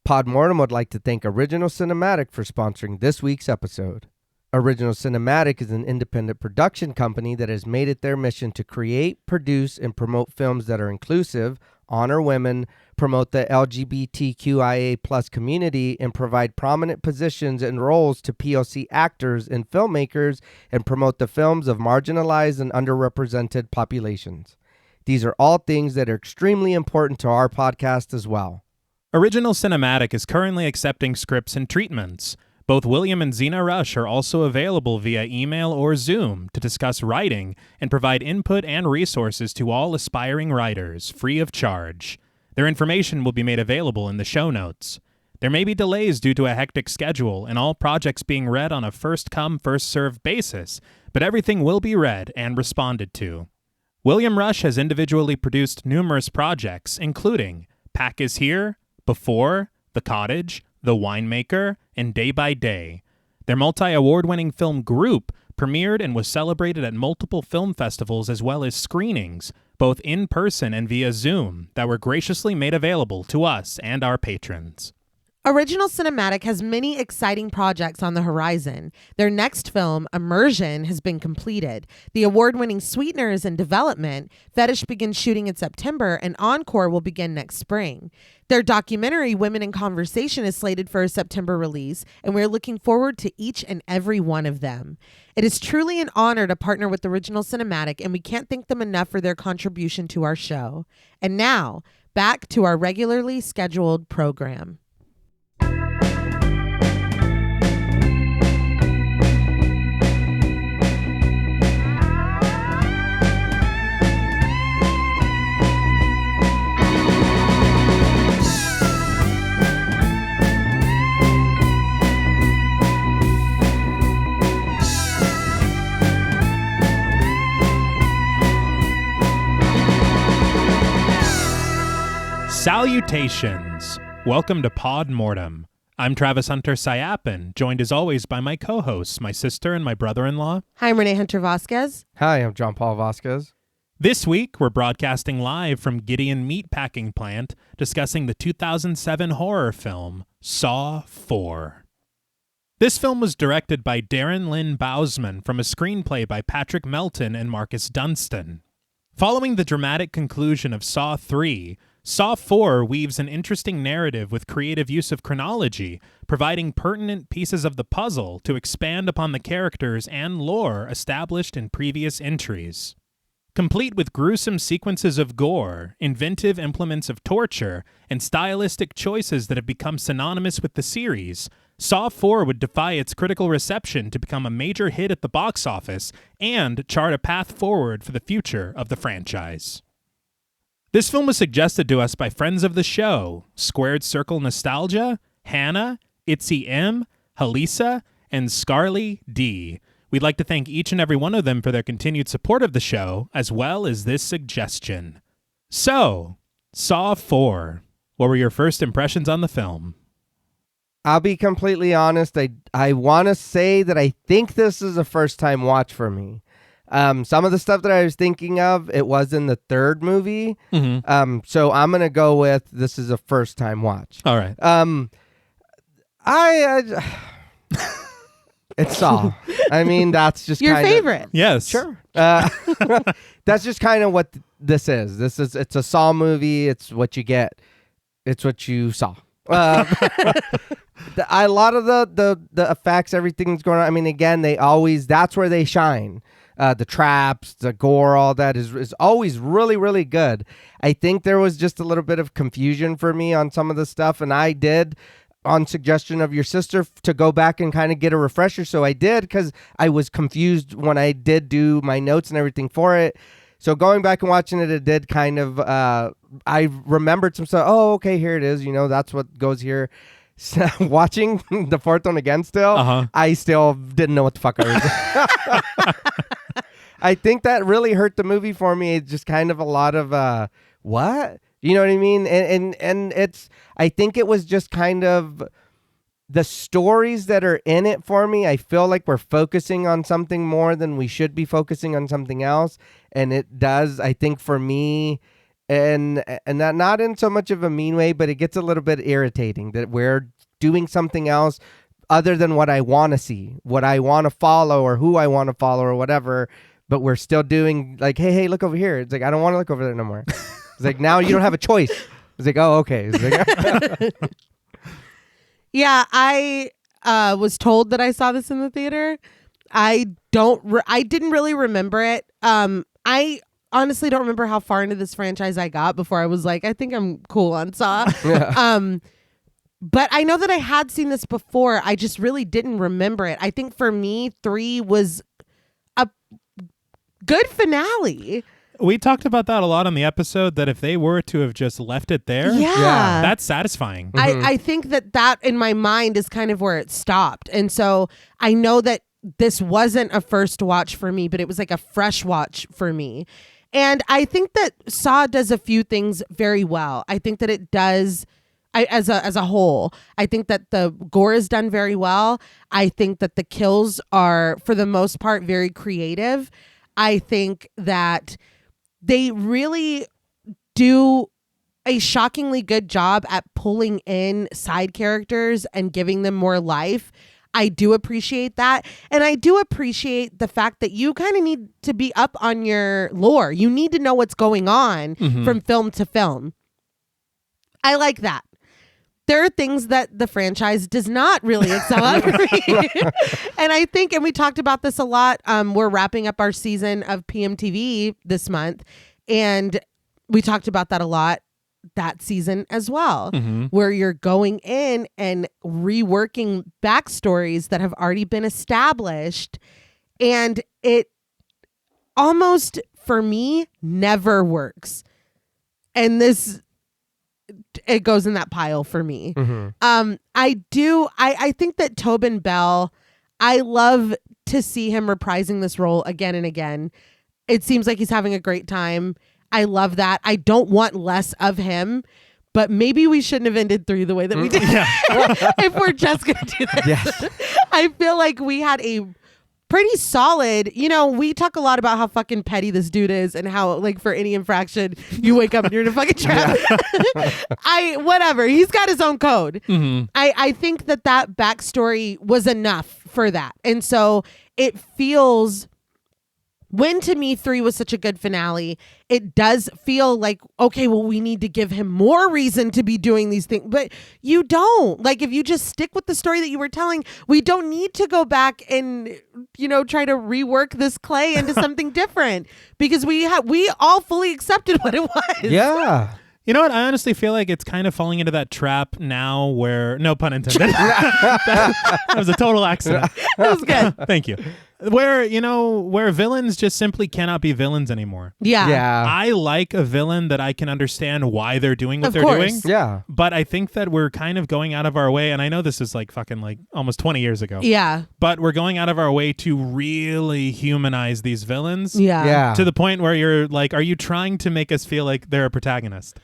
Podmortem would like to thank Original Cinematic for sponsoring this week's episode. Original Cinematic is an independent production company that has made it their mission to create, produce, and promote films that are inclusive, honor women, promote the LGBTQIA+ community, and provide prominent positions and roles to POC actors and filmmakers, and promote the films of marginalized and underrepresented populations. These are all things that are extremely important to our podcast as well. Original Cinematic is currently accepting scripts and treatments. Both William and Xxena Rush are also available via email or Zoom to discuss writing and provide input and resources to all aspiring writers, free of charge. Their information will be made available in the show notes. There may be delays due to a hectic schedule and all projects being read on a first-come, first-served basis, but everything will be read and responded to. William Rush has individually produced numerous projects, including Pack is Here, Before, The Cottage, The Winemaker, and Day by Day. Their multi-award-winning film Group premiered and was celebrated at multiple film festivals as well as screenings, both in person and via Zoom, that were graciously made available to us and our patrons. Original Cinematic has many exciting projects on the horizon. Their next film, Immersion, has been completed. The award-winning Sweetener is in development. Fetish begins shooting in September, and Encore will begin next spring. Their documentary, Women in Conversation, is slated for a September release, and we're looking forward to each and every one of them. It is truly an honor to partner with Original Cinematic, and we can't thank them enough for their contribution to our show. And now, back to our regularly scheduled program. Salutations! Welcome to Pod Mortem. I'm Travis Hunter-Sayapin, joined as always by my co-hosts, my sister and my brother-in-law. Hi, I'm Reneé Hunter-Vasquez. Hi, I'm John Paul Vasquez. This week, we're broadcasting live from Gideon Meatpacking Plant, discussing the 2007 horror film, Saw 4. This film was directed by Darren Lynn Bousman from a screenplay by Patrick Melton and Marcus Dunstan. Following the dramatic conclusion of Saw 3, Saw 4 weaves an interesting narrative with creative use of chronology, providing pertinent pieces of the puzzle to expand upon the characters and lore established in previous entries. Complete with gruesome sequences of gore, inventive implements of torture, and stylistic choices that have become synonymous with the series, Saw 4 would defy its critical reception to become a major hit at the box office and chart a path forward for the future of the franchise. This film was suggested to us by friends of the show, Squared Circle Nostalgia, Hannah, Itzy M, Halisa, and Scarly D. We'd like to thank each and every one of them for their continued support of the show, as well as this suggestion. So, Saw 4. What were your first impressions on the film? I'll be completely honest. I want to say that I think this is a first-time watch for me. Some of the stuff that I was thinking of, it was in the third movie. Mm-hmm. So I'm going to go with this is a first-time watch. All right. It's Saw. I mean, that's just Your favorite. Yes. Sure. That's just kind of what this is. It's a Saw movie. It's what you get. It's what you saw. A lot of the effects, everything that's going on. I mean, again, that's where they shine. The traps, the gore, all that is always really, really good. I think there was just a little bit of confusion for me on some of the stuff, and I did, on suggestion of your sister, to go back and kind of get a refresher. So I did, because I was confused when I did do my notes and everything for it. So going back and watching it, it did kind of, I remembered some stuff. Oh, okay, here it is. That's what goes here. So, watching the fourth one again still, I still didn't know what the fuck I was I think that really hurt the movie for me. It's just kind of a lot of, what? You know what I mean? And it's, I think it was just kind of the stories that are in it for me. I feel like we're focusing on something more than we should be focusing on something else. And it does, I think for me, and that not in so much of a mean way, but it gets a little bit irritating that we're doing something else other than what I want to see, what I want to follow, or who I want to follow, or whatever. But we're still doing like, hey, look over here. It's like, I don't want to look over there no more. It's like, now you don't have a choice. It's like, oh, okay. It's like, Yeah, I was told that I saw this in the theater. I didn't really remember it. I honestly don't remember how far into this franchise I got before I was like, I think I'm cool on Saw. Yeah. But I know that I had seen this before. I just really didn't remember it. I think for me, 3 was a good finale. We talked about that a lot on the episode, that if they were to have just left it there, Yeah. that's satisfying. I think that in my mind is kind of where it stopped. And so I know that this wasn't a first watch for me, but it was like a fresh watch for me. And I think that Saw does a few things very well. I think that it does, as a whole, I think that the gore is done very well. I think that the kills are, for the most part, very creative. I think that they really do a shockingly good job at pulling in side characters and giving them more life. I do appreciate that. And I do appreciate the fact that you kind of need to be up on your lore. You need to know what's going on from film to film. I like that. There are things that the franchise does not really excel at for me. And I think, and we talked about this a lot, we're wrapping up our season of PMTV this month, and we talked about that a lot that season as well, where you're going in and reworking backstories that have already been established. And it almost, for me, never works. And it goes in that pile for me. I think that Tobin Bell, I love to see him reprising this role again and again. It seems like he's having a great time. I love that. I don't want less of him, but maybe we shouldn't have ended 3 the way that we did. If we're just going to do this. Yes. I feel like we had a pretty solid, we talk a lot about how fucking petty this dude is and how, like, for any infraction, you wake up and you're in a fucking trap. Whatever. He's got his own code. I think that backstory was enough for that. And so it feels, when to me 3 was such a good finale, it does feel like, okay, well, we need to give him more reason to be doing these things. But you don't. Like, if you just stick with the story that you were telling, we don't need to go back and, try to rework this clay into something different, because we all fully accepted what it was. Yeah. You know what? I honestly feel like it's kind of falling into that trap now where, no pun intended. that was a total accident. That was good. Thank you. Where villains just simply cannot be villains anymore. Yeah. I like a villain that I can understand why they're doing what Of they're course. doing. Yeah. But I think that we're kind of going out of our way, and I know this is like fucking like almost 20 years ago. Yeah. But we're going out of our way to really humanize these villains. Yeah. To the point where you're like, are you trying to make us feel like they're a protagonist?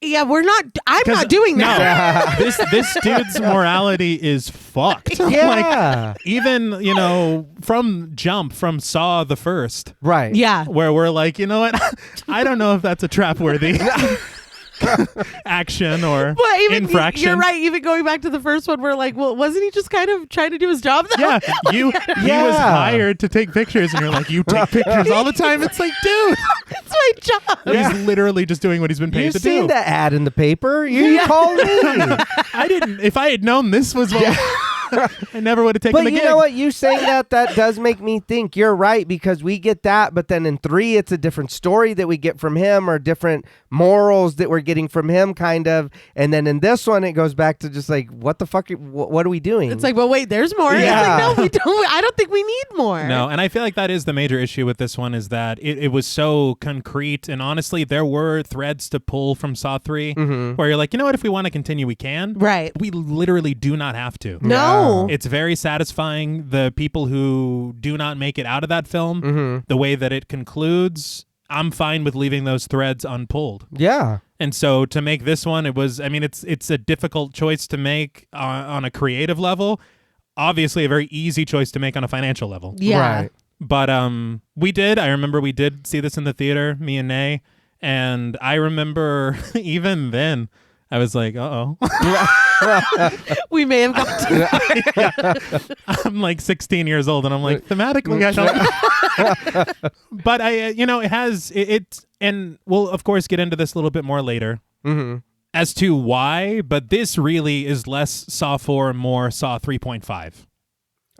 Yeah, I'm not doing that. No, this dude's morality is fucked. Yeah. Like, even, from Saw the First. Right. Yeah. Where we're like, you know what? I don't know if that's a trap worthy action or But even infraction. you're right. Even going back to the first one, we're like, well, wasn't he just kind of trying to do his job though? Yeah, he was hired to take pictures, and you're like, you take pictures all the time. It's like, dude, It's my job. he's literally just doing what he's been paid You've to seen do. that ad in the paper. You called me. I didn't. If I had known this was what, I never would have taken But the you gig. know what? You saying that does make me think you're right, because we get that, but then in 3, it's a different story that we get from him, or different morals that we're getting from him, kind of. And then in this one, it goes back to just like, what the fuck? What are we doing? It's like, well, wait, there's more. Yeah. It's like, no, we don't. I don't think we need more. No, and I feel like that is the major issue with this one, is that it was so concrete, and honestly, there were threads to pull from Saw 3 where you're like, you know what, if we want to continue, we can. Right. We literally do not have to. No. It's very satisfying. The people who do not make it out of that film, the way that it concludes, I'm fine with leaving those threads unpulled. Yeah. And so to make this one, it's a difficult choice to make on a creative level. Obviously, a very easy choice to make on a financial level. Yeah. Right. But I remember we did see this in the theater, me and Nay, And I remember even then, I was like, uh-oh. We may have got to I'm like 16 years old, and I'm like, thematically, I don't. But and we'll, of course, get into this a little bit more later as to why, but this really is less Saw 4 and more Saw 3.5.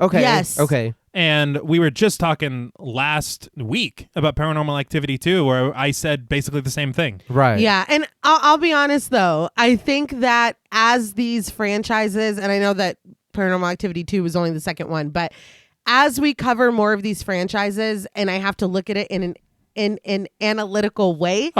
Okay. Yes. Okay. And we were just talking last week about Paranormal Activity 2, where I said basically the same thing. Right. Yeah, and I'll be honest though, I think that as these franchises, and I know that Paranormal Activity 2 was only the second one, but as we cover more of these franchises, and I have to look at it in an analytical way,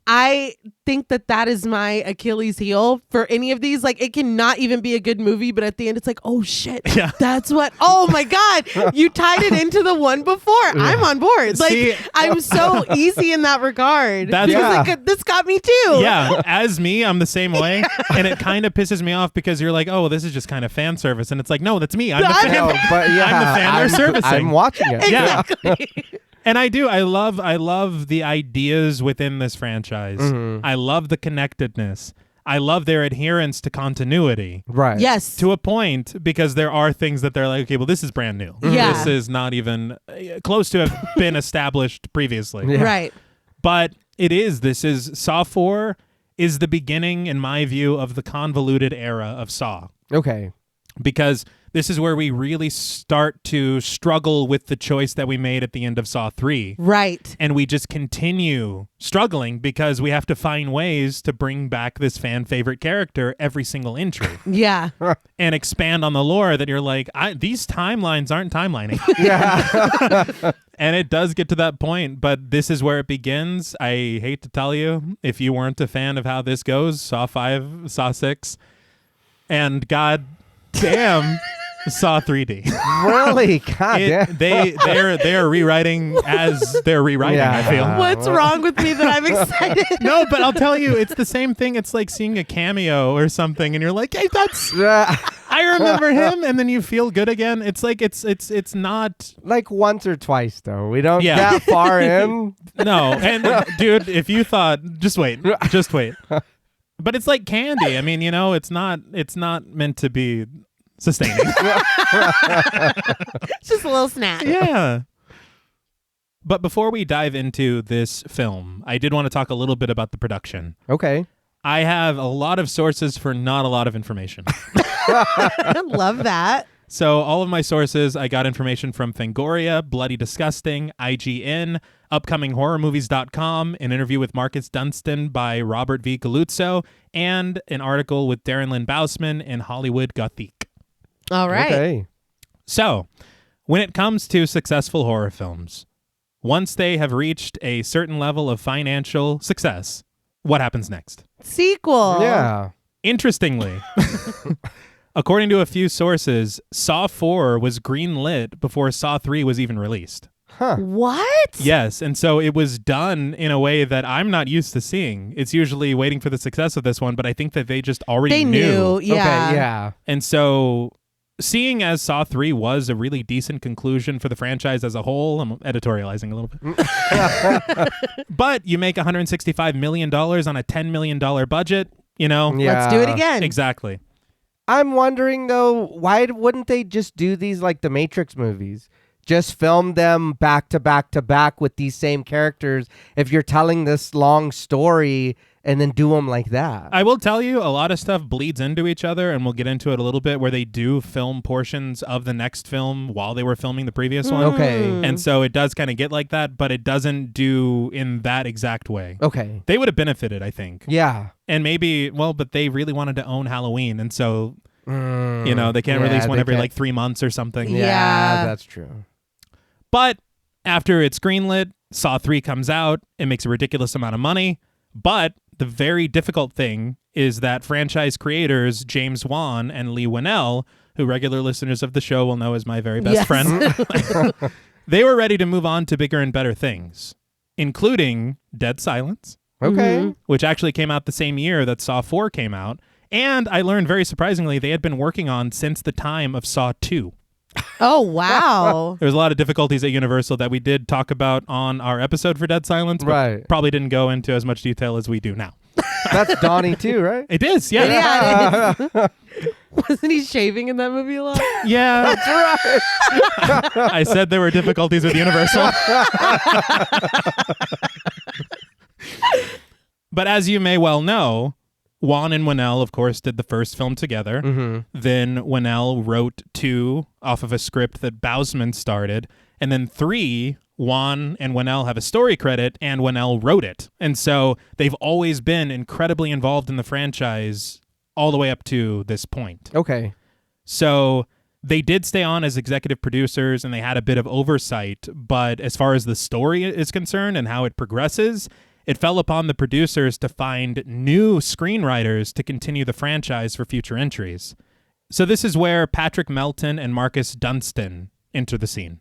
I think that is my Achilles heel for any of these. Like, it cannot even be a good movie, but at the end it's like, oh shit, that's what, oh my God, you tied it into the one before. I'm on board. Like, See, I'm so easy in that regard. That's like, this got me too. Yeah, as me, I'm the same way. And it kind of pisses me off because you're like, oh, this is just kind of fan service. And it's like, no, that's me. I'm the fan. No, but yeah, I'm the fan they're servicing. I'm watching it. Exactly. And I do. I love the ideas within this franchise. I love the connectedness. I love their adherence to continuity. Right. Yes. To a point, because there are things that they're like, okay, well, this is brand new. Yeah. This is not even close to have been established previously. Yeah. Right. But this is Saw 4 is the beginning, in my view, of the convoluted era of Saw. Okay. Because this is where we really start to struggle with the choice that we made at the end of Saw 3. Right. And we just continue struggling because we have to find ways to bring back this fan favorite character every single entry. Yeah. And expand on the lore that you're like, these timelines aren't timelining. Yeah. And it does get to that point, but this is where it begins. I hate to tell you, if you weren't a fan of how this goes, Saw 5, Saw 6, and God damn, Saw 3D. Really? God damn. They're rewriting as they're rewriting, I feel. What's wrong with me that I'm excited? No, but I'll tell you, it's the same thing. It's like seeing a cameo or something, and you're like, hey, I remember him, and then you feel good again. It's like it's not like once or twice though. We don't get far in. No, and dude, if you thought, just wait. But it's like candy. I mean, it's not meant to be sustaining. It's just a little snack. Yeah. But before we dive into this film, I did want to talk a little bit about the production. Okay. I have a lot of sources for not a lot of information. I love that. So all of my sources, I got information from Fangoria, Bloody Disgusting, IGN, UpcomingHorrorMovies.com, an interview with Marcus Dunstan by Robert V. Galuzzo, and an article with Darren Lynn Bousman in Hollywood Gothic. All right. Okay. So, when it comes to successful horror films, once they have reached a certain level of financial success, what happens next? Sequel. Yeah. Interestingly, according to a few sources, Saw 4 was greenlit before Saw 3 was even released. Huh. What? Yes, and so it was done in a way that I'm not used to seeing. It's usually waiting for the success of this one, but I think that they just already knew. Yeah. Okay, yeah. And so, seeing as Saw 3 was a really decent conclusion for the franchise as a whole, I'm editorializing a little bit. But you make $165 million on a $10 million budget, Yeah. Let's do it again. Exactly. I'm wondering though, why wouldn't they just do these like the Matrix movies? Just film them back to back to back with these same characters if you're telling this long story, and then do them like that. I will tell you, a lot of stuff bleeds into each other, and we'll get into it a little bit, where they do film portions of the next film while they were filming the previous one. Okay. And so it does kind of get like that, but it doesn't do in that exact way. Okay. They would have benefited, I think. Yeah. And maybe, but they really wanted to own Halloween, and so, they can't release one every like 3 months or something. Yeah. That's true. But after it's greenlit, Saw 3 comes out, it makes a ridiculous amount of money, but the very difficult thing is that franchise creators James Wan and Lee Winnell, who regular listeners of the show will know as my very best friend, they were ready to move on to bigger and better things, including Dead Silence, Okay. which actually came out the same year that Saw 4 came out. And I learned very surprisingly they had been working on since the time of Saw 2. Oh, wow. There was a lot of difficulties at Universal that we did talk about on our episode for Dead Silence, but Right. probably didn't go into as much detail as we do now. That's Donnie too, right? It is, yeah. Yeah, it is. Wasn't he shaving in that movie a lot? Yeah. That's right. I said there were difficulties with Universal. But as you may well know, Juan and Winnell, of course, did the first film together. Mm-hmm. Then Winnell wrote 2 off of a script that Bousman started. And then 3, Juan and Winnell have a story credit, and Winnell wrote it. And so they've always been incredibly involved in the franchise all the way up to this point. Okay. So they did stay on as executive producers, and they had a bit of oversight. But as far as the story is concerned and how it progresses, it fell upon the producers to find new screenwriters to continue the franchise for future entries. So this is where Patrick Melton and Marcus Dunstan enter the scene.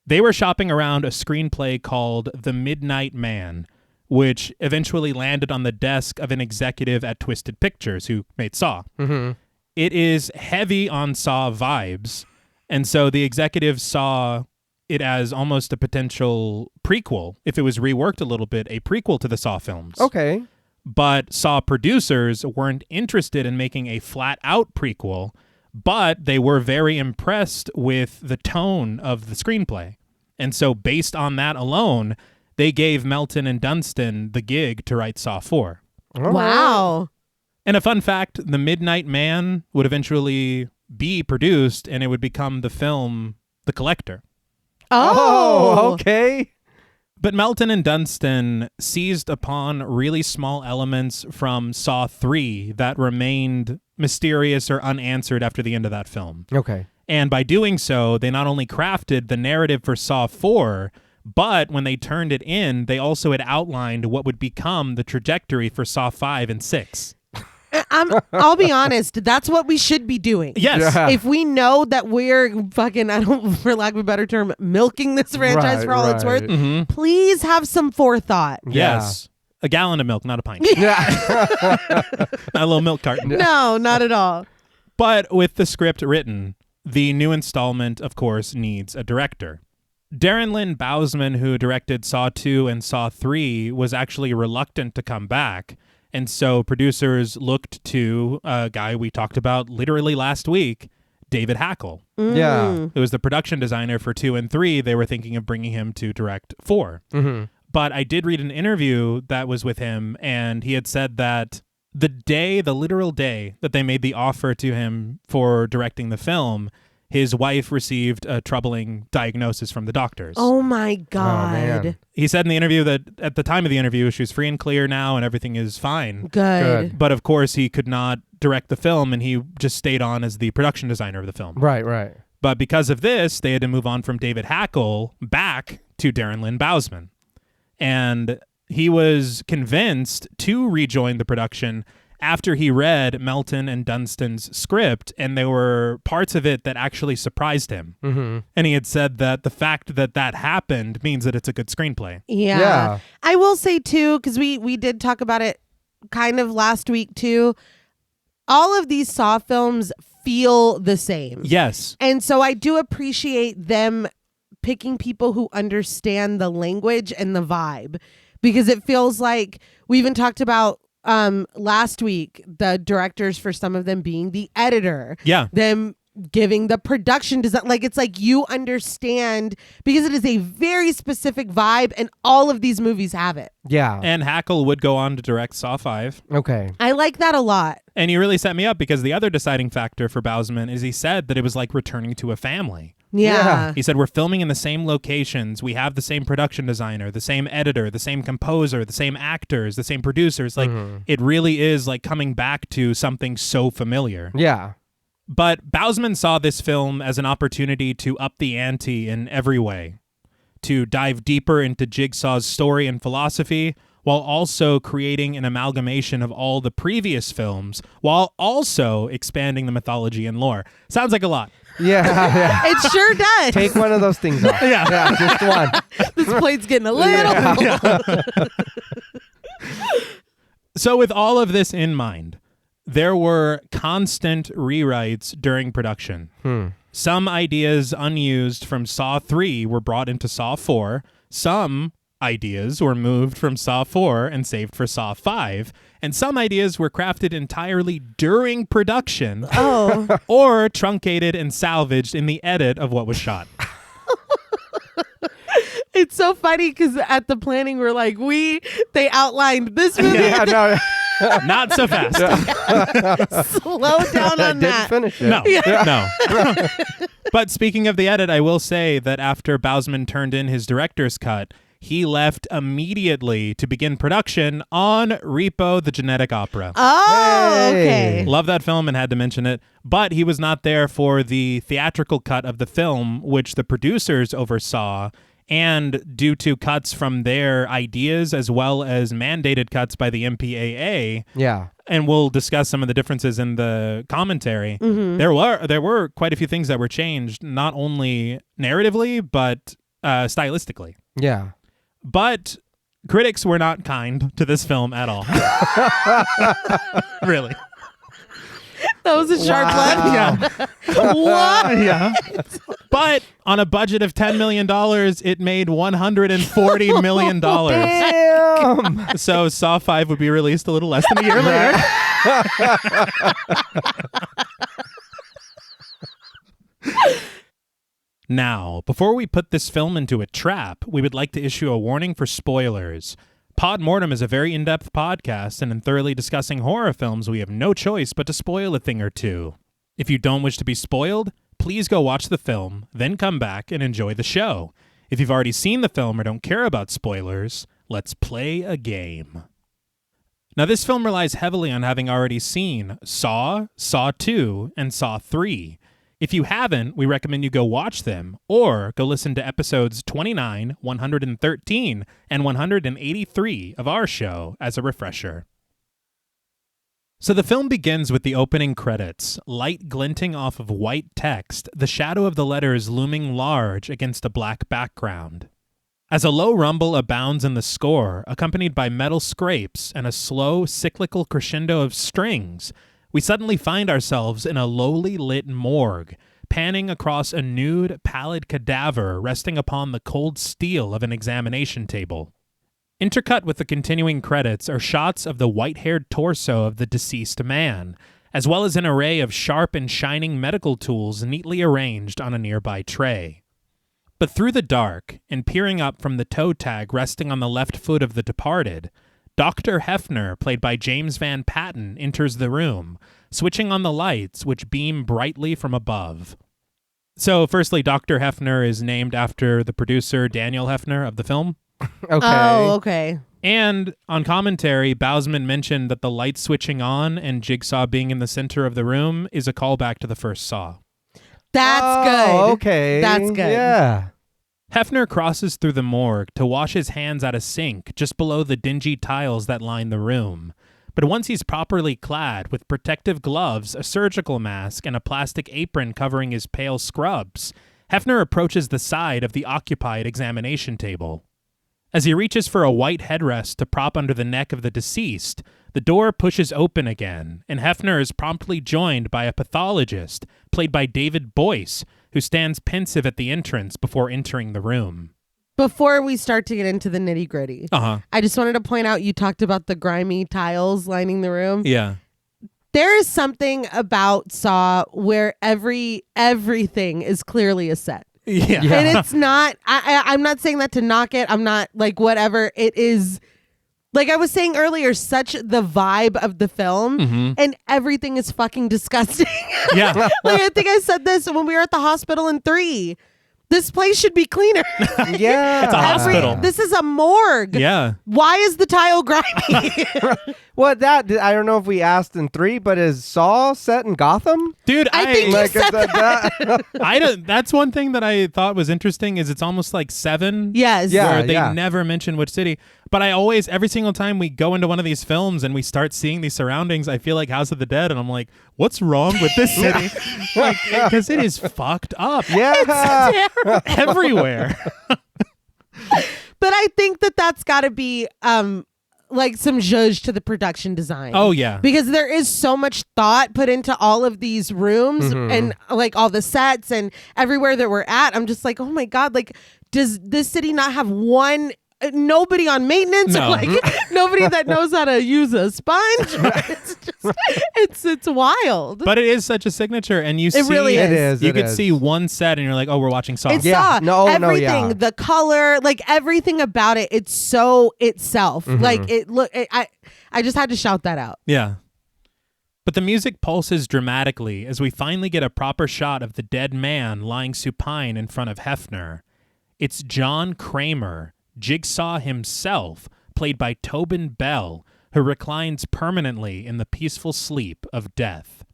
They were shopping around a screenplay called The Midnight Man, which eventually landed on the desk of an executive at Twisted Pictures who made Saw. Mm-hmm. It is heavy on Saw vibes, and so the executive saw it as almost a potential prequel, if it was reworked a little bit, a prequel to the Saw films. Okay. But Saw producers weren't interested in making a flat-out prequel, but they were very impressed with the tone of the screenplay. And so based on that alone, they gave Melton and Dunstan the gig to write Saw 4. All Wow. And a fun fact, The Midnight Man would eventually be produced, and it would become the film The Collector. Oh, okay. But Melton and Dunstan seized upon really small elements from Saw 3 that remained mysterious or unanswered after the end of that film. Okay. And by doing so, they not only crafted the narrative for Saw 4, but when they turned it in, they also had outlined what would become the trajectory for Saw 5 and 6. I'll be honest. That's what we should be doing. Yes. Yeah. If we know that we're fucking, for lack of a better term, milking this franchise Right, for all it's worth, right. Mm-hmm. please have some forethought. Yes. A gallon of milk, not a pint. Yeah. Not a little milk carton. No, not at all. But with the script written, the new installment, of course, needs a director. Darren Lynn Bousman, who directed Saw 2 and Saw 3, was actually reluctant to come back. And so producers looked to a guy we talked about literally last week, David Hackle. Yeah. It was the production designer for 2 and 3. They were thinking of bringing him to direct 4. Mm-hmm. But I did read an interview that was with him, and he had said that the literal day that they made the offer to him for directing the film, his wife received a troubling diagnosis from the doctors. Oh my man. God. He said in the interview that at the time of the interview, she was free and clear now and everything is fine. Good. But of course, he could not direct the film, and he just stayed on as the production designer of the film. Right, right. But because of this, they had to move on from David Hackle back to Darren Lynn Bousman. And he was convinced to rejoin the production after he read Melton and Dunstan's script, and there were parts of it that actually surprised him. Mm-hmm. And he had said that the fact that that happened means that it's a good screenplay. Yeah. I will say too, because we did talk about it kind of last week too. All of these Saw films feel the same. Yes. And so I do appreciate them picking people who understand the language and the vibe, because it feels like we even talked about last week the directors for some of them being the editor. Yeah. Them giving the production design. Like, it's like you understand, because it is a very specific vibe, and all of these movies have it. Yeah. And Hackle would go on to direct Saw 5. Okay. I like that a lot. And he really set me up, because the other deciding factor for Bousman is he said that it was like returning to a family. Yeah. He said, we're filming in the same locations. We have the same production designer, the same editor, the same composer, the same actors, the same producers. Like, it really is like coming back to something so familiar. Yeah. But Bousman saw this film as an opportunity to up the ante in every way, to dive deeper into Jigsaw's story and philosophy, while also creating an amalgamation of all the previous films, while also expanding the mythology and lore. Sounds like a lot. Yeah. It sure does. Take one of those things off. Yeah. Yeah, just one. This plate's getting a little full. So with all of this in mind, there were constant rewrites during production. Some ideas unused from Saw 3 were brought into Saw 4. Some ideas were moved from Saw 4 and saved for Saw 5. And some ideas were crafted entirely during production or truncated and salvaged in the edit of what was shot. It's so funny because at the planning, we're like, they outlined this movie. Yeah, no, Not so fast. Slow down on didn't that. finish it. No, no. But speaking of the edit, I will say that after Bousman turned in his director's cut, he left immediately to begin production on Repo, the Genetic Opera. Oh, Hey. okay. Love that film and had to mention it. But he was not there for the theatrical cut of the film, which the producers oversaw. And due to cuts from their ideas as well as mandated cuts by the MPAA, Yeah. and we'll discuss some of the differences in the commentary, there were quite a few things that were changed, not only narratively, but stylistically. Yeah. But critics were not kind to this film at all. Really. That was a sharp Wow. one. Yeah. What? Yeah. But on a budget of $10 million, it made $140 million. Damn. So Saw 5 would be released a little less than a year later. Now, before we put this film into a trap, we would like to issue a warning for spoilers. Pod Mortem is a very in-depth podcast, and in thoroughly discussing horror films, we have no choice but to spoil a thing or two. If you don't wish to be spoiled, please go watch the film, then come back and enjoy the show. If you've already seen the film or don't care about spoilers, let's play a game. Now, this film relies heavily on having already seen Saw, Saw 2, and Saw 3. If you haven't, we recommend you go watch them, or go listen to episodes 29, 113, and 183 of our show as a refresher. So the film begins with the opening credits, light glinting off of white text, the shadow of the letters looming large against a black background. As a low rumble abounds in the score, accompanied by metal scrapes and a slow, cyclical crescendo of strings, we suddenly find ourselves in a lowly lit morgue, panning across a nude, pallid cadaver resting upon the cold steel of an examination table. Intercut with the continuing credits are shots of the white-haired torso of the deceased man, as well as an array of sharp and shining medical tools neatly arranged on a nearby tray. But through the dark, and peering up from the toe tag resting on the left foot of the departed, Dr. Hefner, played by James Van Patten, enters the room, switching on the lights which beam brightly from above. So, firstly, Dr. Hefner is named after the producer Daniel Hefner of the film. Okay. Oh, okay. And on commentary, Bousman mentioned that the light switching on and Jigsaw being in the center of the room is a callback to the first Saw. That's good. Okay. That's good. Yeah. Hefner crosses through the morgue to wash his hands at a sink just below the dingy tiles that line the room. But once he's properly clad with protective gloves, a surgical mask, and a plastic apron covering his pale scrubs, Hefner approaches the side of the occupied examination table. As he reaches for a white headrest to prop under the neck of the deceased, the door pushes open again, and Hefner is promptly joined by a pathologist, played by David Boyce, who stands pensive at the entrance before entering the room. Before we start to get into the nitty gritty, Uh-huh. I just wanted to point out you talked about the grimy tiles lining the room. Yeah. There is something about Saw where everything is clearly a set. Yeah. And it's not, I'm not saying that to knock it. I'm not like whatever. It is, like I was saying earlier, such the vibe of the film, and everything is fucking disgusting. Yeah. Like I think I said this when we were at the hospital in 3. This place should be cleaner. Yeah. It's a hospital. This is a morgue. Yeah. Why is the tile grimy? Well, I don't know if we asked in 3, but is Saw set in Gotham? Dude, I think you said that. I don't, that's one thing that I thought was interesting is it's almost like 7. Yes. Yeah. Where they never mention which city. But I always, every single time we go into one of these films and we start seeing these surroundings, I feel like House of the Dead, and I'm like, what's wrong with this city? Because it is fucked up Yeah. everywhere. But I think that that's got to be like some zhuzh to the production design. Oh, yeah. Because there is so much thought put into all of these rooms and like all the sets and everywhere that we're at. I'm just like, oh my God, like, does this city not have nobody on maintenance No. or like nobody that knows how to use a sponge? It's just, it's wild. But it is such a signature, and you see really is. It is. You it could is. see one set, and you're like, "Oh, we're watching Saw." It's Yeah. Saw. No, everything, yeah. the color, like everything about it. It's so itself. Like I just had to shout that out. Yeah. But the music pulses dramatically as we finally get a proper shot of the dead man lying supine in front of Hefner. It's John Kramer, Jigsaw himself, played by Tobin Bell, who reclines permanently in the peaceful sleep of death.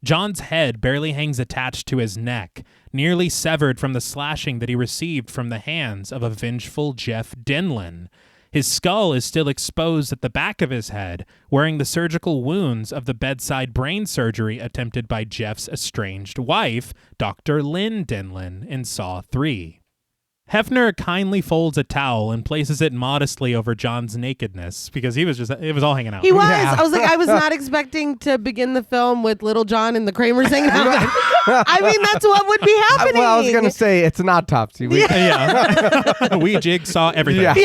John's head barely hangs attached to his neck, nearly severed from the slashing that he received from the hands of a vengeful Jeff Denlin. His skull is still exposed at the back of his head, wearing the surgical wounds of the bedside brain surgery attempted by Jeff's estranged wife, Dr. Lynn Denlin, in Saw 3. Hefner kindly folds a towel and places it modestly over John's nakedness because it was all hanging out. He was. Yeah. I was like, I was not expecting to begin the film with Little John and the Kramers hanging out. I mean, that's what would be happening. Well, I was gonna say it's an autopsy. Yeah. We jigsaw everything. Yeah.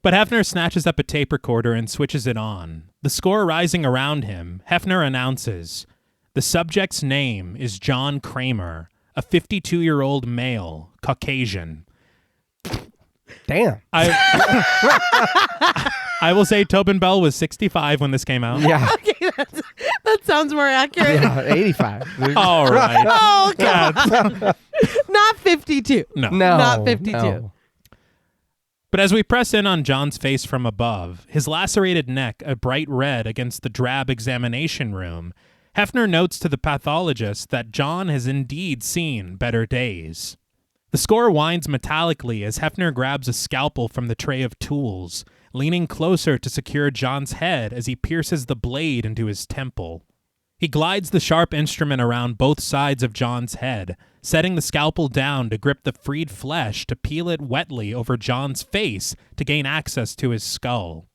But Hefner snatches up a tape recorder and switches it on. The score rising around him, Hefner announces, "The subject's name is John Kramer, a 52-year-old male, Caucasian." Damn. I will say Tobin Bell was 65 when this came out. Yeah. Okay, that sounds more accurate. Yeah. 85. All right. Oh, God. Not 52. No. Not 52. No. But as we press in on John's face from above, his lacerated neck a bright red against the drab examination room, Hefner notes to the pathologist that John has indeed seen better days. The score winds metallically as Hefner grabs a scalpel from the tray of tools, leaning closer to secure John's head as he pierces the blade into his temple. He glides the sharp instrument around both sides of John's head, setting the scalpel down to grip the freed flesh to peel it wetly over John's face to gain access to his skull.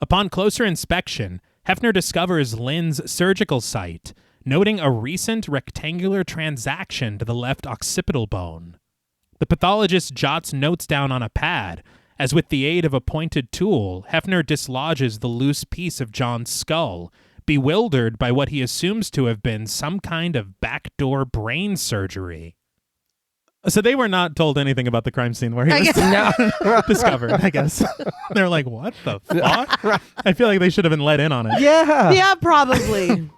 Upon closer inspection, Hefner discovers Lynn's surgical site, noting a recent rectangular transaction to the left occipital bone. The pathologist jots notes down on a pad, as with the aid of a pointed tool, Hefner dislodges the loose piece of John's skull, bewildered by what he assumes to have been some kind of backdoor brain surgery. So they were not told anything about the crime scene where he was discovered, I guess. They're like, what the fuck? I feel like they should have been let in on it. Yeah. Yeah, probably.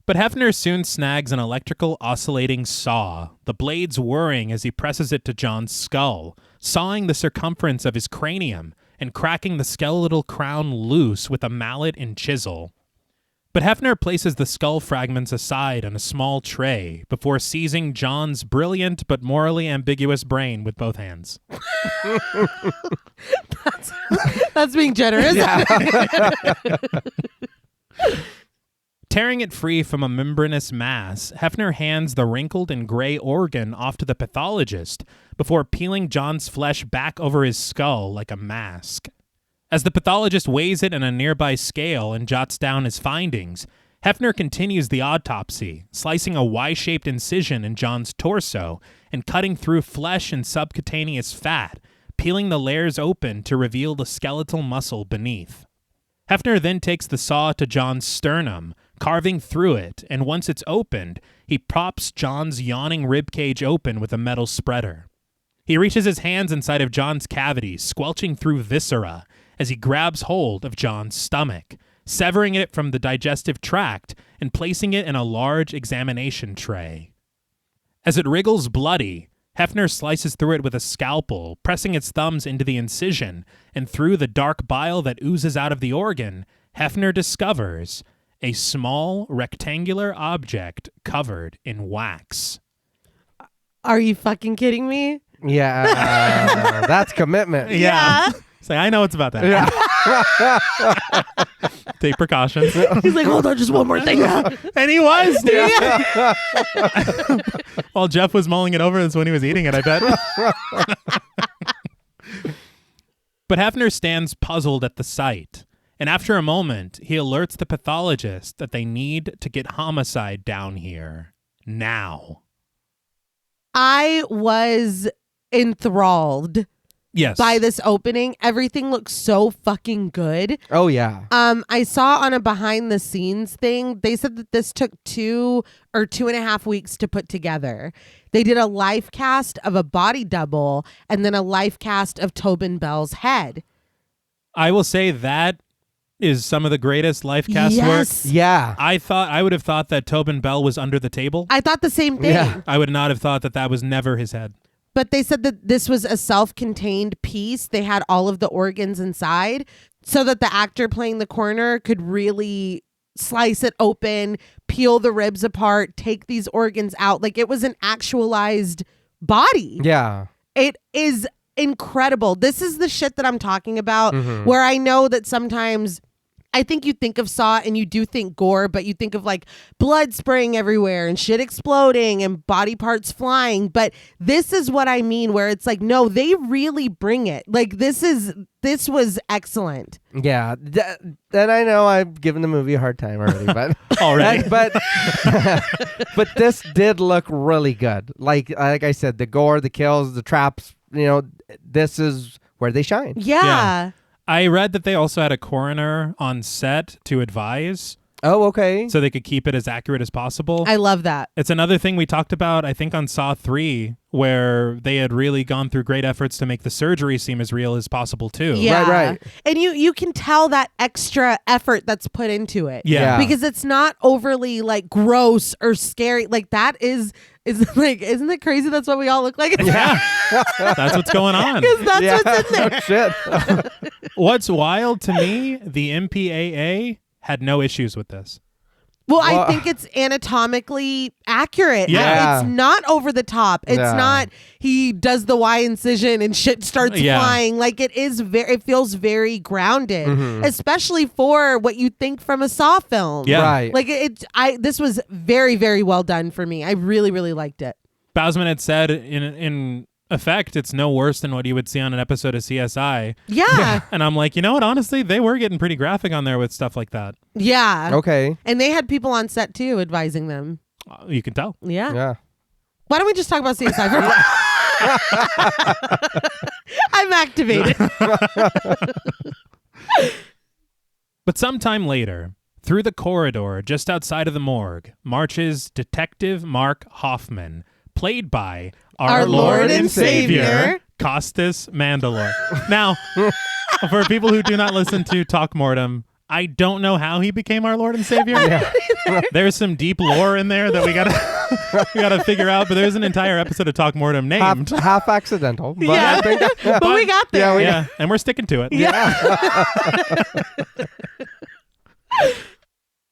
But Hefner soon snags an electrical oscillating saw, the blades whirring as he presses it to John's skull, sawing the circumference of his cranium and cracking the skeletal crown loose with a mallet and chisel. But Hefner places the skull fragments aside on a small tray before seizing John's brilliant but morally ambiguous brain with both hands. That's being generous. Yeah. Tearing it free from a membranous mass, Hefner hands the wrinkled and gray organ off to the pathologist before peeling John's flesh back over his skull like a mask. As the pathologist weighs it in a nearby scale and jots down his findings, Hefner continues the autopsy, slicing a Y-shaped incision in John's torso and cutting through flesh and subcutaneous fat, peeling the layers open to reveal the skeletal muscle beneath. Hefner then takes the saw to John's sternum, carving through it, and once it's opened, he props John's yawning ribcage open with a metal spreader. He reaches his hands inside of John's cavity, squelching through viscera, as he grabs hold of John's stomach, severing it from the digestive tract and placing it in a large examination tray. As it wriggles bloody, Hefner slices through it with a scalpel, pressing its thumbs into the incision, and through the dark bile that oozes out of the organ, Hefner discovers a small, rectangular object covered in wax. Are you fucking kidding me? Yeah. That's commitment. Yeah. Say, I know it's about that. Yeah. Take precautions. He's like, hold on, just one more thing. And he was, dude. While Jeff was mulling it over, that's when he was eating it, I bet. But Hefner stands puzzled at the sight. And after a moment, he alerts the pathologist that they need to get homicide down here. Now. I was enthralled Yes. by this opening. Everything looks so fucking good. Oh, yeah. I saw on a behind the scenes thing, they said that this took 2 or 2.5 weeks to put together. They did a life cast of a body double and then a life cast of Tobin Bell's head. I will say that is some of the greatest life cast work. Yeah. I would have thought that Tobin Bell was under the table. I thought the same thing. Yeah. I would not have thought that was never his head. But they said that this was a self-contained piece. They had all of the organs inside so that the actor playing the coroner could really slice it open, peel the ribs apart, take these organs out. Like it was an actualized body. Yeah. It is incredible. This is the shit that I'm talking about, where I know that sometimes I think you think of Saw and you do think gore, but you think of like blood spraying everywhere and shit exploding and body parts flying. But this is what I mean, where it's like, no, they really bring it. Like this was excellent. Yeah. Then I know I've given the movie a hard time already, but Already. but this did look really good. Like I said, the gore, the kills, the traps, this is where they shine. Yeah. I read that they also had a coroner on set to advise Oh, okay. so they could keep it as accurate as possible. I love that. It's another thing we talked about, I think, on Saw 3, where they had really gone through great efforts to make the surgery seem as real as possible, too. Yeah. Right. And you can tell that extra effort that's put into it. Yeah. Because it's not overly like gross or scary. Like that is like, isn't it crazy? That's what we all look like. Yeah. That's what's going on. Because that's what's in there. Oh, shit. What's wild to me, the MPAA had no issues with this. Well, I think it's anatomically accurate. Yeah. It's not over the top. It's not he does the Y incision and shit starts flying. Like it feels very grounded, especially for what you think from a Saw film. Yeah. Right. Like this was very, very well done for me. I really, really liked it. Bousman had said in effect, it's no worse than what you would see on an episode of CSI. Yeah. And I'm like, you know what? Honestly, they were getting pretty graphic on there with stuff like that. Yeah. Okay. And they had people on set too advising them. You can tell. Yeah. Yeah. Why don't we just talk about CSI for I'm activated. But sometime later, through the corridor just outside of the morgue, marches Detective Mark Hoffman, played by our Lord and Savior, Costas Mandalore. Now, for people who do not listen to Talk Mortem, I don't know how he became our Lord and Savior. There's some deep lore in there that we gotta figure out, but there's an entire episode of Talk Mortem named. Half accidental. But Yeah. I think, But we got there. Yeah, and we're sticking to it.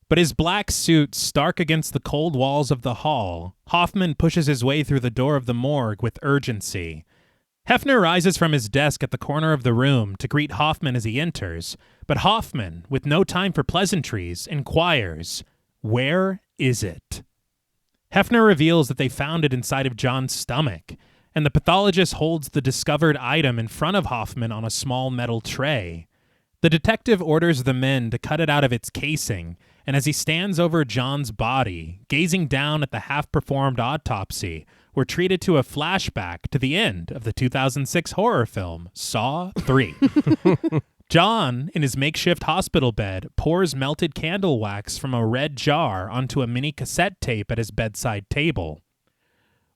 But his black suit stark against the cold walls of the hall, Hoffman pushes his way through the door of the morgue with urgency. Hefner rises from his desk at the corner of the room to greet Hoffman as he enters, but Hoffman, with no time for pleasantries, inquires, "Where is it?" Hefner reveals that they found it inside of John's stomach, and the pathologist holds the discovered item in front of Hoffman on a small metal tray. The detective orders the men to cut it out of its casing, and as he stands over John's body, gazing down at the half-performed autopsy, we're treated to a flashback to the end of the 2006 horror film, Saw 3. John, in his makeshift hospital bed, pours melted candle wax from a red jar onto a mini cassette tape at his bedside table.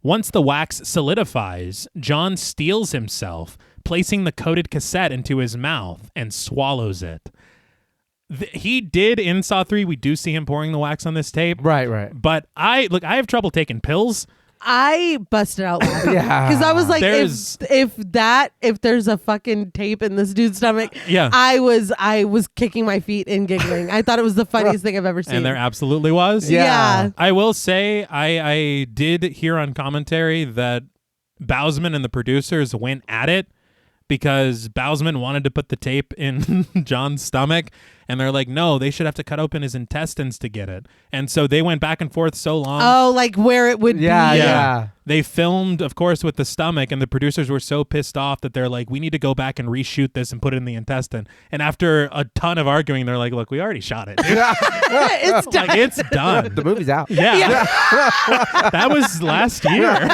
Once the wax solidifies, John steels himself, placing the coated cassette into his mouth and swallows it. He did in Saw 3, we do see him pouring the wax on this tape. right. But I have trouble taking pills. I busted out laughing. Yeah. Because I was like, There's- if there's a fucking tape in this dude's stomach, Yeah. I was kicking my feet and giggling. I thought it was the funniest thing I've ever seen. And there absolutely was. Yeah. I will say, I did hear on commentary that Bousman and the producers went at it because Bousman wanted to put the tape in John's stomach, and they're like, no, they should have to cut open his intestines to get it. And so they went back and forth so long. Oh, like where it would be. Yeah. They filmed, of course, with the stomach, and the producers were so pissed off that they're like, we need to go back and reshoot this and put it in the intestine. And after a ton of arguing, they're like, look, we already shot it. It's done. Like, it's done. The movie's out. Yeah. That was last year.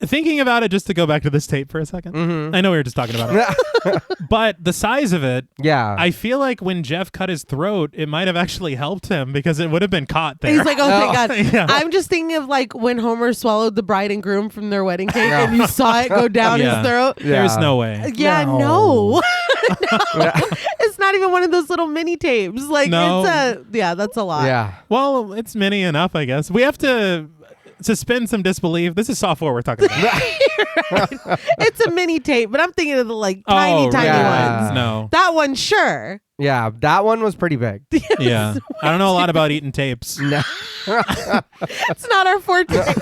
Thinking about it, just to go back to this tape for a second. I know we were just talking about it. But the size of it, Yeah. I feel like when Jeff cut his throat, it might have actually helped him because it would have been caught there. He's like, oh, thank God. Yeah. I'm just thinking of like when Homer swallowed the bride and groom from their wedding cake and you saw it go down his throat. Yeah. There's no way. Yeah, no. No. It's not even one of those little mini tapes. Like, No. That's a lot. Yeah. Well, it's mini enough, I guess. We have to suspend some disbelief. This is Saw 4 we're talking about. It's a mini tape, but I'm thinking of the like tiny yeah. ones. No. That one, sure. Yeah. That one was pretty big. Yeah. I don't know a lot about eating tapes. No. It's not our forte.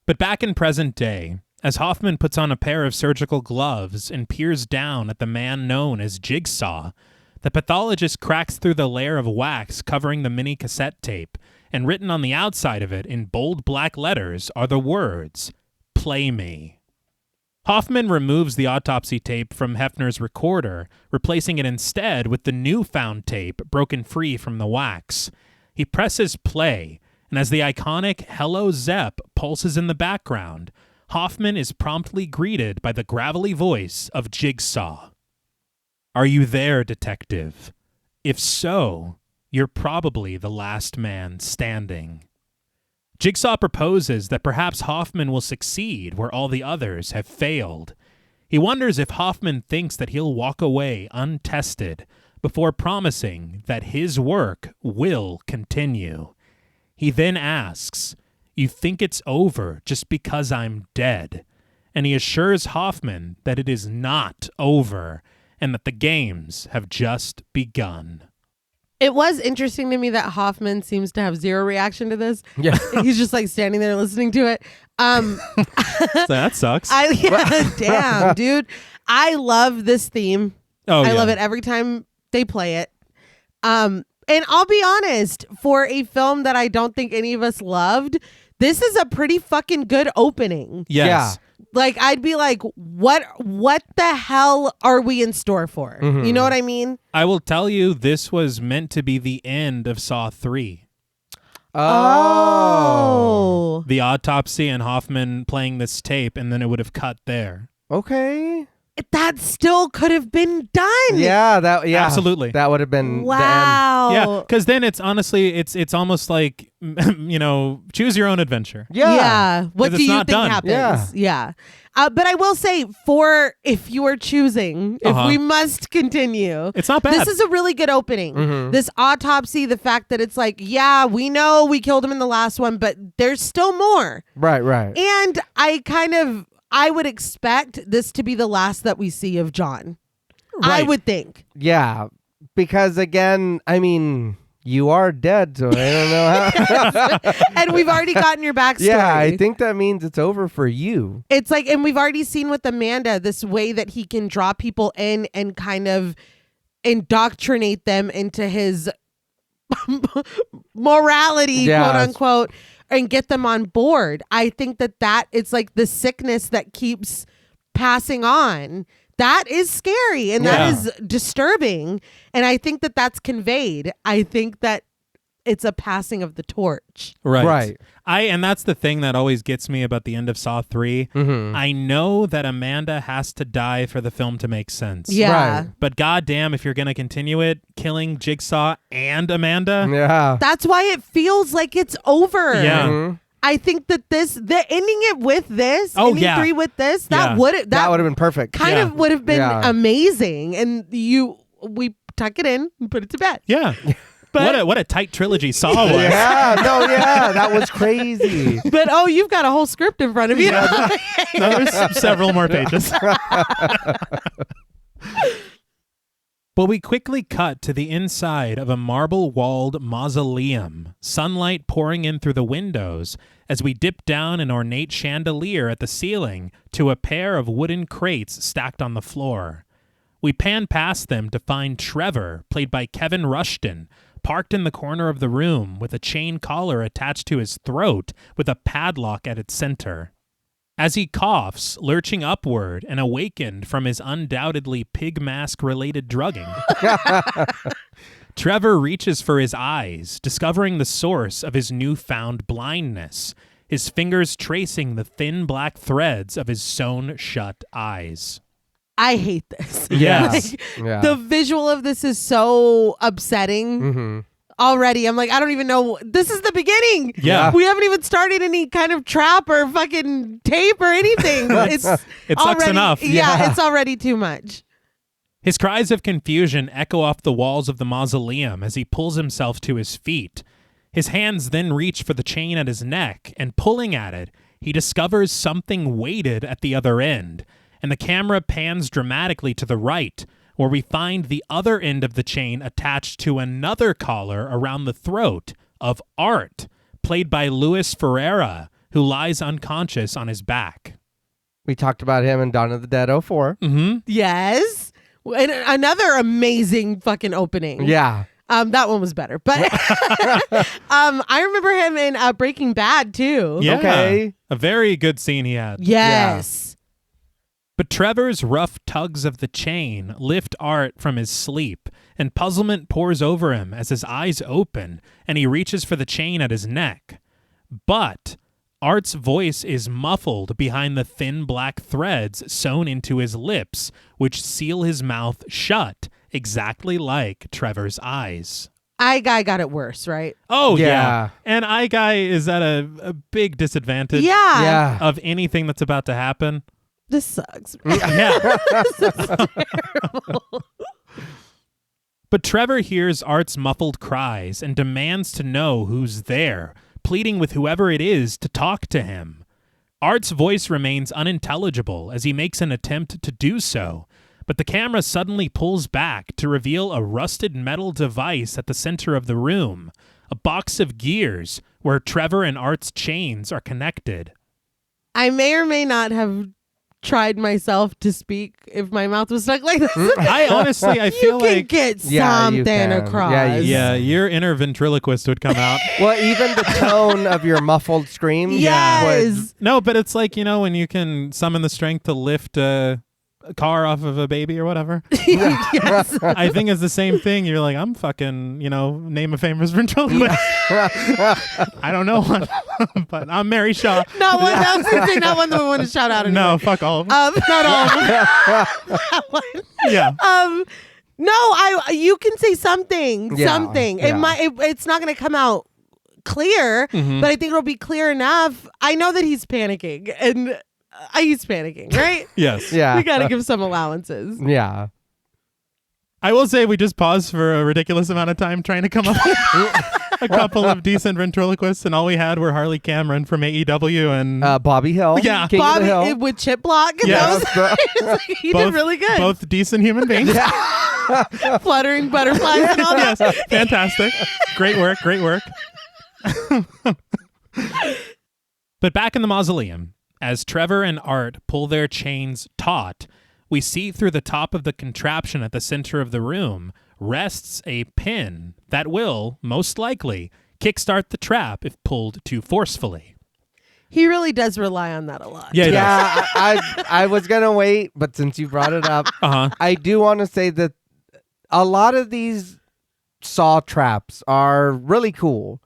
But back in present day, as Hoffman puts on a pair of surgical gloves and peers down at the man known as Jigsaw, the pathologist cracks through the layer of wax covering the mini cassette tape, and written on the outside of it in bold black letters are the words, "Play me." Hoffman removes the autopsy tape from Hefner's recorder, replacing it instead with the newfound tape broken free from the wax. He presses play, and as the iconic Hello Zepp pulses in the background, Hoffman is promptly greeted by the gravelly voice of Jigsaw. "Are you there, detective? If so, you're probably the last man standing." Jigsaw proposes that perhaps Hoffman will succeed where all the others have failed. He wonders if Hoffman thinks that he'll walk away untested before promising that his work will continue. He then asks, "You think it's over just because I'm dead?" And he assures Hoffman that it is not over and that the games have just begun. It was interesting to me that Hoffman seems to have zero reaction to this. Yeah. He's just like standing there listening to it. So that sucks. Damn, dude. I love this theme. I love it every time they play it. And I'll be honest, for a film that I don't think any of us loved, this is a pretty fucking good opening. Yes. Yeah. Like, I'd be like, what the hell are we in store for? Mm-hmm. You know what I mean? I will tell you, this was meant to be the end of Saw 3. Oh. The autopsy and Hoffman playing this tape, and then it would have cut there. Okay. That still could have been done. Yeah. Absolutely. That would have been Wow. Yeah, because then it's honestly, it's almost like, choose your own adventure. the end. Yeah. What 'Cause do it's you not think done. happens? Yeah. But I will say, if you are choosing, if we must continue, It's not bad. this is a really good opening. Mm-hmm. This autopsy, the fact that it's like, yeah, we know we killed him in the last one, but there's still more. Right. And I would expect this to be the last that we see of John. I Right. would think. Yeah. Because again, I mean, you are dead, so I don't know how. And we've already gotten your backstory. Yeah, I think that means it's over for you. It's like, and we've already seen with Amanda, this way that he can draw people in and kind of indoctrinate them into his morality, quote unquote, and get them on board. I think that it's like the sickness that keeps passing on. That is scary and that is disturbing. And I think that that's conveyed. I think that it's a passing of the torch. Right. And that's the thing that always gets me about the end of Saw 3. Mm-hmm. I know that Amanda has to die for the film to make sense. Yeah. Right. But goddamn, if you're going to continue it, killing Jigsaw and Amanda. Yeah. That's why it feels like it's over. Yeah. Mhm. I think that the ending it with this, Oh, ending yeah. 3 with this, Yeah. that would That would have been perfect. kind Yeah. of would have been Yeah. amazing. And we tuck it in and put it to bed. Yeah. But what a tight trilogy Saw was. That was crazy. But you've got a whole script in front of you. No, there's several more pages. But we quickly cut to the inside of a marble-walled mausoleum, sunlight pouring in through the windows as we dip down an ornate chandelier at the ceiling to a pair of wooden crates stacked on the floor. We pan past them to find Trevor, played by Kevin Rushton, parked in the corner of the room with a chain collar attached to his throat with a padlock at its center. As he coughs, lurching upward and awakened from his undoubtedly pig mask-related drugging, Trevor reaches for his eyes, discovering the source of his newfound blindness, his fingers tracing the thin black threads of his sewn-shut eyes. I hate this. Yes. The visual of this is so upsetting. Mm-hmm. Already, I'm like, I don't even know. This is the beginning. Yeah. We haven't even started any kind of trap or fucking tape or anything. It sucks already, enough. Yeah, it's already too much. His cries of confusion echo off the walls of the mausoleum as he pulls himself to his feet. His hands then reach for the chain at his neck, and pulling at it, he discovers something weighted at the other end, and the camera pans dramatically to the right, where we find the other end of the chain attached to another collar around the throat of Art, played by Luis Ferreira, who lies unconscious on his back. We talked about him in Dawn of the Dead 04. Mm-hmm. Yes. And another amazing fucking opening. Yeah. That one was better. But I remember him in Breaking Bad, too. Yeah. Okay. A very good scene he had. Yes. But Trevor's rough tugs of the chain lift Art from his sleep, and puzzlement pours over him as his eyes open and he reaches for the chain at his neck. But Art's voice is muffled behind the thin black threads sewn into his lips, which seal his mouth shut, exactly like Trevor's eyes. Guy got it worse, right? Oh, yeah. Yeah. And Guy is at a big disadvantage Yeah. of anything that's about to happen. This sucks. Yeah. This is terrible. But Trevor hears Art's muffled cries and demands to know who's there, pleading with whoever it is to talk to him. Art's voice remains unintelligible as he makes an attempt to do so, but the camera suddenly pulls back to reveal a rusted metal device at the center of the room, a box of gears where Trevor and Art's chains are connected. I may or may not have tried myself to speak if my mouth was stuck like this. I feel you can like get Yeah, you something can. across. Yeah, you yeah, your inner ventriloquist would come out. Well, even the tone of your muffled scream. Yes. No, but it's like, when you can summon the strength to lift a car off of a baby or whatever. Yes. I think it's the same thing. You're like, I'm fucking, name a famous ventriloquist. I don't know one, but I'm Mary Shaw. Not one. I was gonna say not one that we want to shout out. Anyway. No, fuck all of them. Not all of them. That one. Yeah. No, you can say something. Yeah, Something. yeah. It's not gonna come out clear, Mhm. but I think it'll be clear enough. I know that he's panicking, and he's panicking, right? Yes. Yeah. We gotta give some allowances. Yeah. I will say we just paused for a ridiculous amount of time trying to come up with a couple of decent ventriloquists, and all we had were Harley Cameron from AEW and Bobby Hill. Yeah. King of the Hill. Bobby with Chip Block. Yes. He did really good. Both decent human beings. Fluttering butterflies and all that. Yes, fantastic. Great work. But back in the mausoleum, as Trevor and Art pull their chains taut, we see through the top of the contraption at the center of the room rests a pin that will, most likely, kickstart the trap if pulled too forcefully. He really does rely on that a lot. Yeah, he does. Yeah, I was gonna wait, but since you brought it up, Uh-huh. I do want to say that a lot of these saw traps are really cool,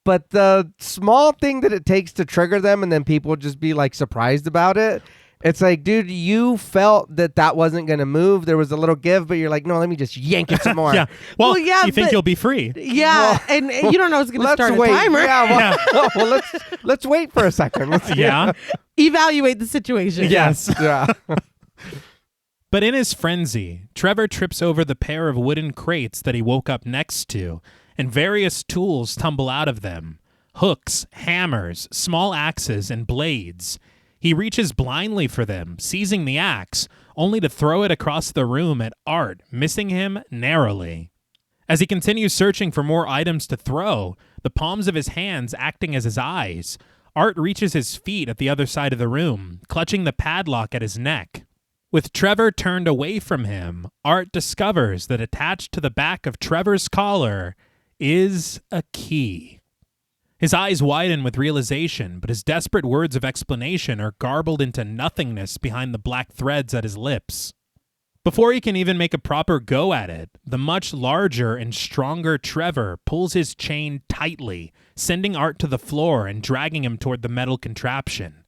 but the small thing that it takes to trigger them, and then people just be like surprised about it. It's like, dude, you felt that wasn't gonna move. There was a little give, but you're like, no, let me just yank it some more. Yeah. Well, yeah, you think but- you'll be free. Yeah, and you don't know it's going to start wait. a timer. Yeah, well, let's wait for a second. Yeah. Evaluate the situation. Yes. Yeah. But in his frenzy, Trevor trips over the pair of wooden crates that he woke up next to, and various tools tumble out of them. Hooks, hammers, small axes, and blades. He reaches blindly for them, seizing the axe, only to throw it across the room at Art, missing him narrowly. As he continues searching for more items to throw, the palms of his hands acting as his eyes, Art reaches his feet at the other side of the room, clutching the padlock at his neck. With Trevor turned away from him, Art discovers that attached to the back of Trevor's collar is a key. His eyes widen with realization, but his desperate words of explanation are garbled into nothingness behind the black threads at his lips. Before he can even make a proper go at it, the much larger and stronger Trevor pulls his chain tightly, sending Art to the floor and dragging him toward the metal contraption.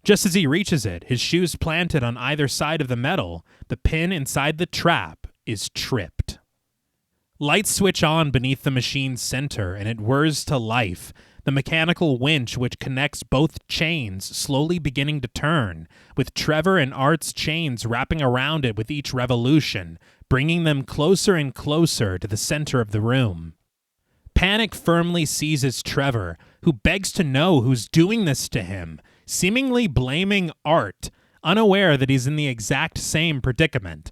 Just as he reaches it, his shoes planted on either side of the metal, the pin inside the trap is tripped. Lights switch on beneath the machine's center, and it whirs to life, the mechanical winch which connects both chains slowly beginning to turn, with Trevor and Art's chains wrapping around it with each revolution, bringing them closer and closer to the center of the room. Panic firmly seizes Trevor, who begs to know who's doing this to him, seemingly blaming Art, unaware that he's in the exact same predicament.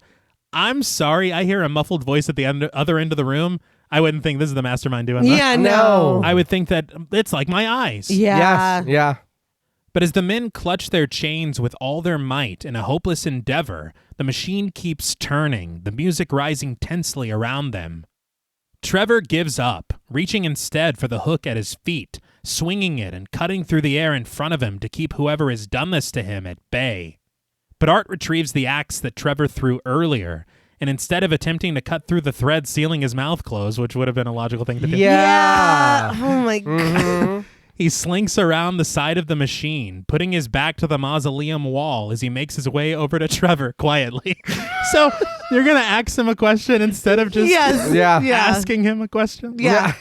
I'm sorry, I hear a muffled voice at the other end of the room. I wouldn't think this is the mastermind doing that. Yeah, no. I would think that it's like my eyes. Yeah. Yes, yeah. But as the men clutch their chains with all their might in a hopeless endeavor, the machine keeps turning, the music rising tensely around them. Trevor gives up, reaching instead for the hook at his feet, swinging it and cutting through the air in front of him to keep whoever has done this to him at bay. But Art retrieves the axe that Trevor threw earlier, and instead of attempting to cut through the thread sealing his mouth closed, which would have been a logical thing to do, Yeah. Oh my God. he slinks around the side of the machine, putting his back to the mausoleum wall as he makes his way over to Trevor quietly. So you're going to ask him a question instead of just asking him a question? Yeah.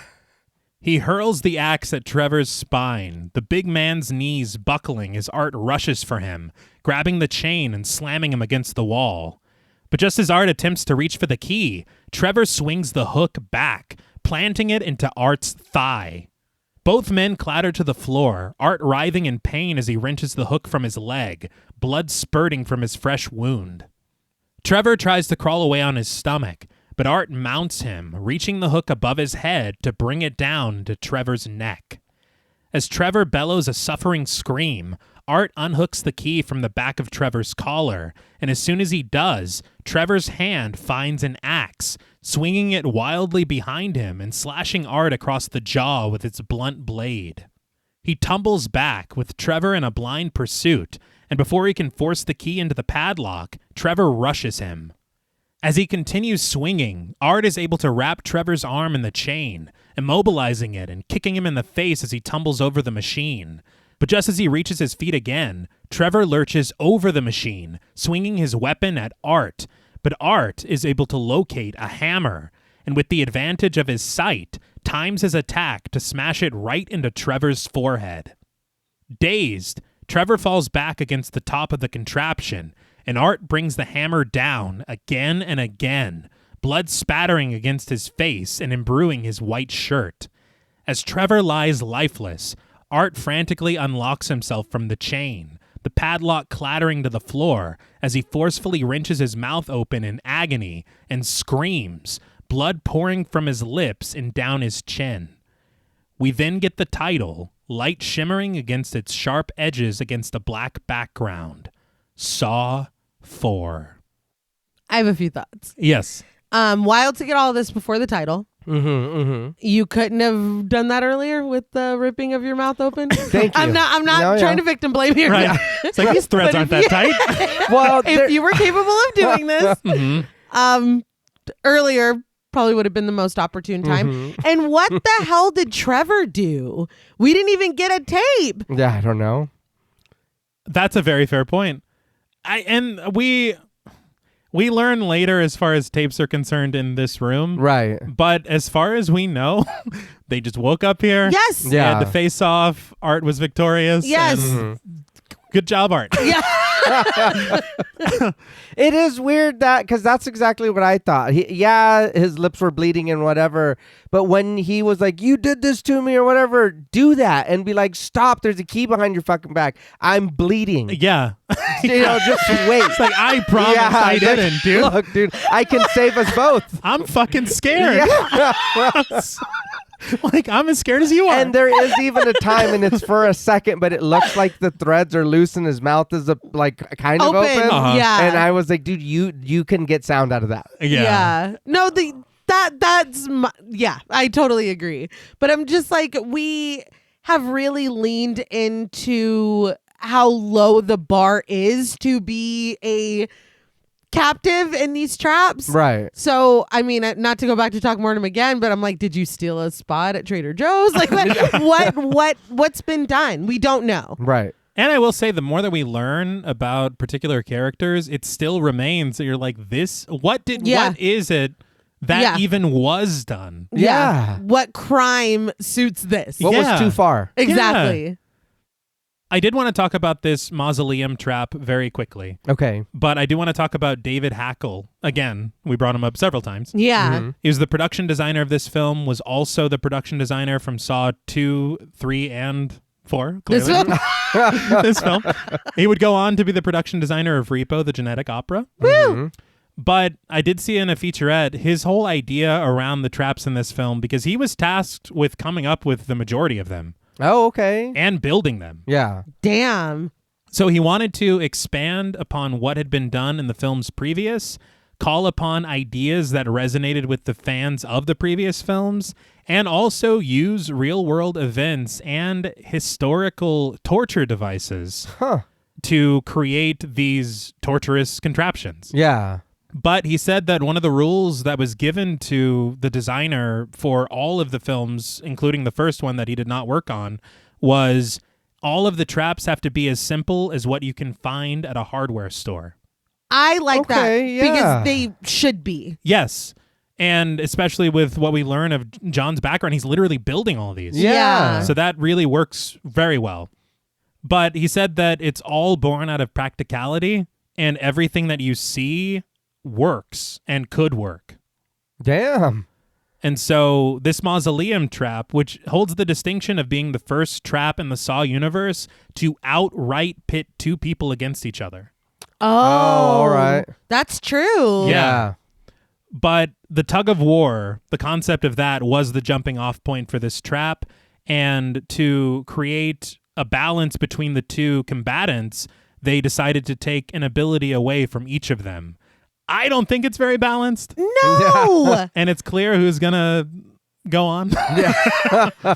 He hurls the axe at Trevor's spine, the big man's knees buckling as Art rushes for him, grabbing the chain and slamming him against the wall. But just as Art attempts to reach for the key, Trevor swings the hook back, planting it into Art's thigh. Both men clatter to the floor, Art writhing in pain as he wrenches the hook from his leg, blood spurting from his fresh wound. Trevor tries to crawl away on his stomach, but Art mounts him, reaching the hook above his head to bring it down to Trevor's neck. As Trevor bellows a suffering scream, Art unhooks the key from the back of Trevor's collar, and as soon as he does, Trevor's hand finds an axe, swinging it wildly behind him and slashing Art across the jaw with its blunt blade. He tumbles back, with Trevor in a blind pursuit, and before he can force the key into the padlock, Trevor rushes him. As he continues swinging, Art is able to wrap Trevor's arm in the chain, immobilizing it and kicking him in the face as he tumbles over the machine. But just as he reaches his feet again, Trevor lurches over the machine, swinging his weapon at Art. But Art is able to locate a hammer, and with the advantage of his sight, times his attack to smash it right into Trevor's forehead. Dazed, Trevor falls back against the top of the contraption, and Art brings the hammer down again and again, blood spattering against his face and imbruing his white shirt. As Trevor lies lifeless, Art frantically unlocks himself from the chain, the padlock clattering to the floor as he forcefully wrenches his mouth open in agony and screams, blood pouring from his lips and down his chin. We then get the title, light shimmering against its sharp edges against a black background, Saw 4. I have a few thoughts. Yes. Wild to get all this before the title. Mm-hmm. You couldn't have done that earlier with the ripping of your mouth open. Thank you. I'm not trying to victim blame here. Right. It's like these threads aren't that tight. Well, if you were capable of doing this, earlier probably would have been the most opportune time. And what the hell did Trevor do? We didn't even get a tape. Yeah, I don't know. That's a very fair point. We learn later as far as tapes are concerned in this room. Right. But as far as we know, they just woke up here. Yes. They had to face off. Art was victorious. Yes. Good job, Art. Yeah. It is weird that, because that's exactly what I thought. His lips were bleeding and whatever, but when he was like, you did this to me or whatever, do that and be like, stop, there's a key behind your fucking back. I'm bleeding. Yeah. Just wait. It's like, I promise I didn't, dude. Look, dude, I can save us both. I'm fucking scared. Yeah. Like, I'm as scared as you are. And there is even a time, and it's for a second, but it looks like the threads are loose and his mouth is kind of open. Uh-huh. Yeah. And I was like, dude, you can get sound out of that. Yeah. No, I totally agree. But I'm just like, we have really leaned into how low the bar is to be a captive in these traps. Right. So, I mean, not to go back to Talk Mortem again, but I'm like, did you steal a spot at Trader Joe's? Like, what's been done? We don't know. Right. And I will say, the more that we learn about particular characters, it still remains that you're like, what is it that even was done? Yeah. What crime suits this? What was too far? Exactly. Yeah. I did want to talk about this mausoleum trap very quickly. Okay. But I do want to talk about David Hackle. Again, we brought him up several times. Yeah. Mm-hmm. He was the production designer of this film, was also the production designer from Saw 2, 3, and 4. Clearly. This film? This film. He would go on to be the production designer of Repo, the Genetic Opera. Woo! But I did see in a featurette his whole idea around the traps in this film, because he was tasked with coming up with the majority of them. Oh, okay. And building them. Yeah. Damn. So he wanted to expand upon what had been done in the films previous, call upon ideas that resonated with the fans of the previous films, and also use real-world events and historical torture devices to create these torturous contraptions. Yeah. But he said that one of the rules that was given to the designer for all of the films, including the first one that he did not work on, was all of the traps have to be as simple as what you can find at a hardware store. I like that yeah. because they should be. Yes. And especially with what we learn of John's background, he's literally building all these. Yeah. So that really works very well. But he said that it's all born out of practicality, and everything that you see works and could work. Damn. And so this mausoleum trap, which holds the distinction of being the first trap in the Saw universe to outright pit two people against each other. Oh, all right. That's true. Yeah. But the tug of war, the concept of that was the jumping off point for this trap. And to create a balance between the two combatants, they decided to take an ability away from each of them. I don't think it's very balanced. No. And it's clear who's going to go on. Yeah.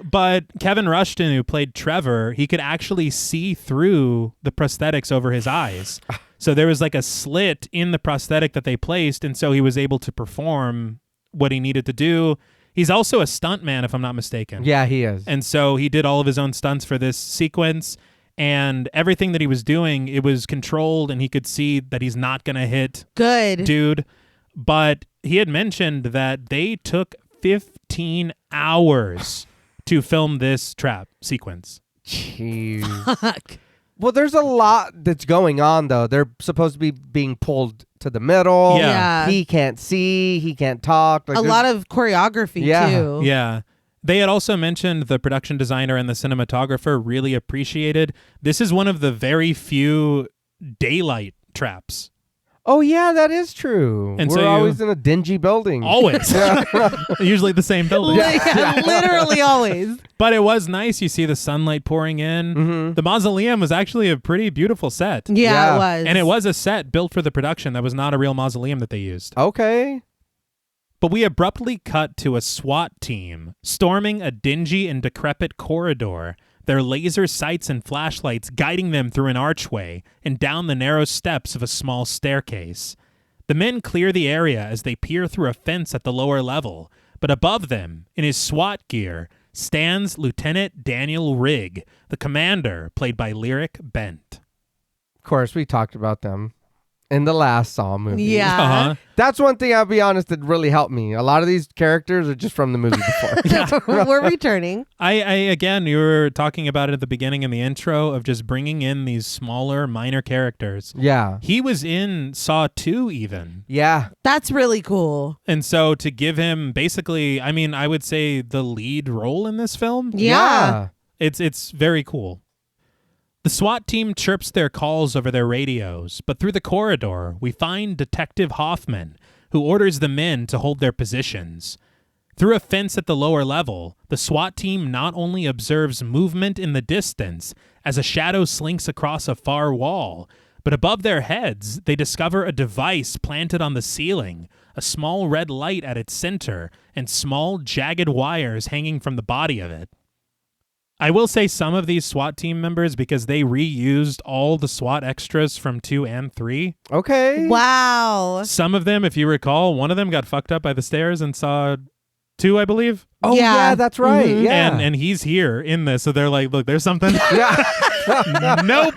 But Kevin Rushton, who played Trevor, he could actually see through the prosthetics over his eyes. So there was like a slit in the prosthetic that they placed, and so he was able to perform what he needed to do. He's also a stuntman, if I'm not mistaken. Yeah, he is. And so he did all of his own stunts for this sequence. And everything that he was doing, it was controlled, and he could see that he's not going to hit dude. But he had mentioned that they took 15 hours to film this trap sequence. Jeez. Fuck. Well, there's a lot that's going on, though. They're supposed to be being pulled to the middle. Yeah. He can't see. He can't talk. Like, a lot of choreography, too. Yeah. They had also mentioned the production designer and the cinematographer really appreciated. This is one of the very few daylight traps. Oh, yeah, that is true. And We're so always in a dingy building. Always. Usually the same building. Yeah, literally always. But it was nice. You see the sunlight pouring in. Mm-hmm. The mausoleum was actually a pretty beautiful set. Yeah, it was. And it was a set built for the production. That was not a real mausoleum that they used. Okay. But we abruptly cut to a SWAT team storming a dingy and decrepit corridor, their laser sights and flashlights guiding them through an archway and down the narrow steps of a small staircase. The men clear the area as they peer through a fence at the lower level, but above them, in his SWAT gear, stands Lieutenant Daniel Rigg, the commander, played by Lyric Bent. Of course, we talked about them. in the last Saw movie. Yeah. Uh-huh. That's one thing, I'll be honest, that really helped me. A lot of these characters are just from the movie before. We're returning. I again, you were talking about it at the beginning in the intro of just bringing in these smaller, minor characters. Yeah. He was in Saw 2 even. Yeah. That's really cool. And so to give him basically, I mean, I would say the lead role in this film, Yeah. it's very cool. The SWAT team chirps their calls over their radios, but through the corridor, we find Detective Hoffman, who orders the men to hold their positions. Through a fence at the lower level, the SWAT team not only observes movement in the distance as a shadow slinks across a far wall, but above their heads, they discover a device planted on the ceiling, a small red light at its center, and small, jagged wires hanging from the body of it. I will say some of these SWAT team members, because they reused all the SWAT extras from 2 and 3. Okay. Wow. Some of them, if you recall, one of them got fucked up by the stairs in Saw 2, I believe. Oh, yeah, that's right. Mhm. Yeah. And he's here in this. So they're like, look, there's something. yeah. Nope.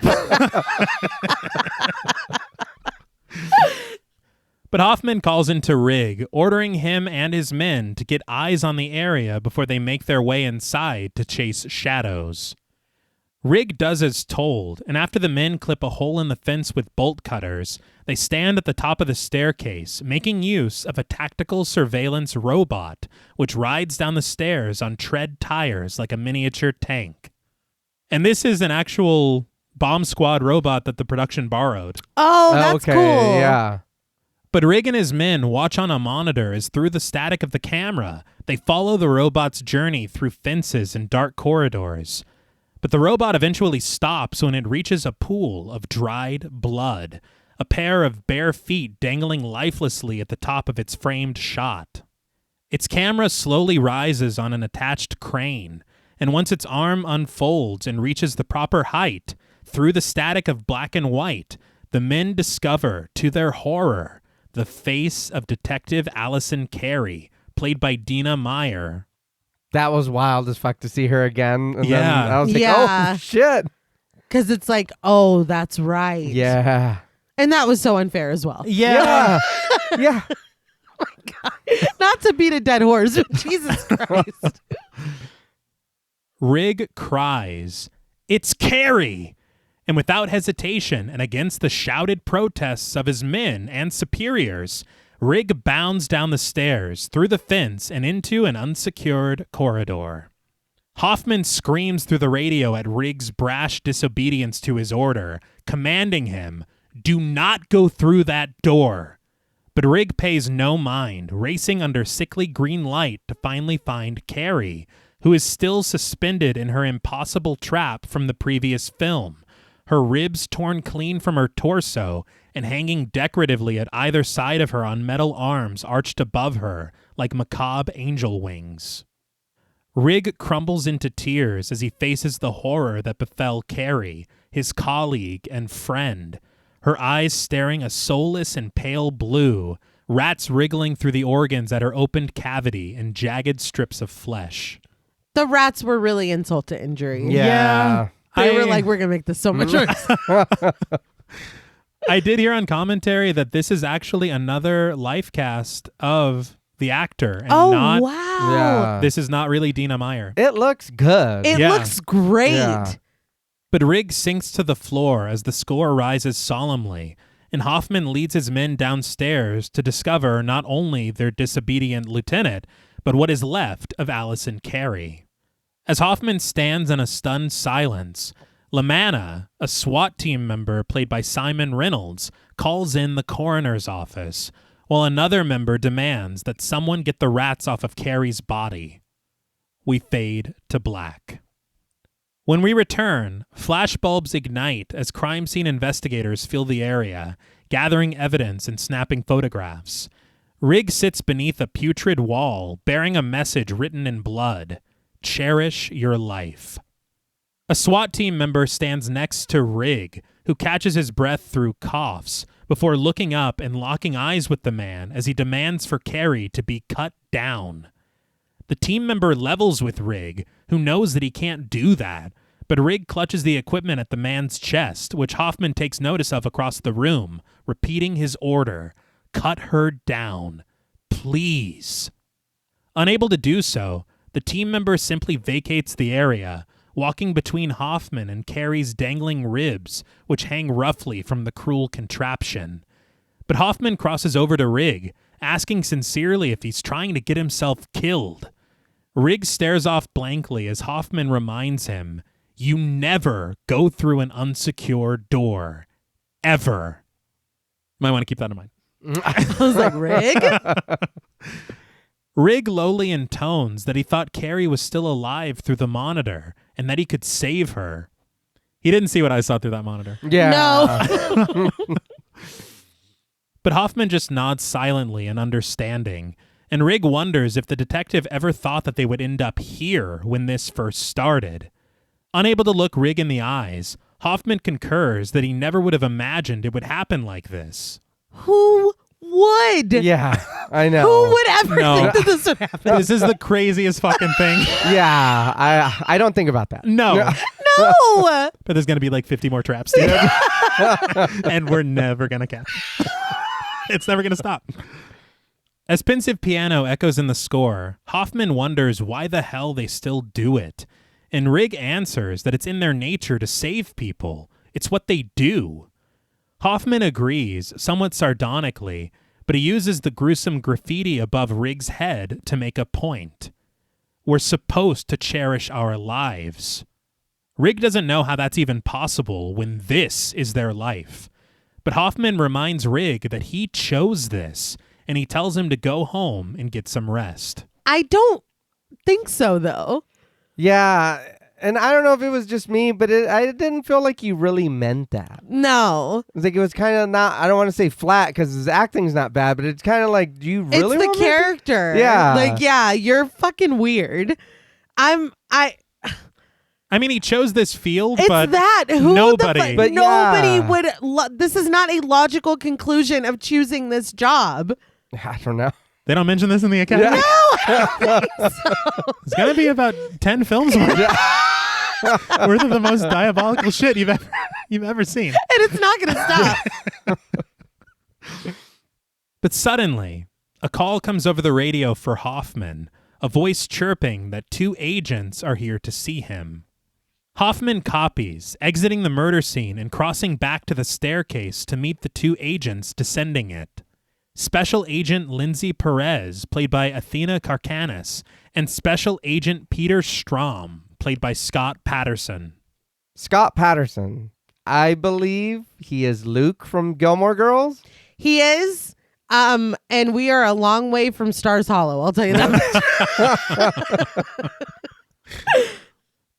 But Hoffman calls into Rigg, ordering him and his men to get eyes on the area before they make their way inside to chase shadows. Rigg does as told, and after the men clip a hole in the fence with bolt cutters, they stand at the top of the staircase, making use of a tactical surveillance robot, which rides down the stairs on tread tires like a miniature tank. And this is an actual bomb squad robot that the production borrowed. Oh, that's okay. cool. Yeah. But Rigg and his men watch on a monitor as through the static of the camera, they follow the robot's journey through fences and dark corridors. But the robot eventually stops when it reaches a pool of dried blood, a pair of bare feet dangling lifelessly at the top of its framed shot. Its camera slowly rises on an attached crane, and once its arm unfolds and reaches the proper height, through the static of black and white, the men discover, to their horror, the face of Detective Allison Carey, played by Dina Meyer. That was wild as fuck to see her again. And Yeah. then I was like, Yeah. oh, shit. Because it's like, oh, that's right. Yeah. And that was so unfair as well. Yeah. Yeah. Not to beat a dead horse, but Jesus Christ. Rigg cries, "It's Carey!" And without hesitation and against the shouted protests of his men and superiors, Rigg bounds down the stairs, through the fence, and into an unsecured corridor. Hoffman screams through the radio at Rigg's brash disobedience to his order, commanding him, "Do not go through that door." But Rigg pays no mind, racing under sickly green light to finally find Carey, who is still suspended in her impossible trap from the previous film, her ribs torn clean from her torso and hanging decoratively at either side of her on metal arms arched above her like macabre angel wings. Rigg crumbles into tears as he faces the horror that befell Carey, his colleague and friend, her eyes staring a soulless and pale blue, rats wriggling through the organs at her opened cavity and jagged strips of flesh. The rats were really insult to injury. Yeah. They were like, we're going to make this so much worse. I did hear on commentary that this is actually another life cast of the actor. And not, wow. Yeah. this is not really Dina Meyer. It looks good. It Yeah. looks great. Yeah. But Rigg sinks to the floor as the score rises solemnly, and Hoffman leads his men downstairs to discover not only their disobedient lieutenant, but what is left of Allison Carey. As Hoffman stands in a stunned silence, Lamanna, a SWAT team member played by Simon Reynolds, calls in the coroner's office, while another member demands that someone get the rats off of Carey's body. We fade to black. When we return, flashbulbs ignite as crime scene investigators fill the area, gathering evidence and snapping photographs. Rigg sits beneath a putrid wall, bearing a message written in blood: "Cherish your life." A SWAT team member stands next to Rigg, who catches his breath through coughs, before looking up and locking eyes with the man as he demands for Carey to be cut down. The team member levels with Rigg, who knows that he can't do that, but Rigg clutches the equipment at the man's chest, which Hoffman takes notice of across the room, repeating his order, "Cut her down. Please." Unable to do so, the team member simply vacates the area, walking between Hoffman and Carrie's dangling ribs, which hang roughly from the cruel contraption. But Hoffman crosses over to Rigg, asking sincerely if he's trying to get himself killed. Rigg stares off blankly as Hoffman reminds him, "You never go through an unsecured door. Ever." Might want to keep that in mind. I was like, Rigg? Rigg lowly intones that he thought Carrie was still alive through the monitor and that he could save her. He didn't see what I saw through that monitor. Yeah. No. But Hoffman just nods silently and understanding, and Rigg wonders if the detective ever thought that they would end up here when this first started. Unable to look Rigg in the eyes, Hoffman concurs that he never would have imagined it would happen like this. Who would? Yeah, I know. Who would ever No. think that this would happen? This is the craziest fucking thing. Yeah, I don't think about that. No. No. But there's going to be like 50 more traps. Dude. And we're never going to catch them. It's never going to stop. As pensive piano echoes in the score, Hoffman wonders why the hell they still do it. And Rigg answers that it's in their nature to save people. It's what they do. Hoffman agrees, somewhat sardonically, but he uses the gruesome graffiti above Rigg's head to make a point. We're supposed to cherish our lives. Rigg doesn't know how that's even possible when this is their life. But Hoffman reminds Rigg that he chose this, and he tells him to go home and get some rest. I don't think so, though. Yeah, and I don't know if it was just me, but I didn't feel like you really meant that. No. It's like it was kind of not, I don't want to say flat because his acting's not bad, but it's kind of like, do you really It's want the me to- character. Yeah. Like, yeah, you're fucking weird. I mean, he chose this field, It's but that. Who nobody. The fu- But nobody yeah. would. This is not a logical conclusion of choosing this job. I don't know. They don't mention this in the academy? Yeah. It's going to be about 10 films worth of the most diabolical shit you've ever seen. And it's not going to stop. But suddenly, a call comes over the radio for Hoffman, a voice chirping that 2 agents are here to see him. Hoffman copies, exiting the murder scene and crossing back to the staircase to meet the 2 agents descending it. Special Agent Lindsay Perez, played by Athena Karkanis, and Special Agent Peter Strom, played by Scott Patterson. Scott Patterson. I believe he is Luke from Gilmore Girls. He is. And we are a long way from Stars Hollow. I'll tell you that.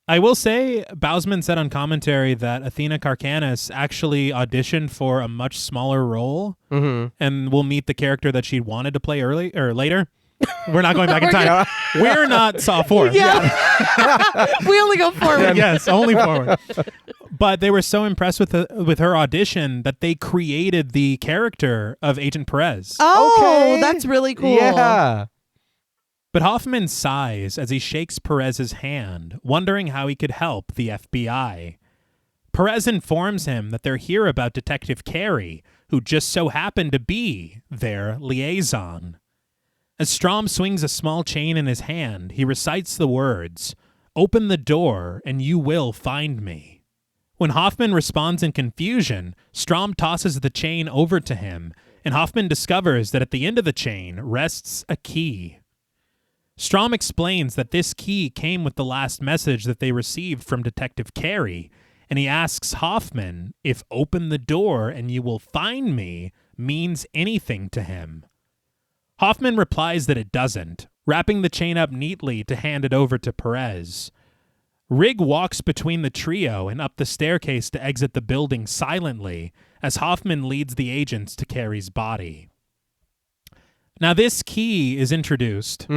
I will say, Bousman said on commentary that Athena Karkanis actually auditioned for a much smaller role, and we'll meet the character that she wanted to play early or later. We're not going back in time. We're not Saw 4. Yeah. We only go forward. Yes, only forward. But they were so impressed with her audition that they created the character of Agent Perez. Oh, Okay. that's really cool. Yeah. But Hoffman sighs as he shakes Perez's hand, wondering how he could help the FBI. Perez informs him that they're here about Detective Carey, who just so happened to be their liaison. As Strom swings a small chain in his hand, he recites the words, "Open the door and you will find me." When Hoffman responds in confusion, Strom tosses the chain over to him, and Hoffman discovers that at the end of the chain rests a key. Strom explains that this key came with the last message that they received from Detective Carey, and he asks Hoffman if "open the door and you will find me" means anything to him. Hoffman replies that it doesn't, wrapping the chain up neatly to hand it over to Perez. Rigg walks between the trio and up the staircase to exit the building silently as Hoffman leads the agents to Carey's body. Now, this key is introduced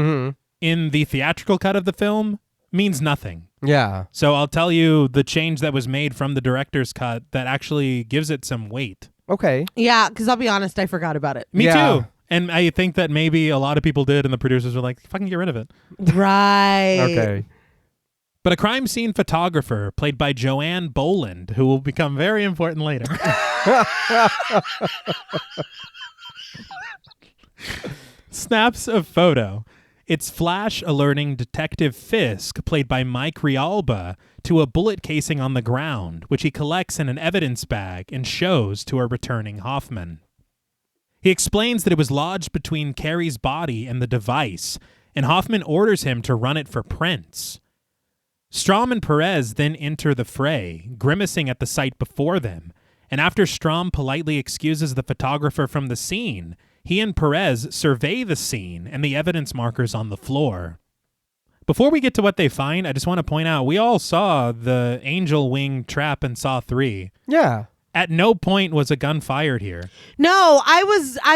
in the theatrical cut of the film, means nothing. Yeah. So I'll tell you the change that was made from the director's cut that actually gives it some weight. Okay. Yeah, because I'll be honest, I forgot about it. Me Yeah. too. And I think that maybe a lot of people did, and the producers were like, fucking get rid of it. Right. Okay. But a crime scene photographer, played by Joanne Boland, who will become very important later, snaps a photo. It's flash alerting Detective Fisk, played by Mike Rialba, to a bullet casing on the ground, which he collects in an evidence bag and shows to a returning Hoffman. He explains that it was lodged between Carrie's body and the device, and Hoffman orders him to run it for prints. Strom and Perez then enter the fray, grimacing at the sight before them, and after Strom politely excuses the photographer from the scene, he and Perez survey the scene and the evidence markers on the floor. Before we get to what they find, I just want to point out, we all saw the angel wing trap in Saw 3. Yeah. At no point was a gun fired here. No, I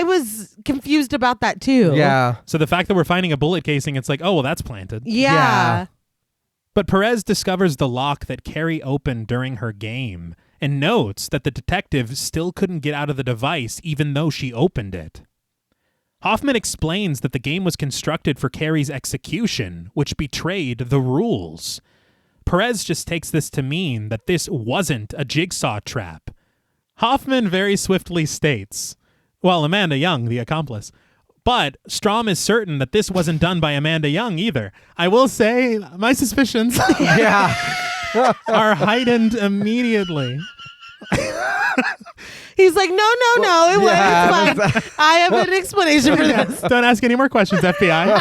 was confused about that too. Yeah. So the fact that we're finding a bullet casing, it's like, oh, well, that's planted. Yeah. But Perez discovers the lock that Carrie opened during her game and notes that the detective still couldn't get out of the device even though she opened it. Hoffman explains that the game was constructed for Carrie's execution, which betrayed the rules. Perez just takes this to mean that this wasn't a jigsaw trap. Hoffman very swiftly states, well, Amanda Young, the accomplice, but Strom is certain that this wasn't done by Amanda Young either. I will say my suspicions Yeah. are heightened immediately. He's like, no, it yeah, wasn't. It's fine. I have an explanation for this. Don't ask any more questions, FBI.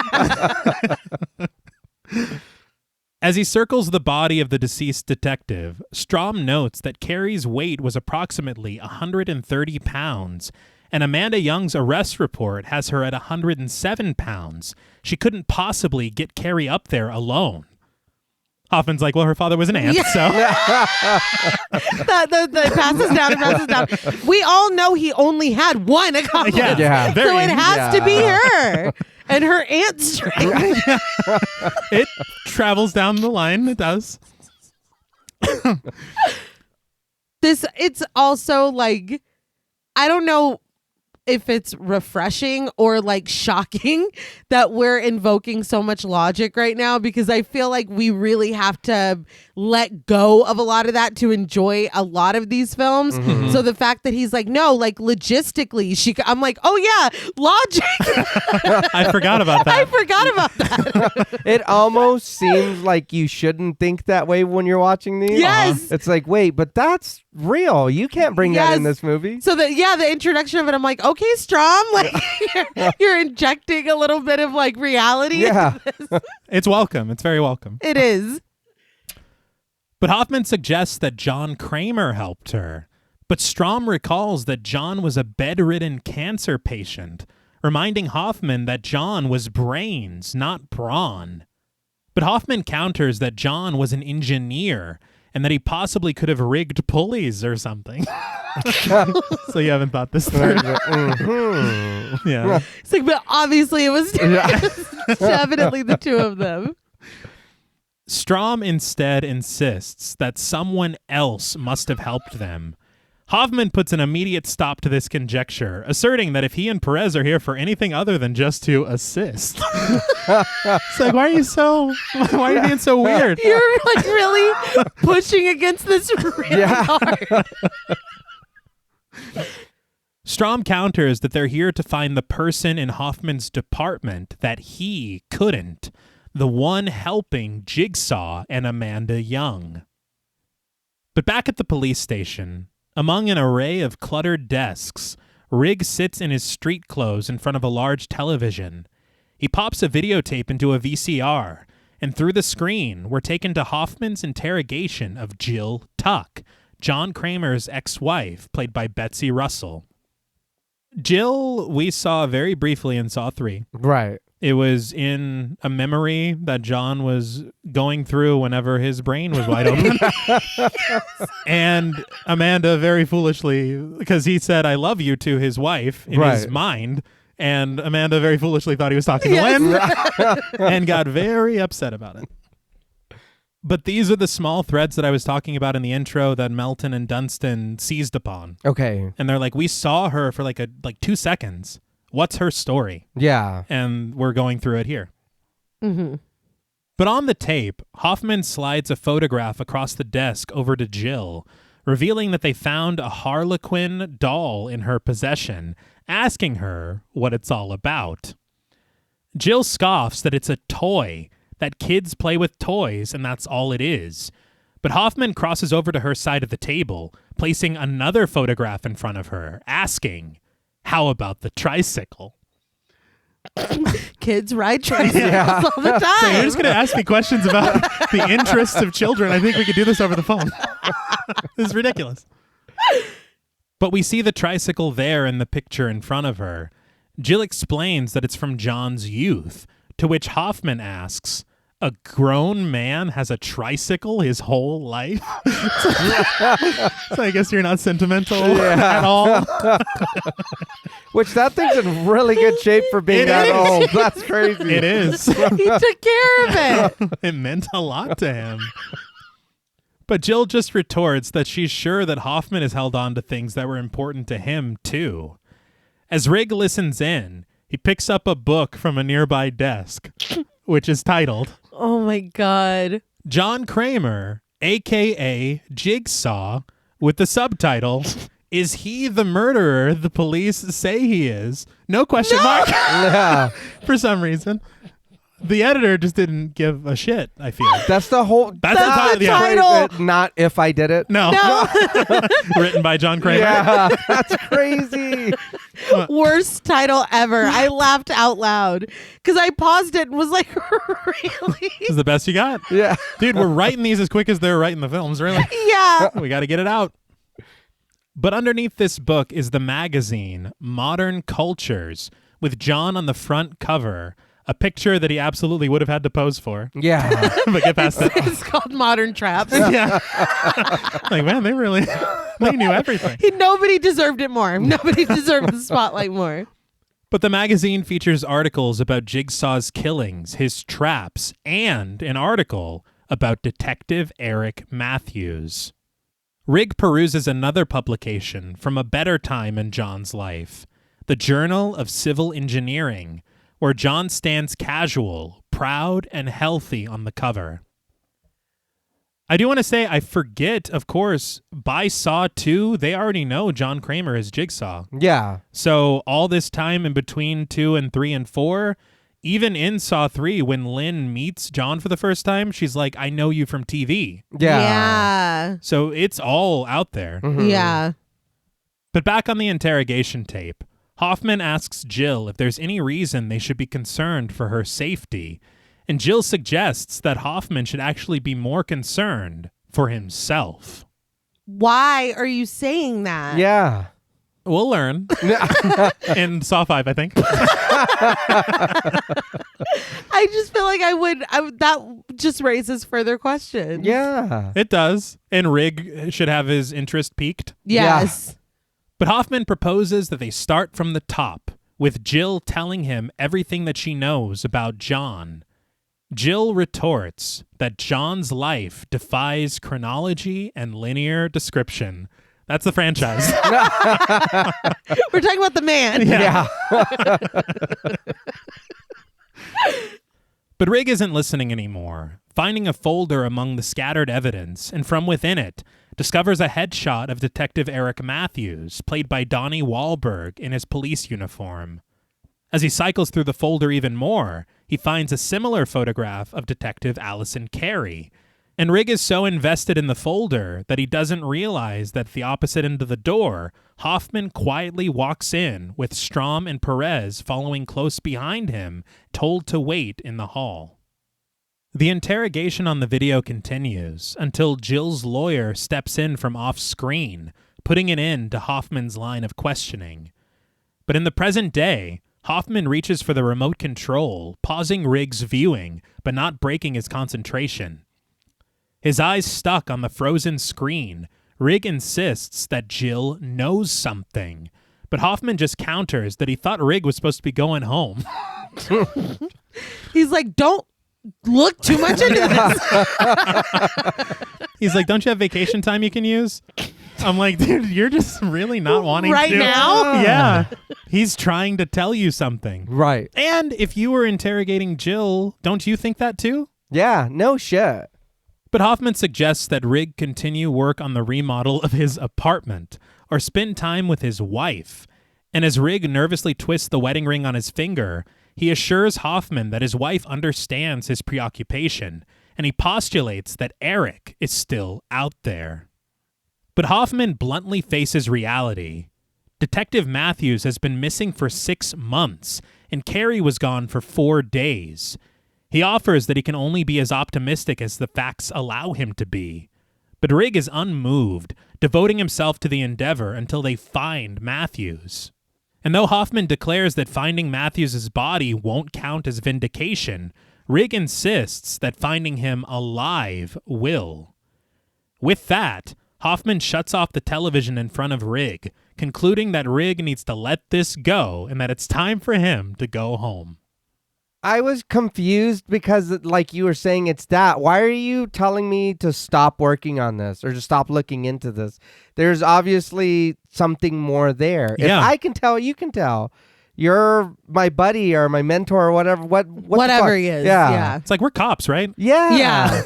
As he circles the body of the deceased detective, Strom notes that Carrie's weight was approximately 130 pounds, and Amanda Young's arrest report has her at 107 pounds. She couldn't possibly get Carrie up there alone. Hoffman's like, well, her father was an ant, so. That passes down and passes down. We all know he only had one accomplice. Yeah. So it has to be her and her ant strength. It travels down the line. It does. It's also like, I don't know if it's refreshing or like shocking that we're invoking so much logic right now, because I feel like we really have to let go of a lot of that to enjoy a lot of these films. Mm-hmm. So the fact that he's like, no, like logistically, I'm like, oh yeah, logic. I forgot about that. I forgot about that. It almost seems like you shouldn't think that way when you're watching these. Yes. It's like, wait, but that's real. You can't bring that in this movie. So the introduction of it, I'm like, okay, Strom, like you're injecting a little bit of like reality. Yeah. Into this. It's welcome. It's very welcome. It is. But Hoffman suggests that John Kramer helped her. But Strom recalls that John was a bedridden cancer patient, reminding Hoffman that John was brains, not brawn. But Hoffman counters that John was an engineer and that he possibly could have rigged pulleys or something. So you haven't thought this through. Mm-hmm. Yeah. It's like, but obviously it was definitely the two of them. Strom instead insists that someone else must have helped them. Hoffman puts an immediate stop to this conjecture, asserting that if he and Perez are here for anything other than just to assist. It's like, why are you being so weird? You're like really pushing against this really hard. Strom counters that they're here to find the person in Hoffman's department that he couldn't, the one helping Jigsaw and Amanda Young. But back at the police station, among an array of cluttered desks, Riggs sits in his street clothes in front of a large television. He pops a videotape into a VCR, and through the screen, we're taken to Hoffman's interrogation of Jill Tuck, John Kramer's ex-wife, played by Betsy Russell. Jill, we saw very briefly in Saw 3. Right. It was in a memory that John was going through whenever his brain was wide open. And Amanda very foolishly, because he said, I love you to his wife in his mind. And Amanda very foolishly thought he was talking to Lynn and got very upset about it. But these are the small threads that I was talking about in the intro that Melton and Dunstan seized upon. Okay. And they're like, we saw her for like 2 seconds. What's her story? Yeah. And we're going through it here. Mm-hmm. But on the tape, Hoffman slides a photograph across the desk over to Jill, revealing that they found a Harlequin doll in her possession, asking her what it's all about. Jill scoffs that it's a toy, that kids play with toys, and that's all it is. But Hoffman crosses over to her side of the table, placing another photograph in front of her, asking, "How about the tricycle?" Kids ride tricycles all the time. So you're just going to ask me questions about the interests of children. I think we could do this over the phone. This is ridiculous. But we see the tricycle there in the picture in front of her. Jill explains that it's from John's youth, to which Hoffman asks, "A grown man has a tricycle his whole life?" So I guess you're not sentimental at all. Which that thing's in really good shape for being that old. That's crazy. It is. He took care of it. It meant a lot to him. But Jill just retorts that she's sure that Hoffman has held on to things that were important to him, too. As Rig listens in, he picks up a book from a nearby desk, which is titled, Oh my God. John Kramer, a.k.a. Jigsaw, with the subtitle, "Is he the murderer the police say he is?" No question mark. Yeah. For some reason. The editor just didn't give a shit, I feel. That's the whole... That's the title. Not If I Did It. No. Written by John Kramer. Yeah, that's crazy. Worst title ever. I laughed out loud because I paused it and was like, really? This is the best you got. Yeah. Dude, we're writing these as quick as they're writing the films, really. Yeah. We got to get it out. But underneath this book is the magazine, Modern Cultures, with John on the front cover, a picture that he absolutely would have had to pose for. Yeah. But get past it. It's called Modern Traps. Yeah. Like, man, they knew everything. Nobody deserved it more. Nobody deserved the spotlight more. But the magazine features articles about Jigsaw's killings, his traps, and an article about Detective Eric Matthews. Rig peruses another publication from a better time in John's life, the Journal of Civil Engineering, where John stands casual, proud, and healthy on the cover. I do want to say, I forget, of course, by Saw 2, they already know John Kramer is Jigsaw. Yeah. So all this time in between 2 and 3 and 4, even in Saw 3, when Lynn meets John for the first time, she's like, "I know you from TV." Yeah. So it's all out there. Mhm. Yeah. But back on the interrogation tape, Hoffman asks Jill if there's any reason they should be concerned for her safety, and Jill suggests that Hoffman should actually be more concerned for himself. Why are you saying that? Yeah. We'll learn in Saw 5, I think. I just feel like I would that just raises further questions. Yeah. It does. And Rig should have his interest piqued. Yes. But Hoffman proposes that they start from the top, with Jill telling him everything that she knows about John. Jill retorts that John's life defies chronology and linear description. That's the franchise. We're talking about the man. Yeah. But Rig isn't listening anymore, finding a folder among the scattered evidence, and from within it, discovers a headshot of Detective Eric Matthews, played by Donnie Wahlberg in his police uniform. As he cycles through the folder even more, he finds a similar photograph of Detective Allison Carey. And Rig is so invested in the folder that he doesn't realize that at the opposite end of the door, Hoffman quietly walks in with Strom and Perez following close behind him, told to wait in the hall. The interrogation on the video continues until Jill's lawyer steps in from off-screen, putting an end to Hoffman's line of questioning. But in the present day, Hoffman reaches for the remote control, pausing Rig's viewing, but not breaking his concentration. His eyes stuck on the frozen screen, Rig insists that Jill knows something, but Hoffman just counters that he thought Rig was supposed to be going home. He's like, don't look too much into this. He's like, don't you have vacation time you can use? I'm like, dude, you're just really not wanting right to. now? Yeah. He's trying to tell you something. Right. And if you were interrogating Jill, don't you think that too? Yeah, no shit. But Hoffman suggests that Rigg continue work on the remodel of his apartment or spend time with his wife. And as Rigg nervously twists the wedding ring on his finger, he assures Hoffman that his wife understands his preoccupation, and he postulates that Eric is still out there. But Hoffman bluntly faces reality. Detective Matthews has been missing for 6 months, and Carrie was gone for 4 days. He offers that he can only be as optimistic as the facts allow him to be. But Rigg is unmoved, devoting himself to the endeavor until they find Matthews. And though Hoffman declares that finding Matthews' body won't count as vindication, Rigg insists that finding him alive will. With that, Hoffman shuts off the television in front of Rigg, concluding that Rigg needs to let this go and that it's time for him to go home. I was confused because, like you were saying, it's that. Why are you telling me to stop working on this or to stop looking into this? There's obviously something more there. Yeah. If I can tell, you can tell. You're my buddy or my mentor or whatever. Whatever he is. Yeah. It's like we're cops, right? Yeah. Yeah.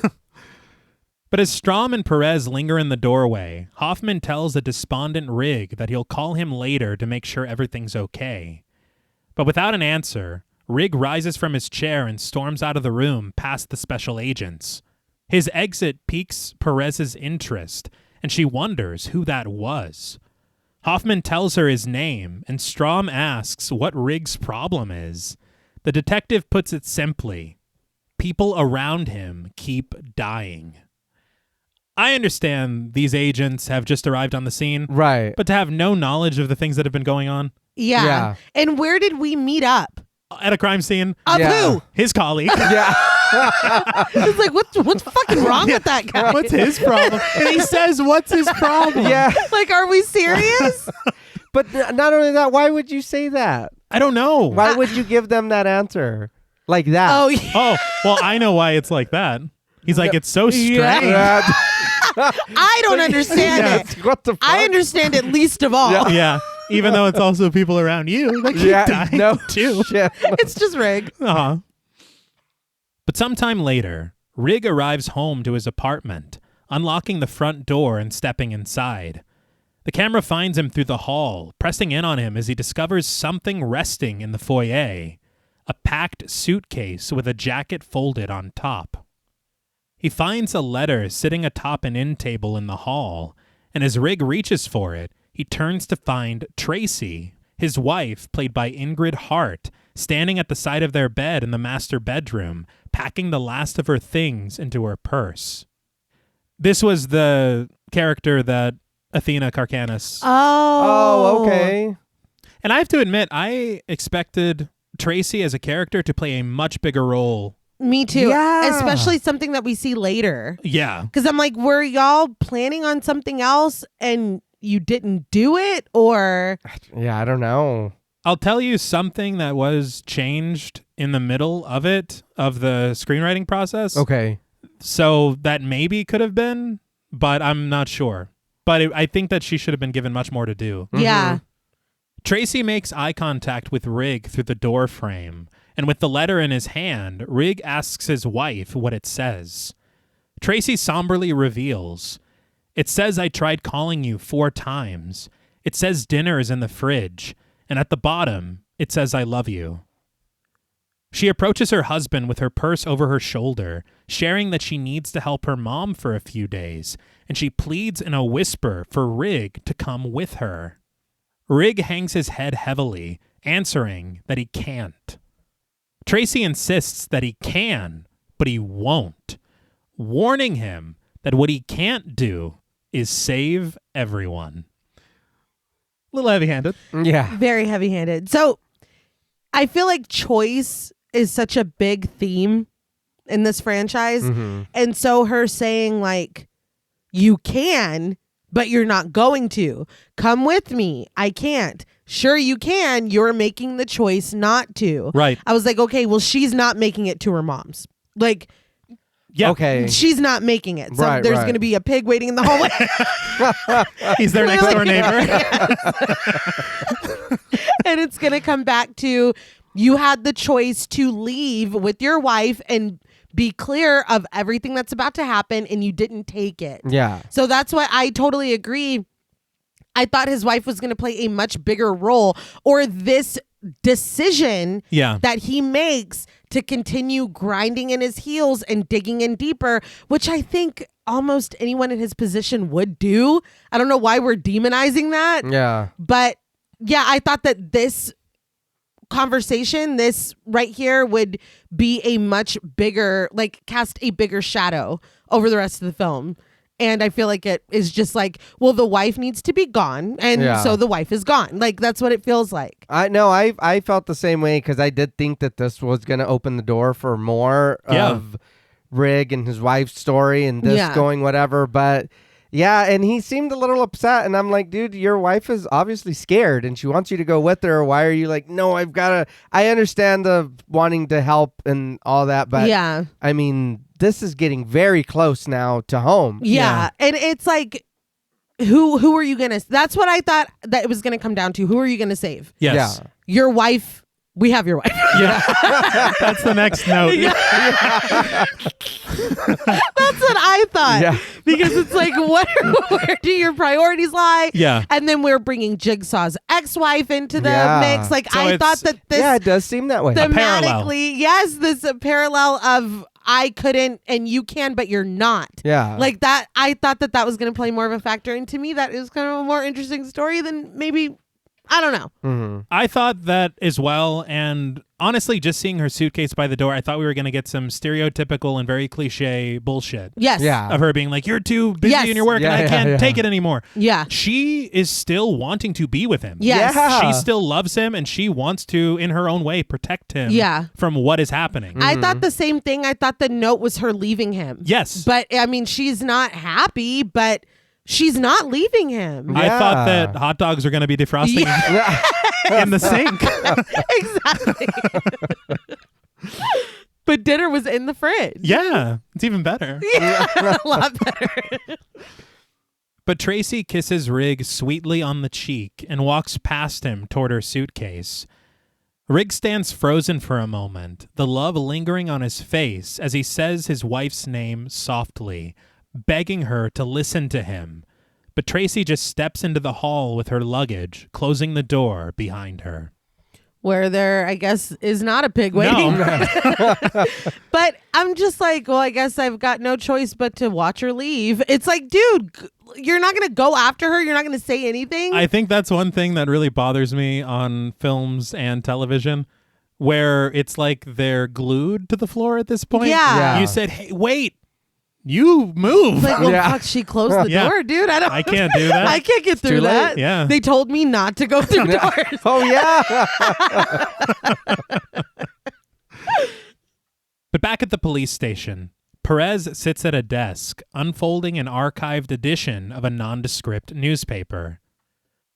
But as Strom and Perez linger in the doorway, Hoffman tells a despondent Rigg that he'll call him later to make sure everything's okay. But without an answer, Rigg rises from his chair and storms out of the room past the special agents. His exit piques Perez's interest, and she wonders who that was. Hoffman tells her his name, and Strom asks what Rigg's problem is. The detective puts it simply: people around him keep dying. I understand these agents have just arrived on the scene, Right. but to have no knowledge of the things that have been going on Yeah. And where did we meet up? at a crime scene, Of Yeah. who? his colleague. Yeah. It's like, what's fucking wrong with that guy? What's his problem? And he says, what's his problem? Yeah. Like, are we serious? But not only that, why would you say that? I don't know. Why would you give them that answer like that? Oh, yeah. Oh, well, I know why it's like that. He's like, it's so strange. Yeah. I don't understand it. What the fuck? I understand it least of all. Yeah. Even though it's also people around you that keep dying no too. shit. It's just Rigg. Uh-huh. But sometime later, Rigg arrives home to his apartment, unlocking the front door and stepping inside. The camera finds him through the hall, pressing in on him as he discovers something resting in the foyer, a packed suitcase with a jacket folded on top. He finds a letter sitting atop an end table in the hall, and as Rigg reaches for it, he turns to find Tracy, his wife, played by Ingrid Hart, standing at the side of their bed in the master bedroom, packing the last of her things into her purse. This was the character that Athena Karkanis... Oh, okay. And I have to admit, I expected Tracy as a character to play a much bigger role. Me too. Yeah. Especially something that we see later. Yeah. Because I'm like, were y'all planning on something else and you didn't do it? Or Yeah, I don't know. I'll tell you something that was changed in the middle of it, of the screenwriting process. Okay. So that maybe could have been, but I'm not sure. But I think that she should have been given much more to do. yeah. Tracy makes eye contact with Rigg through the door frame, and with the letter in his hand, Rigg asks his wife what it says. Tracy somberly reveals, "It says I tried calling you 4 times. It says dinner is in the fridge, and at the bottom, it says I love you." She approaches her husband with her purse over her shoulder, sharing that she needs to help her mom for a few days, and she pleads in a whisper for Rigg to come with her. Rigg hangs his head heavily, answering that he can't. Tracy insists that he can, but he won't, warning him that what he can't do is save everyone. A little heavy-handed. Yeah. Very heavy handed. So I feel like choice is such a big theme in this franchise. Mhm. And so her saying, like, you can, but you're not going to. Come with me. I can't. Sure, you can. You're making the choice not to. Right. I was like, okay, well, she's not making it to her mom's. Like, Yeah. Okay. she's not making it. So Right, there's right. going to be a pig waiting in the hallway. He's their next door neighbor. And it's going to come back to, you had the choice to leave with your wife and be clear of everything that's about to happen, and you didn't take it. Yeah. So that's why I totally agree. I thought his wife was going to play a much bigger role, or this decision that he makes to continue grinding in his heels and digging in deeper, which I think almost anyone in his position would do. I don't know why we're demonizing that. Yeah. But yeah, I thought that this conversation, this right here, would be a much bigger, like, cast a bigger shadow over the rest of the film. And I feel like it is just like, well, the wife needs to be gone. And so the wife is gone. Like, that's what it feels like. I felt the same way, because I did think that this was going to open the door for more of Rig and his wife's story and this going whatever. But yeah, and he seemed a little upset. And I'm like, dude, your wife is obviously scared and she wants you to go with her. Why are you like, no, I understand the wanting to help and all that. But I mean, this is getting very close now to home. Yeah. And it's like, who are you going to, that's what I thought that it was going to come down to. Who are you going to save? Yes. Yeah. Your wife. We have your wife. Yeah. That's the next note. That's what I thought. Yeah. Because it's like, where do your priorities lie? Yeah. And then we're bringing Jigsaw's ex-wife into the mix. Like, so I thought that this. Yeah, it does seem that way. Thematically, yes, this parallel of I couldn't and you can, but you're not. Yeah. Like that. I thought that was going to play more of a factor. And to me, that is kind of a more interesting story than maybe. I don't know. Mm-hmm. I thought that as well. And honestly, just seeing her suitcase by the door, I thought we were going to get some stereotypical and very cliche bullshit. Yes. Yeah. Of her being like, you're too busy in your work and I can't take it anymore. Yeah. She is still wanting to be with him. Yes. Yeah. She still loves him and she wants to, in her own way, protect him from what is happening. I thought the same thing. I thought the note was her leaving him. Yes. But I mean, she's not happy, but she's not leaving him. I thought that hot dogs are going to be defrosting in the sink. Exactly. But dinner was in the fridge. Yeah, it's even better. Yeah, a lot better. But Tracy kisses Rig sweetly on the cheek and walks past him toward her suitcase. Rig stands frozen for a moment, the love lingering on his face as he says his wife's name softly, begging her to listen to him. But Tracy just steps into the hall with her luggage, closing the door behind her. Where there, I guess, is not a pig waiting. No. But I'm just like, well, I guess I've got no choice but to watch her leave. It's like, dude, you're not going to go after her? You're not going to say anything? I think that's one thing that really bothers me on films and television, where it's like they're glued to the floor at this point. Yeah. You said, hey, wait. You move. Like, well, fuck, she closed the door, dude. I can't do that. I can't get through that. Yeah. They told me not to go through doors. Oh, yeah. But back at the police station, Perez sits at a desk, unfolding an archived edition of a nondescript newspaper.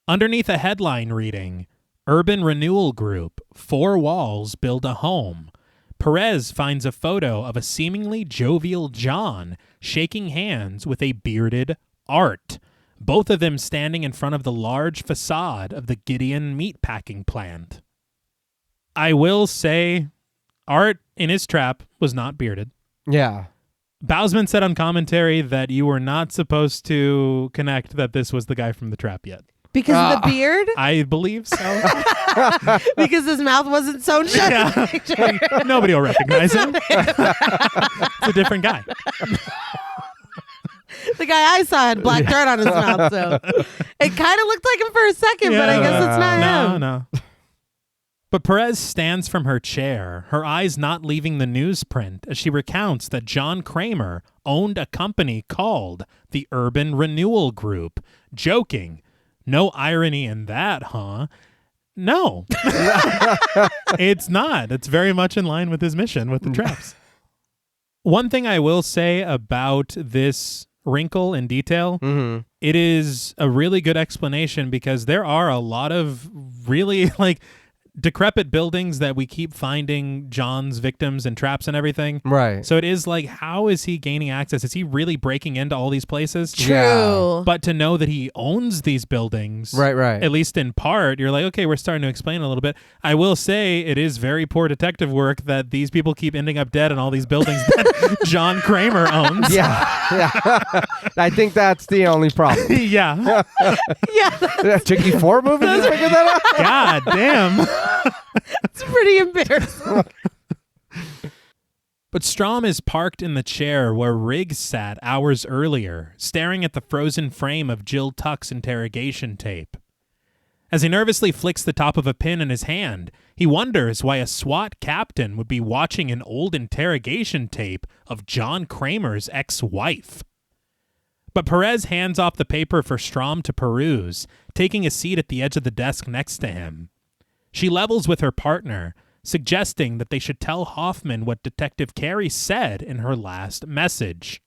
Underneath a headline reading, Urban Renewal Group, 4 walls build a home, Perez finds a photo of a seemingly jovial John shaking hands with a bearded Art, both of them standing in front of the large facade of the Gideon meatpacking plant. I will say, Art in his trap was not bearded. Yeah. Bousman said on commentary that you were not supposed to connect that this was the guy from the trap yet. Because of the beard? I believe so. Because his mouth wasn't sewn shut. Yeah. Nobody will recognize him. It's a different guy. The guy I saw had black dirt on his mouth, so it kind of looked like him for a second, but I guess it's not him. No. But Perez stands from her chair, her eyes not leaving the newsprint as she recounts that John Kramer owned a company called the Urban Renewal Group, joking, "No irony in that, huh?" No. It's not. It's very much in line with his mission with the traps. One thing I will say about this wrinkle in detail, it is a really good explanation because there are a lot of really decrepit buildings that we keep finding John's victims and traps and everything. Right. So it is like, how is he gaining access? Is he really breaking into all these places? True. But to know that he owns these buildings, Right. at least in part, you're like, okay, we're starting to explain a little bit. I will say it is very poor detective work that these people keep ending up dead in all these buildings that John Kramer owns. Yeah. I think that's the only problem. Yeah. Yeah, Took you 4 movies to figure that out? God damn. it's pretty embarrassing. But Strom is parked in the chair where Riggs sat hours earlier, staring at the frozen frame of Jill Tuck's interrogation tape. As he nervously flicks the top of a pin in his hand, he wonders why a SWAT captain would be watching an old interrogation tape of John Kramer's ex-wife. But Perez hands off the paper for Strom to peruse, taking a seat at the edge of the desk next to him. She levels with her partner, suggesting that they should tell Hoffman what Detective Carey said in her last message.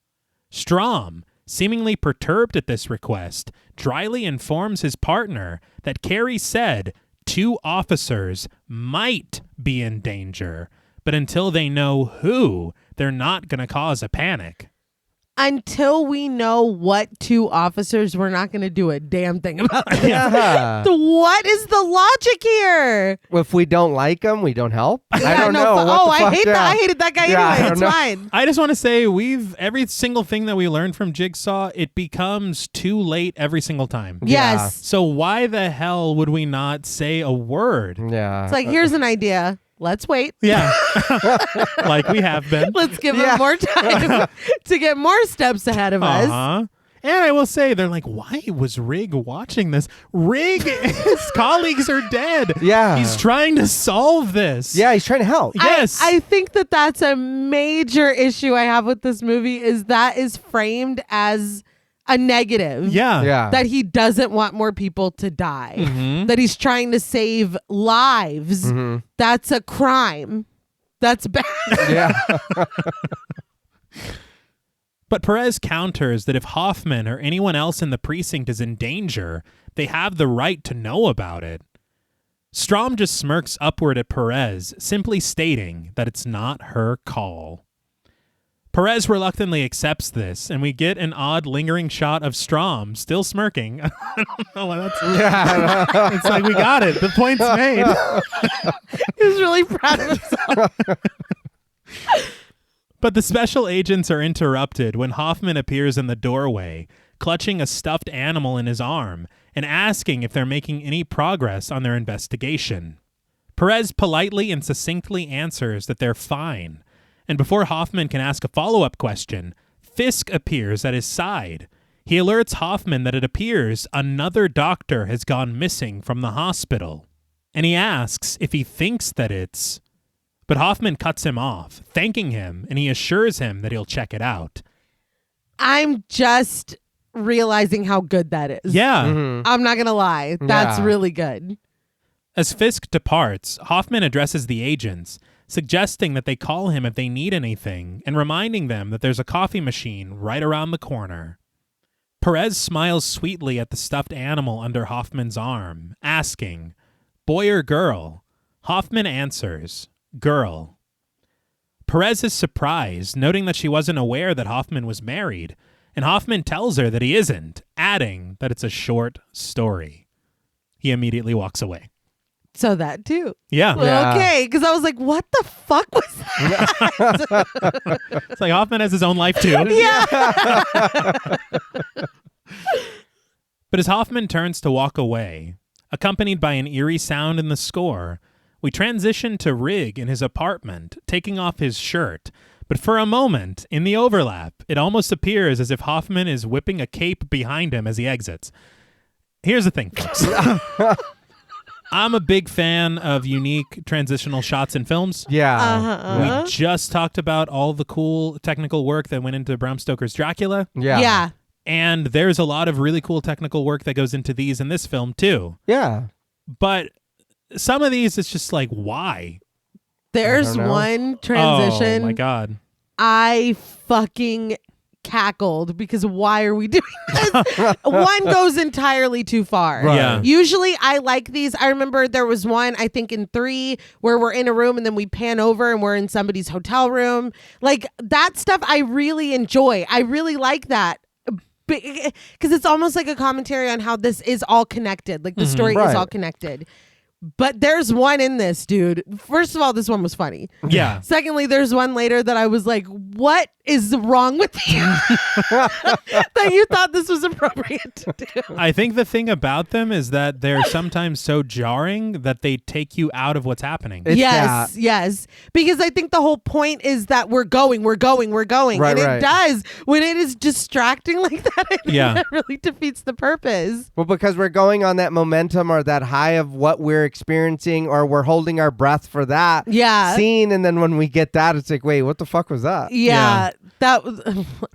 Strom, seemingly perturbed at this request, dryly informs his partner that Carey said 2 officers might be in danger, but until they know who, they're not going to cause a panic. Until we know what 2 officers, we're not going to do a damn thing about it. Yeah. What is the logic here? If we don't like them, we don't help. I Yeah, don't no, know. What the I fuck? hate Yeah. that. I hated that guy Yeah, I anyway. don't It's know. fine. I just want to say every single thing that we learned from Jigsaw, it becomes too late every single time. Yes. So why the hell would we not say a word? Yeah. It's like, here's an idea. Let's wait. Yeah. Like we have been. Let's give Yeah. him more time to get more steps ahead of us. Uh-huh. And I will say, they're like, why was Rig watching this? Rig, his colleagues are dead. Yeah. He's trying to solve this. Yeah, he's trying to help. Yes. I think that that's a major issue I have with this movie is that is framed as a negative. Yeah. Yeah. That he doesn't want more people to die. Mhm. That he's trying to save lives. Mhm. That's a crime. That's bad. Yeah. But Perez counters that if Hoffman or anyone else in the precinct is in danger, they have the right to know about it. Strom just smirks upward at Perez, simply stating that it's not her call. Perez reluctantly accepts this, and we get an odd lingering shot of Strom still smirking. I don't know why that's... Yeah. It's like, we got it. The point's made. He was really proud of himself. But the special agents are interrupted when Hoffman appears in the doorway, clutching a stuffed animal in his arm and asking if they're making any progress on their investigation. Perez politely and succinctly answers that they're fine, and before Hoffman can ask a follow-up question, Fisk appears at his side. He alerts Hoffman that it appears another doctor has gone missing from the hospital, and he asks if he thinks that it's... But Hoffman cuts him off, thanking him, and he assures him that he'll check it out. I'm just realizing how good that is. Yeah. Mhm. I'm not going to lie. That's Yeah. really good. As Fisk departs, Hoffman addresses the agents, suggesting that they call him if they need anything, and reminding them that there's a coffee machine right around the corner. Perez smiles sweetly at the stuffed animal under Hoffman's arm, asking, "Boy or girl?" Hoffman answers, "Girl." Perez is surprised, noting that she wasn't aware that Hoffman was married, and Hoffman tells her that he isn't, adding that it's a short story. He immediately walks away. So that too. Yeah. Well, Yeah. okay, because I was like, what the fuck was that? It's like Hoffman has his own life too. Yeah. But as Hoffman turns to walk away, accompanied by an eerie sound in the score, we transition to Rig in his apartment, taking off his shirt. But for a moment, in the overlap, it almost appears as if Hoffman is whipping a cape behind him as he exits. Here's the thing, folks. I'm a big fan of unique transitional shots in films. Yeah. We just talked about all the cool technical work that went into Bram Stoker's Dracula. Yeah. Yeah. And there's a lot of really cool technical work that goes into these in this film, too. Yeah. But some of these, it's just like, why? There's I don't know. one transition Oh, my God. I fucking cackled because why are we doing this? One goes entirely too far. Right. Yeah. Usually I like these. I remember there was one, I think in 3, where we're in a room and then we pan over and we're in somebody's hotel room. Like that stuff I really enjoy. I really like that. Because it's almost like a commentary on how this is all connected. Like the story Right. is all connected. But there's one in this, dude. First of all, this one was funny. Yeah. Secondly, there's one later that I was like, what is wrong with you? That you thought this was appropriate to do. I think the thing about them is that they're sometimes so jarring that they take you out of what's happening. It's Yes, that. yes. Because I think the whole point is that we're going. Right, and it right. does. When it is distracting like that, I think Yeah. that really defeats the purpose. Well, because we're going on that momentum or that high of what we're experiencing, or we're holding our breath for that Yeah. scene, and then when we get that, it's like, wait, what the fuck was that? Yeah. That was,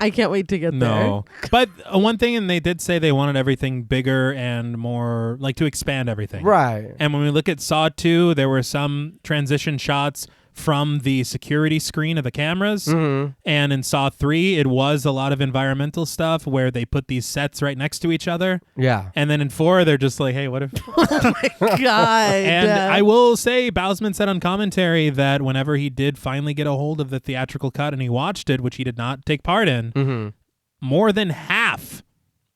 I can't wait to get there. No. But one thing, and they did say they wanted everything bigger and more, like to expand everything. Right. And when we look at Saw 2, there were some transition shots from the security screen of the cameras. Mm-hmm. And in Saw 3, it was a lot of environmental stuff where they put these sets right next to each other. Yeah. And then in 4, they're just like, hey, what if... God. And I will say, Bousman said on commentary that whenever he did finally get a hold of the theatrical cut and he watched it, which he did not take part in, Mm-hmm. more than half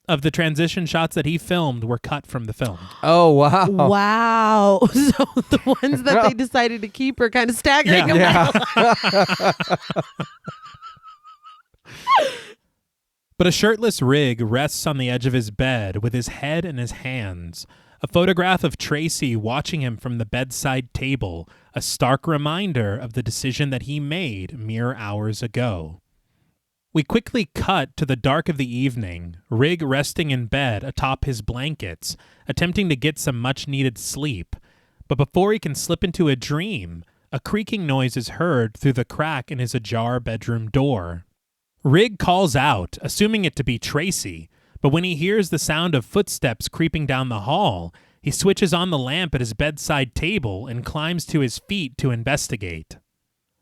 of the transition shots that he filmed were cut from the film. Oh, wow. Wow. So the ones that they decided to keep are kind of staggering. Yeah. Yeah. But a shirtless Rig rests on the edge of his bed with his head in his hands. A photograph of Tracy watching him from the bedside table, a stark reminder of the decision that he made mere hours ago. We quickly cut to the dark of the evening, Rig resting in bed atop his blankets, attempting to get some much-needed sleep. But before he can slip into a dream, a creaking noise is heard through the crack in his ajar bedroom door. Rig calls out, assuming it to be Tracy, but when he hears the sound of footsteps creeping down the hall, he switches on the lamp at his bedside table and climbs to his feet to investigate.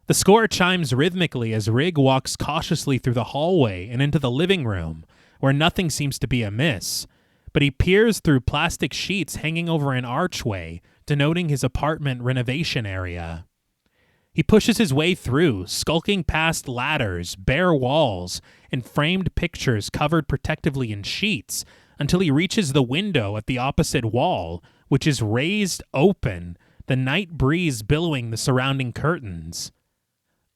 The score chimes rhythmically as Rig walks cautiously through the hallway and into the living room, where nothing seems to be amiss, but he peers through plastic sheets hanging over an archway, denoting his apartment renovation area. He pushes his way through, skulking past ladders, bare walls, and framed pictures covered protectively in sheets, until he reaches the window at the opposite wall, which is raised open, the night breeze billowing the surrounding curtains.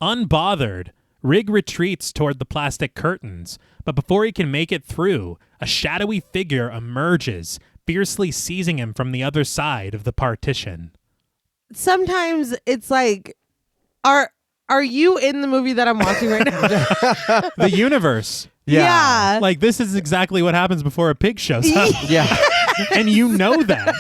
Unbothered, Rig retreats toward the plastic curtains, but before he can make it through, a shadowy figure emerges, fiercely seizing him from the other side of the partition. Sometimes it's like, are you in the movie that I'm watching right now? The universe. Yeah. Like, this is exactly what happens before a pig shows up. Yeah. And you know that.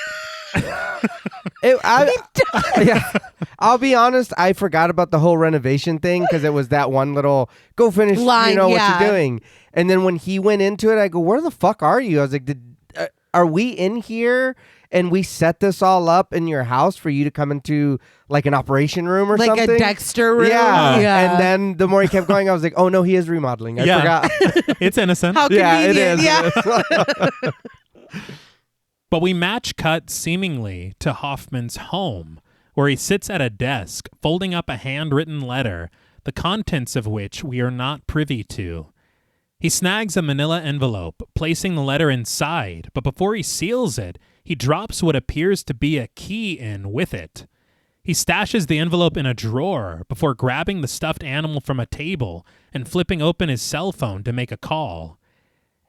Yeah. I'll be honest, I forgot about the whole renovation thing because it was that one little go finish, Line, what yeah. you're doing. And then when he went into it, I go, where the fuck are you? I was like, are we in here and we set this all up in your house for you to come into like an operation room or like something? a Dexter room? Yeah. And then the more he kept going, I was like, oh no, he is remodeling. I forgot. It's innocent. How Yeah, it convenient. is. Yeah. It is. But we match cut seemingly to Hoffman's home, where he sits at a desk, folding up a handwritten letter, the contents of which we are not privy to. He snags a manila envelope, placing the letter inside, but before he seals it, he drops what appears to be a key in with it. He stashes the envelope in a drawer before grabbing the stuffed animal from a table and flipping open his cell phone to make a call.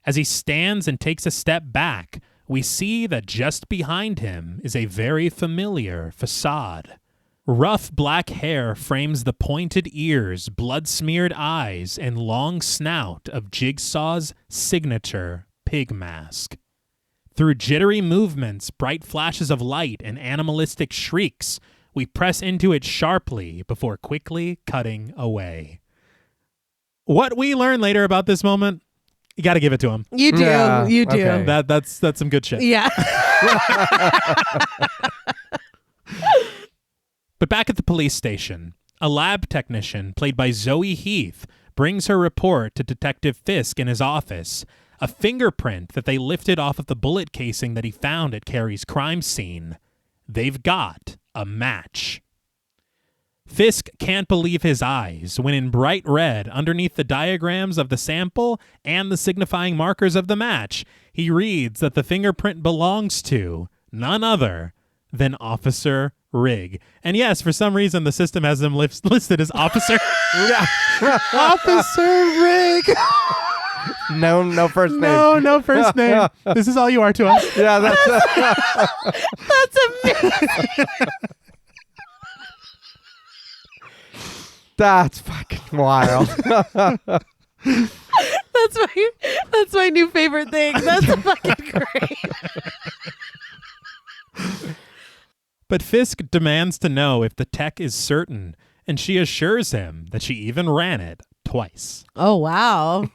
As he stands and takes a step back, we see that just behind him is a very familiar facade. Rough black hair frames the pointed ears, blood-smeared eyes, and long snout of Jigsaw's signature pig mask. Through jittery movements, bright flashes of light, and animalistic shrieks, we press into it sharply before quickly cutting away. What we learn later about this moment, you got to give it to him. You do. Yeah, You do. okay. That's some good shit. Yeah. But back at the police station, a lab technician, played by Zoe Heath, brings her report to Detective Fisk in his office, a fingerprint that they lifted off of the bullet casing that he found at Carrie's crime scene. They've got a match. Fisk can't believe his eyes when in bright red, underneath the diagrams of the sample and the signifying markers of the match, he reads that the fingerprint belongs to none other than Officer Rigg. And yes, for some reason, the system has him listed as Officer. Officer Rigg. No first name. No first name. This is all you are to us. Yeah, that's That's amazing. that's fucking wild. That's my new favorite thing. That's fucking great. But Fisk demands to know if the tech is certain, and she assures him that she even ran it twice. Oh, wow.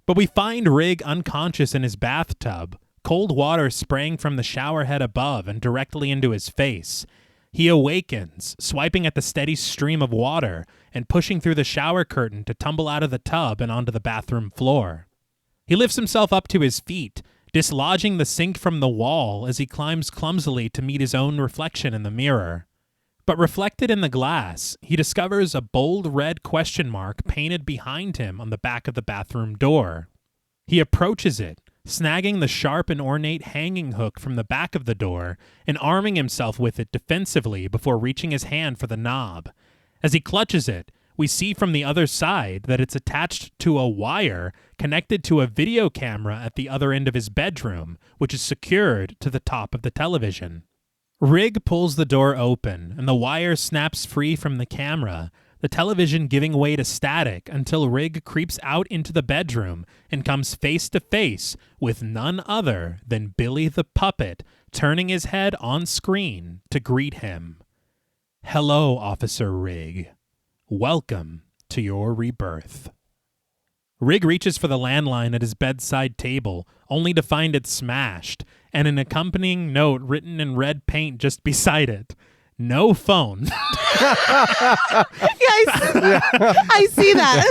But we find Rigg unconscious in his bathtub, cold water spraying from the shower head above and directly into his face. He awakens, swiping at the steady stream of water and pushing through the shower curtain to tumble out of the tub and onto the bathroom floor. He lifts himself up to his feet, dislodging the sink from the wall as he climbs clumsily to meet his own reflection in the mirror. But reflected in the glass, he discovers a bold red question mark painted behind him on the back of the bathroom door. He approaches it, snagging the sharp and ornate hanging hook from the back of the door and arming himself with it defensively before reaching his hand for the knob. As he clutches it, we see from the other side that it's attached to a wire connected to a video camera at the other end of his bedroom, which is secured to the top of the television. Rigg pulls the door open, and the wire snaps free from the camera, the television giving way to static until Rigg creeps out into the bedroom and comes face to face with none other than Billy the Puppet, turning his head on screen to greet him. "Hello, Officer Rigg. Welcome to your rebirth." Rigg reaches for the landline at his bedside table, only to find it smashed, and an accompanying note written in red paint just beside it. No phone. I see that.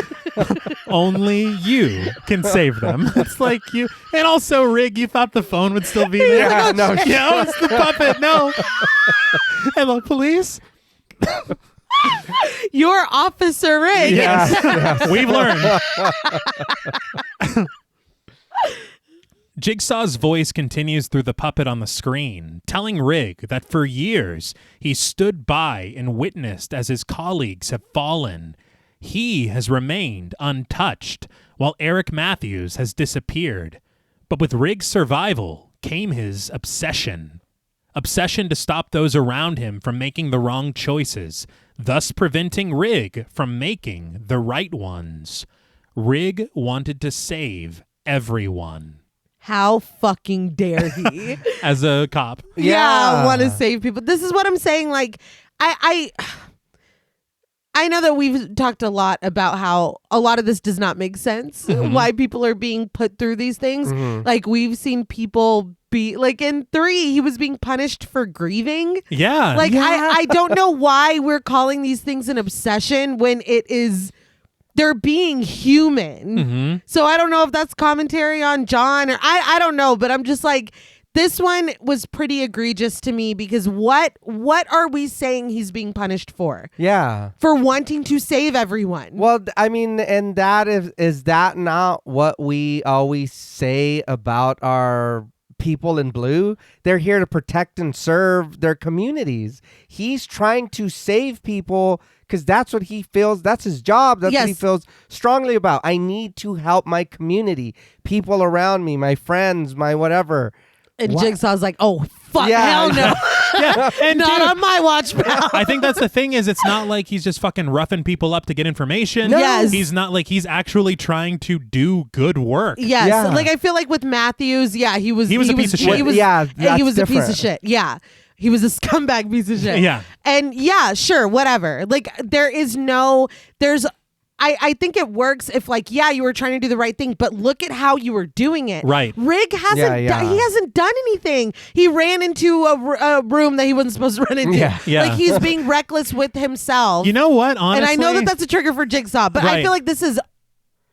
Only you can save them. It's like you. And also, Rigg, you thought the phone would still be there. Yeah, no shit. Yeah, it's the puppet. No. Hello, police. You're Officer Rigg. Yes. We've learned. Jigsaw's voice continues through the puppet on the screen, telling Rigg that for years he stood by and witnessed as his colleagues have fallen. He has remained untouched, while Eric Matthews has disappeared. But with Rigg's survival came his obsession. Obsession to stop those around him from making the wrong choices, thus preventing Rigg from making the right ones. Rigg wanted to save everyone. How fucking dare he? As a cop. Yeah, want to save people. This is what I'm saying. Like, I know that we've talked a lot about how a lot of this does not make sense. Mm-hmm. Why people are being put through these things. Mm-hmm. Like, we've seen people be like in 3, he was being punished for grieving. Yeah. Like, yeah. I don't know why we're calling these things an obsession when it is. They're being human. Mm-hmm. So I don't know if that's commentary on John or I don't know, but I'm just like, this one was pretty egregious to me because what are we saying he's being punished for? Yeah. For wanting to save everyone. Well, I mean, and that is that not what we always say about our people in blue? They're here to protect and serve their communities. He's trying to save people because that's what he feels. That's his job. That's what he feels strongly about. I need to help my community, people around me, my friends, my whatever. And Jigsaw's like, oh, fuck, hell no. Yeah, and not on my watch, pal. I think that's the thing is it's not like he's just fucking roughing people up to get information. No. Yes. He's not like he's actually trying to do good work. Yes. Yeah. Like, I feel like with Matthews, he was a piece of shit. He was, that's he was a piece different. of shit. Yeah. He was a scumbag piece of shit. Yeah. And yeah, sure, whatever. Like, there's I think it works if like, yeah, you were trying to do the right thing, but look at how you were doing it. Right. Rig hasn't he hasn't done anything. He ran into a room that he wasn't supposed to run into. Yeah. Like he's being reckless with himself. You know what? Honestly, and I know that that's a trigger for Jigsaw, but I Right. feel like this is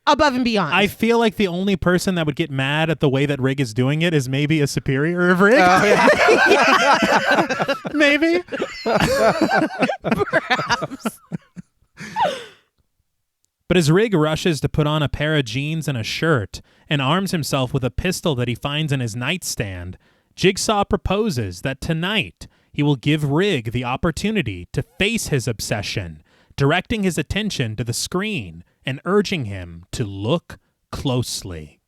above and beyond. I feel like the only person that would get mad at the way that Rig is doing it is maybe a superior of Rig. Maybe. Perhaps. But as Rig rushes to put on a pair of jeans and a shirt and arms himself with a pistol that he finds in his nightstand, Jigsaw proposes that tonight he will give Rig the opportunity to face his obsession, directing his attention to the screen and urging him to look closely.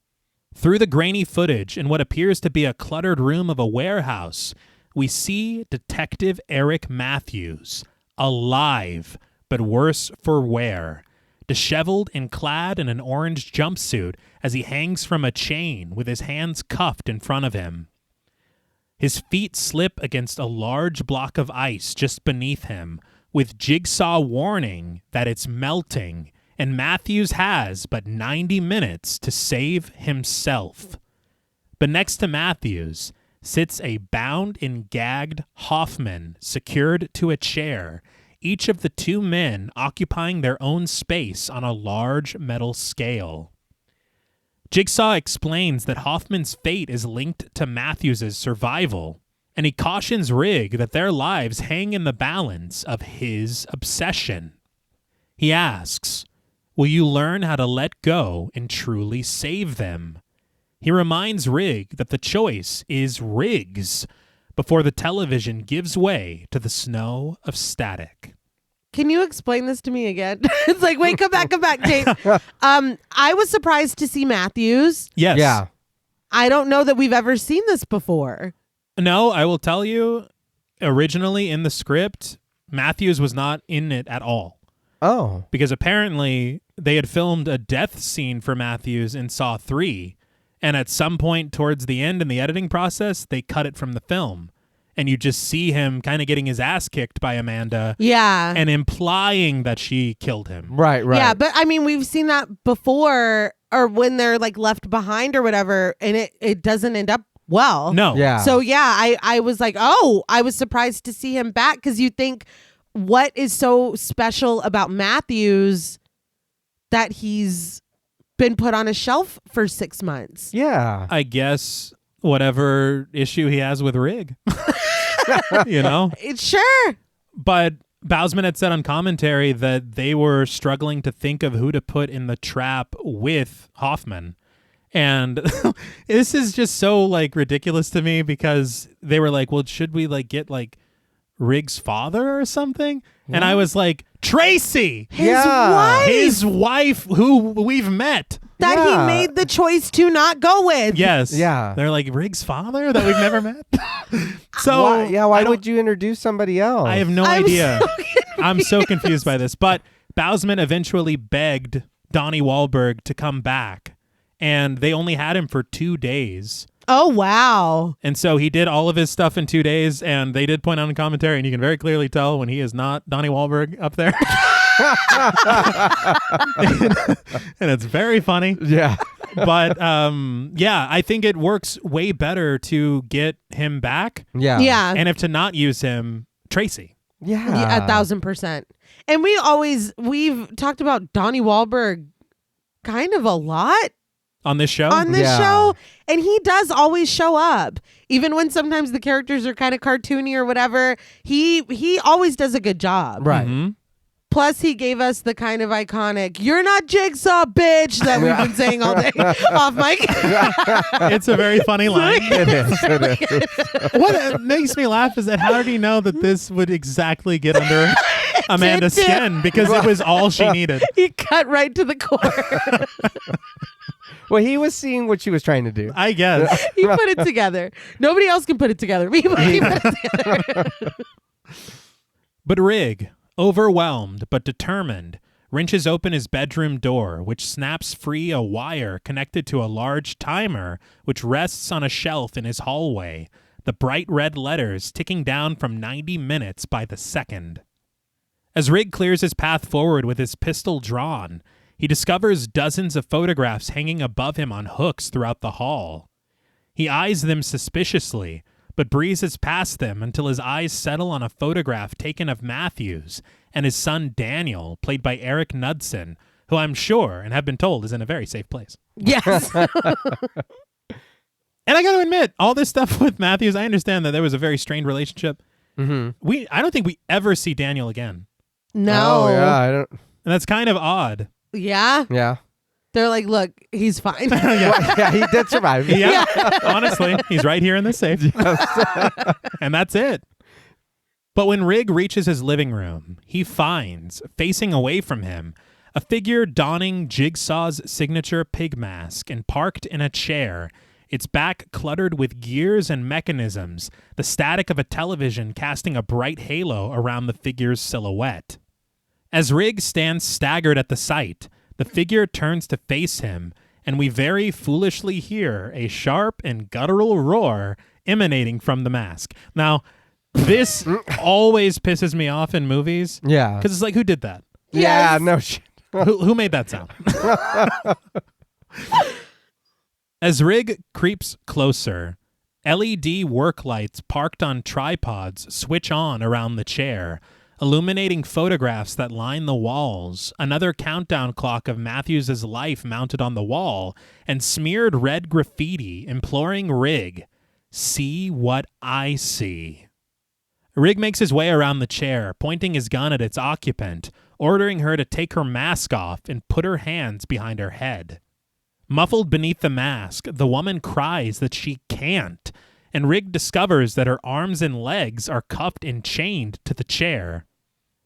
Through the grainy footage in what appears to be a cluttered room of a warehouse, we see Detective Eric Matthews, alive, but worse for wear, disheveled and clad in an orange jumpsuit as he hangs from a chain with his hands cuffed in front of him. His feet slip against a large block of ice just beneath him, with Jigsaw warning that it's melting, and Matthews has but 90 minutes to save himself. But next to Matthews sits a bound and gagged Hoffman secured to a chair, each of the two men occupying their own space on a large metal scale. Jigsaw explains that Hoffman's fate is linked to Matthews's survival, and he cautions Rig that their lives hang in the balance of his obsession. He asks, "Will you learn how to let go and truly save them?" He reminds Rig that the choice is Rig's before the television gives way to the snow of static. Can you explain this to me again? It's like, wait, come back, Dave. I was surprised to see Matthews. Yes. Yeah. I don't know that we've ever seen this before. No, I will tell you, originally in the script, Matthews was not in it at all. Oh. Because apparently they had filmed a death scene for Matthews in Saw 3, and at some point towards the end in the editing process, they cut it from the film. And you just see him kind of getting his ass kicked by Amanda. Yeah. And implying that she killed him. Right. Yeah, but I mean, we've seen that before, or when they're like left behind or whatever, and it doesn't end up well. No. Yeah. So yeah, I was like, oh, I was surprised to see him back, because you think, what is so special about Matthews that he's been put on a shelf for 6 months? Yeah. I guess whatever issue he has with Rig. You know? It's sure. But Bousman had said on commentary that they were struggling to think of who to put in the trap with Hoffman. And this is just so like ridiculous to me, because they were like, well, should we like get like Rig's father or something? And I was like, Tracy, his wife who we've met. That Yeah. he made the choice to not go with. Yes. Yeah. They're like, Rig's father that we've never met? So why would you introduce somebody else? I have no I'm idea. so I'm so confused by this. But Bousman eventually begged Donnie Wahlberg to come back, and they only had him for 2 days. Oh, wow. And so he did all of his stuff in 2 days, and they did point out in commentary, and you can very clearly tell when he is not Donnie Wahlberg up there. And it's very funny. Yeah. But yeah, I think it works way better to get him back. Yeah. Yeah. And if to not use him, Tracy. Yeah. 1,000%. And we've talked about Donnie Wahlberg kind of a lot On this show? on this Yeah. show, and he does always show up, even when sometimes the characters are kind of cartoony or whatever. He always does a good job. Right. Mhm. Plus, he gave us the kind of iconic "You're not Jigsaw, bitch" that we've been saying all day off mic. It's a very funny line. It is. What makes me laugh is that how did he know that this would exactly get under Amanda's did. skin? Because it was all she needed. He cut right to the core. Well, he was seeing what she was trying to do. I guess. He put it together. Nobody else can put it together. He put it together. But Rig, overwhelmed but determined, wrenches open his bedroom door, which snaps free a wire connected to a large timer which rests on a shelf in his hallway, the bright red letters ticking down from 90 minutes by the second. As Rigg clears his path forward with his pistol drawn, he discovers dozens of photographs hanging above him on hooks throughout the hall. He eyes them suspiciously, but breezes past them until his eyes settle on a photograph taken of Matthews and his son Daniel, played by Eric Knudsen, who I'm sure and have been told is in a very safe place. Yes. And I got to admit, all this stuff with Matthews, I understand that there was a very strained relationship. Mm-hmm. I don't think we ever see Daniel again. No. Oh, yeah, I don't. And that's kind of odd. Yeah. Yeah. They're like, look, he's fine. Yeah, he did survive. Yeah. Honestly, he's right here in the safe. And that's it. But when Rigg reaches his living room, he finds, facing away from him, a figure donning Jigsaw's signature pig mask and parked in a chair, its back cluttered with gears and mechanisms, the static of a television casting a bright halo around the figure's silhouette. As Rigg stands staggered at the sight, the figure turns to face him, and we very foolishly hear a sharp and guttural roar emanating from the mask. Now, this always pisses me off in movies. Yeah. Because it's like, who did that? Yeah, Yes. no shit. Who made that sound? As Rigg creeps closer, LED work lights parked on tripods switch on around the chair, illuminating photographs that line the walls, another countdown clock of Matthews' life mounted on the wall, and smeared red graffiti imploring Rigg, "See what I see." Rigg makes his way around the chair, pointing his gun at its occupant, ordering her to take her mask off and put her hands behind her head. Muffled beneath the mask, the woman cries that she can't, and Rigg discovers that her arms and legs are cuffed and chained to the chair.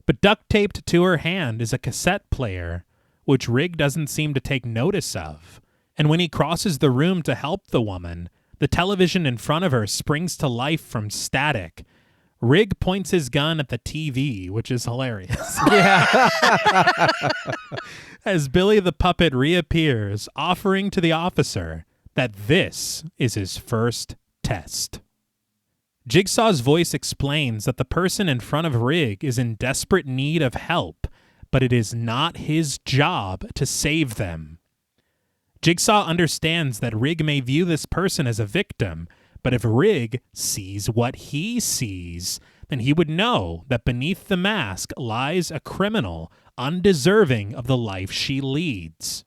But duct-taped to her hand is a cassette player, which Rigg doesn't seem to take notice of. And when he crosses the room to help the woman, the television in front of her springs to life from static. Rigg points his gun at the TV, which is hilarious. Yeah. As Billy the puppet reappears, offering to the officer that this is his first test. Jigsaw's voice explains that the person in front of Rigg is in desperate need of help, but it is not his job to save them. Jigsaw understands that Rigg may view this person as a victim, but if Rigg sees what he sees, then he would know that beneath the mask lies a criminal undeserving of the life she leads.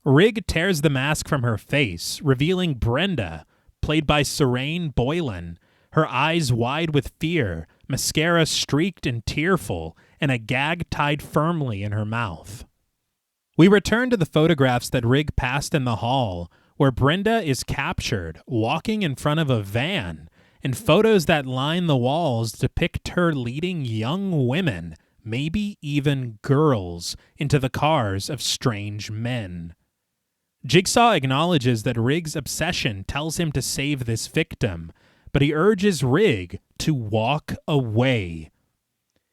Rigg tears the mask from her face, revealing Brenda, played by Serene Boylan, her eyes wide with fear, mascara streaked and tearful, and a gag tied firmly in her mouth. We return to the photographs that Rigg passed in the hall, where Brenda is captured, walking in front of a van, and photos that line the walls depict her leading young women, maybe even girls, into the cars of strange men. Jigsaw acknowledges that Rigg's obsession tells him to save this victim, but he urges Rigg to walk away.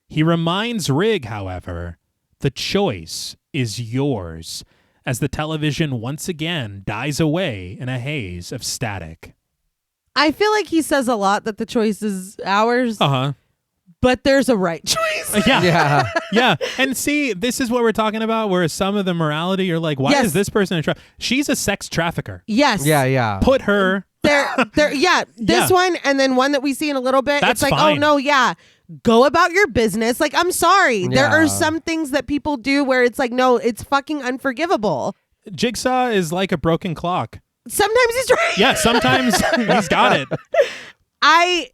He reminds Rigg, however, the choice is yours, as the television once again dies away in a haze of static. I feel like he says a lot that the choice is ours, but there's a right choice. Yeah. Yeah. And see, this is what we're talking about, where some of the morality, you're like, why is this person in trouble? She's a sex trafficker. Yes. Yeah. Put her... This one, and then one that we see in a little bit. That's it's like, fine. oh no, yeah, go about your business. Like, I'm sorry. There are Yeah. some things that people do where it's like, no, it's fucking unforgivable. Jigsaw is like a broken clock. Sometimes he's right. Yeah, sometimes he's got it.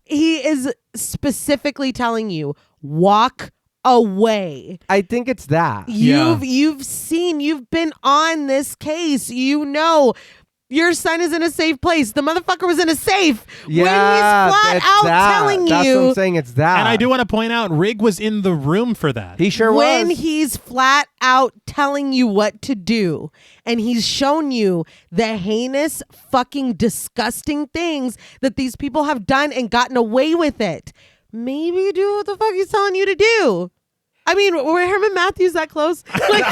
He is specifically telling you, walk away. I think it's that. You've been on this case. You know. Your son is in a safe place. The motherfucker was in a safe when he's flat out telling That's you. what I'm saying. It's that. And I do want to point out, Rigg was in the room for that. He sure when was. he's flat out telling you what to do, and he's shown you the heinous, fucking disgusting things that these people have done and gotten away with it. Maybe do what the fuck he's telling you to do. I mean, were him and Matthews that close? Like,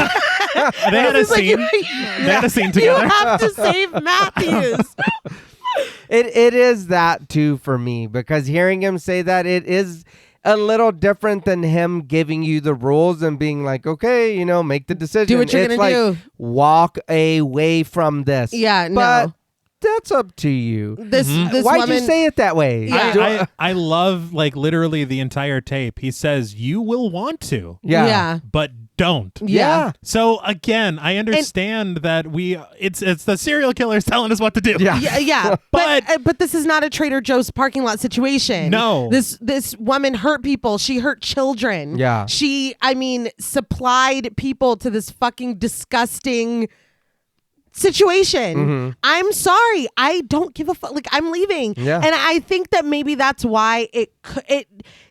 They had a scene. They had a scene together. You have to save Matthews. It is that too for me, because hearing him say that, it is a little different than him giving you the rules and being like, okay, make the decision. Do what you're it's gonna like, do. walk away from this. Yeah, but no. that's up to you. This Why'd woman, you say it that way? Yeah. I love like literally the entire tape. He says, you will want to, Yeah. but don't. Yeah. So again, I understand that it's the serial killers telling us what to do. Yeah. but this is not a Trader Joe's parking lot situation. No. This woman hurt people. She hurt children. Yeah. She, supplied people to this fucking disgusting situation. Mm-hmm. I'm sorry. I don't give a fuck. Like, I'm leaving. Yeah. And I think that maybe that's why it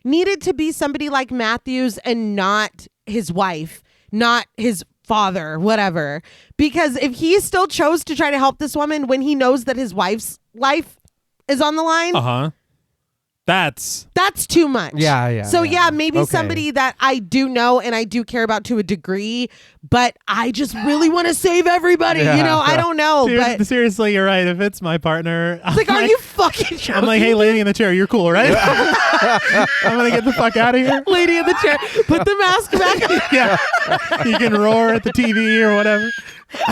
needed to be somebody like Matthews and not his wife, not his father, whatever. Because if he still chose to try to help this woman when he knows that his wife's life is on the line, that's too much. Yeah. So maybe Okay. somebody that I do know and I do care about to a degree, but I just really want to save everybody. Yeah. I don't know. Dude, But seriously, you're right. If it's my partner, it's like, are you fucking joking? I'm like, hey, lady in the chair, you're cool, right? I'm gonna get the fuck out of here. Lady in the chair, put the mask back on. Yeah, you can roar at the TV or whatever.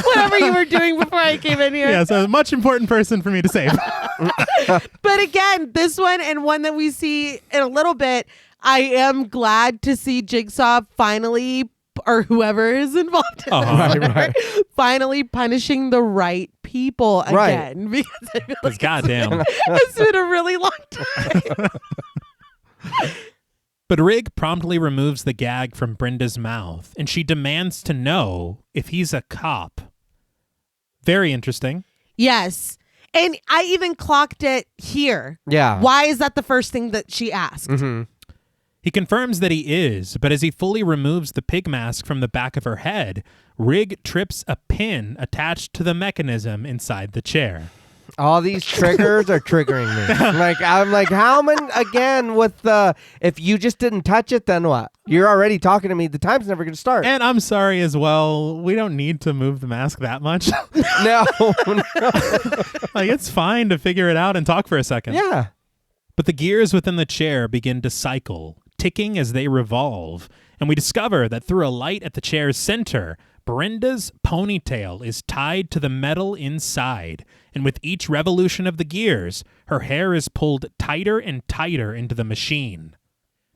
Whatever you were doing before I came in here. Yeah, so a much important person for me to save. But again, this one and one that we see in a little bit, I am glad to see Jigsaw finally, or whoever is involved in this, Right. finally punishing the right people Right. again. Because I feel like Goddamn. it's been a really long time. But Rig promptly removes the gag from Brenda's mouth, and she demands to know if he's a cop. Very interesting. Yes. And I even clocked it here. Yeah. Why is that the first thing that she asked? Mm-hmm. He confirms that he is, but as he fully removes the pig mask from the back of her head, Rig trips a pin attached to the mechanism inside the chair. All these triggers are triggering me. I'm like, how many, again, with the, if you just didn't touch it, then what? You're already talking to me. The time's never going to start. And I'm sorry as well, we don't need to move the mask that much. No. Like, it's fine to figure it out and talk for a second. Yeah. But the gears within the chair begin to cycle, ticking as they revolve, and we discover that through a light at the chair's center, Brenda's ponytail is tied to the metal inside, and with each revolution of the gears, her hair is pulled tighter and tighter into the machine.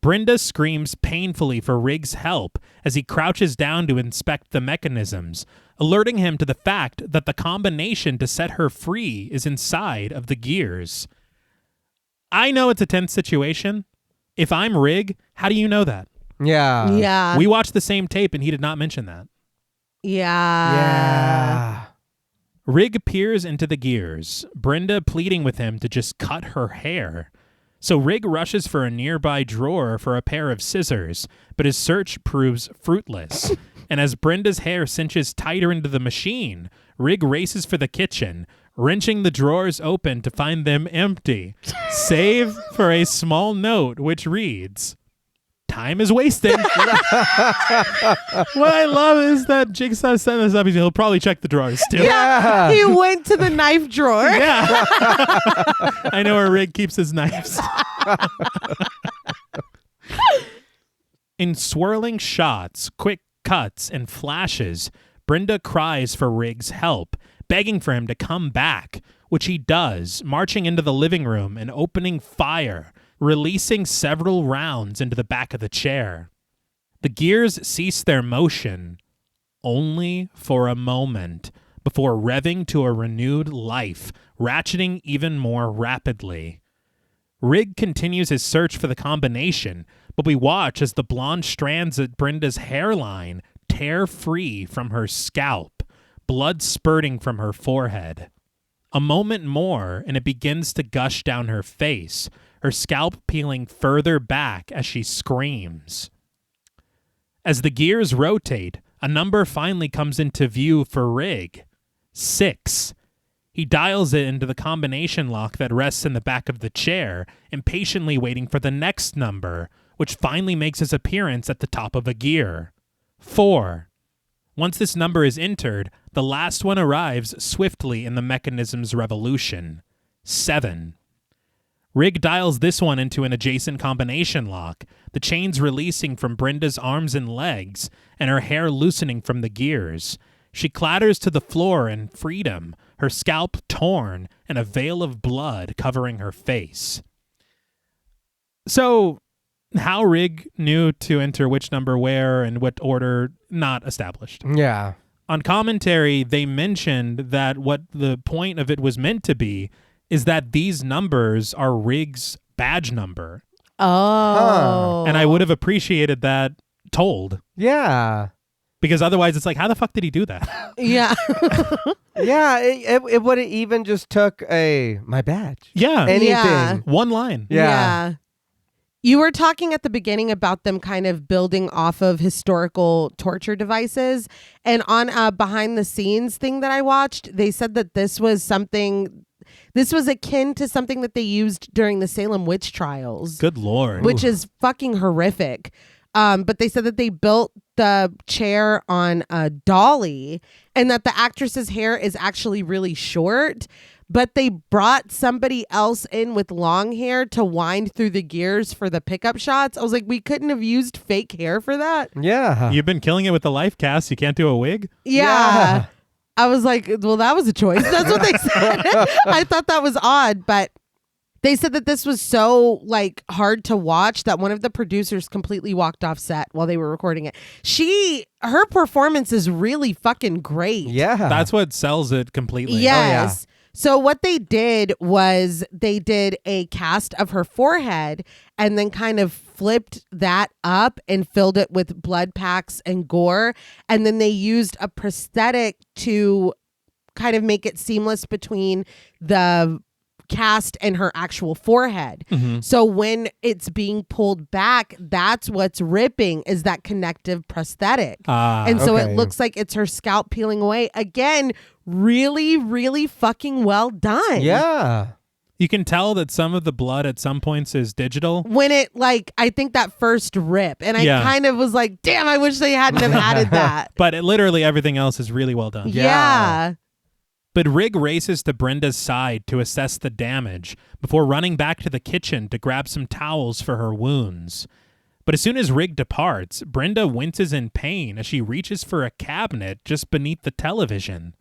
Brenda screams painfully for Rig's help as he crouches down to inspect the mechanisms, alerting him to the fact that the combination to set her free is inside of the gears. I know it's a tense situation. If I'm Rig, how do you know that? Yeah. Yeah. We watched the same tape and he did not mention that. Yeah. Rig peers into the gears, Brenda pleading with him to just cut her hair. So Rig rushes for a nearby drawer for a pair of scissors, but his search proves fruitless. And as Brenda's hair cinches tighter into the machine, Rig races for the kitchen, wrenching the drawers open to find them empty, save for a small note which reads, "Time is wasted." What I love is that Jigsaw set this up. He'll probably check the drawers too. Yeah. He went to the knife drawer. Yeah. I know where Rig keeps his knives. In swirling shots, quick cuts, and flashes, Brenda cries for Rig's help, begging for him to come back, which he does, marching into the living room and opening fire, releasing several rounds into the back of the chair. The gears cease their motion, only for a moment, before revving to a renewed life, ratcheting even more rapidly. Rig continues his search for the combination, but we watch as the blonde strands at Brenda's hairline tear free from her scalp, blood spurting from her forehead. A moment more, and it begins to gush down her face, her scalp peeling further back as she screams. As the gears rotate, a number finally comes into view for Rig. 6. He dials it into the combination lock that rests in the back of the chair, impatiently waiting for the next number, which finally makes its appearance at the top of a gear. 4. Once this number is entered, the last one arrives swiftly in the mechanism's revolution. 7. Rig dials this one into an adjacent combination lock, the chains releasing from Brenda's arms and legs, and her hair loosening from the gears. She clatters to the floor in freedom, her scalp torn, and a veil of blood covering her face. So, how Rig knew to enter which number where and what order, not established. Yeah. On commentary, they mentioned that what the point of it was meant to be is that these numbers are Rig's badge number. Oh. And I would have appreciated that told. Yeah. Because otherwise it's like, how the fuck did he do that? Yeah. Yeah, it would have even just took my badge. Yeah. Anything. Yeah. One line. Yeah. You were talking at the beginning about them kind of building off of historical torture devices. And on a behind the scenes thing that I watched, they said that this was akin to something that they used during the Salem witch trials. Good Lord. Which is fucking horrific. But they said that they built the chair on a dolly and that the actress's hair is actually really short. But they brought somebody else in with long hair to wind through the gears for the pickup shots. I was like, we couldn't have used fake hair for that. Yeah. You've been killing it with the life cast. You can't do a wig? Yeah. I was like, well, that was a choice. That's what they said. I thought that was odd, but they said that this was so like hard to watch that one of the producers completely walked off set while they were recording it. Her performance is really fucking great. Yeah. That's what sells it completely. Yes. So what they did was they did a cast of her forehead and then kind of flipped that up and filled it with blood packs and gore. And then they used a prosthetic to kind of make it seamless between the cast and her actual forehead. Mm-hmm. So when it's being pulled back, that's what's ripping is that connective prosthetic. And so okay. it looks like it's her scalp peeling away. Again, really, really fucking well done. Yeah. You can tell that some of the blood at some points is digital. When it I think that first rip. And I Yeah. kind of was like, damn, I wish they hadn't have added that. But literally everything else is really well done. Yeah. But Rig races to Brenda's side to assess the damage before running back to the kitchen to grab some towels for her wounds. But as soon as Rig departs, Brenda winces in pain as she reaches for a cabinet just beneath the television.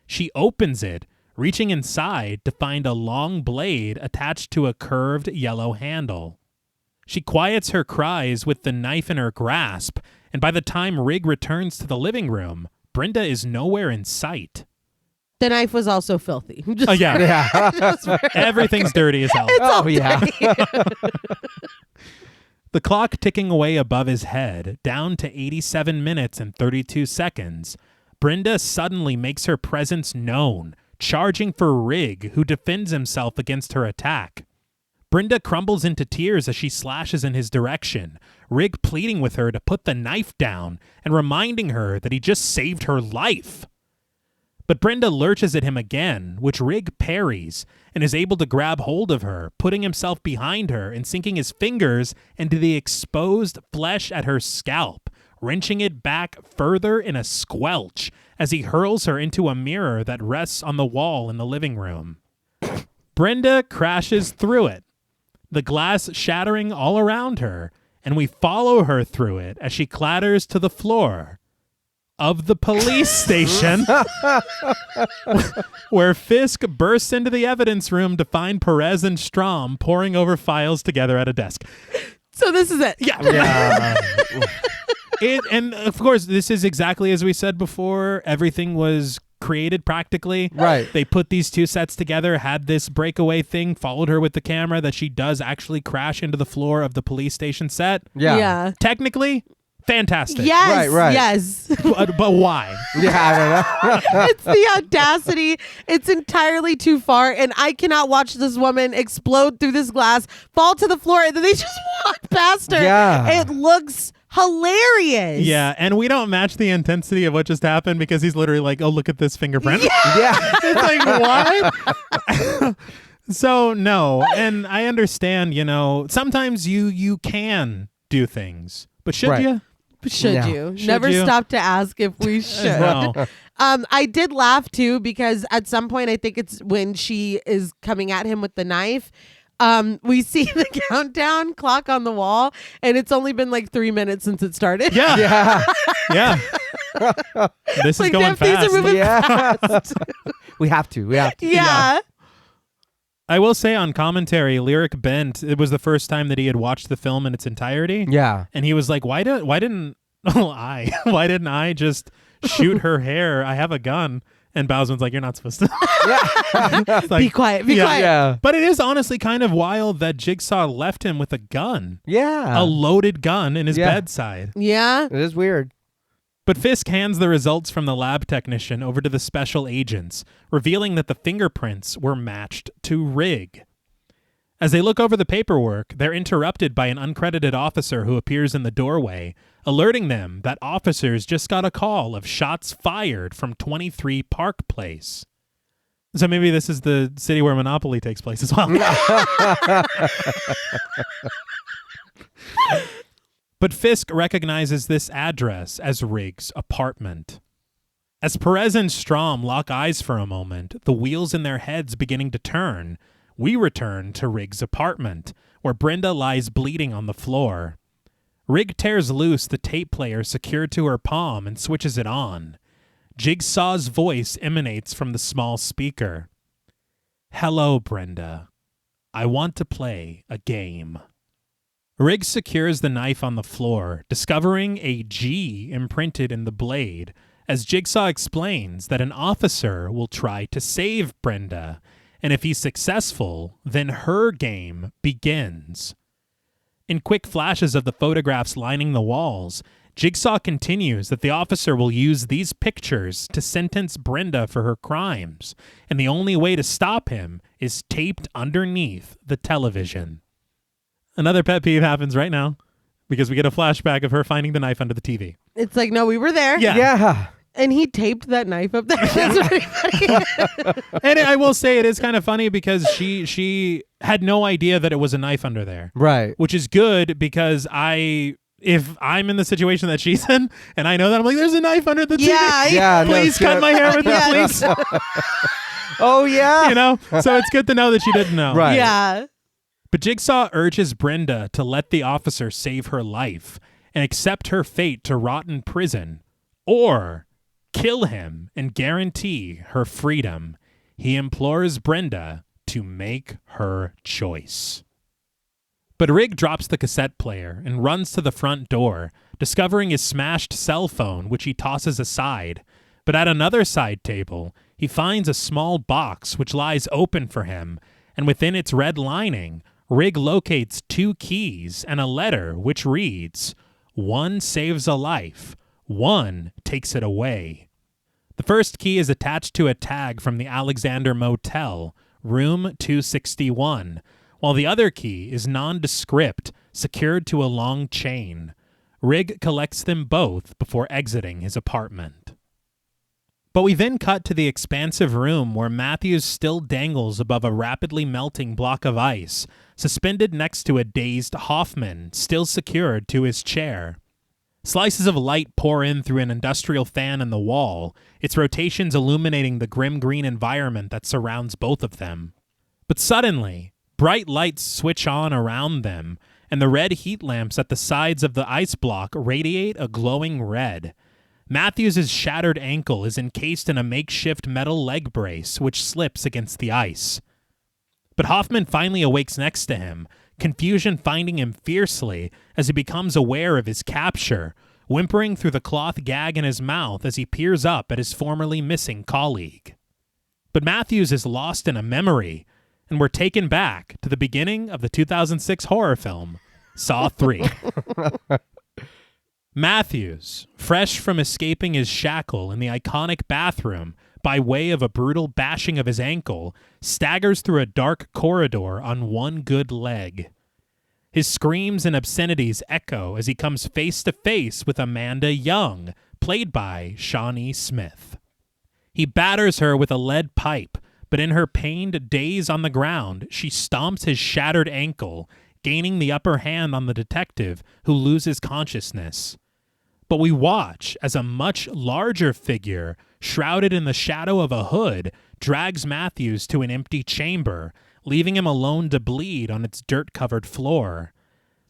She opens it, reaching inside to find a long blade attached to a curved yellow handle. She quiets her cries with the knife in her grasp, and by the time Rig returns to the living room, Brenda is nowhere in sight. The knife was also filthy. Oh, yeah. Yeah. Everything's dirty as hell. Oh, yeah. The clock ticking away above his head, down to 87 minutes and 32 seconds, Brenda suddenly makes her presence known, charging for Rig, who defends himself against her attack. Brenda crumbles into tears as she slashes in his direction, Rig pleading with her to put the knife down and reminding her that he just saved her life. But Brenda lurches at him again, which Rig parries and is able to grab hold of her, putting himself behind her and sinking his fingers into the exposed flesh at her scalp, wrenching it back further in a squelch as he hurls her into a mirror that rests on the wall in the living room. Brenda crashes through it, the glass shattering all around her, and we follow her through it as she clatters to the floor of the police station, where Fisk bursts into the evidence room to find Perez and Strom poring over files together at a desk. So this is it. Yeah. And of course, this is exactly as we said before. Everything was created practically. Right. They put these two sets together, had this breakaway thing, followed her with the camera that she does actually crash into the floor of the police station set. Yeah. Technically, fantastic. Yes. Right. Yes. But why? Yeah, I don't know. It's the audacity. It's entirely too far. And I cannot watch this woman explode through this glass, fall to the floor, and then they just walk past her. Yeah. It looks hilarious. Yeah, and we don't match the intensity of what just happened because he's literally like, oh, look at this fingerprint. Yeah. It's like, what? So, no. And I understand, sometimes you can do things. But should Right. you? Should Yeah. you? Should Never you? stop to ask if we should. No. I did laugh too because at some point I think it's when she is coming at him with the knife. We see the countdown clock on the wall, and it's only been like 3 minutes since it started. Yeah. Yeah. Yeah. This is Like, going these are fast. moving Yeah. fast. We have to. Yeah. I will say on commentary, Lyric Bent, it was the first time that he had watched the film in its entirety. Yeah. And he was like, why didn't I just shoot her hair? I have a gun. And Bousman's like, you're not supposed to. It's like, Be quiet. Be yeah. quiet. Yeah. But it is honestly kind of wild that Jigsaw left him with a gun, Yeah. a loaded gun in his Yeah. bedside. Yeah. It is weird. But Fisk hands the results from the lab technician over to the special agents, revealing that the fingerprints were matched to Rig. As they look over the paperwork, they're interrupted by an uncredited officer who appears in the doorway, alerting them that officers just got a call of shots fired from 23 Park Place. So maybe this is the city where Monopoly takes place as well. But Fisk recognizes this address as Rig's apartment. As Perez and Strom lock eyes for a moment, the wheels in their heads beginning to turn, we return to Rig's apartment, where Brenda lies bleeding on the floor. Rig tears loose the tape player secured to her palm and switches it on. Jigsaw's voice emanates from the small speaker. "Hello, Brenda. I want to play a game." Rig secures the knife on the floor, discovering a G imprinted in the blade, as Jigsaw explains that an officer will try to save Brenda, and if he's successful, then her game begins. In quick flashes of the photographs lining the walls, Jigsaw continues that the officer will use these pictures to sentence Brenda for her crimes, and the only way to stop him is taped underneath the television. Another pet peeve happens right now, because we get a flashback of her finding the knife under the TV. It's like, no, we were there. Yeah. Yeah. And he taped that knife up there. That's really funny. And I will say it is kind of funny because she had no idea that it was a knife under there, Right. which is good because if I'm in the situation that she's in and I know that, I'm like, there's a knife under the TV. Yeah. Yeah. Please cut my hair with that, please. Oh, yeah. You know? So it's good to know that she didn't know. Right. Yeah. But Jigsaw urges Brenda to let the officer save her life and accept her fate to rot in prison, or kill him and guarantee her freedom. He implores Brenda to make her choice. But Rig drops the cassette player and runs to the front door, discovering his smashed cell phone, which he tosses aside. But at another side table, he finds a small box which lies open for him, and within its red lining, Rig locates 2 keys and a letter which reads, "One saves a life, one takes it away." The first key is attached to a tag from the Alexander Motel, room 261, while the other key is nondescript, secured to a long chain. Rig collects them both before exiting his apartment. But we then cut to the expansive room where Matthews still dangles above a rapidly melting block of ice, suspended next to a dazed Hoffman, still secured to his chair. Slices of light pour in through an industrial fan in the wall, its rotations illuminating the grim green environment that surrounds both of them. But suddenly, bright lights switch on around them, and the red heat lamps at the sides of the ice block radiate a glowing red. Matthews' shattered ankle is encased in a makeshift metal leg brace, which slips against the ice. But Hoffman finally awakes next to him, confusion finding him fiercely as he becomes aware of his capture, whimpering through the cloth gag in his mouth as he peers up at his formerly missing colleague. But Matthews is lost in a memory, and we're taken back to the beginning of the 2006 horror film, Saw 3. Matthews, fresh from escaping his shackle in the iconic bathroom by way of a brutal bashing of his ankle, staggers through a dark corridor on one good leg. His screams and obscenities echo as he comes face to face with Amanda Young, played by Shawnee Smith. He batters her with a lead pipe, but in her pained daze on the ground, she stomps his shattered ankle, gaining the upper hand on the detective, who loses consciousness. But we watch as a much larger figure, shrouded in the shadow of a hood, drags Matthews to an empty chamber, leaving him alone to bleed on its dirt-covered floor.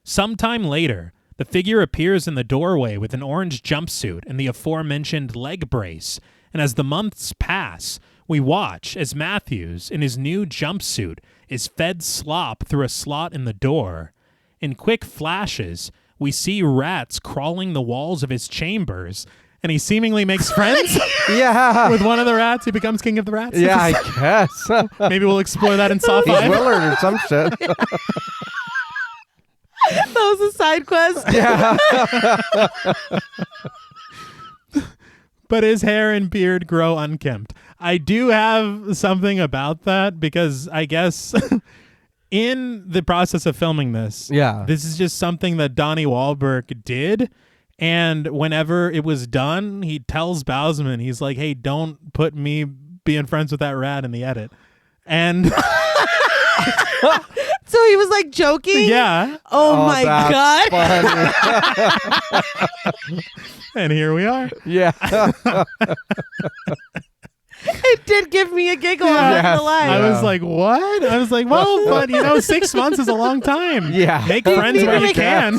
Sometime later, the figure appears in the doorway with an orange jumpsuit and the aforementioned leg brace, and as the months pass, we watch as Matthews, in his new jumpsuit, is fed slop through a slot in the door. In quick flashes, we see rats crawling the walls of his chambers, and he seemingly makes friends Yeah. with one of the rats. He becomes king of the rats. Yeah, I guess. Maybe we'll explore that in Saw He's 5. Willard or some shit. That was a side quest. Yeah. But his hair and beard grow unkempt. I do have something about that because I guess in the process of filming this, Yeah. this is just something that Donnie Wahlberg did. And whenever it was done, he tells Bousman, he's like, hey, don't put me being friends with that rat in the edit. And So he was like joking? yeah, Oh, my that's God. funny. and here we are. Yeah. It did give me a giggle. Yeah. I'm not Yes. gonna lie. I Yeah. was like, what? I was like, well, but 6 months is a long time. Yeah. Make friends need when to you make can.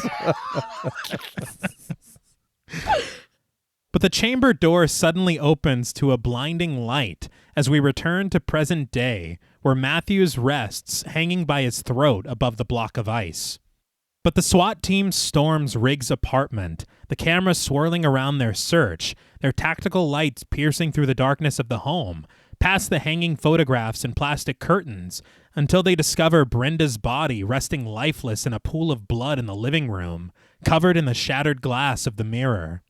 But the chamber door suddenly opens to a blinding light as we return to present day, where Matthews rests hanging by his throat above the block of ice. But the SWAT team storms Riggs' apartment, the camera swirling around their search, their tactical lights piercing through the darkness of the home, past the hanging photographs and plastic curtains, until they discover Brenda's body resting lifeless in a pool of blood in the living room, covered in the shattered glass of the mirror.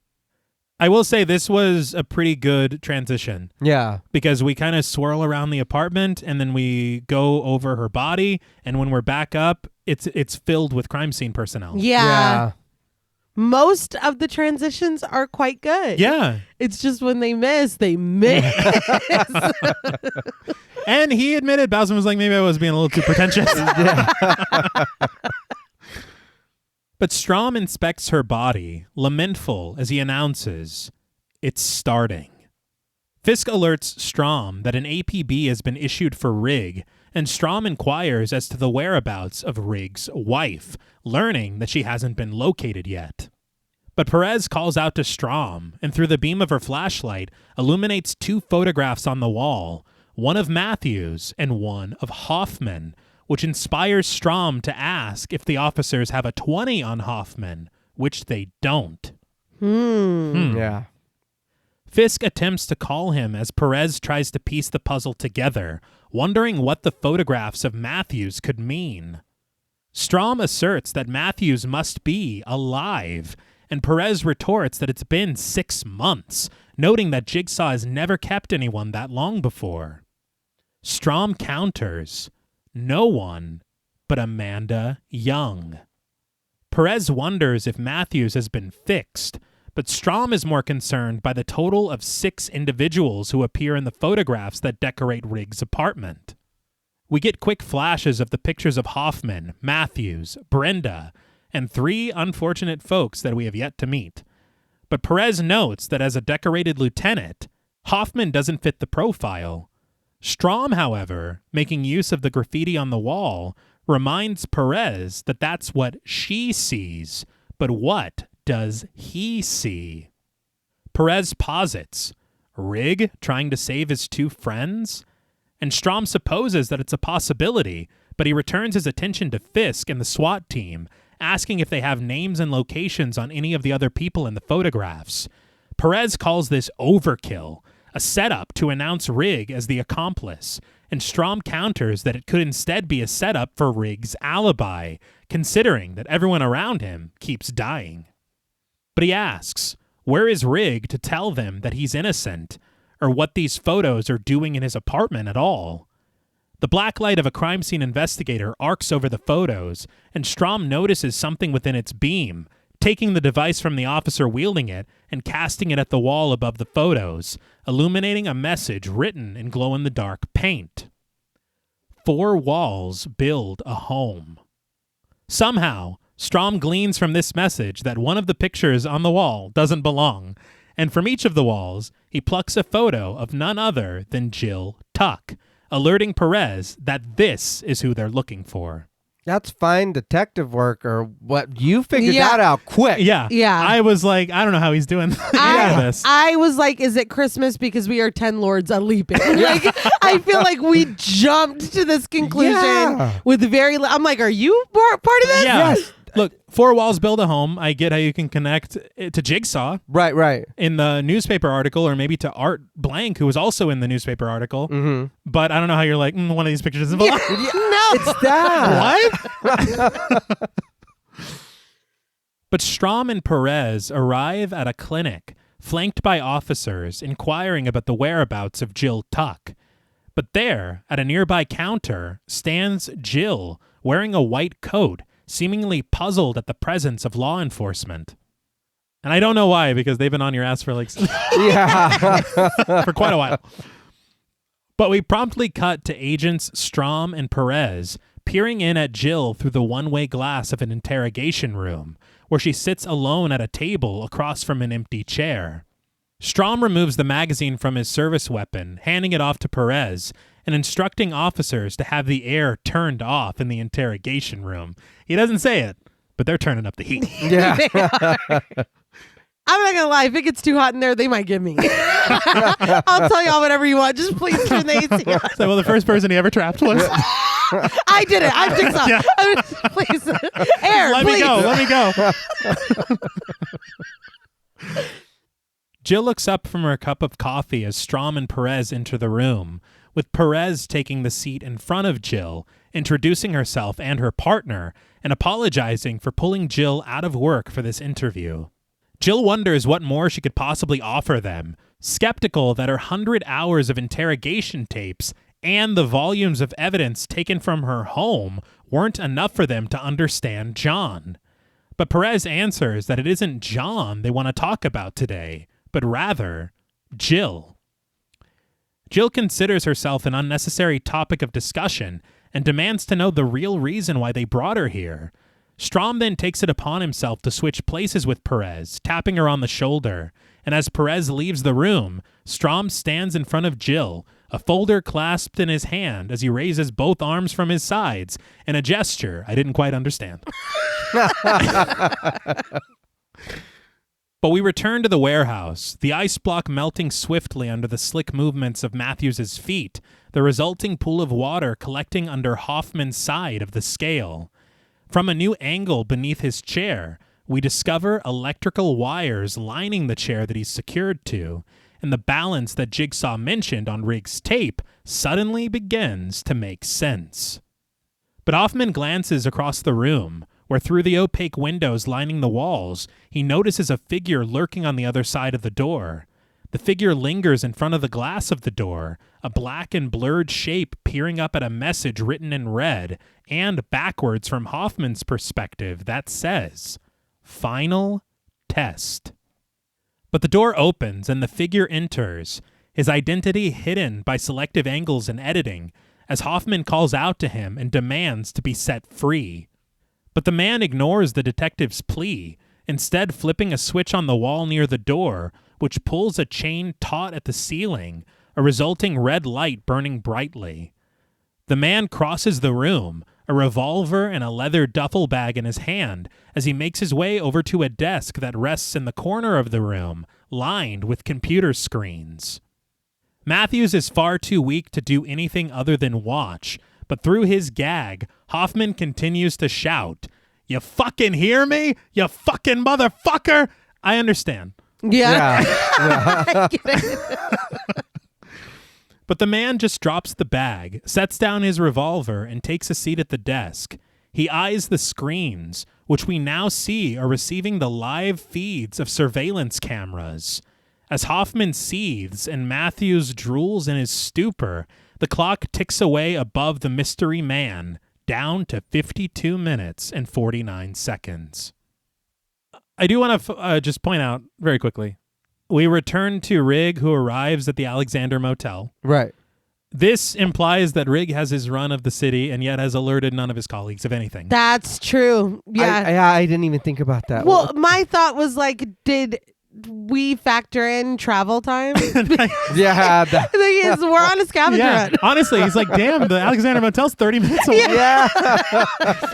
I will say this was a pretty good transition Yeah. because we kind of swirl around the apartment and then we go over her body, and when we're back up, it's filled with crime scene personnel. Yeah. Most of the transitions are quite good. Yeah. It's just when they miss, they miss. And he admitted, Bousman was like, maybe I was being a little too pretentious. But Strom inspects her body, lamentful as he announces, it's starting. Fisk alerts Strom that an APB has been issued for Rigg, and Strom inquires as to the whereabouts of Rigg's wife, learning that she hasn't been located yet. But Perez calls out to Strom, and through the beam of her flashlight, illuminates 2 photographs on the wall, one of Matthews and one of Hoffman, which inspires Strom to ask if the officers have a 20 on Hoffman, which they don't. Yeah. Fisk attempts to call him as Perez tries to piece the puzzle together, wondering what the photographs of Matthews could mean. Strom asserts that Matthews must be alive, and Perez retorts that it's been 6 months, noting that Jigsaw has never kept anyone that long before. Strom counters, no one but Amanda Young. Perez wonders if Matthews has been fixed, but Strom is more concerned by the total of 6 individuals who appear in the photographs that decorate Rigg's apartment. We get quick flashes of the pictures of Hoffman, Matthews, Brenda, and 3 unfortunate folks that we have yet to meet. But Perez notes that as a decorated lieutenant, Hoffman doesn't fit the profile. Strom, however, making use of the graffiti on the wall, reminds Perez that that's what she sees, but what does he see? Perez posits, Rigg trying to save his 2 friends? And Strom supposes that it's a possibility, but he returns his attention to Fisk and the SWAT team, asking if they have names and locations on any of the other people in the photographs. Perez calls this overkill, a setup to announce Rigg as the accomplice, and Strom counters that it could instead be a setup for Rigg's alibi, considering that everyone around him keeps dying. But he asks, where is Rigg to tell them that he's innocent, or what these photos are doing in his apartment at all? The black light of a crime scene investigator arcs over the photos, and Strom notices something within its beam, taking the device from the officer wielding it and casting it at the wall above the photos, illuminating a message written in glow-in-the-dark paint. 4 walls build a home. Somehow, Strom gleans from this message that one of the pictures on the wall doesn't belong, and from each of the walls, he plucks a photo of none other than Jill Tuck, alerting Perez that this is who they're looking for. That's fine detective work, or what? You figured that out quick. Yeah. I was like, I don't know how he's doing this. I was like, is it Christmas because we are 10 lords a leaping? Like, I feel like we jumped to this conclusion with I'm like, are you part of this? Yeah. Yes. Look, four walls build a home. I get how you can connect it to Jigsaw. Right. In the newspaper article, or maybe to Art Blank, who was also in the newspaper article. Mm-hmm. But I don't know how you're like, one of these pictures is involved. No. It's that. What? But Strahm and Perez arrive at a clinic, flanked by officers inquiring about the whereabouts of Jill Tuck. But there, at a nearby counter, stands Jill, wearing a white coat, seemingly puzzled at the presence of law enforcement. And I don't know why, because they've been on your ass for for quite a while. But we promptly cut to agents Strahm and Perez peering in at Jill through the one-way glass of an interrogation room, where she sits alone at a table across from an empty chair. Strahm removes the magazine from his service weapon, handing it off to Perez, and instructing officers to have the air turned off in the interrogation room. He doesn't say it, but they're turning up the heat. Yeah. I'm not going to lie. If it gets too hot in there, they might give me. I'll tell y'all whatever you want. Just please turn the AC on. So, well, the first person he ever trapped was? I did it. I'm Jigsaw. Yeah. Please. Air, Let please. me go. Jill looks up from her cup of coffee as Strahm and Perez enter the room, with Perez taking the seat in front of Jill, introducing herself and her partner, and apologizing for pulling Jill out of work for this interview. Jill wonders what more she could possibly offer them, skeptical that her 100 hours of interrogation tapes and the volumes of evidence taken from her home weren't enough for them to understand John. But Perez answers that it isn't John they want to talk about today, but rather Jill. Jill considers herself an unnecessary topic of discussion and demands to know the real reason why they brought her here. Strahm then takes it upon himself to switch places with Perez, tapping her on the shoulder. And as Perez leaves the room, Strahm stands in front of Jill, a folder clasped in his hand as he raises both arms from his sides in a gesture I didn't quite understand. But we return to the warehouse, the ice block melting swiftly under the slick movements of Matthews's feet, the resulting pool of water collecting under Hoffman's side of the scale. From a new angle beneath his chair, we discover electrical wires lining the chair that he's secured to, and the balance that Jigsaw mentioned on Riggs' tape suddenly begins to make sense. But Hoffman glances across the room, where through the opaque windows lining the walls, he notices a figure lurking on the other side of the door. The figure lingers in front of the glass of the door, a black and blurred shape peering up at a message written in red, and backwards from Hoffman's perspective that says, "Final Test." But the door opens and the figure enters, his identity hidden by selective angles and editing, as Hoffman calls out to him and demands to be set free. But the man ignores the detective's plea, instead flipping a switch on the wall near the door, which pulls a chain taut at the ceiling, a resulting red light burning brightly. The man crosses the room, a revolver and a leather duffel bag in his hand, as he makes his way over to a desk that rests in the corner of the room, lined with computer screens. Matthews is far too weak to do anything other than watch, but through his gag, Hoffman continues to shout, "You fucking hear me? You fucking motherfucker!" I understand. Yeah. Yeah. But the man just drops the bag, sets down his revolver, and takes a seat at the desk. He eyes the screens, which we now see are receiving the live feeds of surveillance cameras. As Hoffman seethes and Matthews drools in his stupor, the clock ticks away above the mystery man, down to 52 minutes and 49 seconds. I do want to just point out very quickly, we return to Rigg, who arrives at the Alexander Motel. Right. This implies that Rigg has his run of the city and yet has alerted none of his colleagues of anything. That's true. Yeah. I didn't even think about that. Well, my thought was like, did we factor in travel time? Yeah. The thing is, we're on a scavenger hunt. Honestly, he's like, damn, the Alexander Motel's 30 minutes away. Yeah.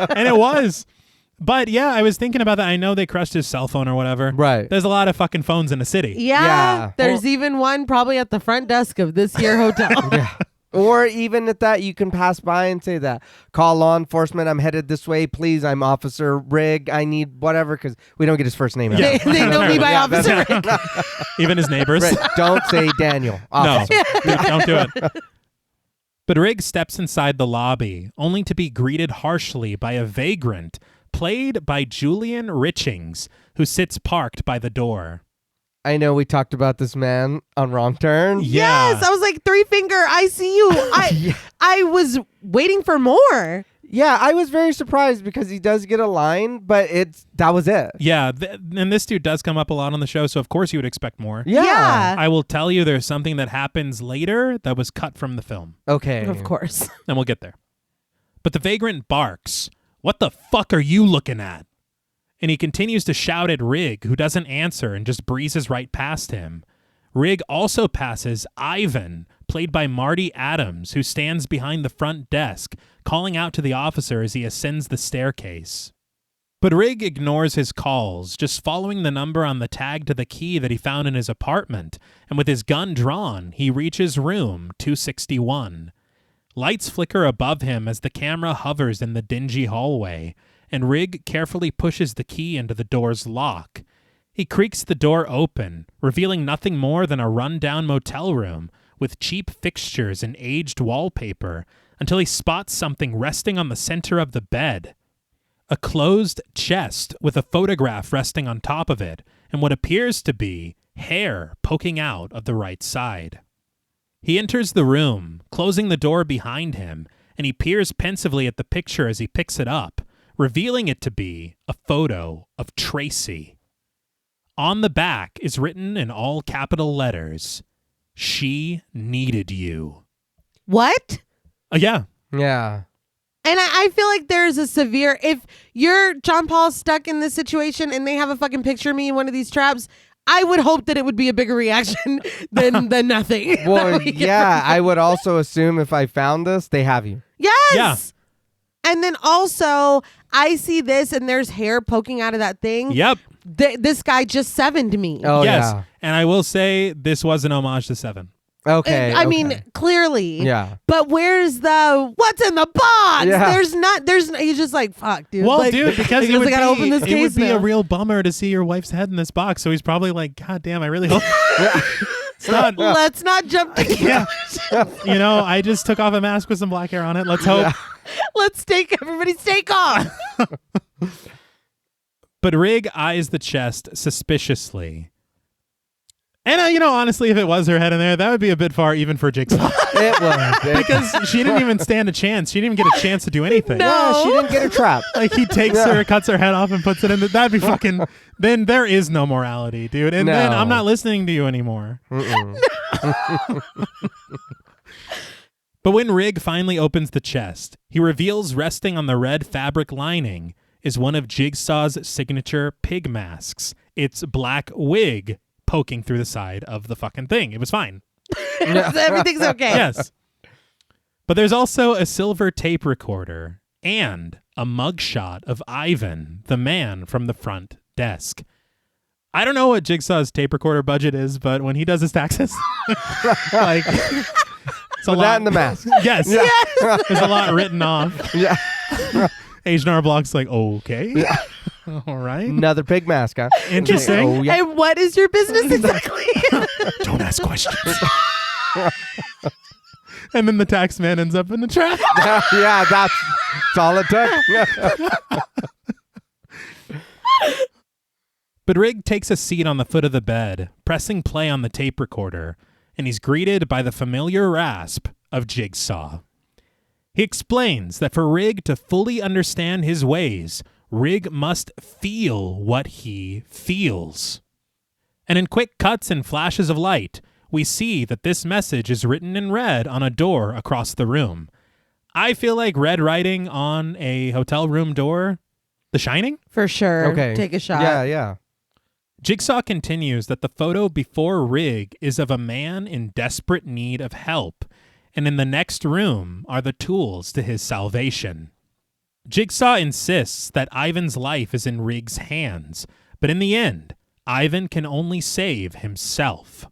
And it was. But yeah, I was thinking about that. I know they crushed his cell phone or whatever. Right. There's a lot of fucking phones in the city. Yeah. There's Well- even one probably at the front desk of this here hotel. Yeah. Or even at that, you can pass by and say that. Call law enforcement. I'm headed this way. Please, I'm Officer Rigg. I need whatever, because we don't get his first name out. Yeah. They know me by Officer Rick. Even his neighbors. Right. Don't say Daniel. No, Officer. don't do it. But Rigg steps inside the lobby, only to be greeted harshly by a vagrant, played by Julian Richings, who sits parked by the door. I know we talked about this man on Wrong Turn. Yeah. Yes, I was like, 3 finger, I see you. I was waiting for more. Yeah, I was very surprised because he does get a line, but that was it. Yeah, and this dude does come up a lot on the show, so of course you would expect more. Yeah. I will tell you there's something that happens later that was cut from the film, Okay. Of course. and we'll get there. But the vagrant barks, "What the fuck are you looking at?" And he continues to shout at Rigg, who doesn't answer and just breezes right past him. Rigg also passes Ivan, played by Marty Adams, who stands behind the front desk, calling out to the officer as he ascends the staircase. But Rigg ignores his calls, just following the number on the tag to the key that he found in his apartment, and with his gun drawn, he reaches room 261. Lights flicker above him as the camera hovers in the dingy hallway, and Rigg carefully pushes the key into the door's lock. He creaks the door open, revealing nothing more than a run-down motel room with cheap fixtures and aged wallpaper, until he spots something resting on the center of the bed. A closed chest with a photograph resting on top of it, and what appears to be hair poking out of the right side. He enters the room, closing the door behind him, and he peers pensively at the picture as he picks it up, revealing it to be a photo of Tracy. On the back is written in all capital letters, "She needed you." What? Yeah. Yeah. And I feel like there's a severe, if you're John Paul stuck in this situation and they have a fucking picture of me in one of these traps, I would hope that it would be a bigger reaction than nothing. Well, yeah, I would also assume if I found this, they have you. Yes. Yeah. And then also, I see this and there's hair poking out of that thing. Yep. This guy just sevened me. Oh, yes. yeah. And I will say this was an homage to Seven. Okay. I mean, clearly. Yeah. But where's the what's in the box? Yeah. There's he's just like, fuck, dude. Well, like, dude, because he it would, gotta open this it case would be now. a real bummer to see your wife's head in this box. So he's probably like, God damn, I really hope it's not. Let's not jump to Yeah. You know, I just took off a mask with some black hair on it. Let's hope. Let's take everybody's take off. But Rigg eyes the chest suspiciously. And, you know, honestly, if it was her head in there, that would be a bit far even for Jigsaw. It was. Because she didn't even stand a chance. She didn't even get a chance to do anything. No. Yeah, she didn't get a trap. Like, he takes her, cuts her head off, and puts it in. That'd be fucking... Then there is no morality, dude. And then No. I'm not listening to you anymore. But when Rigg finally opens the chest, he reveals resting on the red fabric lining is one of Jigsaw's signature pig masks. It's black wig poking through the side of the fucking thing. It was fine. Everything's okay. Yes. But there's also a silver tape recorder and a mugshot of Ivan, the man from the front desk. I don't know what Jigsaw's tape recorder budget is, but when he does his taxes, like, it's a With lot. that and the mask. Yes. Yeah. There's a lot written off. Yeah. H&R Block's like, okay. Yeah. All right. Another pig mask, huh? Interesting. Oh, yeah. And what is your business exactly? Don't ask questions. And then the tax man ends up in the trap. Yeah, that's all it took. But Rigg takes a seat on the foot of the bed, pressing play on the tape recorder, and he's greeted by the familiar rasp of Jigsaw. He explains that for Rigg to fully understand his ways, Rigg must feel what he feels. And in quick cuts and flashes of light, we see that this message is written in red on a door across the room. I feel like red writing on a hotel room door, The Shining? For sure. Okay. Take a shot. Yeah, yeah. Jigsaw continues that the photo before Rig is of a man in desperate need of help, and in the next room are the tools to his salvation. Jigsaw insists that Ivan's life is in Rig's hands, but in the end, Ivan can only save himself.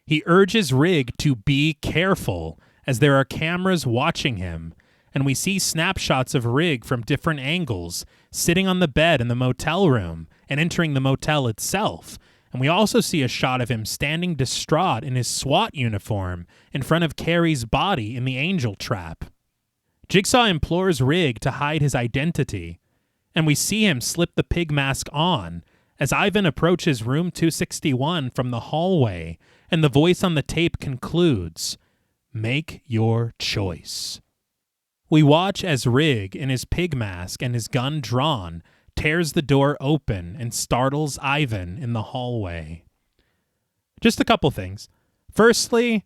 He urges Rig to be careful, as there are cameras watching him, and we see snapshots of Rig from different angles, sitting on the bed in the motel room and entering the motel itself. And we also see a shot of him standing distraught in his SWAT uniform in front of Carrie's body in the angel trap. Jigsaw implores Rig to hide his identity, and we see him slip the pig mask on as Ivan approaches room 261 from the hallway, and the voice on the tape concludes, "Make your choice." We watch as Rig, in his pig mask and his gun drawn, tears the door open and startles Ivan in the hallway. Just a couple things. Firstly,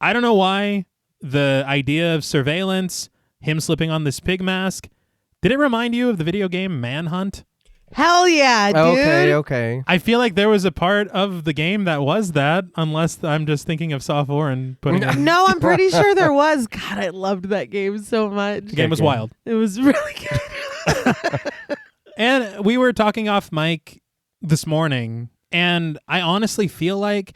I don't know why the idea of surveillance, him slipping on this pig mask, did it remind you of the video game Manhunt? Hell yeah, dude. Okay. I feel like there was a part of the game that was that, unless I'm just thinking of Saw 4 and putting it. No, I'm pretty sure there was. God, I loved that game so much. The game was wild. It was really good. And we were talking off mic this morning, and I honestly feel like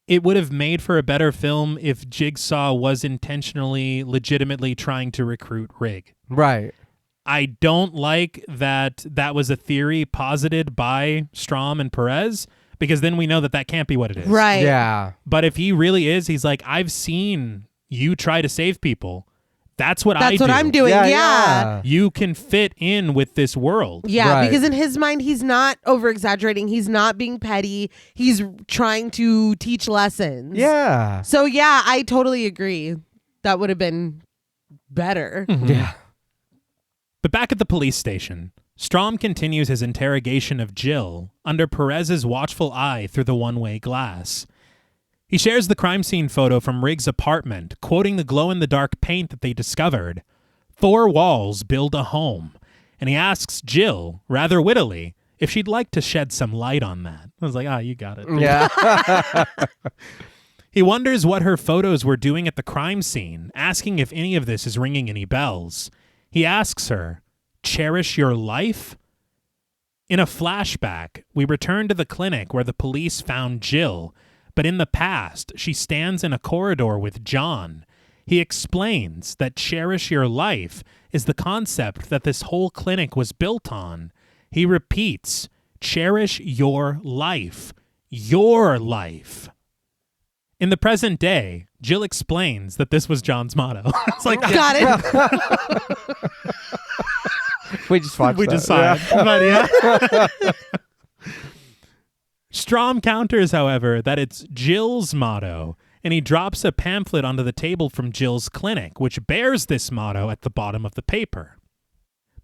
it would have made for a better film if Jigsaw was intentionally, legitimately trying to recruit Rig. Right. I don't like that was a theory posited by Strom and Perez, because then we know that can't be what it is. Right. Yeah. But if he really is, he's like, I've seen you try to save people. That's what I do. That's what I'm doing. Yeah. You can fit in with this world. Yeah, Right. because in his mind, he's not over-exaggerating. He's not being petty. He's trying to teach lessons. Yeah. So, yeah, I totally agree. That would have been better. Yeah. But back at the police station, Strom continues his interrogation of Jill under Perez's watchful eye through the one-way glass. He shares the crime scene photo from Rig's apartment, quoting the glow-in-the-dark paint that they discovered. 4 walls build a home. And he asks Jill, rather wittily, if she'd like to shed some light on that. I was like, you got it. Yeah. He wonders what her photos were doing at the crime scene, asking if any of this is ringing any bells. He asks her, "Cherish your life?" In a flashback, we return to the clinic where the police found Jill, but in the past, she stands in a corridor with John. He explains that cherish your life is the concept that this whole clinic was built on. He repeats, cherish your life. Your life. In the present day, Jill explains that this was John's motto. It's like, Got it. We just watched we that. just saw it. But yeah. Strom counters, however, that it's Jill's motto, and he drops a pamphlet onto the table from Jill's clinic, which bears this motto at the bottom of the paper.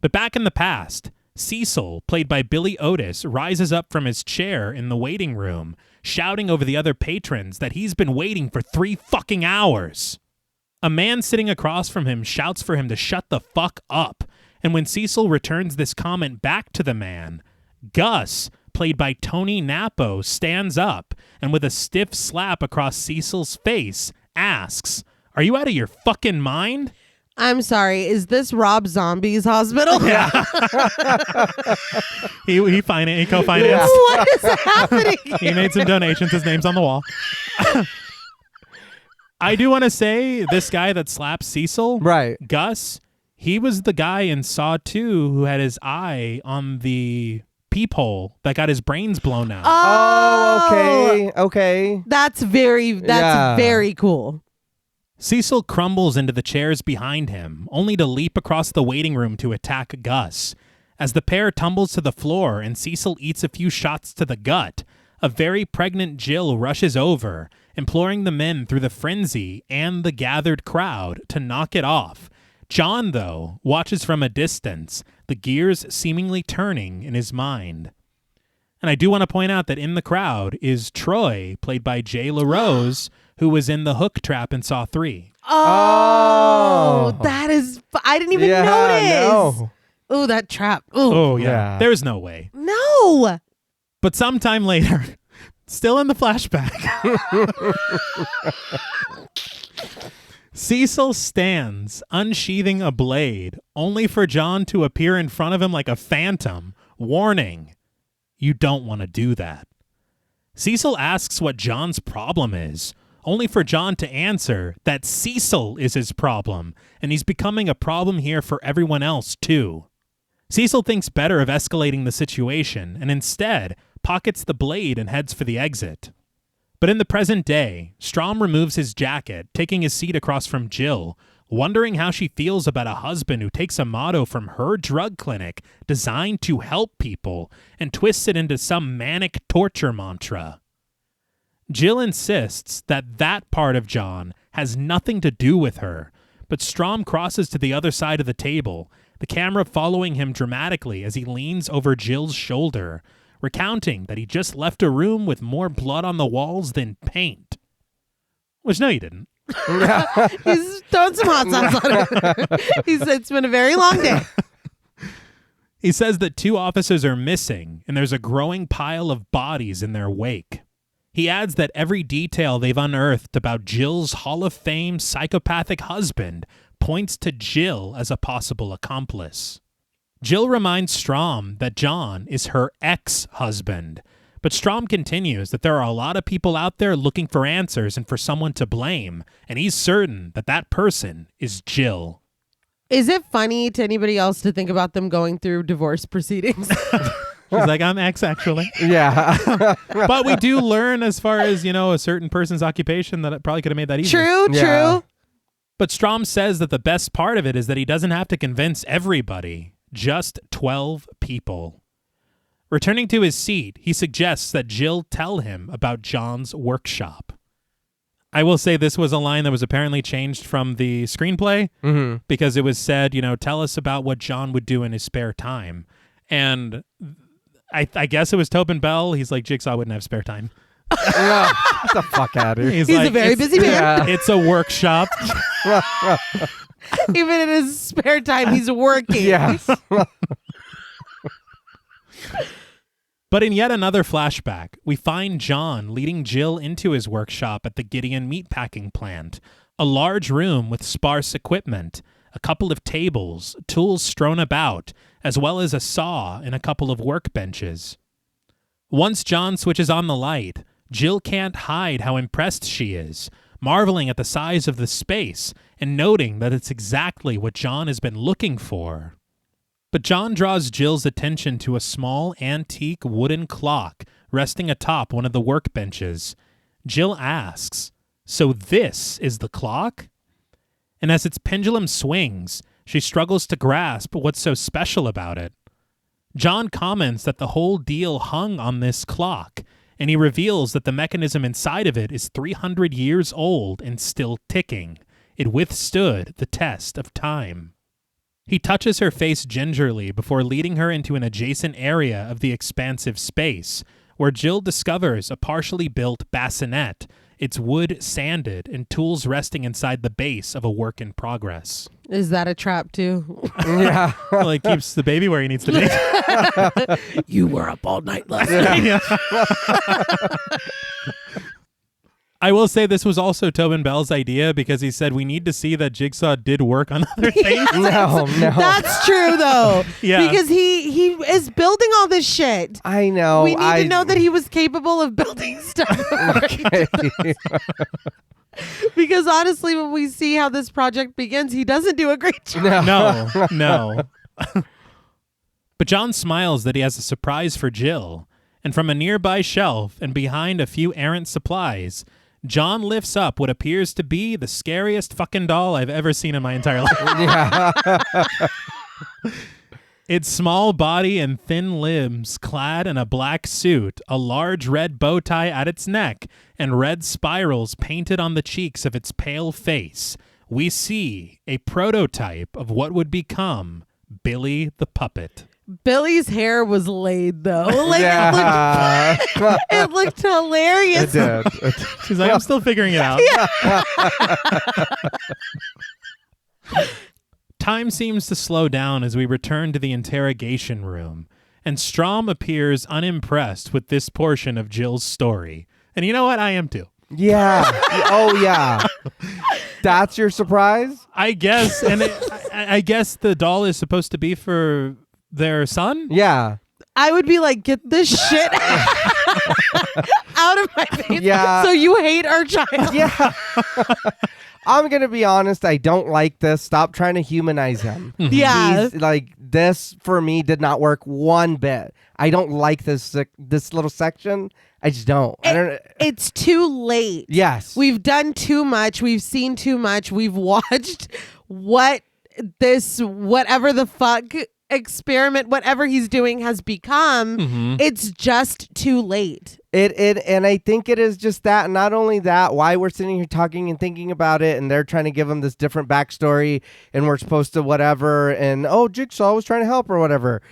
But back in the past, Cecil, played by Billy Otis, rises up from his chair in the waiting room, shouting over the other patrons that he's been waiting for 3 fucking hours. A man sitting across from him shouts for him to shut the fuck up, and when Cecil returns this comment back to the man, Gus, played by Tony Napo, stands up and with a stiff slap across Cecil's face, asks, "Are you out of your fucking mind?" I'm sorry. Is this Rob Zombie's hospital? Yeah. he co-financed. Yeah. What is happening? He made some donations. His name's on the wall. I do want to say this guy that slaps Cecil, Right. Gus, he was the guy in Saw 2 who had his eye on the peephole that got his brains blown out. Oh, okay. That's very cool. Cecil crumbles into the chairs behind him, only to leap across the waiting room to attack Gus. As the pair tumbles to the floor and Cecil eats a few shots to the gut, a very pregnant Jill rushes over, imploring the men through the frenzy and the gathered crowd to knock it off. John, though, watches from a distance, the gears seemingly turning in his mind. And I do want to point out that in the crowd is Troy, played by Jay LaRose, who was in the hook trap in Saw 3. Oh, that is... I didn't even notice. No. Oh, that trap. Ooh. Oh, yeah. Yeah. There's no way. No. But sometime later, still in the flashback, Cecil stands unsheathing a blade, only for John to appear in front of him like a phantom, warning, "You don't want to do that." Cecil asks what John's problem is, only for John to answer that Cecil is his problem, and he's becoming a problem here for everyone else too. Cecil thinks better of escalating the situation, and instead pockets the blade and heads for the exit. But in the present day, Strom removes his jacket, taking his seat across from Jill, wondering how she feels about a husband who takes a motto from her drug clinic designed to help people and twists it into some manic torture mantra. Jill insists that that part of John has nothing to do with her, but Strom crosses to the other side of the table, the camera following him dramatically as he leans over Jill's shoulder, recounting that he just left a room with more blood on the walls than paint. Which, no, you didn't. He's throwing some hot sauce on it. He said it's been a very long day. He says that 2 officers are missing, and there's a growing pile of bodies in their wake. He adds that every detail they've unearthed about Jill's Hall of Fame psychopathic husband points to Jill as a possible accomplice. Jill reminds Strom that John is her ex-husband, but Strom continues that there are a lot of people out there looking for answers and for someone to blame, and he's certain that that person is Jill. Is it funny to anybody else to think about them going through divorce proceedings? She's like, I'm ex, actually. Yeah. But we do learn, as far as, a certain person's occupation, that it probably could have made that easier. True. But Strom says that the best part of it is that he doesn't have to convince everybody, just 12 people. Returning to his seat, he suggests that Jill tell him about John's workshop. I will say this was a line that was apparently changed from the screenplay because it was said, tell us about what John would do in his spare time. And I guess it was Tobin Bell. He's like, Jigsaw wouldn't have spare time. Get the fuck out of here. He's like, a very busy man. It's a workshop. Even in his spare time, he's working. Yes. But in yet another flashback, we find John leading Jill into his workshop at the Gideon meatpacking plant, a large room with sparse equipment, a couple of tables, tools strewn about, as well as a saw and a couple of workbenches. Once John switches on the light, Jill can't hide how impressed she is, marveling at the size of the space and noting that it's exactly what John has been looking for. But John draws Jill's attention to a small antique wooden clock resting atop one of the workbenches. Jill asks, "So this is the clock?" And as its pendulum swings, she struggles to grasp what's so special about it. John comments that the whole deal hung on this clock, and he reveals that the mechanism inside of it is 300 years old and still ticking. It withstood the test of time. He touches her face gingerly before leading her into an adjacent area of the expansive space, where Jill discovers a partially built bassinet, its wood sanded and tools resting inside the base of a work in progress. Is that a trap too? Yeah. Well, it keeps the baby where he needs to be. You were up all night last night. Yeah. I will say this was also Tobin Bell's idea because he said we need to see that Jigsaw did work on other things. No. That's true though. Yeah. Because he is building all this shit. I know. We need to know that he was capable of building stuff. Okay. Because honestly, when we see how this project begins, he doesn't do a great job. No. But John smiles that he has a surprise for Jill, and from a nearby shelf and behind a few errant supplies, John lifts up what appears to be the scariest fucking doll I've ever seen in my entire life. Yeah. Its small body and thin limbs clad in a black suit, a large red bow tie at its neck, and red spirals painted on the cheeks of its pale face, we see a prototype of what would become Billy the Puppet. Billy's hair was laid though. Yeah. It looked hilarious. It did. She's like, I'm still figuring it out. Time seems to slow down as we return to the interrogation room, and Strom appears unimpressed with this portion of Jill's story. And you know what? I am too. Yeah. Oh, yeah. That's your surprise? I guess. And I guess the doll is supposed to be for their son? Yeah. I would be like, get this shit out of my face. Yeah. So you hate our child. Yeah. I'm going to be honest. I don't like this. Stop trying to humanize him. Yeah. He's like, this for me did not work one bit. I don't like this little section. I just don't. I don't. It's too late. Yes. We've done too much. We've seen too much. We've watched whatever the fuck experiment, whatever he's doing has become. It's just too late. And I think it is just that. And not only that, why we're sitting here talking and thinking about it, and they're trying to give him this different backstory, and we're supposed to whatever, and Jigsaw was trying to help or whatever.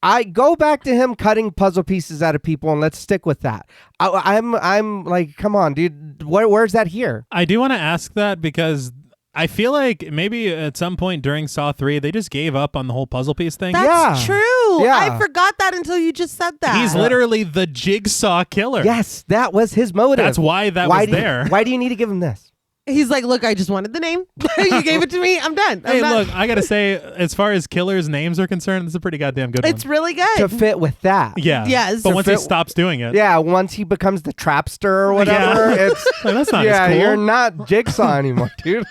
I go back to him cutting puzzle pieces out of people, and let's stick with that. I'm like, come on, dude. Where's that here? I do want to ask that because I feel like maybe at some point during Saw 3, they just gave up on the whole puzzle piece thing. That's true. Yeah. I forgot that until you just said that. He's literally the Jigsaw killer. Yes, that was his motive. That's why was there. Why do you need to give him this? He's like, look, I just wanted the name. You gave it to me. I'm done. Hey, look, I got to say, as far as killers' names are concerned, it's a pretty goddamn good one. It's really good. To fit with that. Yeah. Yes. But To once he stops doing it. Yeah, once he becomes the trapster or whatever, it's Like, that's not yeah, as cool. you're not Jigsaw anymore, dude.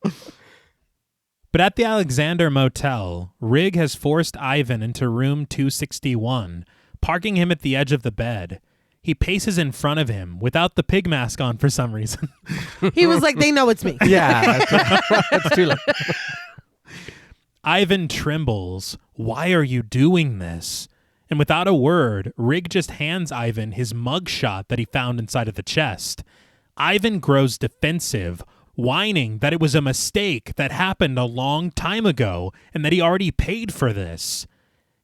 But at the Alexander Motel, Rigg has forced Ivan into room 261, parking him at the edge of the bed. He paces in front of him without the pig mask on for some reason. He was like, they know it's me. Yeah, it's too late. Ivan trembles. Why are you doing this? And without a word, Rigg just hands Ivan his mugshot that he found inside of the chest. Ivan grows defensive, whining that it was a mistake that happened a long time ago and that he already paid for this.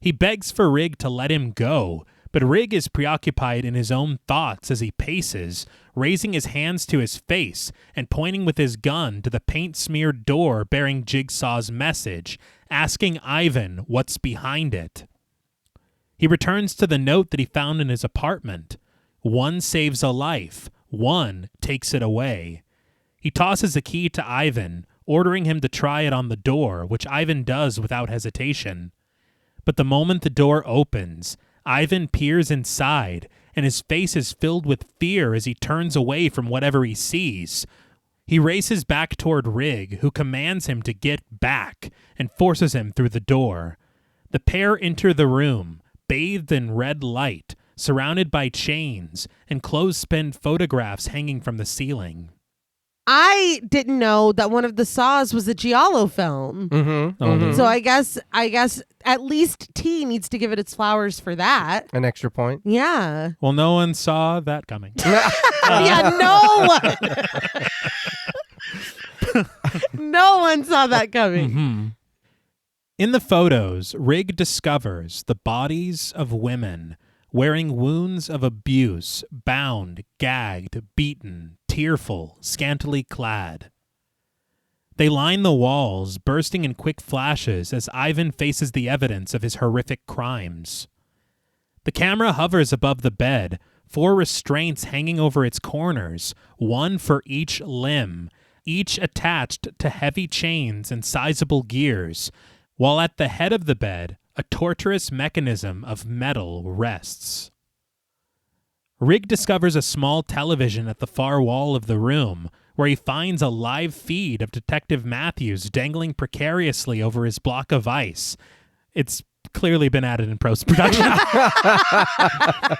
He begs for Rigg to let him go, but Rigg is preoccupied in his own thoughts as he paces, raising his hands to his face and pointing with his gun to the paint-smeared door bearing Jigsaw's message, asking Ivan what's behind it. He returns to the note that he found in his apartment. One saves a life, one takes it away. He tosses a key to Ivan, ordering him to try it on the door, which Ivan does without hesitation. But the moment the door opens, Ivan peers inside, and his face is filled with fear as he turns away from whatever he sees. He races back toward Rigg, who commands him to get back, and forces him through the door. The pair enter the room, bathed in red light, surrounded by chains, and clothespin photographs hanging from the ceiling. I didn't know that one of the Saws was a Giallo film. So I guess at least T needs to give it its flowers for that. An extra point. Yeah. Well, no one saw that coming. Yeah, no one. No one saw that coming. In the photos, Rigg discovers the bodies of women wearing wounds of abuse, bound, gagged, beaten, tearful, scantily clad. They line the walls, bursting in quick flashes as Ivan faces the evidence of his horrific crimes. The camera hovers above the bed, 4 restraints hanging over its corners, 1 for each limb, each attached to heavy chains and sizable gears, while at the head of the bed, a torturous mechanism of metal rests. Rigg discovers a small television at the far wall of the room, where he finds a live feed of Detective Matthews dangling precariously over his block of ice. It's clearly been added in post-production.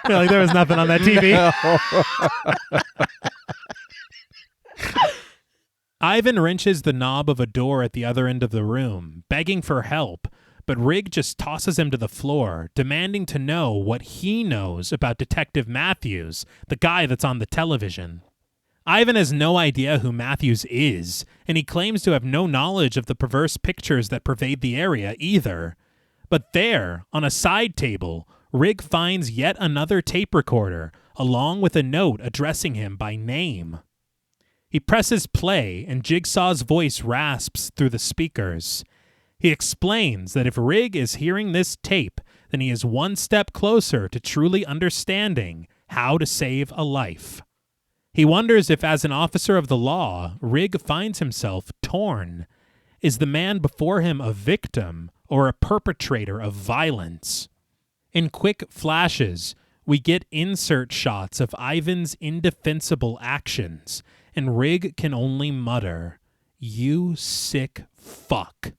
Like there was nothing on that TV. Ivan wrenches the knob of a door at the other end of the room, begging for help, but Rigg just tosses him to the floor, demanding to know what he knows about Detective Matthews, the guy that's on the television. Ivan has no idea who Matthews is, and he claims to have no knowledge of the perverse pictures that pervade the area either. But there, on a side table, Rigg finds yet another tape recorder, along with a note addressing him by name. He presses play, and Jigsaw's voice rasps through the speakers. He explains that if Rig is hearing this tape, then he is one step closer to truly understanding how to save a life. He wonders if, as an officer of the law, Rig finds himself torn. Is the man before him a victim or a perpetrator of violence? In quick flashes, we get insert shots of Ivan's indefensible actions, and Rig can only mutter, "You sick fuck."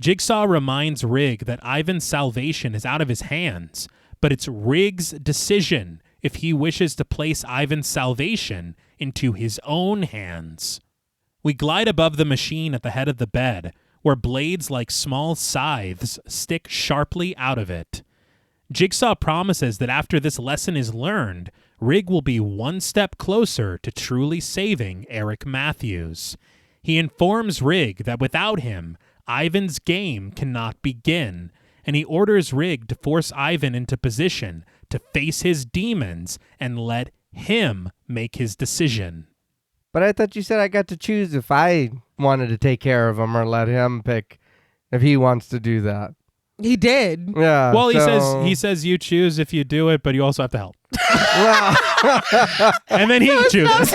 Jigsaw reminds Rig that Ivan's salvation is out of his hands, but it's Rig's decision if he wishes to place Ivan's salvation into his own hands. We glide above the machine at the head of the bed, where blades like small scythes stick sharply out of it. Jigsaw promises that after this lesson is learned, Rig will be one step closer to truly saving Eric Matthews. He informs Rig that without him, Ivan's game cannot begin, and he orders Rig to force Ivan into position to face his demons and let him make his decision. But I thought you said I got to choose if I wanted to take care of him or let him pick if he wants to do that. He did. Yeah. Well, so... he says you choose if you do it, but you also have to help. Well, And then he chooses.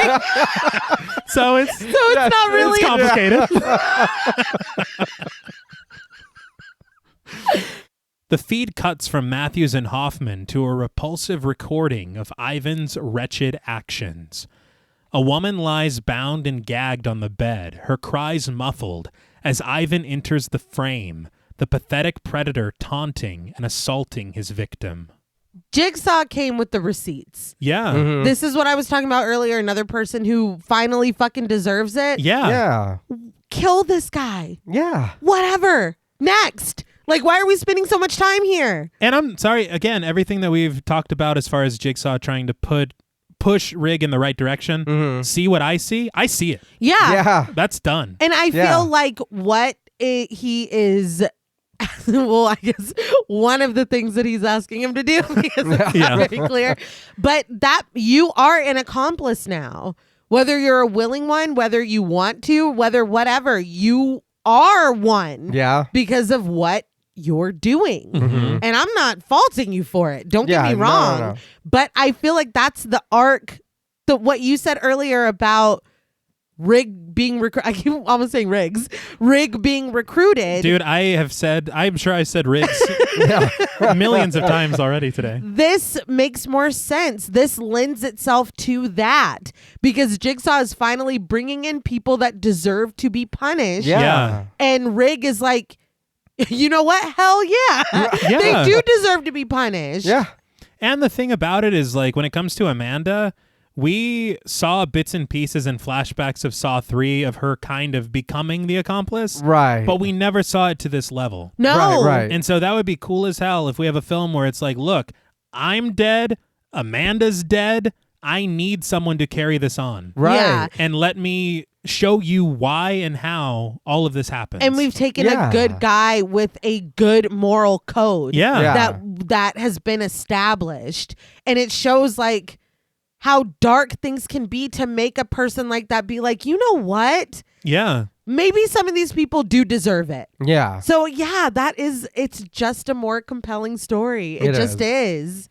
So it's not really. It's complicated. The feed cuts from Matthews and Hoffman to a repulsive recording of Ivan's wretched actions. A woman lies bound and gagged on the bed, her cries muffled, as Ivan enters the frame, the pathetic predator taunting and assaulting his victim. Jigsaw came with the receipts. Yeah. mhm. This is what I was talking about earlier. Another person who finally fucking deserves it. Yeah. Yeah. Kill this guy. Yeah. Whatever. Next. Like, why are we spending so much time here? And I'm sorry, again, everything that we've talked about as far as Jigsaw trying to push Rig in the right direction, Mhm. see what I see? I see it. Yeah. Yeah. That's done. And I Yeah. feel like he is, well, I guess one of the things that he's asking him to do, because it's Yeah. not very clear, but that you are an accomplice now. Whether you're a willing one, whether you want to, whether whatever, you are one Yeah. because of what you're doing. Mhm. And I'm not faulting you for it. Don't Yeah, get me no, wrong. no. But I feel like that's the arc, what you said earlier about Rig being I keep almost saying Rig being recruited. Dude, I'm sure I said Riggs millions of times already today. This makes more sense. This lends itself to that because Jigsaw is finally bringing in people that deserve to be punished. Yeah. And Rig is like, you know what? Hell yeah. Yeah. They do deserve to be punished. Yeah. And the thing about it is, like, when it comes to Amanda, we saw bits and pieces and flashbacks of Saw 3 of her kind of becoming the accomplice. Right. But we never saw it to this level. No. Right. And so that would be cool as hell if we have a film where it's like, look, I'm dead, Amanda's dead, I need someone to carry this on. Right. Yeah. And let me show you why and how all of this happens. And we've taken Yeah. a good guy with a good moral code. Yeah. Yeah. That has been established. And it shows like how dark things can be to make a person like that be like, you know what? Yeah. Maybe some of these people do deserve it. Yeah. So yeah, it's just a more compelling story. It just is.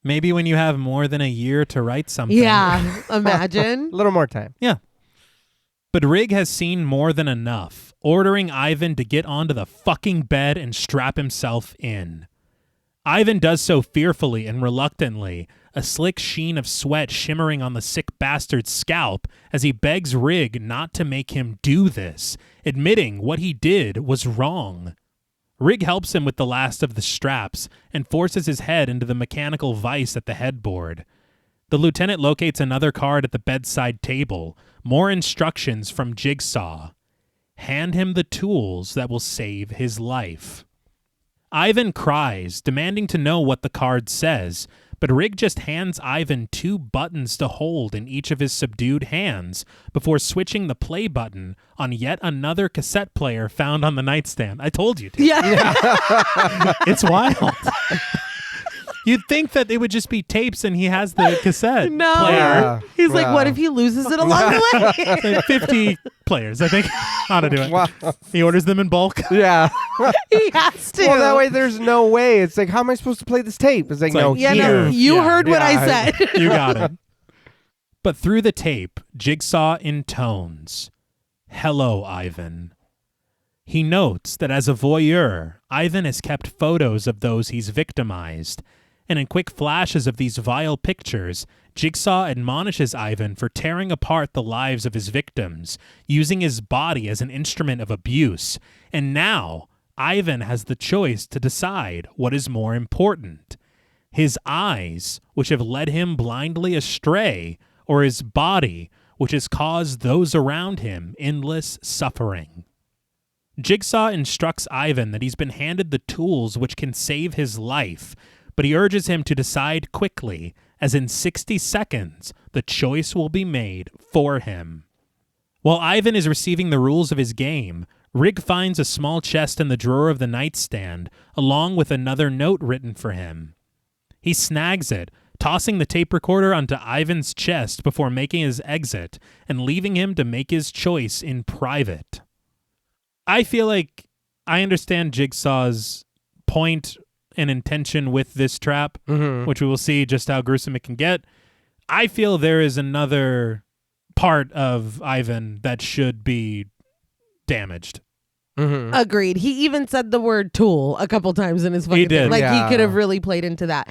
Maybe when you have more than a year to write something. Yeah. Imagine. A little more time. Yeah. But Rig has seen more than enough, ordering Ivan to get onto the fucking bed and strap himself in. Ivan does so fearfully and reluctantly, a slick sheen of sweat shimmering on the sick bastard's scalp as he begs Rig not to make him do this, admitting what he did was wrong. Rig helps him with the last of the straps and forces his head into the mechanical vise at the headboard. The lieutenant locates another card at the bedside table, more instructions from Jigsaw. Hand him the tools that will save his life. Ivan cries, demanding to know what the card says, but Rig just hands Ivan 2 buttons to hold in each of his subdued hands before switching the play button on yet another cassette player found on the nightstand. I told you, dude. Yeah. It's wild. You'd think that it would just be tapes and he has the cassette No. player. Yeah. He's like, what if he loses it along the way? 50 players, I think. How to do it. Wow. He orders them in bulk. Yeah. He has to. Well, that way there's no way. It's like, how am I supposed to play this tape? It's like, no, like, yeah, here. no, you Yeah. heard what I Yeah. said. You got it. But through the tape, Jigsaw intones, "Hello, Ivan." He notes that as a voyeur, Ivan has kept photos of those he's victimized, and in quick flashes of these vile pictures, Jigsaw admonishes Ivan for tearing apart the lives of his victims, using his body as an instrument of abuse, and now Ivan has the choice to decide what is more important: his eyes, which have led him blindly astray, or his body, which has caused those around him endless suffering. Jigsaw instructs Ivan that he's been handed the tools which can save his life, but he urges him to decide quickly, as in 60 seconds, the choice will be made for him. While Ivan is receiving the rules of his game, Rig finds a small chest in the drawer of the nightstand, along with another note written for him. He snags it, tossing the tape recorder onto Ivan's chest before making his exit and leaving him to make his choice in private. I feel like I understand Jigsaw's point and intention with this trap, which we will see just how gruesome it can get. I feel there is another part of Ivan that should be damaged. Agreed. He even said the word tool a couple times in his fucking He did. thing. Like Yeah. he could have really played into that.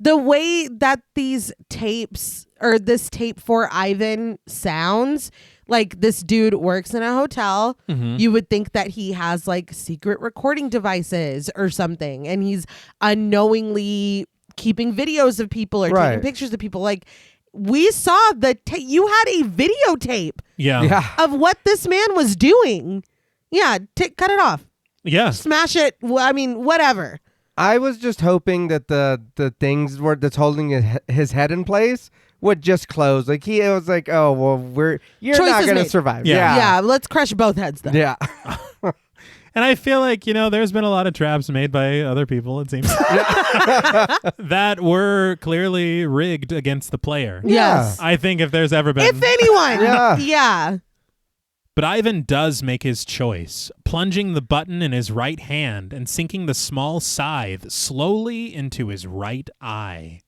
The way that these tapes or this tape for Ivan sounds, like this dude works in a hotel. You would think that he has like secret recording devices or something, and he's unknowingly keeping videos of people or Right. taking pictures of people. Like we saw you had a videotape Yeah. Yeah. of what this man was doing. Yeah, cut it off. Yeah. Smash it. I mean, whatever. I was just hoping that the things that's holding his head in place would just close. Like it was like, oh well, you're Choice not is gonna made. survive. Yeah. Yeah, let's crush both heads then. Yeah. And I feel like, there's been a lot of traps made by other people, it seems, that were clearly rigged against the player. Yes. I think if there's ever been... If anyone. Yeah. Yeah. But Ivan does make his choice, plunging the button in his right hand and sinking the small scythe slowly into his right eye.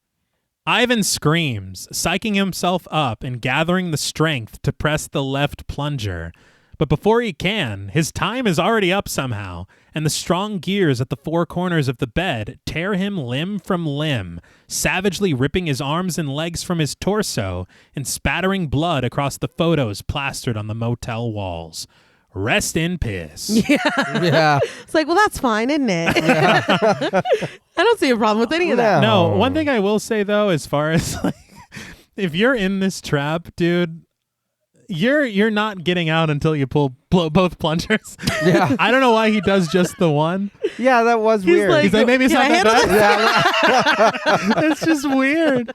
Ivan screams, psyching himself up and gathering the strength to press the left plunger. But before he can, his time is already up somehow, and the strong gears at the four corners of the bed tear him limb from limb, savagely ripping his arms and legs from his torso and spattering blood across the photos plastered on the motel walls. Rest in piss. Yeah. It's like, well, that's fine, isn't it? I don't see a problem with any of that. No, one thing I will say, though, as far as, like, if you're in this trap, dude... You're not getting out until you blow both plungers. Yeah. I don't know why he does just the one. Yeah, that was He's weird. like, He's like, maybe it's "Can not I that handle bad. It's just weird.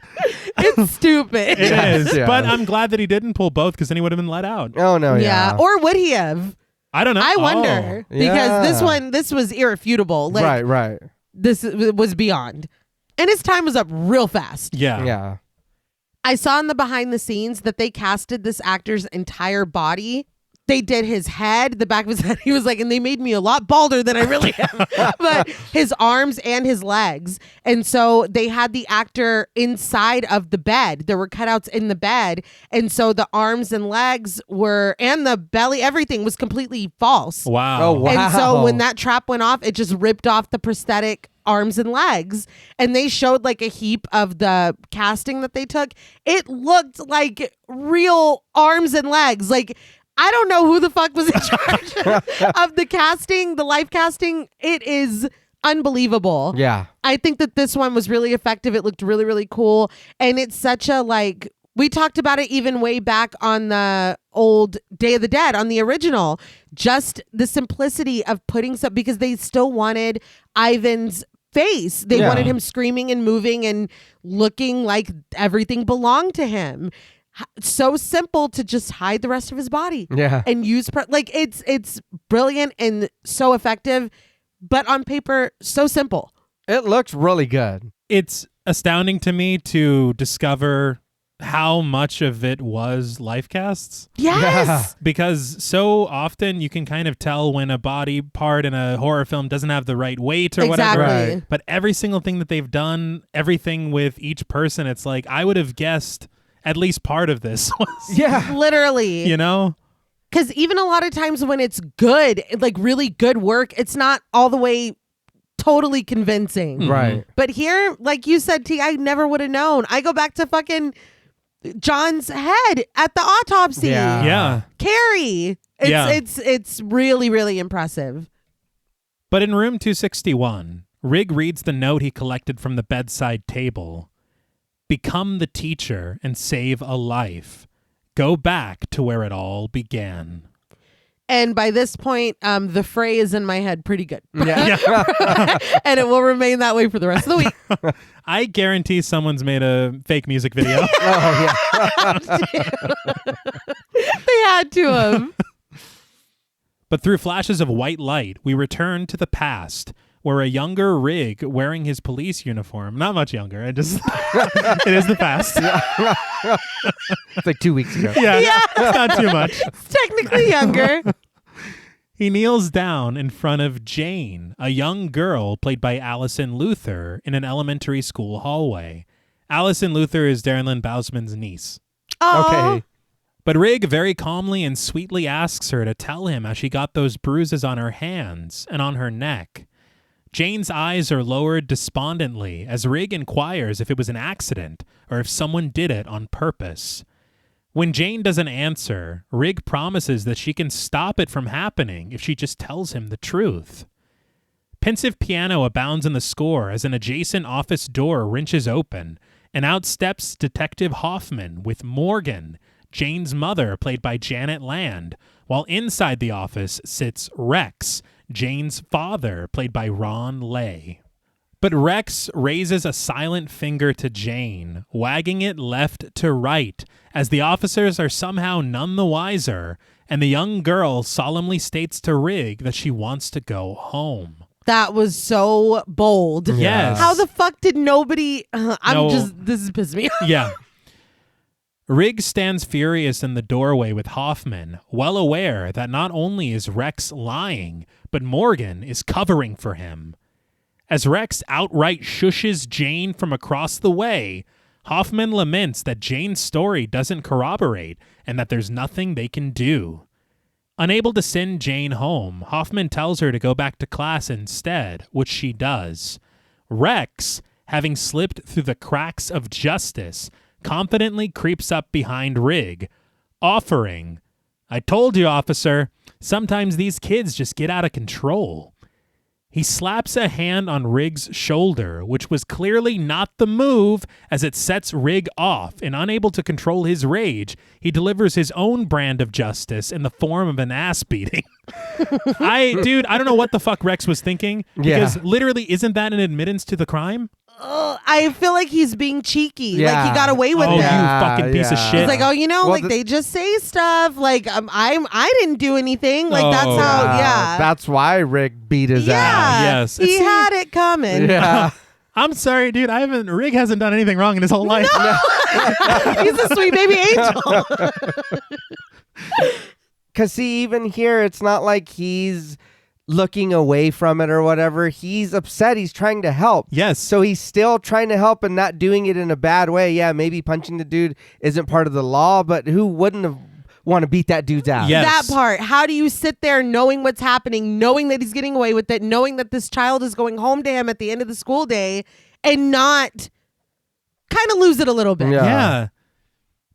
It's stupid. It is. Yeah. But I'm glad that he didn't pull both, because then he would have been let out. Oh no. Yeah. Or would he have? I don't know. I wonder. Oh. Because this was irrefutable. Like, right. this was beyond. And his time was up real fast. Yeah. Yeah. I saw in the behind the scenes that they casted this actor's entire body. They did his head, the back of his head. He was like, and they made me a lot balder than I really am. But his arms and his legs. And so they had the actor inside of the bed. There were cutouts in the bed. And so the arms and legs and the belly, everything was completely false. Wow. Oh, wow. And so when that trap went off, it just ripped off the prosthetic arms and legs. And they showed like a heap of the casting that they took. It looked like real arms and legs. Like, I don't know who the fuck was in charge of the casting, the live casting. It is unbelievable. Yeah. I think that this one was really effective. It looked really, really cool. And it's such a we talked about it even way back on the old Day of the Dead, on the original. Just the simplicity of putting because they still wanted Ivan's face. They wanted him screaming and moving and looking like everything belonged to him. So simple to just hide the rest of his body. Yeah. And use it's brilliant and so effective, but on paper so simple. It looks really good. It's astounding to me to discover how much of it was life casts. Yes. Because so often you can kind of tell when a body part in a horror film doesn't have the right weight or whatever. Right. But every single thing that they've done, everything with each person, it's like I would have guessed at least part of this was, Yeah. Literally. you know? Because even a lot of times when it's good, like really good work, it's not all the way totally convincing. Right. But here, like you said, T, I never would have known. I go back to fucking John's head at the autopsy. Yeah. Yeah. Carrie. It's really, really impressive. But in room 261, Rigg reads the note he collected from the bedside table. Become the teacher and save a life. Go back to where it all began. And by this point, the fray is in my head pretty good. Yeah. And it will remain that way for the rest of the week. I guarantee someone's made a fake music video. Oh, yeah. They had to have. But through flashes of white light, we return to the past, where a younger Rigg wearing his police uniform, not much younger, it is the past. It's like 2 weeks ago. Yeah, Yeah. it's not too much. It's technically younger. He kneels down in front of Jane, a young girl played by Allison Luther, in an elementary school hallway. Allison Luther is Darren Lynn Bousman's niece. Aw. Okay. But Rigg very calmly and sweetly asks her to tell him how she got those bruises on her hands and on her neck. Jane's eyes are lowered despondently as Rigg inquires if it was an accident or if someone did it on purpose. When Jane doesn't answer, Rigg promises that she can stop it from happening if she just tells him the truth. Pensive piano abounds in the score as an adjacent office door wrenches open, and out steps Detective Hoffman with Morgan, Jane's mother, played by Janet Land, while inside the office sits Rex, Jane's father, played by Ron Lay. But Rex raises a silent finger to Jane, wagging it left to right, as the officers are somehow none the wiser, and the young girl solemnly states to Rigg that she wants to go home. That was so bold. Yes. How the fuck did nobody... No. This is pissing me off. Yeah. Rigg stands furious in the doorway with Hoffman, well aware that not only is Rex lying, but Morgan is covering for him. As Rex outright shushes Jane from across the way, Hoffman laments that Jane's story doesn't corroborate and that there's nothing they can do. Unable to send Jane home, Hoffman tells her to go back to class instead, which she does. Rex, having slipped through the cracks of justice, confidently creeps up behind Rigg, offering, "I told you, officer, sometimes these kids just get out of control." He slaps a hand on Rigg's shoulder, which was clearly not the move, as it sets Rigg off, and unable to control his rage, he delivers his own brand of justice in the form of an ass beating. I don't know what the fuck Rex was thinking, because literally, isn't that an admittance to the crime? I feel like he's being cheeky. Like Yeah. he got away with Oh, it. you Yeah, fucking piece of yeah. shit. It's like, oh, Well, like they just say stuff. Like I didn't do anything. Like that's how. Yeah. That's why Rick beat his yeah. ass. Yes. He had it coming. Yeah. I'm sorry, dude. Rigg hasn't done anything wrong in his whole life. He's a sweet baby angel. Because see, even here, it's not like he's looking away from it or whatever. He's upset. He's trying to help. Yes. So he's still trying to help and not doing it in a bad way. Yeah, maybe punching the dude isn't part of the law, but who wouldn't have want to beat that dude's ass? Yes. That part. How do you sit there knowing what's happening, knowing that he's getting away with it, knowing that this child is going home to him at the end of the school day, and not kind of lose it a little bit? Yeah.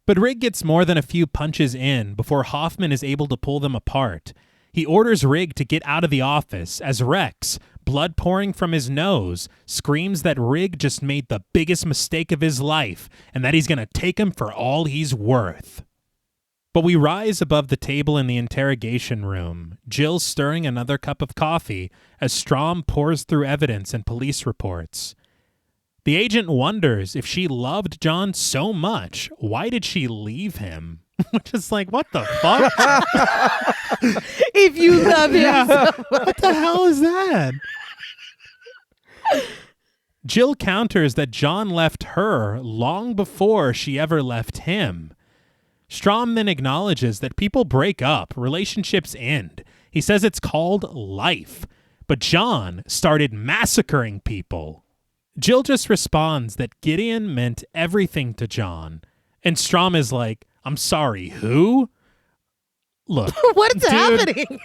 But Rigg gets more than a few punches in before Hoffman is able to pull them apart. He orders Rigg to get out of the office as Rex, blood pouring from his nose, screams that Rigg just made the biggest mistake of his life and that he's going to take him for all he's worth. But we rise above the table in the interrogation room, Jill stirring another cup of coffee as Strom pours through evidence and police reports. The agent wonders if she loved John so much, why did she leave him? Which is like, what the fuck? If you love him. What the hell is that? Jill counters that John left her long before she ever left him. Strom then acknowledges that people break up, relationships end. He says it's called life. But John started massacring people. Jill just responds that Gideon meant everything to John. And Strom is like, I'm sorry, who? Look. What's happening?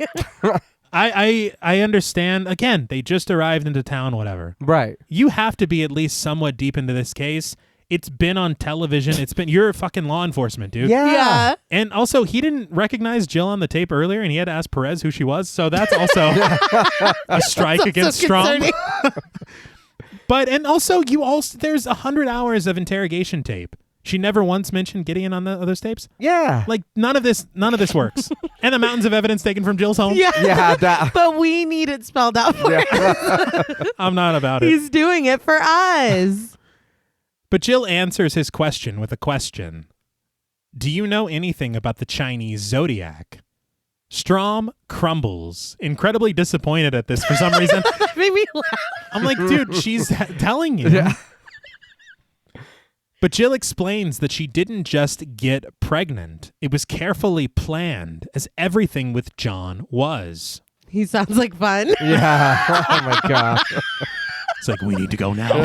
I understand. Again, they just arrived into town, whatever. Right. You have to be at least somewhat deep into this case. It's been on television. You're fucking law enforcement, dude. Yeah. And also, he didn't recognize Jill on the tape earlier, and he had to ask Perez who she was. So that's also a strike against Strom. And also, there's 100 hours of interrogation tape. She never once mentioned Gideon on the other tapes. Yeah. Like none of this works. And the mountains of evidence taken from Jill's home. Yeah. But we need it spelled out for us. I'm not about it. He's doing it for us. But Jill answers his question with a question. Do you know anything about the Chinese zodiac? Strom crumbles, incredibly disappointed at this for some reason. That made me laugh. I'm like, dude, she's telling you. Yeah. But Jill explains that she didn't just get pregnant. It was carefully planned, as everything with John was. He sounds like fun. Yeah. Oh, my God. It's like, we need to go now.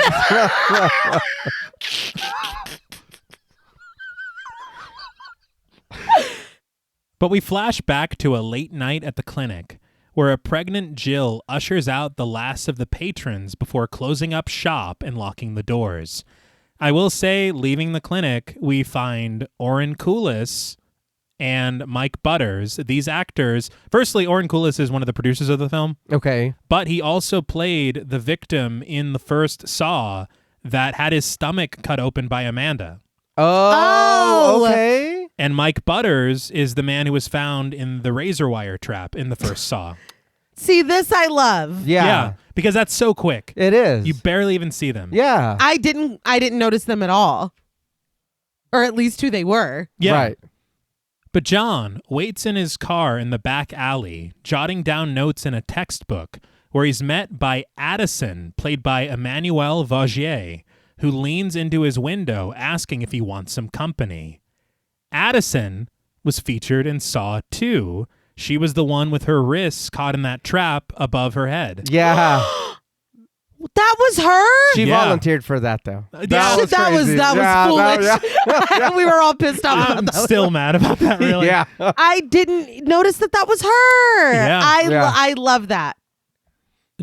But we flash back to a late night at the clinic, where a pregnant Jill ushers out the last of the patrons before closing up shop and locking the doors. I will say, leaving the clinic, we find Oren Koulis and Mike Butters. These actors, firstly, Oren Koulis is one of the producers of the film. Okay. But he also played the victim in the first Saw that had his stomach cut open by Amanda. Oh, okay. And Mike Butters is the man who was found in the razor wire trap in the first Saw. See, this I love. Yeah. Because that's so quick. It is. You barely even see them. Yeah. I didn't notice them at all. Or at least who they were. Yeah. Right. But John waits in his car in the back alley, jotting down notes in a textbook, where he's met by Addison, played by Emmanuel Vaugier, who leans into his window asking if he wants some company. Addison was featured in Saw 2. She was the one with her wrists caught in that trap above her head. Yeah. That was her? She Yeah. volunteered for that, though. That was crazy. foolish. We were all pissed off I'm about that. still mad about that, really. Yeah. I didn't notice that was her. Yeah. I love that.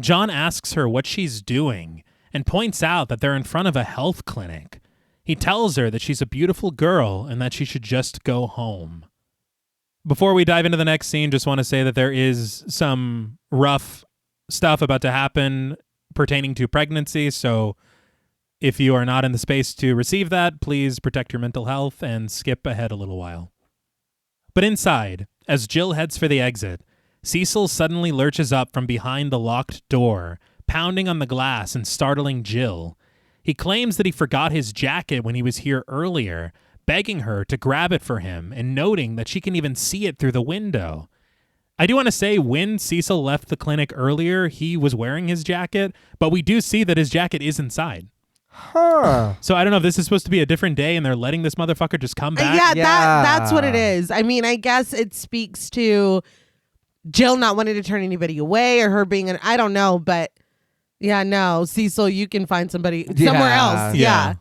John asks her what she's doing and points out that they're in front of a health clinic. He tells her that she's a beautiful girl and that she should just go home. Before we dive into the next scene, just want to say that there is some rough stuff about to happen pertaining to pregnancy, so if you are not in the space to receive that, please protect your mental health and skip ahead a little while. But inside, as Jill heads for the exit, Cecil suddenly lurches up from behind the locked door, pounding on the glass and startling Jill. He claims that he forgot his jacket when he was here earlier, begging her to grab it for him and noting that she can even see it through the window. I do want to say when Cecil left the clinic earlier, he was wearing his jacket, but we do see that his jacket is inside. Huh. So I don't know if this is supposed to be a different day and they're letting this motherfucker just come back. Yeah, that's what it is. I mean, I guess it speaks to Jill not wanting to turn anybody away or her being I don't know, but yeah, no, Cecil, you can find somebody somewhere else. Yeah.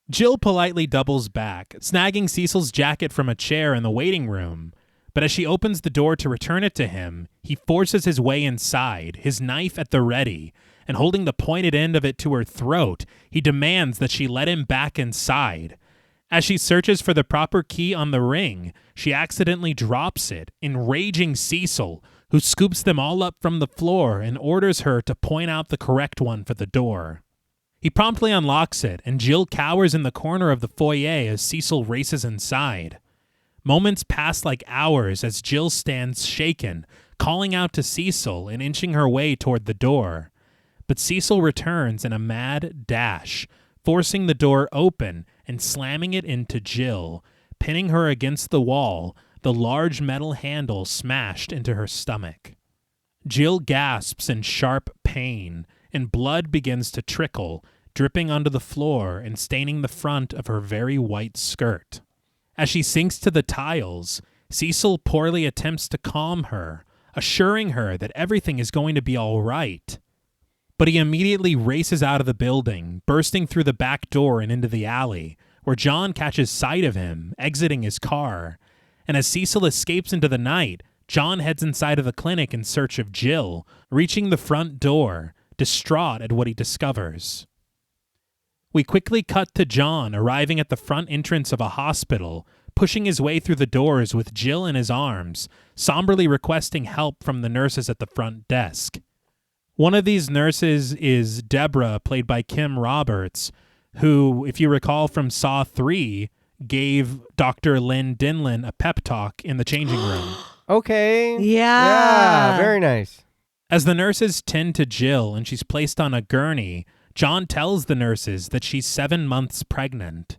Jill politely doubles back, snagging Cecil's jacket from a chair in the waiting room. But as she opens the door to return it to him, he forces his way inside, his knife at the ready, and holding the pointed end of it to her throat, he demands that she let him back inside. As she searches for the proper key on the ring, she accidentally drops it, enraging Cecil, who scoops them all up from the floor and orders her to point out the correct one for the door. He promptly unlocks it, and Jill cowers in the corner of the foyer as Cecil races inside. Moments pass like hours as Jill stands shaken, calling out to Cecil and inching her way toward the door. But Cecil returns in a mad dash, forcing the door open and slamming it into Jill, pinning her against the wall, the large metal handle smashed into her stomach. Jill gasps in sharp pain, and blood begins to trickle, dripping onto the floor and staining the front of her very white skirt. As she sinks to the tiles, Cecil poorly attempts to calm her, assuring her that everything is going to be all right. But he immediately races out of the building, bursting through the back door and into the alley, where John catches sight of him, exiting his car. And as Cecil escapes into the night, John heads inside of the clinic in search of Jill, reaching the front door, distraught at what he discovers. We quickly cut to John arriving at the front entrance of a hospital, pushing his way through the doors with Jill in his arms, somberly requesting help from the nurses at the front desk. One of these nurses is Deborah, played by Kim Roberts, who, if you recall from Saw 3, gave Dr. Lynn Dinlin a pep talk in the changing room. Okay. Yeah. Yeah, very nice. As the nurses tend to Jill and she's placed on a gurney, John tells the nurses that she's 7 months pregnant.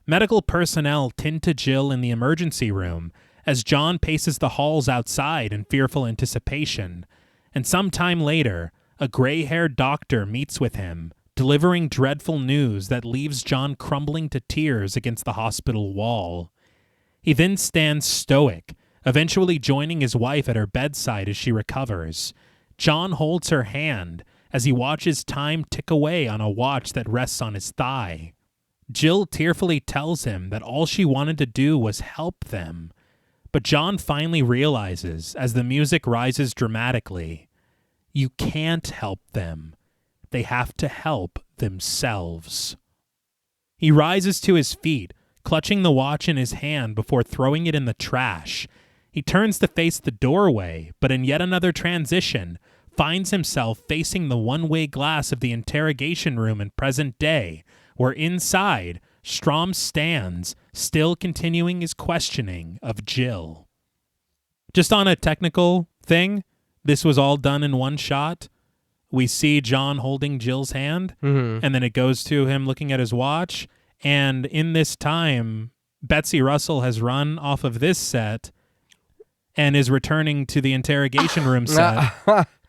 Medical personnel tend to Jill in the emergency room as John paces the halls outside in fearful anticipation, and sometime later, a gray-haired doctor meets with him, delivering dreadful news that leaves John crumbling to tears against the hospital wall. He then stands stoic, eventually joining his wife at her bedside as she recovers. John holds her hand as he watches time tick away on a watch that rests on his thigh. Jill tearfully tells him that all she wanted to do was help them. But John finally realizes, as the music rises dramatically, you can't help them. They have to help themselves. He rises to his feet, clutching the watch in his hand before throwing it in the trash. He turns to face the doorway, but in yet another transition, finds himself facing the one-way glass of the interrogation room in present day, where inside, Strom stands, still continuing his questioning of Jill. Just on a technical thing, this was all done in one shot. We see John holding Jill's hand, and then it goes to him looking at his watch, and in this time, Betsy Russell has run off of this set and is returning to the interrogation room set,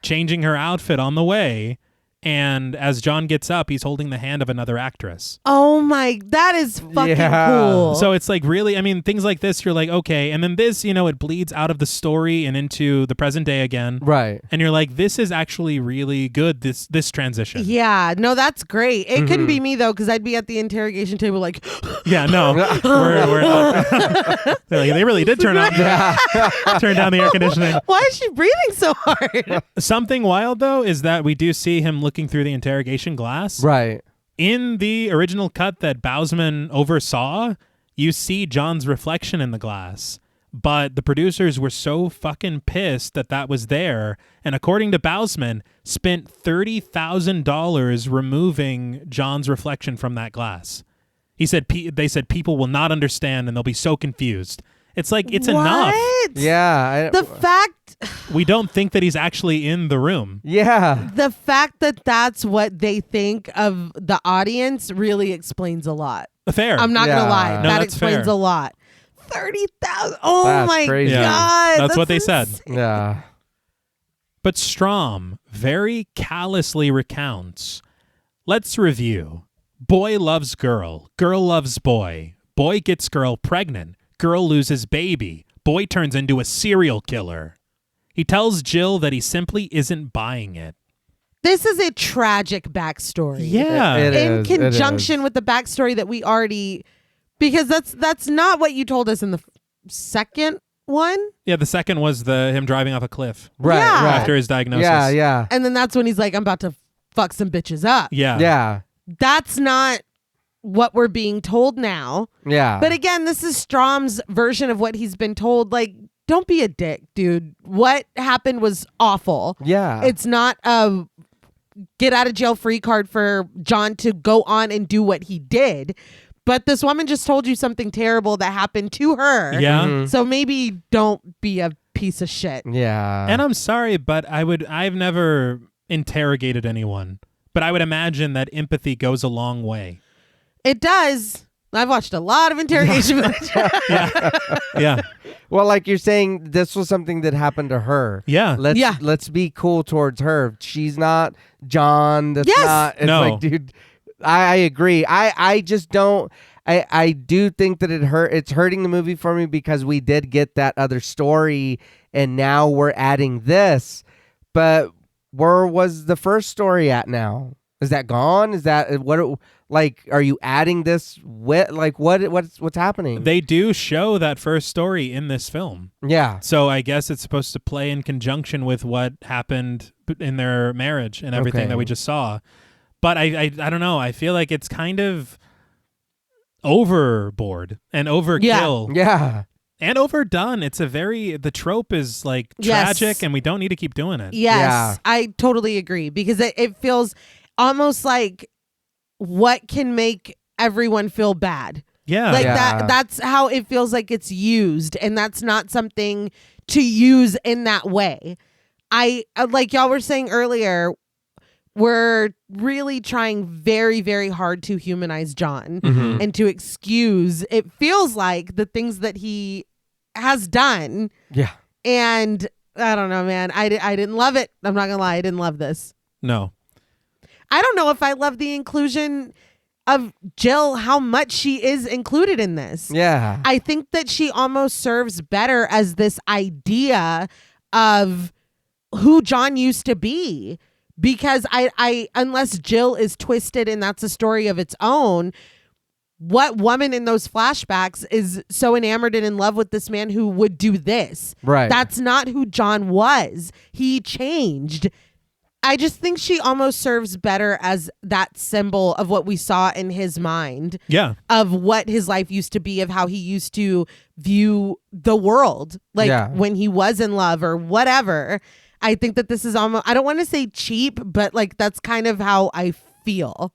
changing her outfit on the way. And as John gets up, he's holding the hand of another actress. Oh my, that is fucking cool. So it's like really, I mean, things like this, you're like, okay. And then this, it bleeds out of the story and into the present day again. Right. And you're like, this is actually really good, this transition. Yeah, no, that's great. It couldn't be me though, because I'd be at the interrogation table like, yeah, no, we're not. They really did turn down the air conditioning. Why is she breathing so hard? Something wild though is that we do see him looking through the interrogation glass. Right. In the original cut that Bousman oversaw, you see John's reflection in the glass. But the producers were so fucking pissed that was there, and according to Bousman, spent $30,000 removing John's reflection from that glass. He said they said people will not understand and they'll be so confused. It's like, it's enough. Yeah. The fact... We don't think that he's actually in the room. Yeah. The fact that that's what they think of the audience really explains a lot. Fair. I'm not going to lie. No, that that's explains fair. a lot. 30,000. Oh That's my crazy. God. Yeah, that's what they said. insane. Yeah. But Strom very callously recounts. Let's review. Boy loves girl. Girl loves boy. Boy gets girl pregnant. Girl loses baby. Boy turns into a serial killer. He tells Jill that he simply isn't buying it. This is a tragic backstory. Yeah. In conjunction with the backstory that we already... Because that's not what you told us in the second one. Yeah, the second was him driving off a cliff. Right. Yeah. Right. After his diagnosis. Yeah. And then that's when he's like, I'm about to fuck some bitches up. Yeah. Yeah. That's not what we're being told now. Yeah. But again, this is Strom's version of what he's been told. Like, don't be a dick, dude. What happened was awful. Yeah. It's not a get out of jail free card for John to go on and do what he did. But this woman just told you something terrible that happened to her. Yeah. So maybe don't be a piece of shit. Yeah. And I'm sorry, but I've never interrogated anyone. But I would imagine that empathy goes a long way. It does. I've watched a lot of interrogation footage. Yeah. Well, like you're saying, this was something that happened to her. Yeah. Let's be cool towards her. She's not John. That's Yes. not. It's No. like, dude, I agree. I just don't. I do think that it's hurting the movie for me because we did get that other story and now we're adding this. But where was the first story at now? Is that gone? Is that what? Like, are you adding this? Like, what's happening? They do show that first story in this film. Yeah. So I guess it's supposed to play in conjunction with what happened in their marriage and everything Okay. that we just saw. But I don't know. I feel like it's kind of overboard and overkill Yeah. and overdone. It's the trope is like Yes. tragic and we don't need to keep doing it. Yes, Yeah. I totally agree because it feels almost like what can make everyone feel bad. Yeah. Like Yeah. that's how it feels like it's used, and that's not something to use in that way. I like y'all were saying earlier, we're really trying very, very hard to humanize John Mhm. and to excuse, it feels like, the things that he has done. Yeah. And I don't know, man. I didn't love it. I'm not gonna lie, I didn't love this. No. I don't know if I love the inclusion of Jill, how much she is included in this. Yeah. I think that she almost serves better as this idea of who John used to be. Because I unless Jill is twisted and that's a story of its own, what woman in those flashbacks is so enamored and in love with this man who would do this? Right. That's not who John was. He changed. I just think she almost serves better as that symbol of what we saw in his mind, Yeah. of what his life used to be, of how he used to view the world, like Yeah. when he was in love or whatever. I think that this is almost, I don't want to say cheap, but like that's kind of how I feel.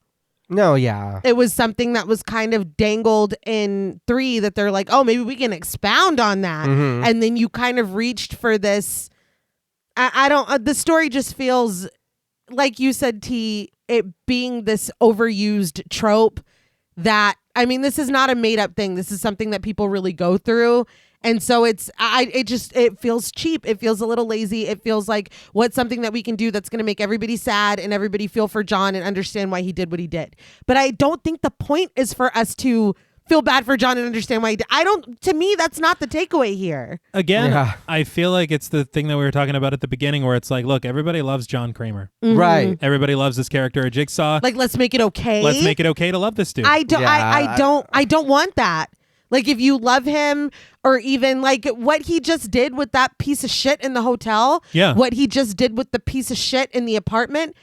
No, yeah. It was something that was kind of dangled in 3 that they're like, oh, maybe we can expound on that. Mhm. And then you kind of reached for this. I don't, the story just feels like you said, T, it being this overused trope that, I mean, this is not a made up thing. This is something that people really go through. And so it feels cheap. It feels a little lazy. It feels like what's something that we can do that's going to make everybody sad and everybody feel for John and understand why he did what he did. But I don't think the point is for us to feel bad for John and understand why he did. To me, that's not the takeaway here. Again, Yeah. I feel like it's the thing that we were talking about at the beginning where it's like, look, everybody loves John Kramer. Mhm. Right. Everybody loves this character of Jigsaw. Like, let's make it okay. Let's make it okay to love this dude. I don't. Yeah. I don't want that. Like, if you love him, or even like what he just did with that piece of shit in the hotel. Yeah. What he just did with the piece of shit in the apartment.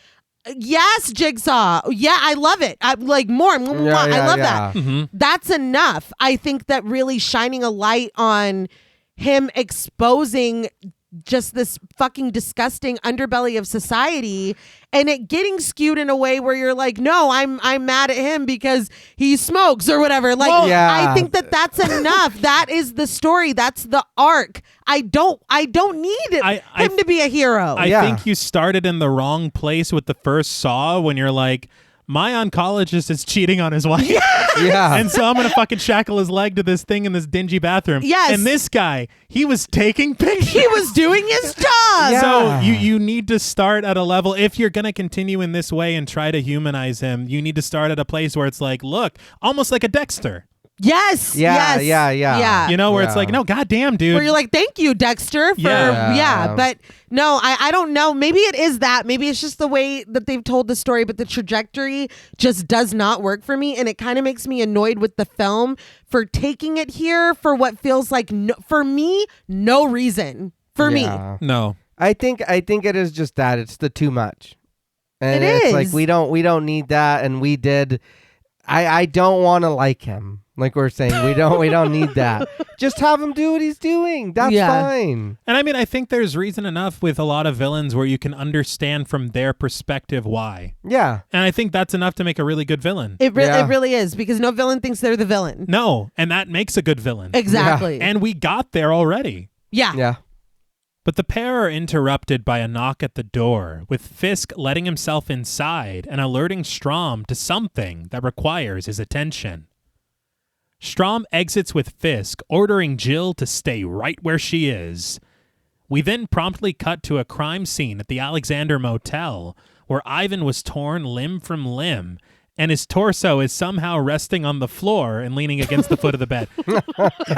Yes, Jigsaw. Yeah, I love it. I like more. I love that. Mhm. That's enough. I think that really shining a light on him exposing just this fucking disgusting underbelly of society and it getting skewed in a way where you're like, no, I'm mad at him because he smokes or whatever. Like, Well, yeah. I think that that's enough. That is the story. That's the arc. I don't need him to be a hero. I Yeah. think you started in the wrong place with the first Saw when you're like, my oncologist is cheating on his wife. Yeah. And so I'm going to fucking shackle his leg to this thing in this dingy bathroom. Yes. And this guy, he was taking pictures. He was doing his job. Yeah. So you need to start at a level, if you're going to continue in this way and try to humanize him, you need to start at a place where it's like, look, almost like a Dexter. Yes. Yeah, Yes. yeah, yeah. Yeah. You know, where it's Yeah. like, no, goddamn, dude. Where you're like, thank you, Dexter, for Yeah. but no, I don't know. Maybe it is that. Maybe it's just the way that they've told the story, but the trajectory just does not work for me, and it kind of makes me annoyed with the film for taking it here for what feels like for me no reason for me. Yeah. No. I think it is just that. It's the too much. And It it's is. like we don't need that, and we did. I don't want to like him. Like we're saying, we don't need that. Just have him do what he's doing. That's Yeah. fine. And I mean, I think there's reason enough with a lot of villains where you can understand from their perspective why. Yeah. And I think that's enough to make a really good villain. It Yeah. really is, because no villain thinks they're the villain. No, and that makes a good villain. Exactly. And we got there already. Yeah. Yeah. But the pair are interrupted by a knock at the door, with Fisk letting himself inside and alerting Strom to something that requires his attention. Strahm exits with Fisk, ordering Jill to stay right where she is. We then promptly cut to a crime scene at the Alexander Motel, where Ivan was torn limb from limb, and his torso is somehow resting on the floor and leaning against the foot of the bed.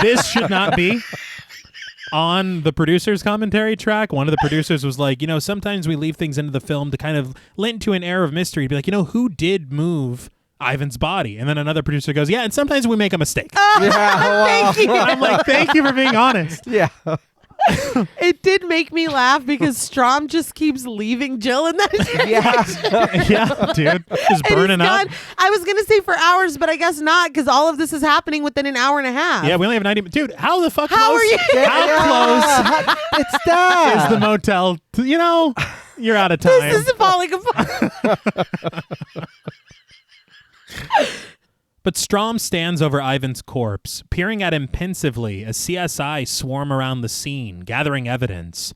This should not be. On the producer's commentary track, one of the producers was like, sometimes we leave things into the film to kind of lend to an air of mystery. Be like, who did move Ivan's body? And then another producer goes, yeah, and sometimes we make a mistake. Thank you. I'm like, thank you for being honest. Yeah. It did make me laugh because Strahm just keeps leaving Jill in that Yeah. Yeah, dude. Just burning up. I was going to say for hours, but I guess not because all of this is happening within an hour and a half. Yeah, we only have 90 minutes. Dude, how the fuck How close? are you? How close It's that. is the motel? You're out of time. This is falling apart. But Strahm stands over Ivan's corpse, peering at him pensively as CSI swarm around the scene, gathering evidence.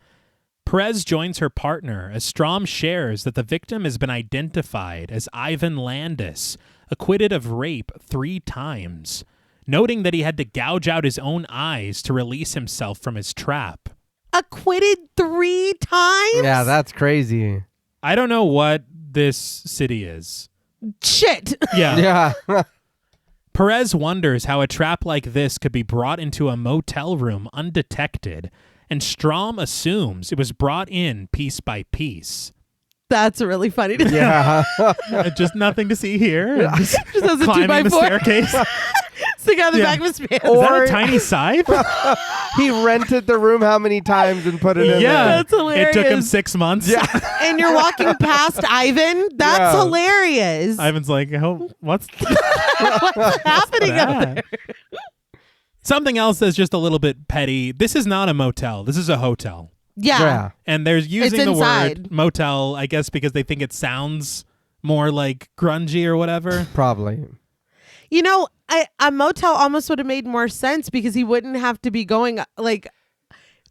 Perez joins her partner as Strahm shares that the victim has been identified as Ivan Landis, acquitted of rape 3 times, noting that he had to gouge out his own eyes to release himself from his trap. Acquitted 3 times? Yeah, that's crazy. I don't know what this city is. Shit. Yeah. Yeah. Perez wonders how a trap like this could be brought into a motel room undetected, and Strahm assumes it was brought in piece by piece. That's really funny to Yeah. Just nothing to see here. Just Just as a climbing the 2x4 staircase. stick out the Yeah. back of his pants. Is that Or- a tiny scythe? He rented the room how many times and put it in Yeah. there. That's hilarious. It took him 6 months. Yeah. And you're walking past Ivan? That's Yeah. hilarious. Ivan's like, what's What's happening up there? that? Something else that's just a little bit petty. This is not a motel. This is a hotel. Yeah. And they're using the inside. word motel, I guess, because they think it sounds more like grungy or whatever. Probably. A motel almost would have made more sense because he wouldn't have to be going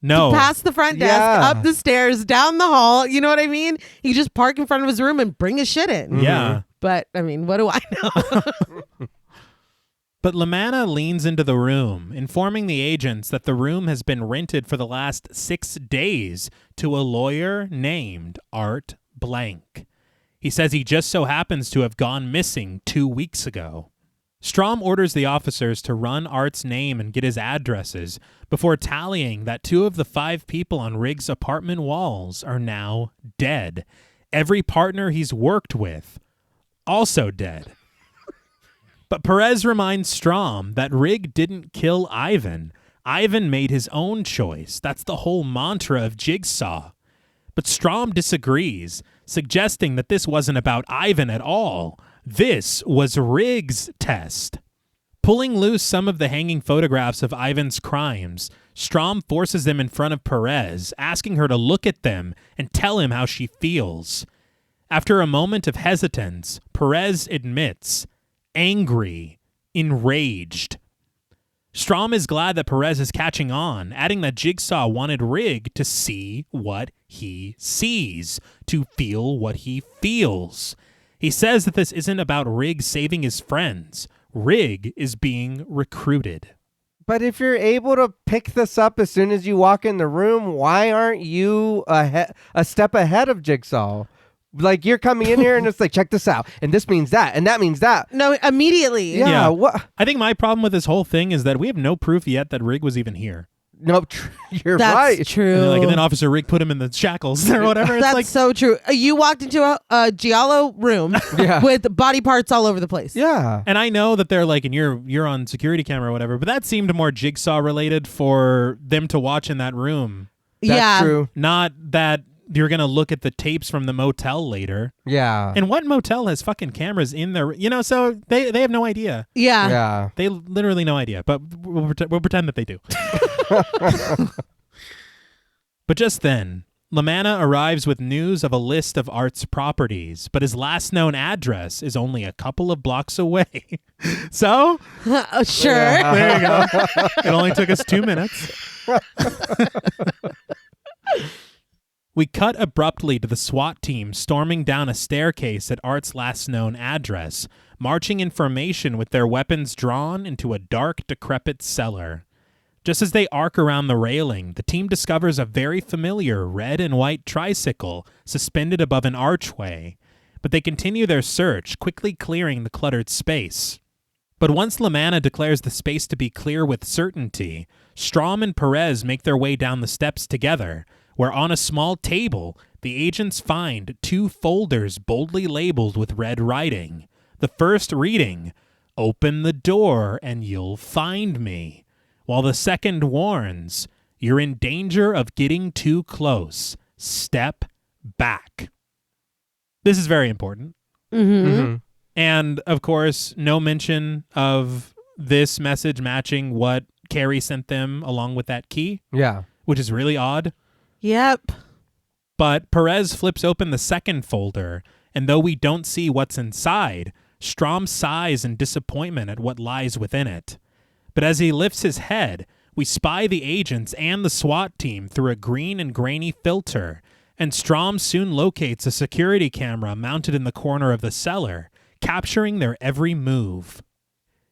No. past the front desk, Yeah. up the stairs, down the hall. You know what I mean? He just park in front of his room and bring his shit in. Yeah. But I mean, what do I know? But Lamanna leans into the room, informing the agents that the room has been rented for the last 6 days to a lawyer named Art Blank. He says he just so happens to have gone missing 2 weeks ago. Strahm orders the officers to run Art's name and get his addresses before tallying that 2 of the 5 people on Riggs' apartment walls are now dead. Every partner he's worked with, also dead. But Perez reminds Strahm that Rigg didn't kill Ivan. Ivan made his own choice. That's the whole mantra of Jigsaw. But Strahm disagrees, suggesting that this wasn't about Ivan at all. This was Riggs' test. Pulling loose some of the hanging photographs of Ivan's crimes, Strahm forces them in front of Perez, asking her to look at them and tell him how she feels. After a moment of hesitance, Perez admits, angry, enraged. Strahm is glad that Perez is catching on, adding that Jigsaw wanted Rigg to see what he sees, to feel what he feels. He says that this isn't about Rigg saving his friends. Rigg is being recruited. But if you're able to pick this up as soon as you walk in the room, why aren't you a step ahead of Jigsaw? Like, you're coming in here and it's like, check this out. And this means that. And that means that. No, immediately. Yeah. Yeah. What? I think my problem with this whole thing is that we have no proof yet that Rigg was even here. Nope. You're That's right. true. And then Officer Rigg put him in the shackles or whatever. It's That's like, so true. You walked into a Giallo room Yeah. with body parts all over the place. Yeah. and I know that they're like, and you're on security camera or whatever, but that seemed more Jigsaw related for them to watch in that room. That's yeah. true. Not that you're going to look at the tapes from the motel later. Yeah. And what motel has fucking cameras in there? So they have no idea. Yeah. Yeah. They literally no idea, but we'll pretend that they do. But just then, Lamanna arrives with news of a list of Art's properties, but his last known address is only a couple of blocks away. So, Sure. Yeah. there you go. It only took us 2 minutes. We cut abruptly to the SWAT team storming down a staircase at Art's last known address, marching in formation with their weapons drawn into a dark, decrepit cellar. Just as they arc around the railing, the team discovers a very familiar red and white tricycle suspended above an archway, but they continue their search, quickly clearing the cluttered space. But once Lamanna declares the space to be clear with certainty, Strom and Perez make their way down the steps together, where on a small table, the agents find 2 folders boldly labeled with red writing. The first reading, "Open the door and you'll find me," while the second warns, "You're in danger of getting too close. Step back." This is very important. Mm-hmm. And, of course, no mention of this message matching what Carrie sent them along with that key. Yeah. Which is really odd. Yep. But Perez flips open the second folder, and though we don't see what's inside, Strom sighs in disappointment at what lies within it. But as he lifts his head, we spy the agents and the SWAT team through a green and grainy filter, and Strom soon locates a security camera mounted in the corner of the cellar, capturing their every move.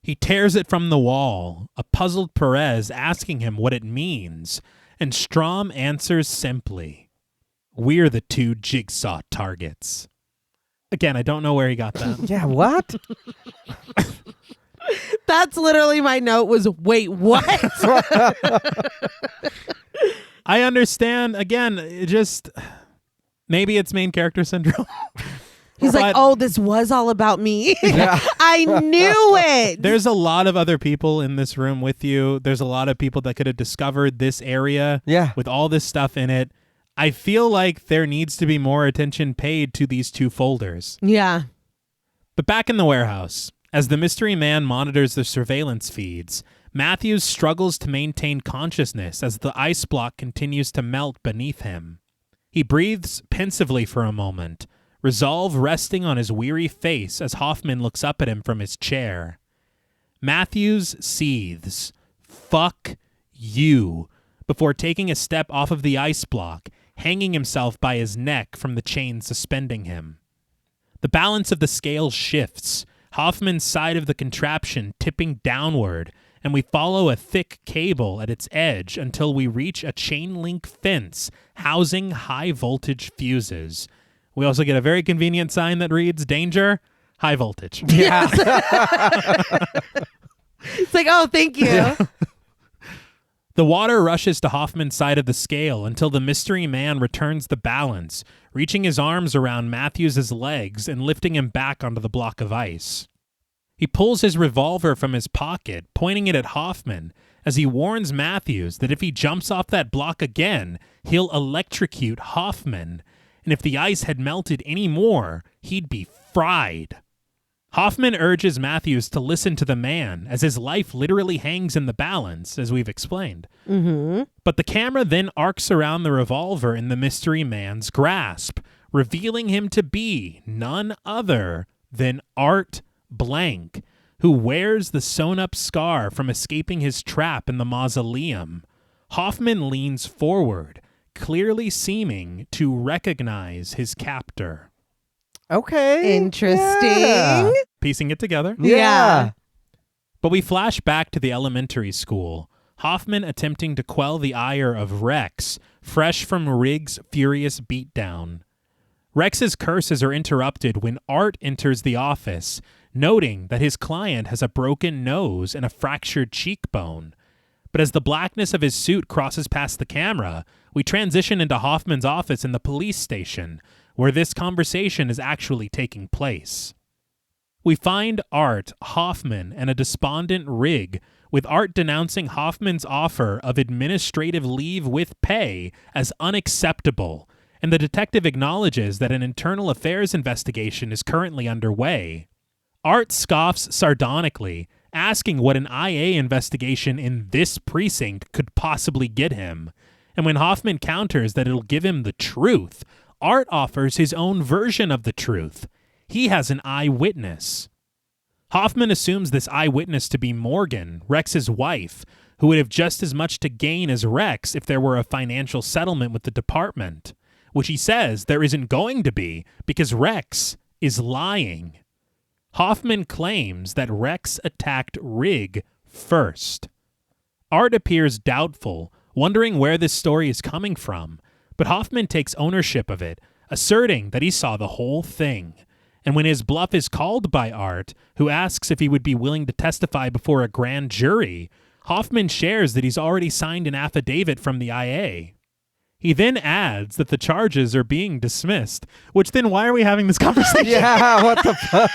He tears it from the wall, a puzzled Perez asking him what it means, and Strom answers simply, "We're the 2 jigsaw targets." Again, I don't know where he got that. Yeah, what? That's literally my note was, wait, what? I understand. Again, it just maybe it's main character syndrome. He's like, oh, this was all about me. Yeah. I knew it. There's a lot of other people in this room with you. There's a lot of people that could have discovered this area with all this stuff in it. I feel like there needs to be more attention paid to these 2 folders. Yeah. But back in the warehouse, as the mystery man monitors the surveillance feeds, Matthews struggles to maintain consciousness as the ice block continues to melt beneath him. He breathes pensively for a moment, resolve resting on his weary face as Hoffman looks up at him from his chair. Matthews seethes, "Fuck you," before taking a step off of the ice block, hanging himself by his neck from the chain suspending him. The balance of the scale shifts, Hoffman's side of the contraption tipping downward, and we follow a thick cable at its edge until we reach a chain-link fence housing high-voltage fuses. We also get a very convenient sign that reads, "Danger, high voltage." Yeah. It's like, oh, thank you. Yeah. The water rushes to Hoffman's side of the scale until the mystery man returns the balance, reaching his arms around Matthews' legs and lifting him back onto the block of ice. He pulls his revolver from his pocket, pointing it at Hoffman, as he warns Matthews that if he jumps off that block again, he'll electrocute Hoffman, and if the ice had melted any more, he'd be fried. Hoffman urges Matthews to listen to the man, as his life literally hangs in the balance, as we've explained. Mm-hmm. But the camera then arcs around the revolver in the mystery man's grasp, revealing him to be none other than Art Blank, who wears the sewn-up scar from escaping his trap in the mausoleum. Hoffman leans forward, clearly seeming to recognize his captor. Okay. Interesting. Yeah. Piecing it together. Yeah. But we flash back to the elementary school, Hoffman attempting to quell the ire of Rex, fresh from Riggs' furious beatdown. Rex's curses are interrupted when Art enters the office, noting that his client has a broken nose and a fractured cheekbone. But as the blackness of his suit crosses past the camera, we transition into Hoffman's office in the police station, where this conversation is actually taking place. We find Art, Hoffman, and a despondent Rig, with Art denouncing Hoffman's offer of administrative leave with pay as unacceptable, and the detective acknowledges that an internal affairs investigation is currently underway. Art scoffs sardonically, asking what an IA investigation in this precinct could possibly get him, and when Hoffman counters that it'll give him the truth, Art offers his own version of the truth. He has an eyewitness. Hoffman assumes this eyewitness to be Morgan, Rex's wife, who would have just as much to gain as Rex if there were a financial settlement with the department, which he says there isn't going to be because Rex is lying. Hoffman claims that Rex attacked Rig first. Art appears doubtful, wondering where this story is coming from, but Hoffman takes ownership of it, asserting that he saw the whole thing. And when his bluff is called by Art, who asks if he would be willing to testify before a grand jury, Hoffman shares that he's already signed an affidavit from the IA. He then adds that the charges are being dismissed, which then why are we having this conversation? Yeah, what the fuck?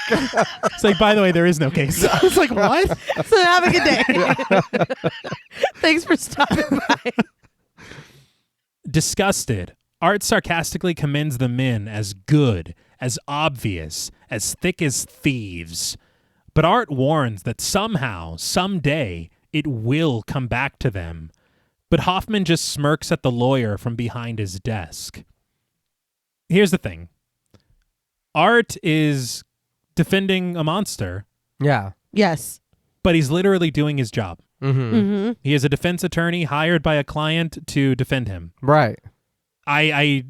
It's like, by the way, there is no case. I was like, what? So have a good day. Thanks for stopping by. Disgusted, Art sarcastically commends the men as good, as obvious, as thick as thieves. But Art warns that somehow, someday, it will come back to them. But Hoffman just smirks at the lawyer from behind his desk. Here's the thing. Art is defending a monster. Yeah. Yes. But he's literally doing his job. Mm-hmm. Mm-hmm. He is a defense attorney hired by a client to defend him. Right. I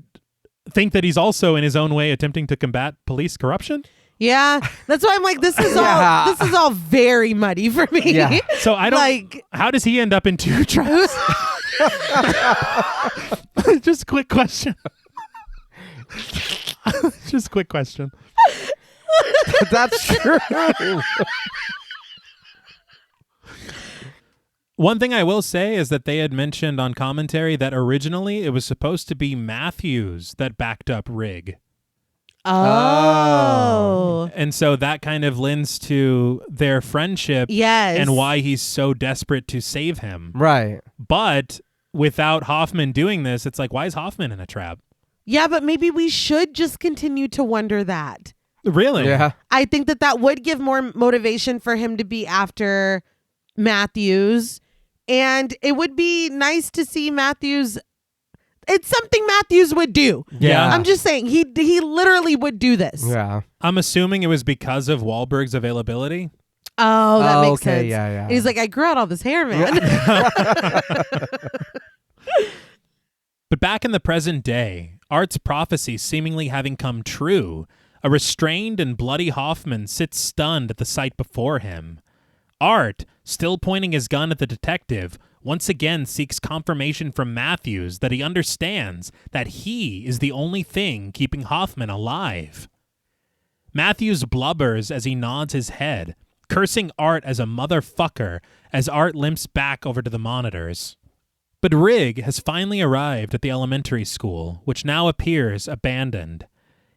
think that he's also, in his own way, attempting to combat police corruption. Yeah, that's why I'm like, this is all very muddy for me. Yeah. So I don't like. How does he end up in two trials? Just a quick question. Just a quick question. That's true. One thing I will say is that they had mentioned on commentary that originally it was supposed to be Matthews that backed up Rig. Oh. And so that kind of lends to their friendship. Yes. And why he's so desperate to save him. Right. But without Hoffman doing this, it's like, why is Hoffman in a trap? Yeah, but maybe we should just continue to wonder that. Really? Yeah. I think that would give more motivation for him to be after Matthews. And it would be nice to see Matthews. It's something Matthews would do. Yeah. I'm just saying, he literally would do this. Yeah. I'm assuming it was because of Wahlberg's availability. Oh, that makes okay, sense. yeah. And he's like, I grew out all this hair, man. But back in the present day, Art's prophecy seemingly having come true, a restrained and bloody Hoffman sits stunned at the sight before him. Art, still pointing his gun at the detective, once again seeks confirmation from Matthews that he understands that he is the only thing keeping Hoffman alive. Matthews blubbers as he nods his head, cursing Art as a motherfucker as Art limps back over to the monitors. But Rig has finally arrived at the elementary school, which now appears abandoned.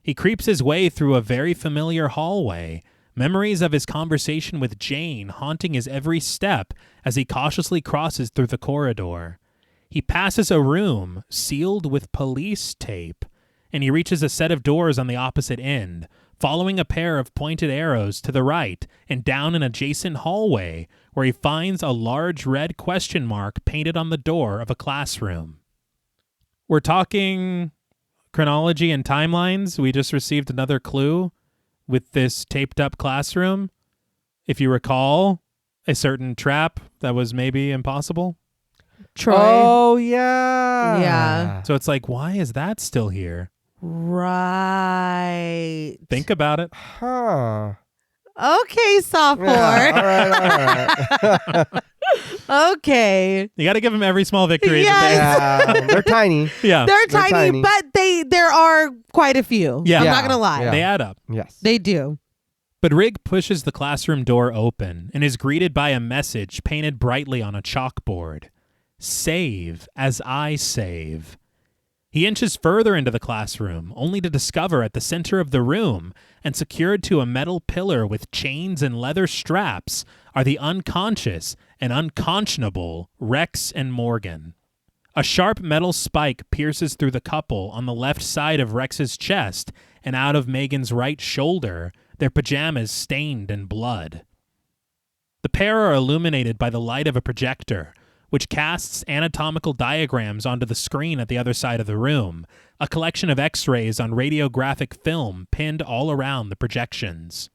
He creeps his way through a very familiar hallway, memories of his conversation with Jane haunting his every step as he cautiously crosses through the corridor. He passes a room sealed with police tape, and he reaches a set of doors on the opposite end, following a pair of pointed arrows to the right and down an adjacent hallway where he finds a large red question mark painted on the door of a classroom. We're talking chronology and timelines. We just received another clue with this taped up classroom. If you recall, a certain trap that was maybe impossible. Troy. Oh, yeah. Yeah. So it's like, why is that still here? Right. Think about it. Huh. Okay, sophomore. Yeah, all right. Okay. You got to give them every small victory. Yes. Yeah, they're tiny. Yeah. They're tiny, but there are quite a few. Yeah. I'm Yeah. not going to lie. Yeah. They add up. Yes. They do. But Rig pushes the classroom door open and is greeted by a message painted brightly on a chalkboard. Save as I save. He inches further into the classroom, only to discover at the center of the room, and secured to a metal pillar with chains and leather straps, are the unconscious and unconscionable Rex and Morgan. A sharp metal spike pierces through the couple on the left side of Rex's chest and out of Megan's right shoulder, their pajamas stained in blood. The pair are illuminated by the light of a projector, which casts anatomical diagrams onto the screen at the other side of the room, a collection of X-rays on radiographic film pinned all around the projections.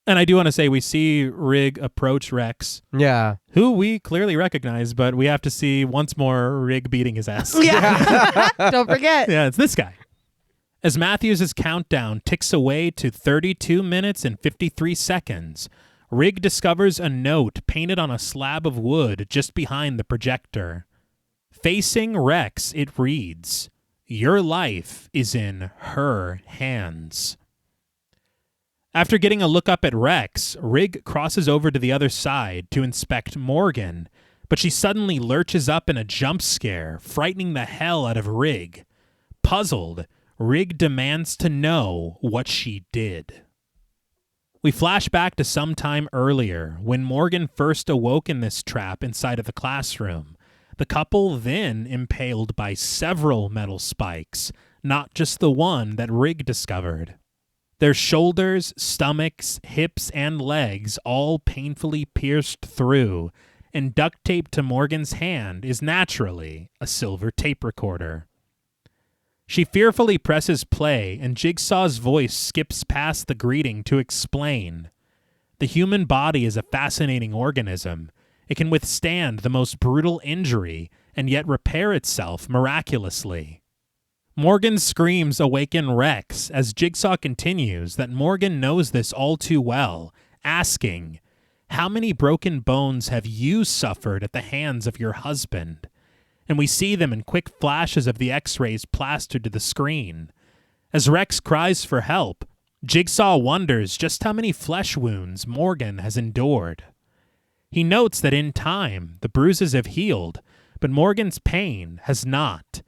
And I do want to say we see Rig approach Rex, Yeah. who we clearly recognize, but we have to see once more Rig beating his ass. Yeah. Don't forget. Yeah, it's this guy. As Matthews' countdown ticks away to 32 minutes and 53 seconds, Rigg discovers a note painted on a slab of wood just behind the projector. Facing Rex, it reads, "Your life is in her hands." After getting a look up at Rex, Rigg crosses over to the other side to inspect Morgan, but she suddenly lurches up in a jump scare, frightening the hell out of Rigg. Puzzled, Rigg demands to know what she did. We flash back to some time earlier, when Morgan first awoke in this trap inside of the classroom. The couple then impaled by several metal spikes, not just the one that Rigg discovered. Their shoulders, stomachs, hips, and legs all painfully pierced through, and duct taped to Morgan's hand is naturally a silver tape recorder. She fearfully presses play, and Jigsaw's voice skips past the greeting to explain. The human body is a fascinating organism. It can withstand the most brutal injury and yet repair itself miraculously. Morgan's screams awaken Rex as Jigsaw continues that Morgan knows this all too well, asking, "How many broken bones have you suffered at the hands of your husband?" And we see them in quick flashes of the X-rays plastered to the screen. As Rex cries for help, Jigsaw wonders just how many flesh wounds Morgan has endured. He notes that in time, the bruises have healed, but Morgan's pain has not.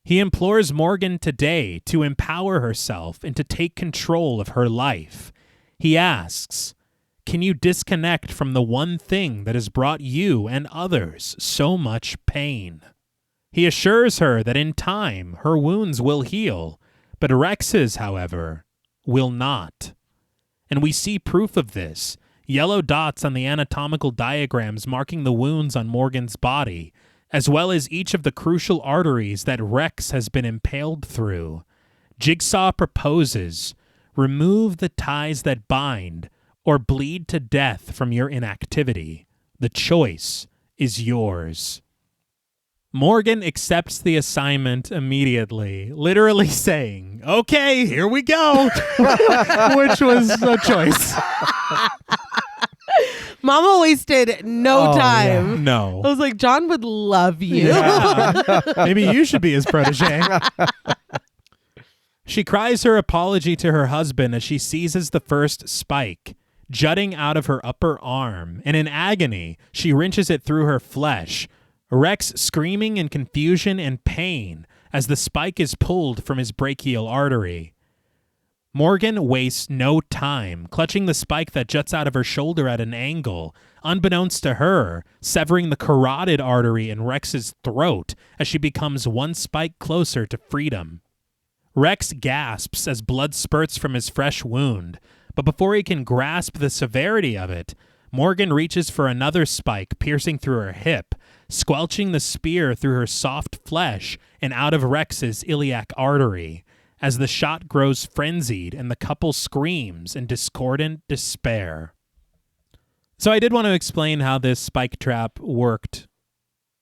He implores Morgan today to empower herself and to take control of her life. He asks, "Can you disconnect from the one thing that has brought you and others so much pain?" He assures her that in time her wounds will heal, but Rex's, however, will not. And we see proof of this, yellow dots on the anatomical diagrams marking the wounds on Morgan's body, as well as each of the crucial arteries that Rex has been impaled through. Jigsaw proposes, "Remove the ties that bind, or bleed to death from your inactivity. The choice is yours." Morgan accepts the assignment immediately, literally saying, "Okay, here we go," which was a choice. Mama wasted no time. Yeah. No. I was like, John would love you. Yeah. Maybe you should be his protege. She cries her apology to her husband as she seizes the first spike, jutting out of her upper arm, and in agony, she wrenches it through her flesh, Rex screaming in confusion and pain as the spike is pulled from his brachial artery. Morgan wastes no time, clutching the spike that juts out of her shoulder at an angle, unbeknownst to her, severing the carotid artery in Rex's throat as she becomes one spike closer to freedom. Rex gasps as blood spurts from his fresh wound, but before he can grasp the severity of it, Morgan reaches for another spike piercing through her hip, squelching the spear through her soft flesh and out of Rex's iliac artery, as the shot grows frenzied and the couple screams in discordant despair. So I did want to explain how this spike trap worked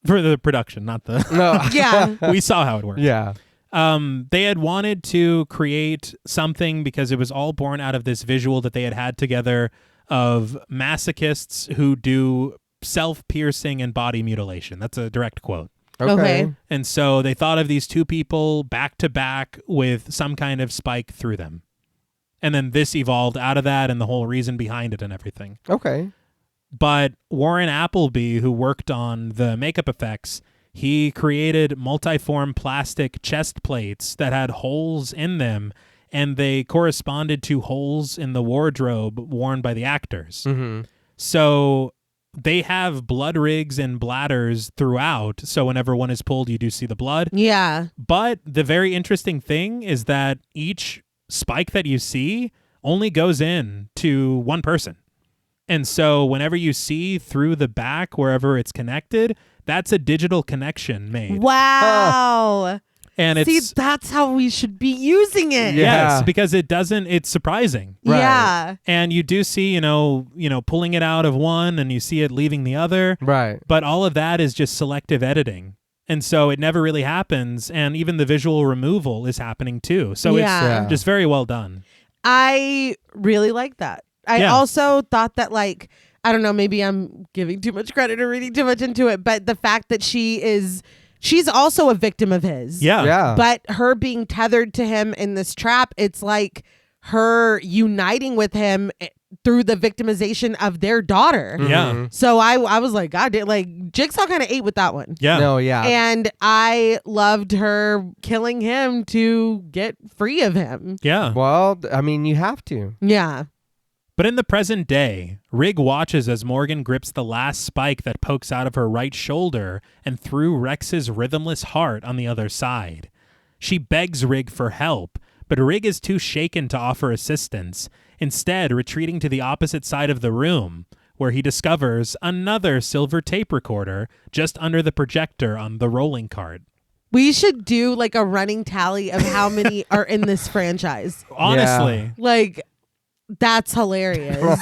for the production, not the... No. Yeah. We saw how it worked. Yeah. They had wanted to create something because it was all born out of this visual that they had together of masochists who do self-piercing and body mutilation. That's a direct quote. Okay. And so they thought of these two people back to back with some kind of spike through them. And then this evolved out of that and the whole reason behind it and everything. Okay. But Warren Appleby, who worked on the makeup effects, he created multiform plastic chest plates that had holes in them, and they corresponded to holes in the wardrobe worn by the actors. Mm-hmm. So they have blood rigs and bladders throughout, so whenever one is pulled, you do see the blood. Yeah. But the very interesting thing is that each spike that you see only goes in to one person. And so whenever you see through the back, wherever it's connected, that's a digital connection made. Wow. And See, it's... that's how we should be using it. Yeah. Yes, because it's surprising. Right. Yeah. And you do see, you know, pulling it out of one and you see it leaving the other. Right. But all of that is just selective editing. And so it never really happens. And even the visual removal is happening too. So it's just very well done. I really like that. I also thought that, like, I don't know, maybe I'm giving too much credit or reading too much into it, but the fact that she's also a victim of his. Yeah. But her being tethered to him in this trap, it's like her uniting with him through the victimization of their daughter. Yeah. So I was like, God, like Jigsaw kind of ate with that one. Yeah. No, yeah. And I loved her killing him to get free of him. Yeah. Well, I mean, you have to. Yeah. But in the present day, Rig watches as Morgan grips the last spike that pokes out of her right shoulder and through Rex's rhythmless heart on the other side. She begs Rig for help, but Rig is too shaken to offer assistance, instead retreating to the opposite side of the room, where he discovers another silver tape recorder just under the projector on the rolling cart. We should do like a running tally of how many are in this franchise. Honestly. Like, that's hilarious.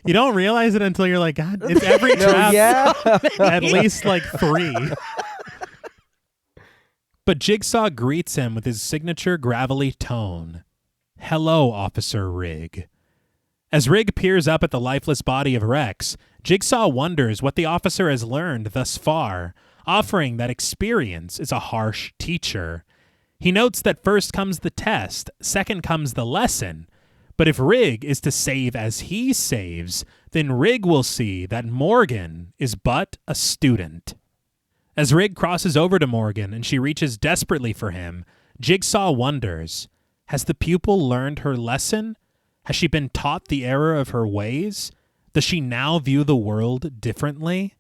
You don't realize it until you're like, God, it's every trap. At least like 3. But Jigsaw greets him with his signature gravelly tone. Hello, Officer Rig. As Rig peers up at the lifeless body of Rex, Jigsaw wonders what the officer has learned thus far, offering that experience is a harsh teacher. He notes that first comes the test, second comes the lesson. But if Rig is to save as he saves, then Rig will see that Morgan is but a student. As Rig crosses over to Morgan and she reaches desperately for him, Jigsaw wonders, has the pupil learned her lesson? Has she been taught the error of her ways? Does she now view the world differently?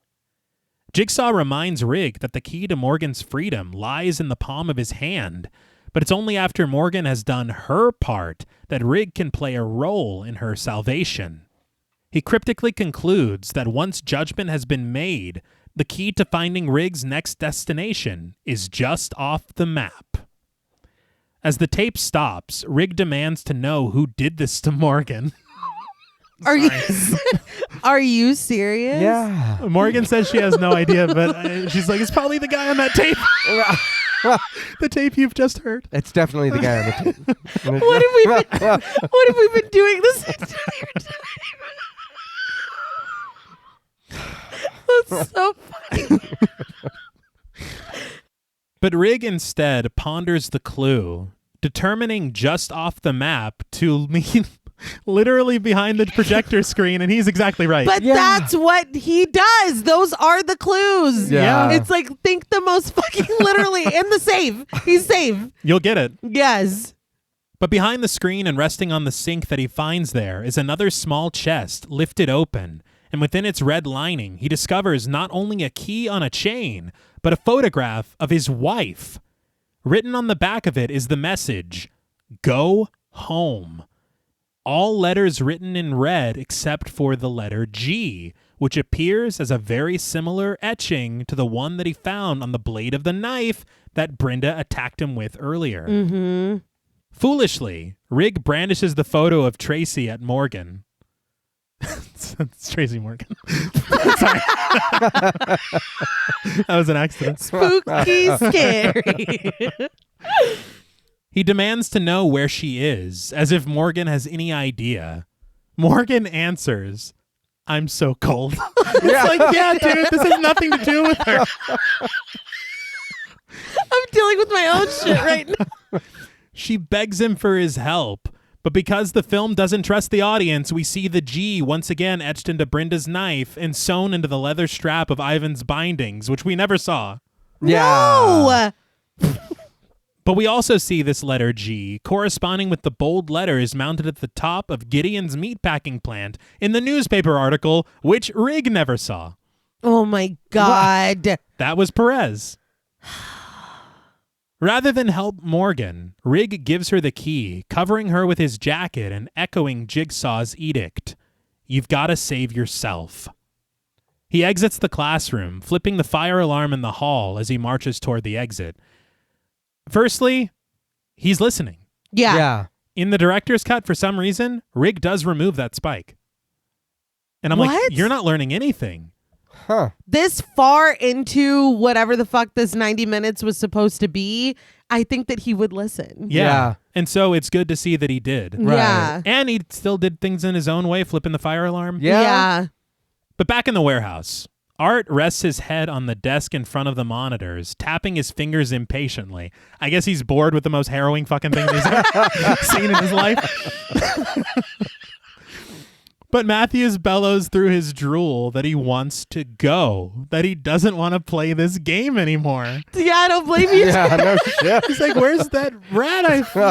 Jigsaw reminds Rig that the key to Morgan's freedom lies in the palm of his hand, but it's only after Morgan has done her part that Rig can play a role in her salvation. He cryptically concludes that once judgment has been made, the key to finding Rig's next destination is just off the map. As the tape stops, Rig demands to know who did this to Morgan. Are you serious? Yeah. Morgan says she has no idea, but she's like, it's probably the guy on that tape. The tape you've just heard. It's definitely the guy on the tape. What have we been doing this entire time? That's so funny. But Rig instead ponders the clue, determining just off the map to mean literally behind the projector screen, and he's exactly right. But that's what he does. Those are the clues. Yeah. It's like, think the most fucking literally in the save. He's safe. You'll get it. Yes. But behind the screen and resting on the sink that he finds there is another small chest lifted open, and within its red lining, he discovers not only a key on a chain, but a photograph of his wife. Written on the back of it is the message, "Go home." All letters written in red except for the letter G, which appears as a very similar etching to the one that he found on the blade of the knife that Brenda attacked him with earlier. Mm-hmm. Foolishly, Rig brandishes the photo of Tracy at Morgan. It's Tracy Morgan. Sorry. That was an accident. Spooky, scary. He demands to know where she is, as if Morgan has any idea. Morgan answers, "I'm so cold." It's like, yeah, dude, this has nothing to do with her. I'm dealing with my own shit right now. She begs him for his help, but because the film doesn't trust the audience, we see the G once again etched into Brenda's knife and sewn into the leather strap of Ivan's bindings, which we never saw. Yeah. No. But we also see this letter G corresponding with the bold letters mounted at the top of Gideon's meatpacking plant in the newspaper article, which Rig never saw. Oh my God. What? That was Perez. Rather than help Morgan, Rig gives her the key, covering her with his jacket and echoing Jigsaw's edict. You've got to save yourself. He exits the classroom, flipping the fire alarm in the hall as he marches toward the exit. Firstly, he's listening. Yeah. In the director's cut, for some reason, Rig does remove that spike. And I'm like, you're not learning anything. Huh. This far into whatever the fuck this 90 minutes was supposed to be, I think that he would listen. Yeah. And so it's good to see that he did. Right. Yeah. And he still did things in his own way, flipping the fire alarm. Yeah. But back in the warehouse, Art rests his head on the desk in front of the monitors, tapping his fingers impatiently. I guess he's bored with the most harrowing fucking thing he's ever seen in his life. But Matthews bellows through his drool that he wants to go, that he doesn't want to play this game anymore. Yeah, I don't blame you. Yeah, no shit. He's like, where's that rat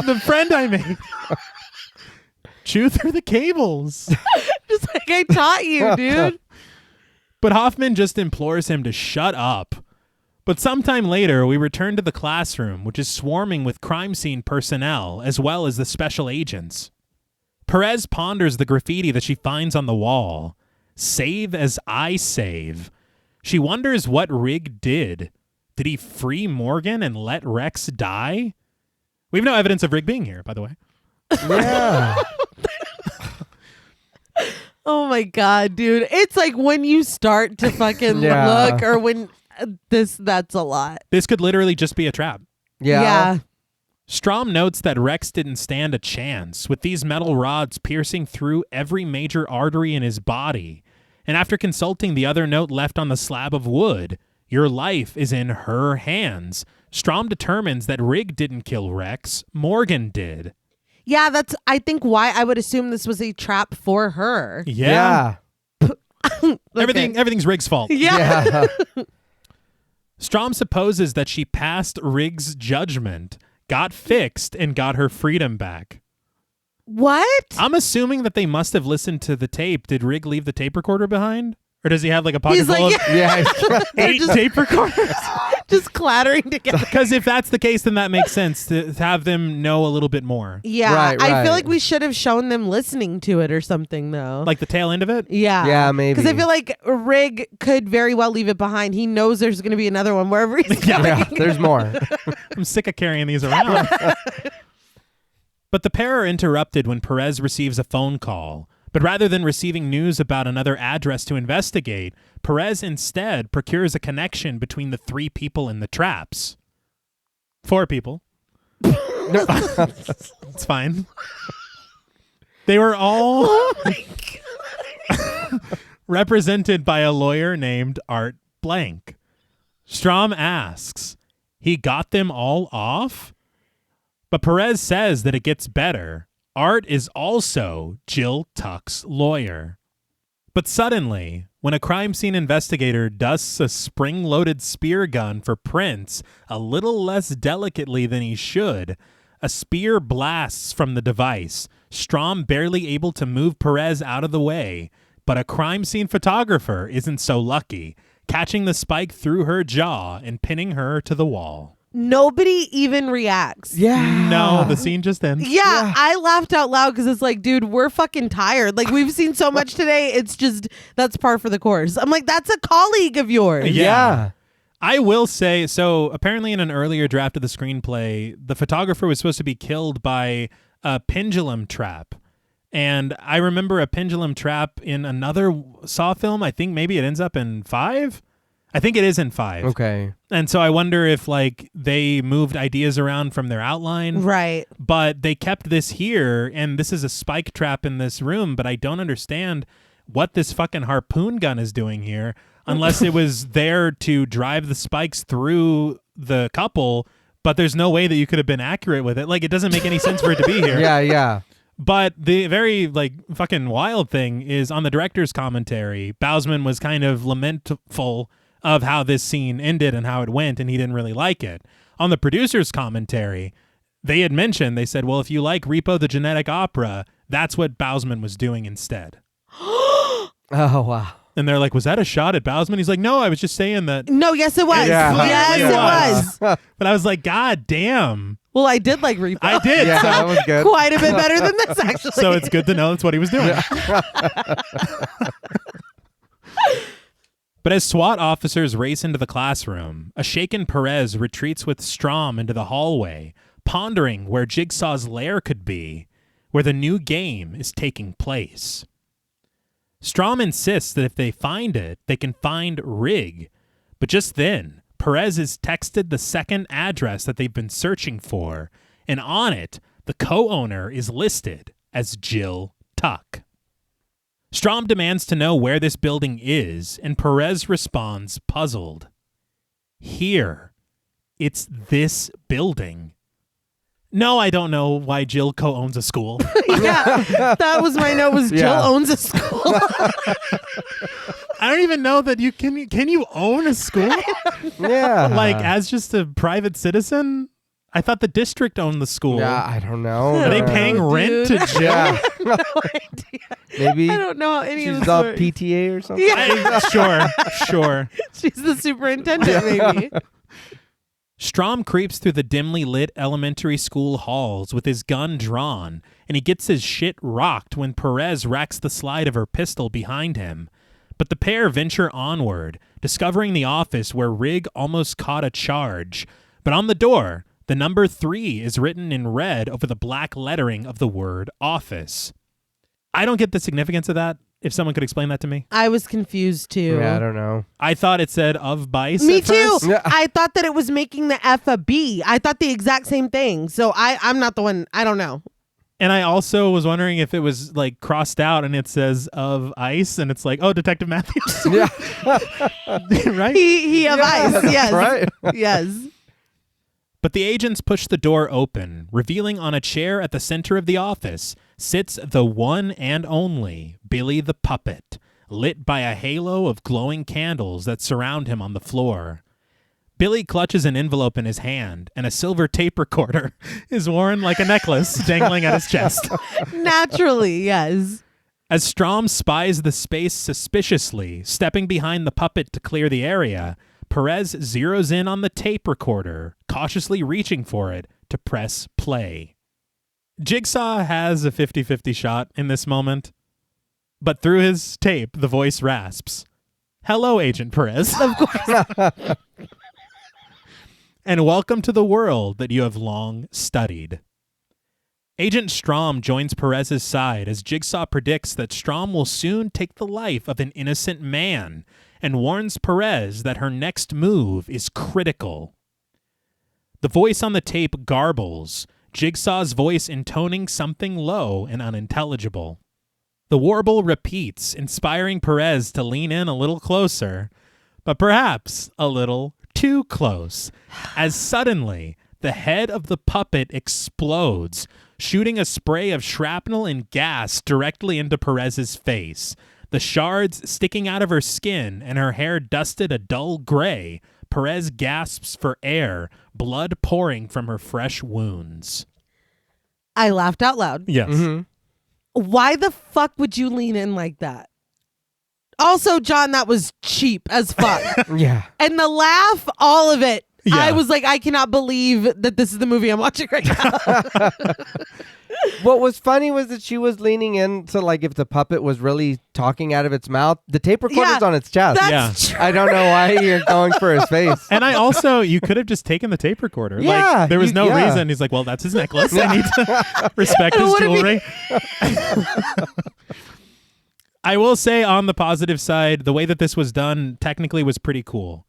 the friend I made? Chew through the cables. Just like I taught you, dude. But Hoffman just implores him to shut up. But sometime later, we return to the classroom, which is swarming with crime scene personnel, as well as the special agents. Perez ponders the graffiti that she finds on the wall. Save as I save. She wonders what Rig did. Did he free Morgan and let Rex die? We have no evidence of Rig being here, by the way. Yeah. Oh my God, dude. It's like when you start to fucking Yeah. look or when that's a lot. This could literally just be a trap. Yeah. Strom notes that Rex didn't stand a chance, with these metal rods piercing through every major artery in his body. And after consulting the other note left on the slab of wood, your life is in her hands, Strom determines that Rig didn't kill Rex, Morgan did. Yeah, that's I think why I would assume this was a trap for her. Yeah. Okay. Everything's Rig's fault. Yeah. Strom supposes that she passed Rig's judgment, got fixed, and got her freedom back. What? I'm assuming that they must have listened to the tape. Did Rig leave the tape recorder behind? Or does he have like a pocket He's full like, of Yeah. eight tape recorders? just clattering together. Because if that's the case, then that makes sense to have them know a little bit more. Yeah. Right, I feel right. like we should have shown them listening to it or something though. Like the tail end of it? yeah. Yeah, maybe. Because I feel like Rig could very well leave it behind. He knows there's going to be another one wherever he's going. Yeah, there's more. I'm sick of carrying these around. But the pair are interrupted when Perez receives a phone call. But rather than receiving news about another address to investigate, Perez instead procures a connection between the 3 people in the traps. 4 people. It's fine. They were all represented by a lawyer named Art Blank. Strom asks, he got them all off? But Perez says that it gets better. Art is also Jill Tuck's lawyer. But suddenly, when a crime scene investigator dusts a spring-loaded spear gun for prints a little less delicately than he should, a spear blasts from the device, Strom barely able to move Perez out of the way. But a crime scene photographer isn't so lucky, catching the spike through her jaw and pinning her to the wall. Nobody even reacts. Yeah. No, the scene just ends. Yeah, I laughed out loud because it's like, dude, we're fucking tired. Like, we've seen so much today. It's just, that's par for the course. I'm like, that's a colleague of yours. Yeah. I will say, so apparently in an earlier draft of the screenplay, the photographer was supposed to be killed by a pendulum trap. And I remember a pendulum trap in another Saw film. I think maybe it ends up in 5. I think it is in 5. Okay. And so I wonder if like they moved ideas around from their outline. Right. But they kept this here, and this is a spike trap in this room, but I don't understand what this fucking harpoon gun is doing here unless it was there to drive the spikes through the couple, but there's no way that you could have been accurate with it. Like, it doesn't make any sense for it to be here. Yeah. But the very like fucking wild thing is on the director's commentary, Bousman was kind of lamentful of how this scene ended and how it went, and he didn't really like it. On the producer's commentary, they had mentioned, they said, well, if you like Repo the Genetic Opera, that's what Bousman was doing instead. Oh, wow. And they're like, was that a shot at Bousman? He's like, no, I was just saying that. No, yes, it was. Yeah. Yes, Yeah. it was. But I was like, God damn. Well, I did like Repo. I did. Yeah, so, that was good. Quite a bit better than this, actually. so it's good to know that's what he was doing. But as SWAT officers race into the classroom, a shaken Perez retreats with Strom into the hallway, pondering where Jigsaw's lair could be, where the new game is taking place. Strom insists that if they find it, they can find Rig. But just then, Perez is texted the second address that they've been searching for, and on it, the co-owner is listed as Jill Tuck. Strom demands to know where this building is, and Perez responds, puzzled. Here. It's this building. No, I don't know why Jill co-owns a school. Yeah, that was my note. Was Jill owns a school? I don't even know that you can you own a school? Yeah. Like as just a private citizen? I thought the district owned the school. Yeah, I don't know. Are they paying rent to Jill? Yeah. No idea. Maybe I don't know how any of she's this the works. PTA or something. Yeah. Sure. She's the superintendent, maybe. Strom creeps through the dimly lit elementary school halls with his gun drawn, and he gets his shit rocked when Perez racks the slide of her pistol behind him. But the pair venture onward, discovering the office where Rig almost caught a charge. But on the door, the number 3 is written in red over the black lettering of the word office. I don't get the significance of that. If someone could explain that to me. I was confused too. Yeah, I don't know. I thought it said of Bice. Me at too. first. Yeah. I thought that it was making the F a B. I thought the exact same thing. So I'm not the one. I don't know. And I also was wondering if it was like crossed out and it says of ice and it's like, oh, Detective Matthews. Yeah. Right? He of ice. Yes. Right. Yes. But the agents push the door open, revealing on a chair at the center of the office sits the one and only Billy the Puppet, lit by a halo of glowing candles that surround him on the floor. Billy clutches an envelope in his hand, and a silver tape recorder is worn like a necklace dangling at his chest. Naturally, yes. As Strom spies the space suspiciously, stepping behind the puppet to clear the area, Perez zeroes in on the tape recorder, cautiously reaching for it to press play. Jigsaw has a 50-50 shot in this moment, but through his tape, the voice rasps, "Hello, Agent Perez." Of course. And welcome to the world that you have long studied. Agent Strom joins Perez's side as Jigsaw predicts that Strom will soon take the life of an innocent man and warns Perez that her next move is critical. The voice on the tape garbles, Jigsaw's voice intoning something low and unintelligible. The warble repeats, inspiring Perez to lean in a little closer, but perhaps a little too close, as suddenly the head of the puppet explodes, shooting a spray of shrapnel and gas directly into Perez's face. The shards sticking out of her skin and her hair dusted a dull gray. Perez gasps for air, blood pouring from her fresh wounds. I laughed out loud. Yes. Mm-hmm. Why the fuck would you lean in like that? Also, John, that was cheap as fuck. Yeah. And the laugh, all of it. Yeah. I was like, I cannot believe that this is the movie I'm watching right now. What was funny was that she was leaning in to like if the puppet was really talking out of its mouth. The tape recorder's Yeah, on its chest. That's true. I don't know why you're going for his face. And I also, you could have just taken the tape recorder. Yeah, Like, there was no yeah. reason. He's like, well, that's his necklace. I need to respect his What if he- jewelry. I will say on the positive side, the way that this was done technically was pretty cool.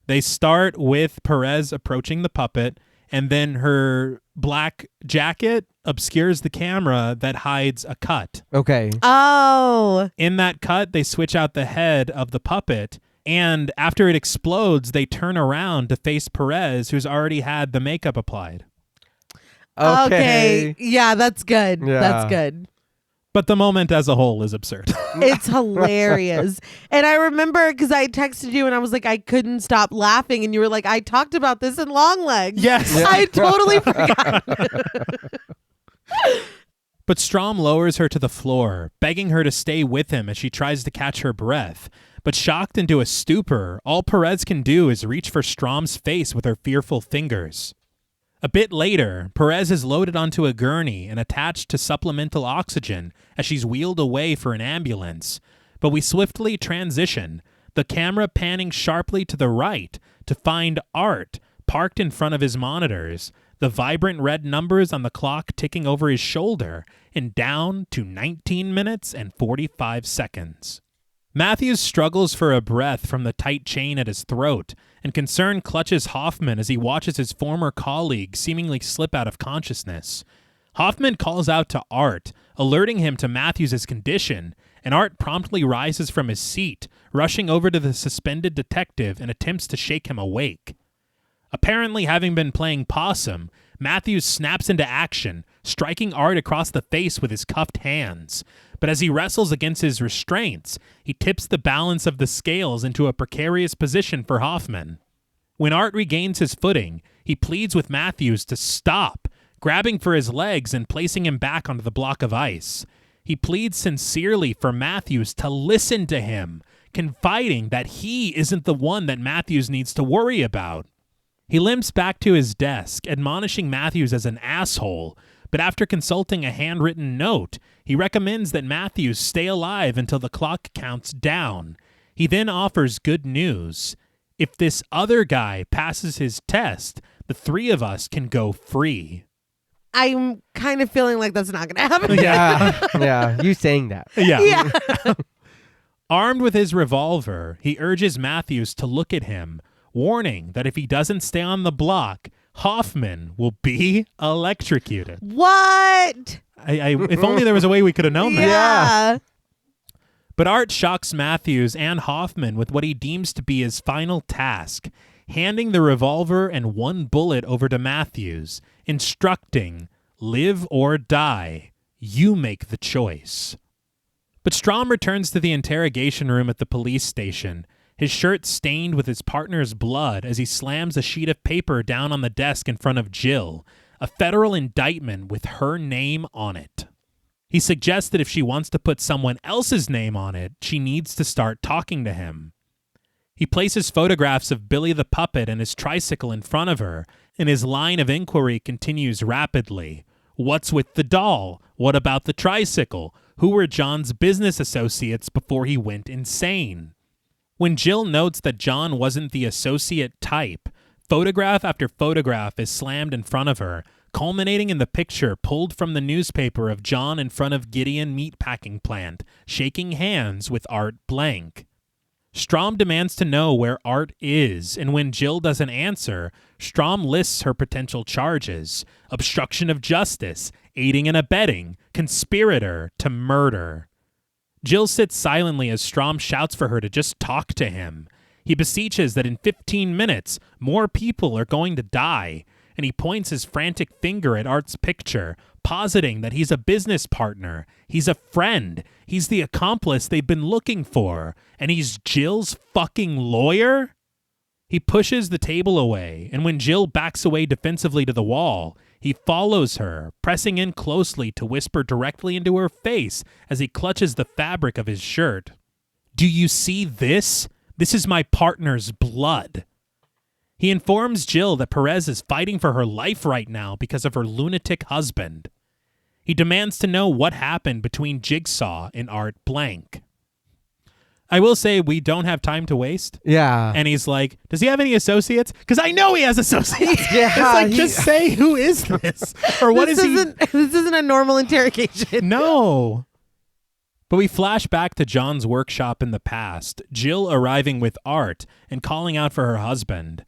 They start with Perez approaching the puppet, and then her black jacket obscures the camera that hides a cut. Okay. Oh. In that cut, they switch out the head of the puppet, and after it explodes, they turn around to face Perez, who's already had the makeup applied. Okay. Yeah, that's good. Yeah. That's good. But the moment as a whole is absurd. It's hilarious. And I remember because I texted you and I was like, I couldn't stop laughing. And you were like, I talked about this in Long Legs. Yes. I totally forgot. But Strom lowers her to the floor, begging her to stay with him as she tries to catch her breath. But shocked into a stupor, all Perez can do is reach for Strom's face with her fearful fingers. A bit later, Perez is loaded onto a gurney and attached to supplemental oxygen as she's wheeled away for an ambulance. But we swiftly transition, the camera panning sharply to the right to find Art, parked in front of his monitors, the vibrant red numbers on the clock ticking over his shoulder, and down to 19 minutes and 45 seconds. Matthews struggles for a breath from the tight chain at his throat, and concern clutches Hoffman as he watches his former colleague seemingly slip out of consciousness. Hoffman calls out to Art, alerting him to Matthews' condition, and Art promptly rises from his seat, rushing over to the suspended detective and attempts to shake him awake. Apparently having been playing possum, Matthews snaps into action, striking Art across the face with his cuffed hands. But as he wrestles against his restraints, he tips the balance of the scales into a precarious position for Hoffman. When Art regains his footing, he pleads with Matthews to stop, grabbing for his legs and placing him back onto the block of ice. He pleads sincerely for Matthews to listen to him, confiding that he isn't the one that Matthews needs to worry about. He limps back to his desk, admonishing Matthews as an asshole, but after consulting a handwritten note, he recommends that Matthews stay alive until the clock counts down. He then offers good news. If this other guy passes his test, the three of us can go free. I'm kind of feeling like that's not going to happen. Yeah. You saying that. Yeah. Armed with his revolver, he urges Matthews to look at him, warning that if he doesn't stay on the block, Hoffman will be electrocuted. What? If only there was a way we could have known that. Yeah. But Art shocks Matthews and Hoffman with what he deems to be his final task, handing the revolver and one bullet over to Matthews, instructing, live or die, you make the choice. But Strom returns to the interrogation room at the police station, his shirt stained with his partner's blood as he slams a sheet of paper down on the desk in front of Jill, a federal indictment with her name on it. He suggests that if she wants to put someone else's name on it, she needs to start talking to him. He places photographs of Billy the Puppet and his tricycle in front of her, and his line of inquiry continues rapidly. What's with the doll? What about the tricycle? Who were John's business associates before he went insane? When Jill notes that John wasn't the associate type, photograph after photograph is slammed in front of her, culminating in the picture pulled from the newspaper of John in front of Gideon Meatpacking Plant, shaking hands with Art Blank. Strom demands to know where Art is, and when Jill doesn't answer, Strom lists her potential charges: obstruction of justice, aiding and abetting, conspirator to murder. Jill sits silently as Strom shouts for her to just talk to him. He beseeches that in 15 minutes, more people are going to die, and he points his frantic finger at Art's picture, positing that he's a business partner, he's a friend, he's the accomplice they've been looking for, and he's Jill's fucking lawyer? He pushes the table away, and when Jill backs away defensively to the wall, he follows her, pressing in closely to whisper directly into her face as he clutches the fabric of his shirt. Do you see this? This is my partner's blood. He informs Jill that Perez is fighting for her life right now because of her lunatic husband. He demands to know what happened between Jigsaw and Art Blank. I will say we don't have time to waste. Yeah. And he's like, does he have any associates? Because I know he has associates. Yeah, It's like, just say, who is this? Or what This isn't a normal interrogation. No. But we flash back to John's workshop in the past, Jill arriving with Art and calling out for her husband.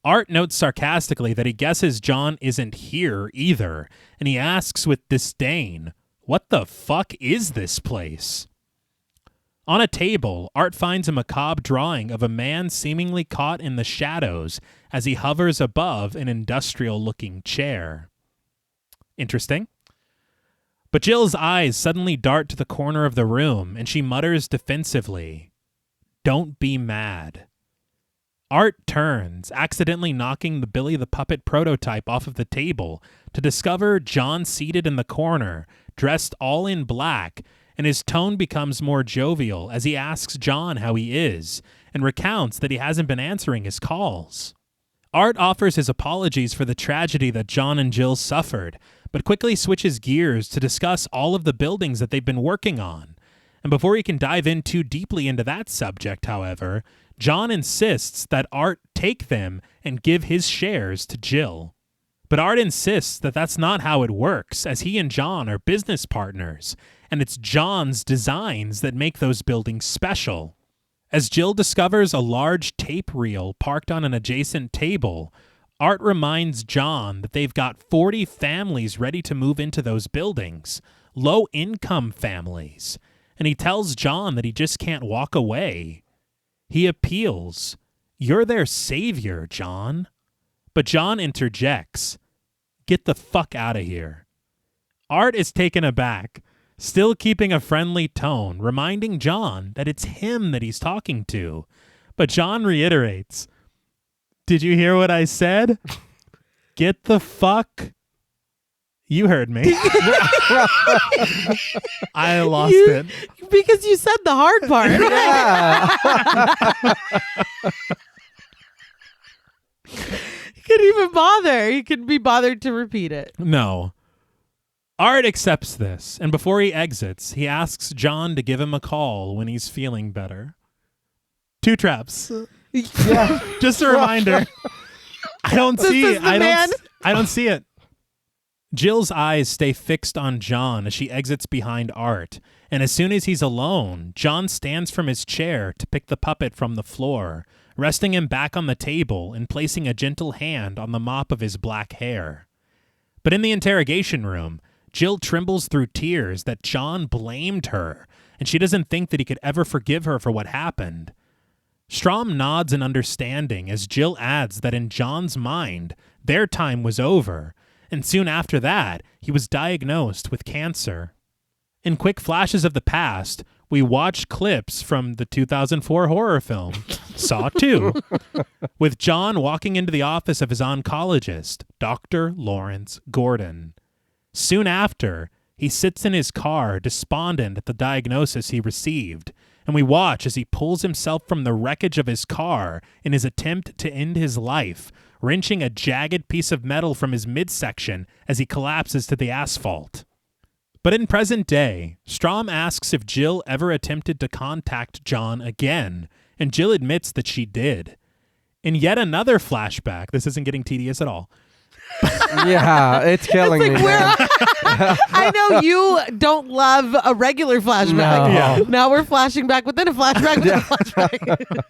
Art notes sarcastically that he guesses John isn't here either, and he asks with disdain, what the fuck is this place? On a table, Art finds a macabre drawing of a man seemingly caught in the shadows as he hovers above an industrial-looking chair. Interesting. But Jill's eyes suddenly dart to the corner of the room, and she mutters defensively, "Don't be mad." Art turns, accidentally knocking the Billy the Puppet prototype off of the table, to discover John seated in the corner, dressed all in black, and his tone becomes more jovial as he asks John how he is, and recounts that he hasn't been answering his calls. Art offers his apologies for the tragedy that John and Jill suffered, but quickly switches gears to discuss all of the buildings that they've been working on. And before he can dive in too deeply into that subject, however, John insists that Art take them and give his shares to Jill. But Art insists that that's not how it works, as he and John are business partners, and it's John's designs that make those buildings special. As Jill discovers a large tape reel parked on an adjacent table, Art reminds John that they've got 40 families ready to move into those buildings, low-income families, and he tells John that he just can't walk away. He appeals, "You're their savior, John." But John interjects, "Get the fuck out of here." Art is taken aback, still keeping a friendly tone, reminding John that it's him that he's talking to. But John reiterates, "Did you hear what I said? Get the fuck." You heard me. I lost it. Because you said the hard part. Yeah. He couldn't even bother. He couldn't be bothered to repeat it. No. Art accepts this, and before he exits, he asks John to give him a call when he's feeling better. Two traps. Yeah. Just a reminder. I don't This see is it. the man. I don't see it. Jill's eyes stay fixed on John as she exits behind Art, and as soon as he's alone, John stands from his chair to pick the puppet from the floor, resting him back on the table and placing a gentle hand on the mop of his black hair. But in the interrogation room, Jill trembles through tears that John blamed her, and she doesn't think that he could ever forgive her for what happened. Strom nods in understanding as Jill adds that in John's mind, their time was over, and soon after that, he was diagnosed with cancer. In quick flashes of the past, we watch clips from the 2004 horror film, Saw 2, with John walking into the office of his oncologist, Dr. Lawrence Gordon. Soon after, he sits in his car despondent at the diagnosis he received, and we watch as he pulls himself from the wreckage of his car in his attempt to end his life, wrenching a jagged piece of metal from his midsection as he collapses to the asphalt. But in present day, Strom asks if Jill ever attempted to contact John again, and Jill admits that she did. In yet another flashback, this isn't getting tedious at all. Yeah, it's killing me. Man. I know you don't love a regular flashback. No. Yeah. Now we're flashing back within a flashback within a flashback.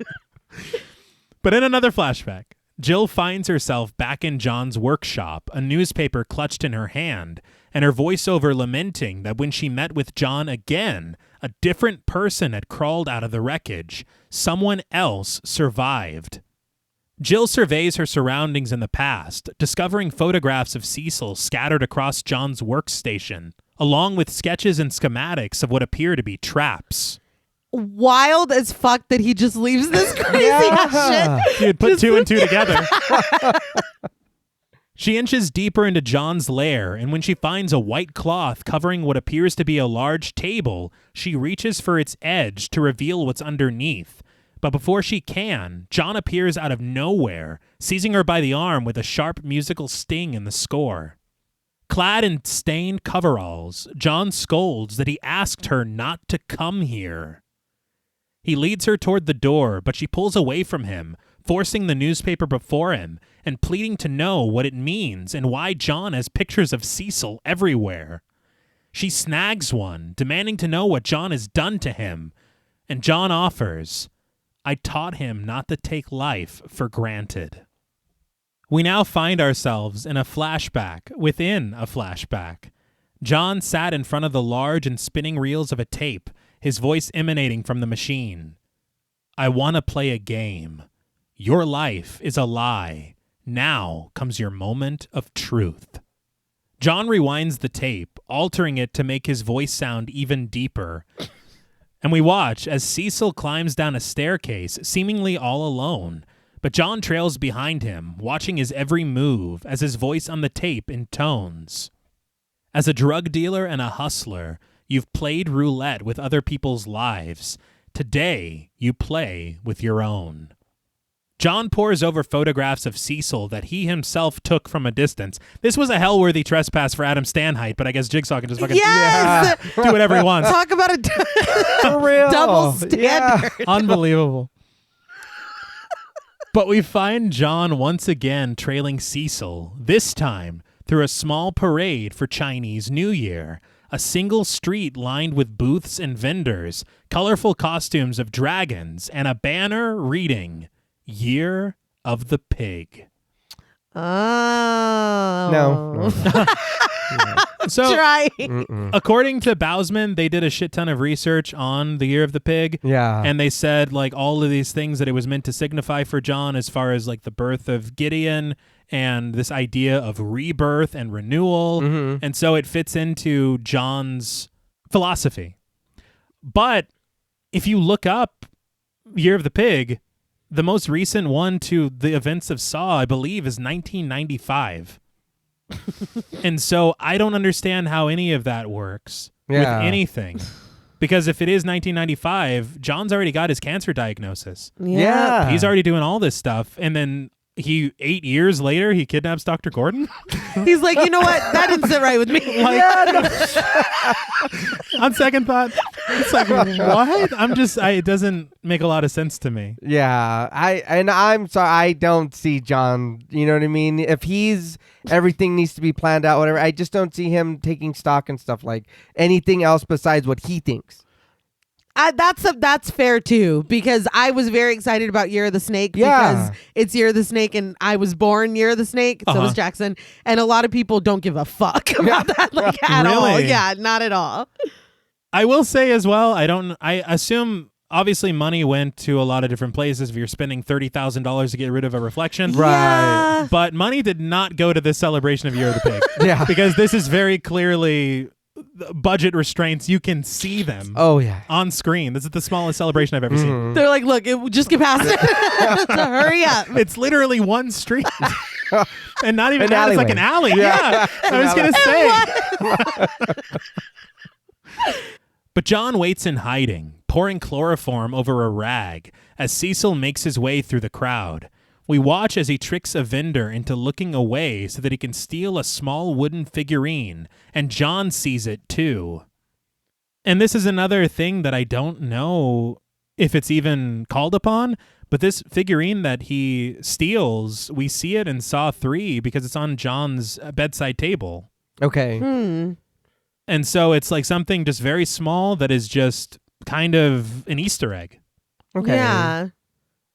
But in another flashback, Jill finds herself back in John's workshop, a newspaper clutched in her hand, and her voiceover lamenting that when she met with John again, a different person had crawled out of the wreckage. Someone else survived. Jill surveys her surroundings in the past, discovering photographs of Cecil scattered across John's workstation, along with sketches and schematics of what appear to be traps. Wild as fuck that he just leaves this crazy ass shit. Dude, put two and two together. She inches deeper into John's lair, and when she finds a white cloth covering what appears to be a large table, she reaches for its edge to reveal what's underneath. But before she can, John appears out of nowhere, seizing her by the arm with a sharp musical sting in the score. Clad in stained coveralls, John scolds that he asked her not to come here. He leads her toward the door, but she pulls away from him, forcing the newspaper before him and pleading to know what it means and why John has pictures of Cecil everywhere. She snags one, demanding to know what John has done to him, and John offers, "I taught him not to take life for granted." We now find ourselves in a flashback within a flashback. John sat in front of the large and spinning reels of a tape, his voice emanating from the machine. "I want to play a game. Your life is a lie. Now comes your moment of truth." John rewinds the tape, altering it to make his voice sound even deeper. And we watch as Cecil climbs down a staircase, seemingly all alone. But John trails behind him, watching his every move as his voice on the tape intones. "As a drug dealer and a hustler, you've played roulette with other people's lives. Today, you play with your own." John pores over photographs of Cecil that he himself took from a distance. This was a hell-worthy trespass for Adam Stanheight, but I guess Jigsaw can just fucking Yes! do whatever he wants. Talk about a For real. double standard. Yeah. Unbelievable. But we find John once again trailing Cecil, this time through a small parade for Chinese New Year. A single street lined with booths and vendors, colorful costumes of dragons, and a banner reading, Year of the Pig. Oh. No. So, Trying. according to Bousman, they did a shit ton of research on the Year of the Pig. Yeah. And they said, like, all of these things that it was meant to signify for John as far as, like, the birth of Gideon and this idea of rebirth and renewal. Mm-hmm. And so it fits into John's philosophy. But if you look up Year of the Pig, the most recent one to the events of Saw, I believe, is 1995. And so I don't understand how any of that works with anything. Because if it is 1995, John's already got his cancer diagnosis. Yeah. He's already doing all this stuff. And then 8 years later, he kidnaps Dr. Gordon. He's like, you know what? That didn't sit right with me. On second thought, it's like, what? It doesn't make a lot of sense to me. Yeah, I'm sorry, I don't see John, you know what I mean? If everything needs to be planned out, whatever, I just don't see him taking stock and stuff like anything else besides what he thinks. That's fair too, because I was very excited about Year of the Snake because it's Year of the Snake and I was born Year of the Snake. So was Jackson, and a lot of people don't give a fuck about that at all. Yeah, not at all. I will say as well, I assume obviously money went to a lot of different places. If you're spending $30,000 to get rid of a reflection, right? But money did not go to this celebration of Year of the Pig. Yeah, because this is very clearly budget restraints. You can see them. Oh yeah, on screen. This is the smallest celebration I've ever seen. They're like, look, just get past it. So hurry up. It's literally one street. And not even an it's like an alley. Yeah. I was going to say. But John waits in hiding, pouring chloroform over a rag as Cecil makes his way through the crowd. We watch as he tricks a vendor into looking away so that he can steal a small wooden figurine, and John sees it too. And this is another thing that I don't know if it's even called upon, but this figurine that he steals, we see it in Saw 3 because it's on John's bedside table. Okay. And so it's like something just very small that is just kind of an Easter egg. Okay. Yeah.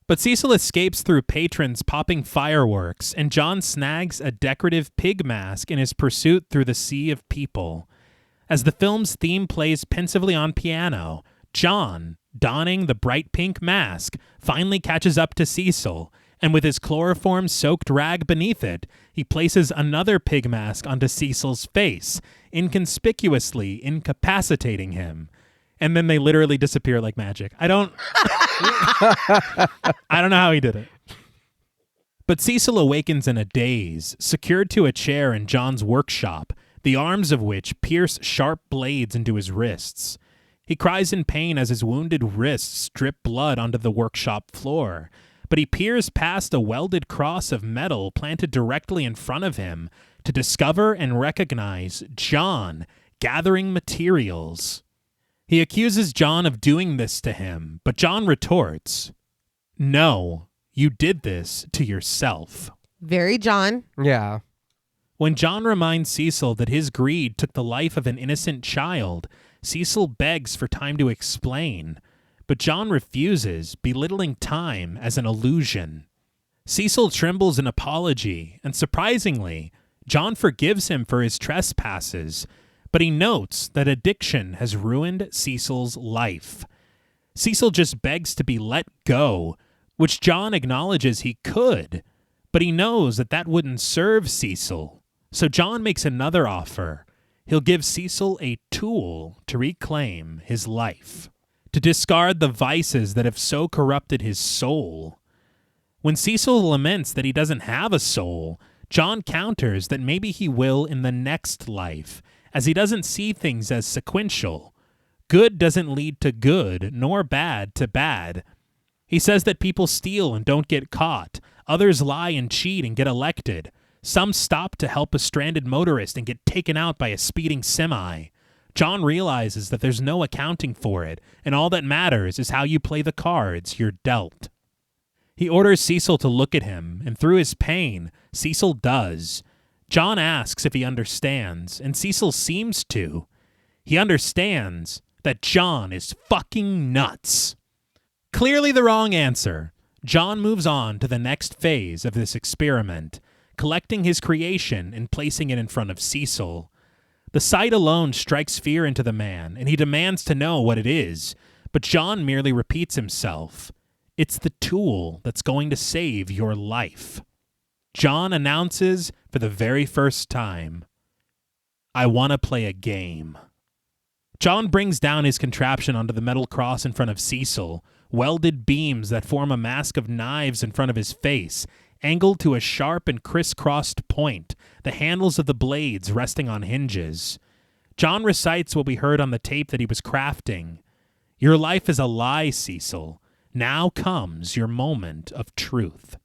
But Cecil escapes through patrons popping fireworks, and John snags a decorative pig mask in his pursuit through the sea of people. As the film's theme plays pensively on piano, John, donning the bright pink mask, finally catches up to Cecil, and with his chloroform-soaked rag beneath it, he places another pig mask onto Cecil's face, inconspicuously incapacitating him. And then they literally disappear like magic. I don't know how he did it. But Cecil awakens in a daze, secured to a chair in John's workshop, the arms of which pierce sharp blades into his wrists. He cries in pain as his wounded wrists drip blood onto the workshop floor, but he peers past a welded cross of metal planted directly in front of him to discover and recognize John gathering materials. He accuses John of doing this to him, but John retorts, "No, you did this to yourself." Very John. Yeah. When John reminds Cecil that his greed took the life of an innocent child, Cecil begs for time to explain, but John refuses, belittling time as an illusion. Cecil trembles in apology, and surprisingly, John forgives him for his trespasses, but he notes that addiction has ruined Cecil's life. Cecil just begs to be let go, which John acknowledges he could, but he knows that that wouldn't serve Cecil. So John makes another offer. He'll give Cecil a tool to reclaim his life, to discard the vices that have so corrupted his soul. When Cecil laments that he doesn't have a soul, John counters that maybe he will in the next life, as he doesn't see things as sequential. Good doesn't lead to good, nor bad to bad. He says that people steal and don't get caught. Others lie and cheat and get elected. Some stop to help a stranded motorist and get taken out by a speeding semi. John realizes that there's no accounting for it, and all that matters is how you play the cards you're dealt. He orders Cecil to look at him, and through his pain, Cecil does. John asks if he understands, and Cecil seems to. He understands that John is fucking nuts. Clearly the wrong answer. John moves on to the next phase of this experiment, collecting his creation and placing it in front of Cecil. The sight alone strikes fear into the man, and he demands to know what it is, but John merely repeats himself. It's the tool that's going to save your life. John announces for the very first time, I want to play a game. John brings down his contraption onto the metal cross in front of Cecil, welded beams that form a mask of knives in front of his face, angled to a sharp and crisscrossed point, the handles of the blades resting on hinges. John recites what we heard on the tape that he was crafting. Your life is a lie, Cecil. Now comes your moment of truth.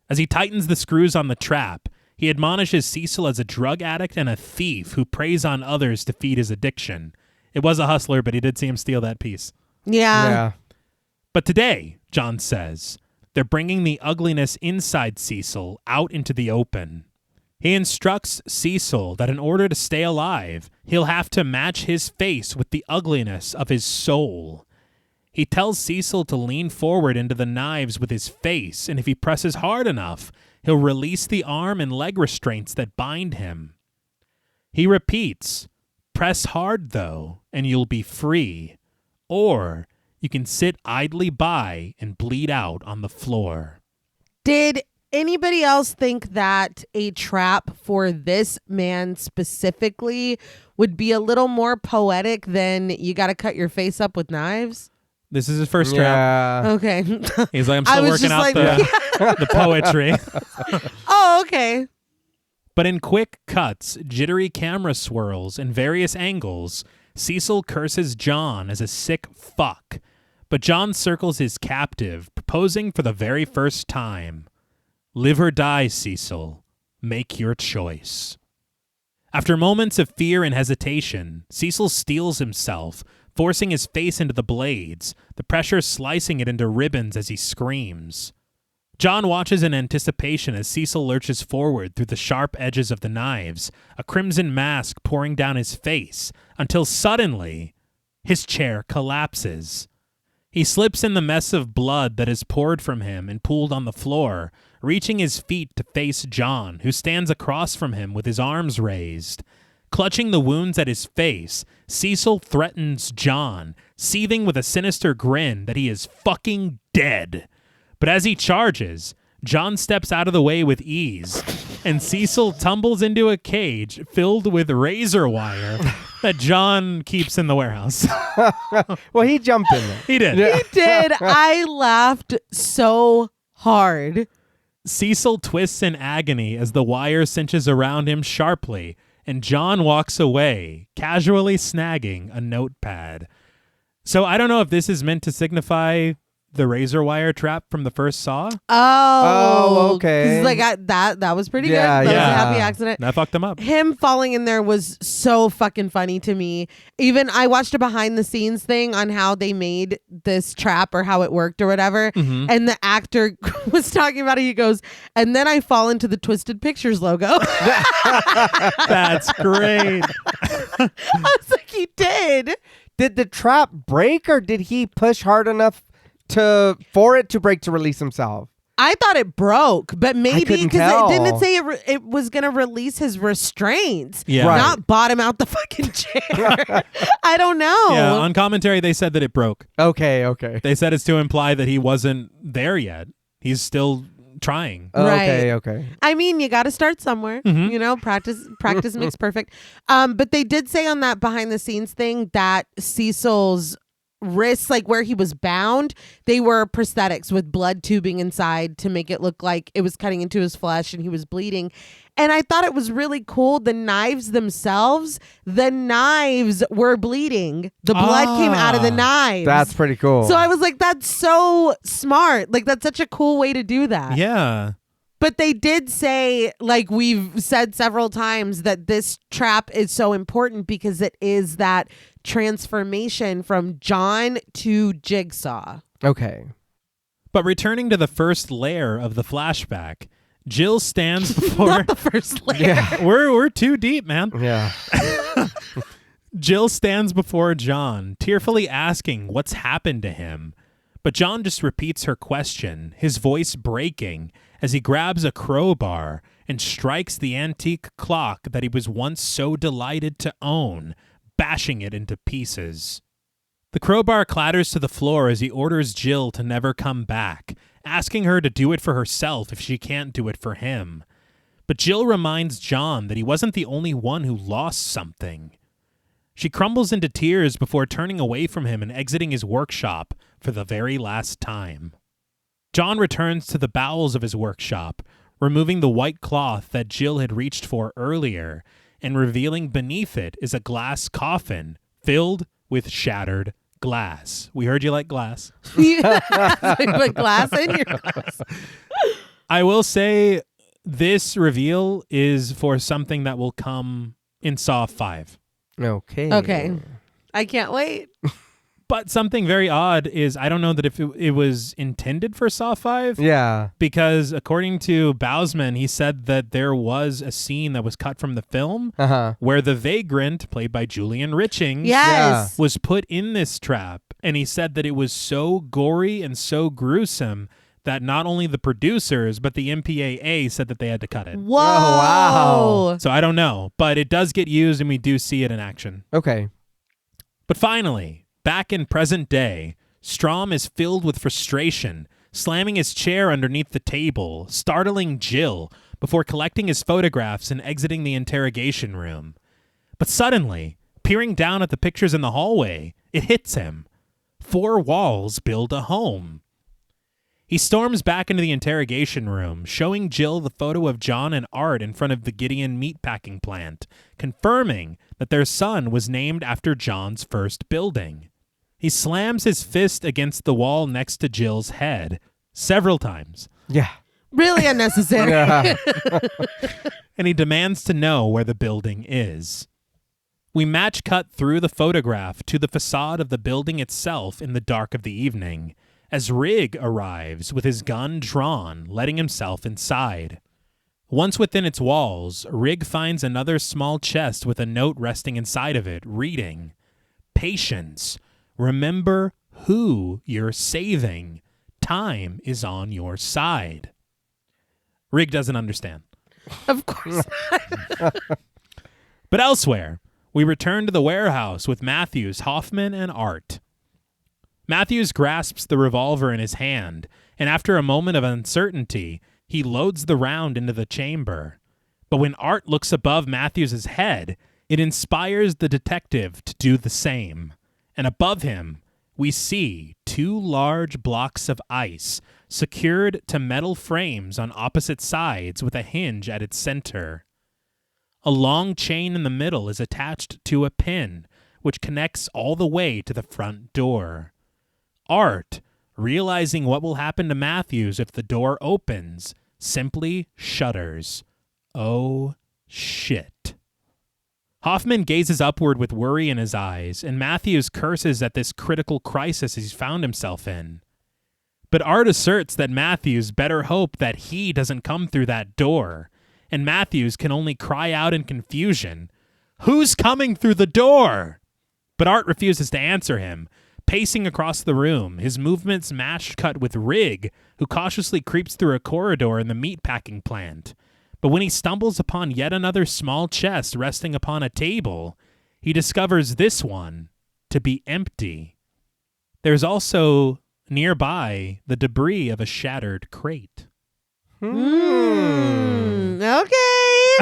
As he tightens the screws on the trap, he admonishes Cecil as a drug addict and a thief who preys on others to feed his addiction. It was a hustler, but he did see him steal that piece. Yeah. But today, John says, they're bringing the ugliness inside Cecil out into the open. He instructs Cecil that in order to stay alive, he'll have to match his face with the ugliness of his soul. He tells Cecil to lean forward into the knives with his face, and if he presses hard enough, he'll release the arm and leg restraints that bind him. He repeats, press hard, though, and you'll be free. Or you can sit idly by and bleed out on the floor. Did anybody else think that a trap for this man specifically would be a little more poetic than you got to cut your face up with knives? This is his first trap. Okay. He's like, I'm still working out the poetry. Oh, okay. But in quick cuts, jittery camera swirls, and various angles, Cecil curses John as a sick fuck. But John circles his captive, proposing for the very first time. Live or die, Cecil. Make your choice. After moments of fear and hesitation, Cecil steels himself, forcing his face into the blades, the pressure slicing it into ribbons as he screams. John watches in anticipation as Cecil lurches forward through the sharp edges of the knives, a crimson mask pouring down his face, until suddenly, his chair collapses. He slips in the mess of blood that is poured from him and pooled on the floor, reaching his feet to face John, who stands across from him with his arms raised. Clutching the wounds at his face, Cecil threatens John, seething with a sinister grin that he is fucking dead. But as he charges, John steps out of the way with ease, and Cecil tumbles into a cage filled with razor wire that John keeps in the warehouse. Well, he jumped in there. He did. He did. I laughed so hard. Cecil twists in agony as the wire cinches around him sharply, and John walks away, casually snagging a notepad. So I don't know if this is meant to signify the razor wire trap from the first Saw. Oh, okay. 'Cause, like that was pretty Yeah, good. That was yeah. a happy accident. That fucked him up. Him falling in there was so fucking funny to me. Even I watched a behind the scenes thing on how they made this trap or how it worked or whatever. Mm-hmm. And the actor was talking about it. He goes, and then I fall into the Twisted Pictures logo. That's great. I was like, he did. Did the trap break, or did he push hard enough for it to break to release himself? I thought it broke, but maybe couldn't because tell. didn't it say it was going to release his restraints, Yeah. Right. not bottom out the fucking chair. I don't know. Yeah, on commentary they said that it broke. Okay. They said it's to imply that he wasn't there yet. He's still trying. Right. Okay. I mean, you got to start somewhere. Mhm. You know, practice makes perfect. But they did say on that behind the scenes thing that Cecil's wrists, like where he was bound, they were prosthetics with blood tubing inside to make it look like it was cutting into his flesh and he was bleeding. And I thought it was really cool. The knives themselves, the knives were bleeding. The blood came out of the knives. That's pretty cool. So I was like, that's so smart. Like, that's such a cool way to do that. Yeah. But they did say, like we've said several times, that this trap is so important because it is that transformation from John to Jigsaw. Okay. But returning to the first layer of the flashback, Jill stands before... Not the first layer. Yeah. We're too deep, man. Yeah. Jill stands before John, tearfully asking what's happened to him. But John just repeats her question, his voice breaking as he grabs a crowbar and strikes the antique clock that he was once so delighted to own, bashing it into pieces. The crowbar clatters to the floor as he orders Jill to never come back, asking her to do it for herself if she can't do it for him. But Jill reminds John that he wasn't the only one who lost something. She crumbles into tears before turning away from him and exiting his workshop for the very last time. John returns to the bowels of his workshop, removing the white cloth that Jill had reached for earlier, and revealing beneath it is a glass coffin filled with shattered glass. We heard you like glass. You put glass in your glass. I will say this reveal is for something that will come in Saw 5. Okay. Okay. I can't wait. But something very odd is I don't know that if it was intended for Saw 5. Yeah. Because according to Bousman, he said that there was a scene that was cut from the film where the vagrant, played by Julian Richings, Yes. was put in this trap. And he said that it was so gory and so gruesome that not only the producers, but the MPAA said that they had to cut it. Whoa. Oh, wow. So I don't know, but it does get used and we do see it in action. Okay. But finally, back in present day, Strom is filled with frustration, slamming his chair underneath the table, startling Jill before collecting his photographs and exiting the interrogation room. But suddenly, peering down at the pictures in the hallway, it hits him. 4 walls build a home. He storms back into the interrogation room, showing Jill the photo of John and Art in front of the Gideon meatpacking plant, confirming that their son was named after John's first building. He slams his fist against the wall next to Jill's head several times. Yeah. Really unnecessary. Yeah. And he demands to know where the building is. We match cut through the photograph to the facade of the building itself in the dark of the evening, as Rigg arrives with his gun drawn, letting himself inside. Once within its walls, Rigg finds another small chest with a note resting inside of it, reading, "Patience. Remember who you're saving. Time is on your side." Rigg doesn't understand. Of course. But elsewhere, we return to the warehouse with Matthews, Hoffman, and Art. Matthews grasps the revolver in his hand, and after a moment of uncertainty, he loads the round into the chamber. But when Art looks above Matthews' head, it inspires the detective to do the same. And above him, we see 2 large blocks of ice secured to metal frames on opposite sides with a hinge at its center. A long chain in the middle is attached to a pin, which connects all the way to the front door. Art, realizing what will happen to Matthews if the door opens, simply shudders. Oh, shit. Hoffman gazes upward with worry in his eyes, and Matthews curses at this critical crisis he's found himself in. But Art asserts that Matthews better hope that he doesn't come through that door, and Matthews can only cry out in confusion, "Who's coming through the door?" But Art refuses to answer him, pacing across the room, his movements matched cut with Rigg, who cautiously creeps through a corridor in the meatpacking plant. But when he stumbles upon yet another small chest resting upon a table, he discovers this one to be empty. There's also nearby the debris of a shattered crate. Okay.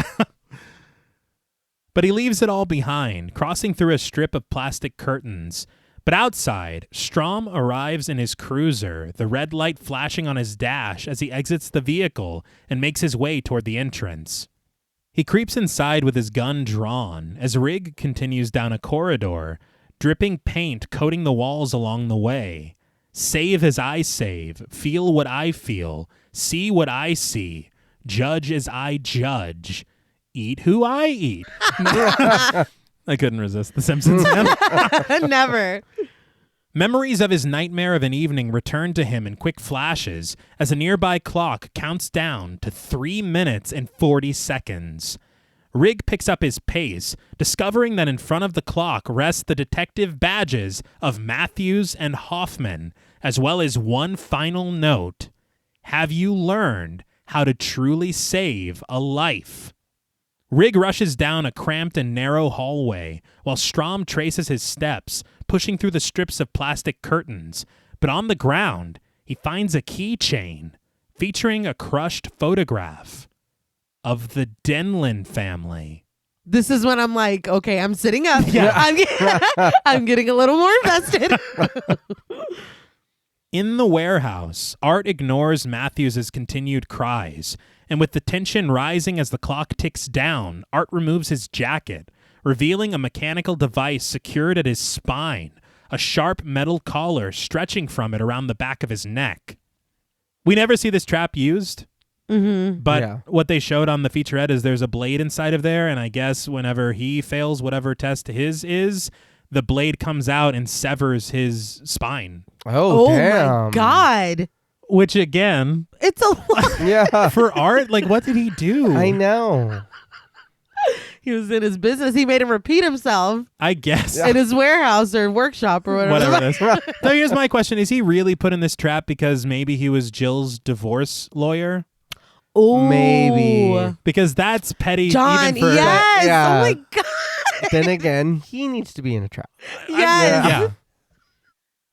But he leaves it all behind, crossing through a strip of plastic curtains. But outside, Strom arrives in his cruiser, the red light flashing on his dash as he exits the vehicle and makes his way toward the entrance. He creeps inside with his gun drawn as Rigg continues down a corridor, dripping paint coating the walls along the way. Save as I save, feel what I feel, see what I see, judge as I judge, eat who I eat. I couldn't resist The Simpsons, man. Never. Memories of his nightmare of an evening return to him in quick flashes as a nearby clock counts down to 3 minutes and 40 seconds. Rig picks up his pace, discovering that in front of the clock rest the detective badges of Matthews and Hoffman, as well as one final note. Have you learned how to truly save a life? Rig rushes down a cramped and narrow hallway, while Strom traces his steps, pushing through the strips of plastic curtains. But on the ground, he finds a keychain featuring a crushed photograph of the Denlin family. This is when I'm like, okay, I'm sitting up. Yeah. I'm getting a little more invested. In the warehouse, Art ignores Matthews' continued cries, and with the tension rising as the clock ticks down, Art removes his jacket, revealing a mechanical device secured at his spine, a sharp metal collar stretching from it around the back of his neck. We never see this trap used, but what they showed on the featurette is there's a blade inside of there, and I guess whenever he fails whatever test his is, the blade comes out and severs his spine. Oh, damn. My God. Which, again, It's a lot. Yeah. for Art, like, what did he do? I know. He was in his business. He made him repeat himself I guess. in his warehouse or workshop or whatever. Whatever it is. So here's my question. Is he really put in this trap because maybe he was Jill's divorce lawyer? Oh, Maybe. Because that's petty John, even for... yes. Yeah. Oh, my God. Then again, he needs to be in a trap. Yes. Yeah.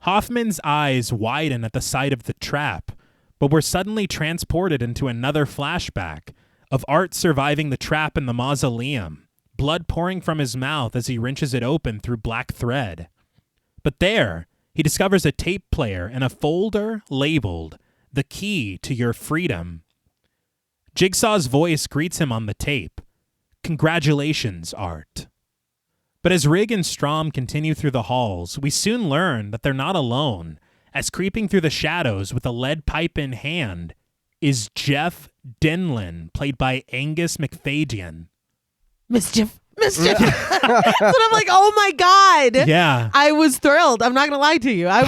Hoffman's eyes widen at the sight of the trap, but we're suddenly transported into another flashback of Art surviving the trap in the mausoleum, blood pouring from his mouth as he wrenches it open through black thread. But there, he discovers a tape player and a folder labeled "The Key to Your Freedom." Jigsaw's voice greets him on the tape. "Congratulations, Art." But as Rig and Strom continue through the halls, we soon learn that they're not alone, as creeping through the shadows with a lead pipe in hand is Jeff Denlin, played by Angus McFadyen. Mischief. So I'm like, oh my God. Yeah. I was thrilled. I'm not gonna lie to you. I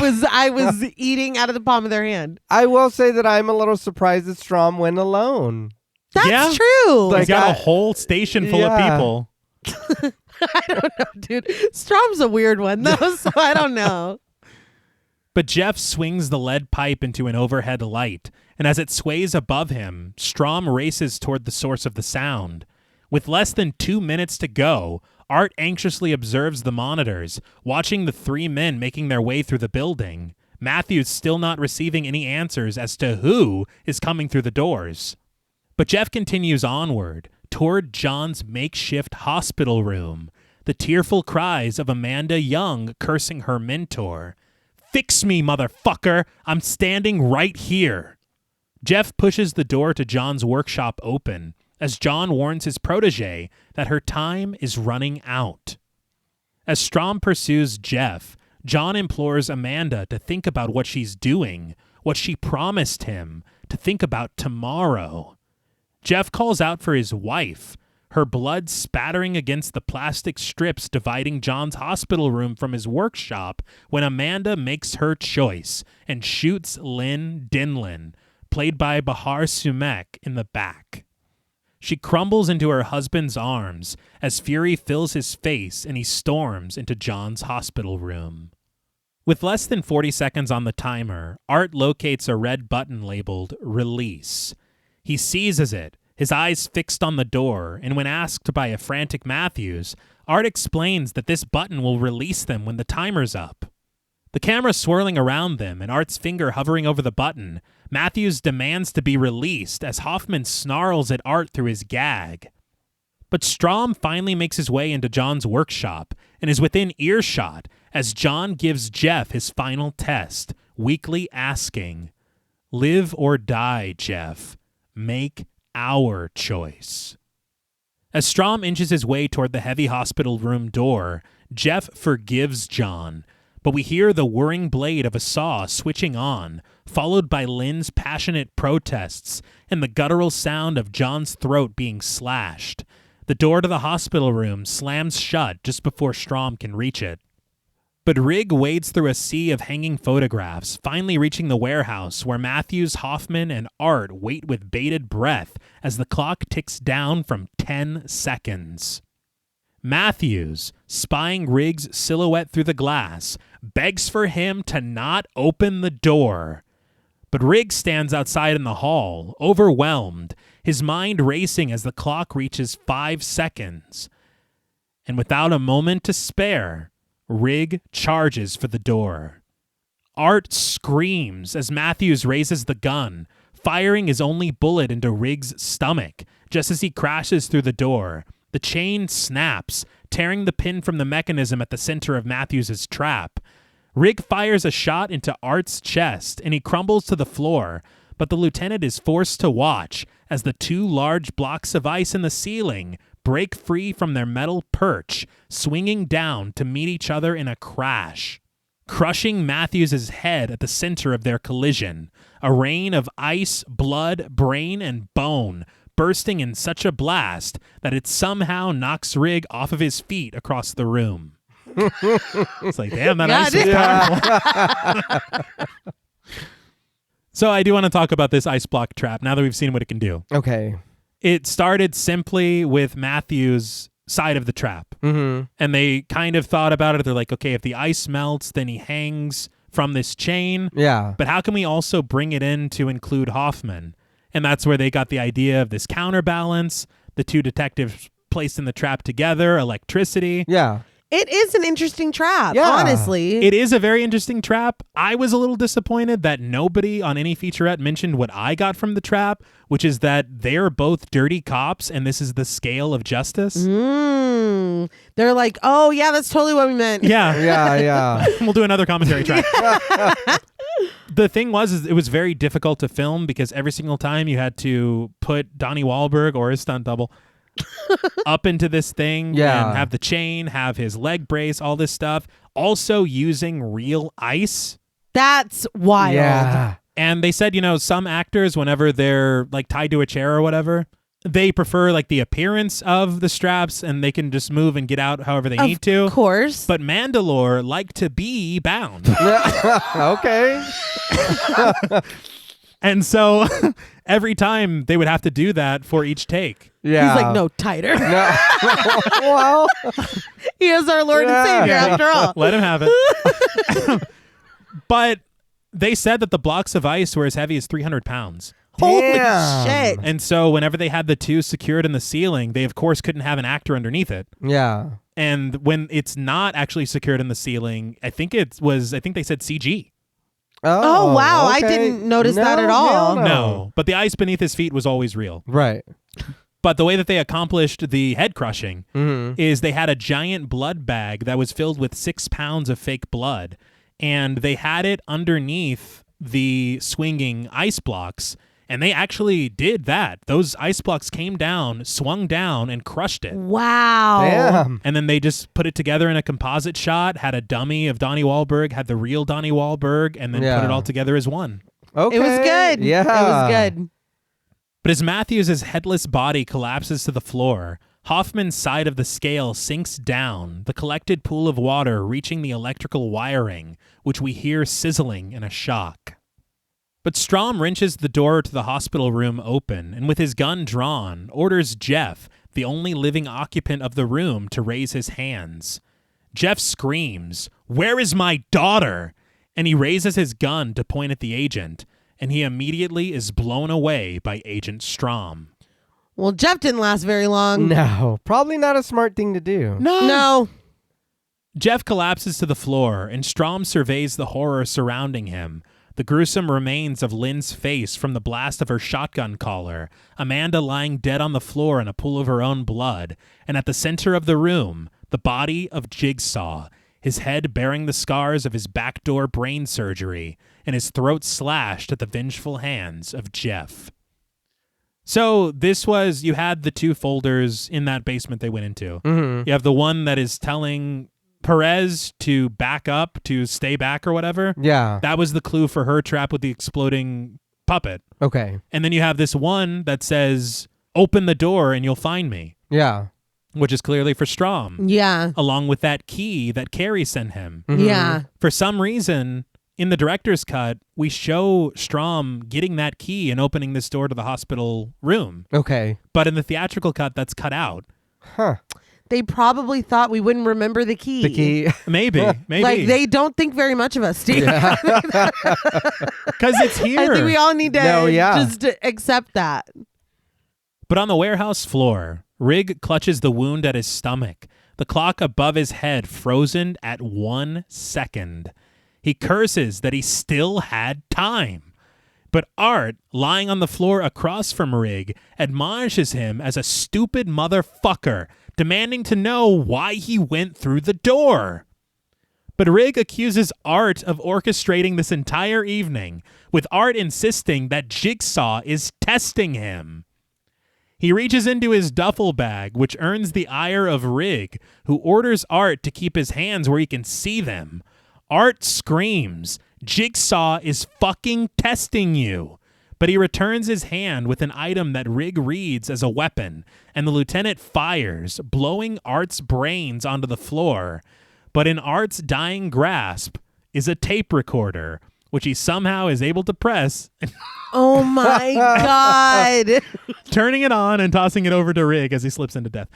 was eating out of the palm of their hand. I will say that I'm a little surprised that Strom went alone. That's Yeah. true. Like, He's got a whole station full of people. I don't know, dude. Strom's a weird one though, so I don't know. But Jeff swings the lead pipe into an overhead light, and as it sways above him, Strom races toward the source of the sound. With less than 2 minutes to go, Art anxiously observes the monitors, watching the three men making their way through the building. Matthews still not receiving any answers as to who is coming through the doors. But Jeff continues onward, toward John's makeshift hospital room, the tearful cries of Amanda Young cursing her mentor. "Fix me, motherfucker! I'm standing right here!" Jeff pushes the door to John's workshop open, as John warns his protege that her time is running out. As Strom pursues Jeff, John implores Amanda to think about what she's doing, what she promised him, to think about tomorrow. Jeff calls out for his wife, her blood spattering against the plastic strips dividing John's hospital room from his workshop when Amanda makes her choice and shoots Lynn Denlin, played by Bahar Sumek, in the back. She crumbles into her husband's arms as fury fills his face and he storms into John's hospital room. With less than 40 seconds on the timer, Art locates a red button labeled "Release." He seizes it, his eyes fixed on the door, and when asked by a frantic Matthews, Art explains that this button will release them when the timer's up. The camera swirling around them and Art's finger hovering over the button, Matthews demands to be released as Hoffman snarls at Art through his gag. But Strom finally makes his way into John's workshop and is within earshot as John gives Jeff his final test, weakly asking, "Live or die, Jeff. Make our choice." As Strom inches his way toward the heavy hospital room door, Jeff forgives John, but we hear the whirring blade of a saw switching on, followed by Lynn's passionate protests and the guttural sound of John's throat being slashed. The door to the hospital room slams shut just before Strom can reach it. But Rigg wades through a sea of hanging photographs, finally reaching the warehouse where Matthews, Hoffman, and Art wait with bated breath as the clock ticks down from 10 seconds. Matthews, spying Rigg's silhouette through the glass, begs for him to not open the door. But Rigg stands outside in the hall, overwhelmed, his mind racing as the clock reaches 5 seconds. And without a moment to spare, Rigg charges for the door. Art screams as Matthews raises the gun, firing his only bullet into Rigg's stomach. Just as he crashes through the door, the chain snaps, tearing the pin from the mechanism at the center of Matthews' trap. Rigg fires a shot into Art's chest, and he crumbles to the floor, but the lieutenant is forced to watch as the 2 large blocks of ice in the ceiling break free from their metal perch, swinging down to meet each other in a crash, crushing Matthews' head at the center of their collision. A rain of ice, blood, brain, and bone, bursting in such a blast that it somehow knocks Rigg off of his feet across the room. It's like, damn, that ice is powerful. So I do want to talk about this ice block trap now that we've seen what it can do. Okay. It started simply with Matthews' side of the trap. Mm-hmm. And they kind of thought about it. They're like, okay, if the ice melts, then he hangs from this chain. Yeah. But how can we also bring it in to include Hoffman? And that's where they got the idea of this counterbalance, the 2 detectives placed in the trap together, electricity. Yeah. It is an interesting trap, Yeah. honestly. It is a very interesting trap. I was a little disappointed that nobody on any featurette mentioned what I got from the trap, which is that they're both dirty cops and this is the scale of justice. They're like, oh, yeah, that's totally what we meant. Yeah. Yeah. We'll do another commentary track. The thing was, it was very difficult to film because every single time you had to put Donnie Wahlberg or his stunt double up into this thing and have the chain, have his leg brace, all this stuff. Also using real ice. That's wild. Yeah. And they said, some actors, whenever they're like tied to a chair or whatever, they prefer like the appearance of the straps and they can just move and get out however they need to. Of course. But Mandalore like to be bound. Okay. And so every time they would have to do that for each take. Yeah. He's like, no, tighter. No. Well, He is our Lord and Savior after all. Let him have it. But they said that the blocks of ice were as heavy as 300 pounds. Holy Damn. shit. And so whenever they had the 2 secured in the ceiling, they of course couldn't have an actor underneath it. yeah. And when it's not actually secured in the ceiling, I think they said CG. Oh, wow. I okay. didn't notice that at No, all. hell No, but the ice beneath his feet was always real. Right. But the way that they accomplished the head crushing Mm-hmm. is they had a giant blood bag that was filled with 6 pounds of fake blood, and they had it underneath the swinging ice blocks, and they actually did that. Those ice blocks came down, swung down, and crushed it. Wow. Damn. And then they just put it together in a composite shot, had a dummy of Donnie Wahlberg, had the real Donnie Wahlberg, and then put Yeah. it all together as one. Okay. It was good. Yeah. It was good. But as Matthews' headless body collapses to the floor, Hoffman's side of the scale sinks down, the collected pool of water reaching the electrical wiring, which we hear sizzling in a shock. But Strom wrenches the door to the hospital room open, and with his gun drawn, orders Jeff, the only living occupant of the room, to raise his hands. Jeff screams, "Where is my daughter?" And he raises his gun to point at the agent, and he immediately is blown away by Agent Strom. Well, Jeff didn't last very long. No. Probably not a smart thing to do. No. Jeff collapses to the floor, and Strom surveys the horror surrounding him. The gruesome remains of Lynn's face from the blast of her shotgun collar, Amanda lying dead on the floor in a pool of her own blood, and at the center of the room, the body of Jigsaw, his head bearing the scars of his backdoor brain surgery, and his throat slashed at the vengeful hands of Jeff. So you had the 2 folders in that basement they went into. Mm-hmm. You have the one that is telling Perez to back up, to stay back or whatever. Yeah. That was the clue for her trap with the exploding puppet. Okay. And then you have this one that says, "Open the door and you'll find me." Yeah. which is clearly for Strom, Yeah. along with that key that Carrie sent him. Yeah. For some reason, in the director's cut, we show Strom getting that key and opening this door to the hospital room. Okay. But in the theatrical cut, that's cut out. Huh. They probably thought we wouldn't remember the key. The key. Maybe. Like, they don't think very much of us, Steve. Because it's here. I think we all need to just accept that. But on the warehouse floor, Rig clutches the wound at his stomach, the clock above his head frozen at 1 second. He curses that he still had time. But Art, lying on the floor across from Rig, admonishes him as a stupid motherfucker, demanding to know why he went through the door. But Rig accuses Art of orchestrating this entire evening, with Art insisting that Jigsaw is testing him. He reaches into his duffel bag, which earns the ire of Rig, who orders Art to keep his hands where he can see them. Art screams, "Jigsaw is fucking testing you." But he returns his hand with an item that Rig reads as a weapon, and the lieutenant fires, blowing Art's brains onto the floor. But in Art's dying grasp is a tape recorder, which he somehow is able to press, Oh my God. turning it on and tossing it over to Rig as he slips into death.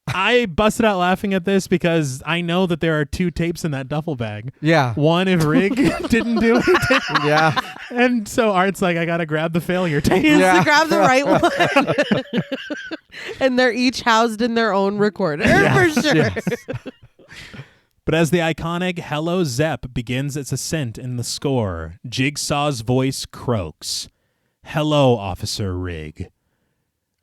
I busted out laughing at this because I know that there are 2 tapes in that duffel bag. Yeah. One if Rig didn't do anything. Yeah. And so Art's like, I got to grab the failure tape. He has to grab the right one. And they're each housed in their own recorder, for sure. Yes. But as the iconic Hello Zepp begins its ascent in the score, Jigsaw's voice croaks. "Hello, Officer Rig."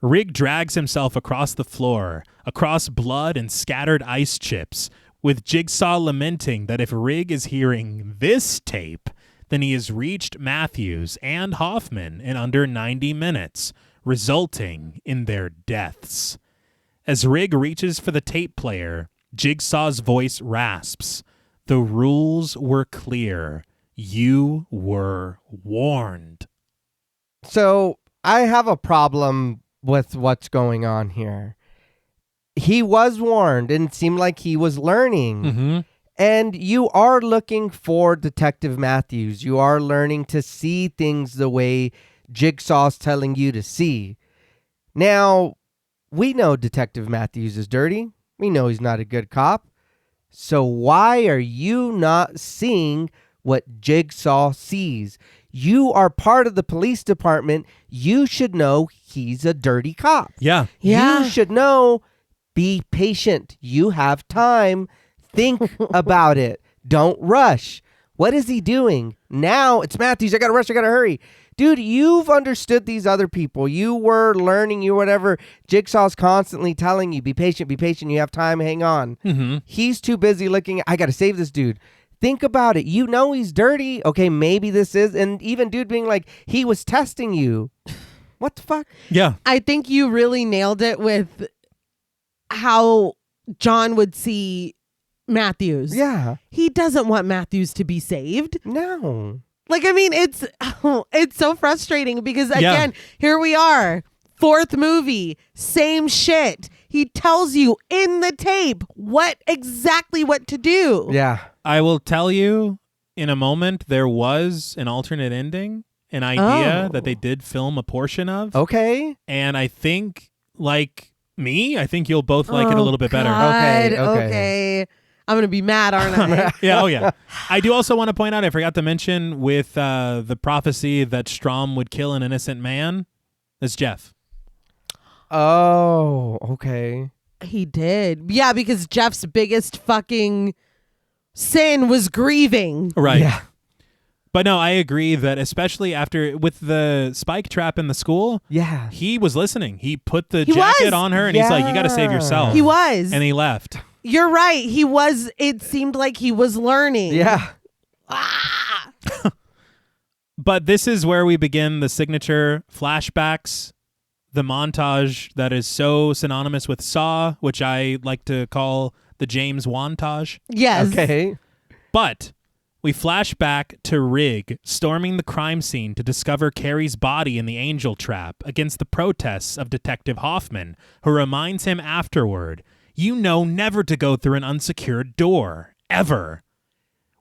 Rig drags himself across the floor, across blood and scattered ice chips, with Jigsaw lamenting that if Rig is hearing this tape, then he has reached Matthews and Hoffman in under 90 minutes, resulting in their deaths. As Rig reaches for the tape player, Jigsaw's voice rasps. "The rules were clear. You were warned." So I have a problem with what's going on here. He was warned and it seemed like he was learning. Mm-hmm. And you are looking for Detective Matthews. You are learning to see things the way Jigsaw's telling you to see. Now, we know Detective Matthews is dirty. We know he's not a good cop. So why are you not seeing what Jigsaw sees? You are part of the police department. You should know he's a dirty cop. Yeah. Yeah. You should know, be patient. You have time. Think about it. Don't rush. What is he doing? Now it's Matthews. I got to rush. I got to hurry. Dude, you've understood these other people. You were learning, you whatever. Jigsaw's constantly telling you, be patient, be patient. You have time. Hang on. Mm-hmm. He's too busy looking. I got to save this dude. Think about it. You know he's dirty. Okay, maybe this is. And even dude being like, he was testing you. What the fuck? Yeah. I think you really nailed it with how John would see Matthews. Yeah. He doesn't want Matthews to be saved. No. Like, I mean, it's so frustrating because, again, here we are. 4th movie, same shit. He tells you in the tape exactly what to do. Yeah. I will tell you in a moment, there was an alternate ending, an idea that they did film a portion of. Okay. And I think, like me, I think you'll both like it a little bit better. Okay. Okay. I'm going to be mad, aren't I? Yeah, oh yeah. I do also want to point out, I forgot to mention with the prophecy that Strom would kill an innocent man. That's Jeff. Oh, okay. He did. Yeah, because Jeff's biggest fucking sin was grieving. Right. Yeah. But no, I agree that especially after with the spike trap in the school, Yeah. he was listening. He put the He jacket was. on her and he's like, you got to save yourself. He was. And he left. You're right. He was. It seemed like he was learning. Yeah. Ah! But this is where we begin the signature flashbacks, the montage that is so synonymous with Saw, which I like to call the James Wantage. Yes. Okay. But We flash back to Rig storming the crime scene to discover Carrie's body in the angel trap against the protests of Detective Hoffman, who reminds him afterward, "You know never to go through an unsecured door. Ever."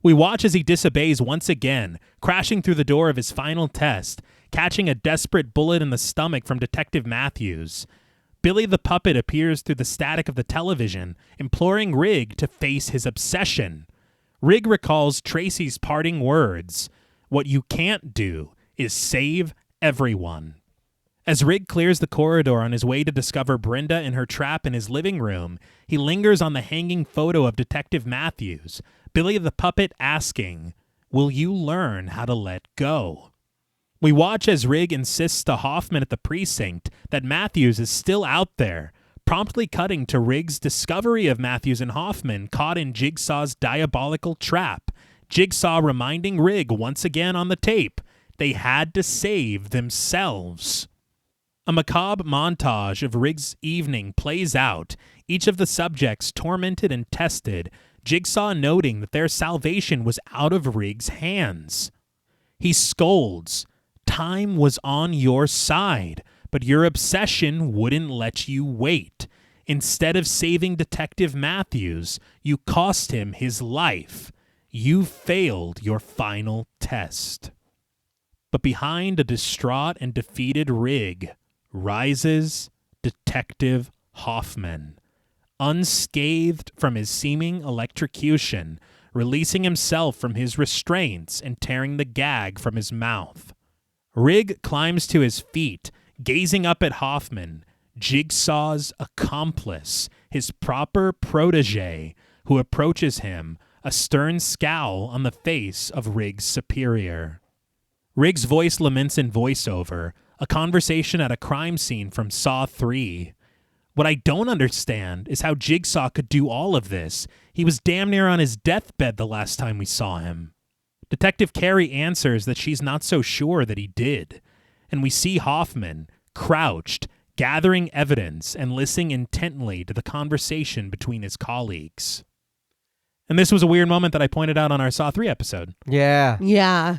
We watch as he disobeys once again, crashing through the door of his final test, catching a desperate bullet in the stomach from Detective Matthews. Billy the Puppet appears through the static of the television, imploring Rig to face his obsession. Rig recalls Tracy's parting words, "What you can't do is save everyone." As Rig clears the corridor on his way to discover Brenda in her trap in his living room, he lingers on the hanging photo of Detective Matthews, Billy the Puppet asking, "Will you learn how to let go?" We watch as Rig insists to Hoffman at the precinct that Matthews is still out there, promptly cutting to Rig's discovery of Matthews and Hoffman caught in Jigsaw's diabolical trap, Jigsaw reminding Rig once again on the tape they had to save themselves. A macabre montage of Rig's evening plays out, each of the subjects tormented and tested, Jigsaw noting that their salvation was out of Rig's hands. He scolds, "Time was on your side, but your obsession wouldn't let you wait. Instead of saving Detective Matthews, you cost him his life. You failed your final test." But behind a distraught and defeated Rig rises Detective Hoffman, unscathed from his seeming electrocution, releasing himself from his restraints and tearing the gag from his mouth. Rig climbs to his feet, gazing up at Hoffman, Jigsaw's accomplice, his proper protege, who approaches him, a stern scowl on the face of Rig's superior. Rig's voice laments in voiceover, a conversation at a crime scene from Saw 3. What I don't understand is how Jigsaw could do all of this. He was damn near on his deathbed the last time we saw him. Detective Carrie answers that she's not so sure that he did, and we see Hoffman, crouched, gathering evidence and listening intently to the conversation between his colleagues. And this was a weird moment that I pointed out on our Saw 3 episode. Yeah. Yeah.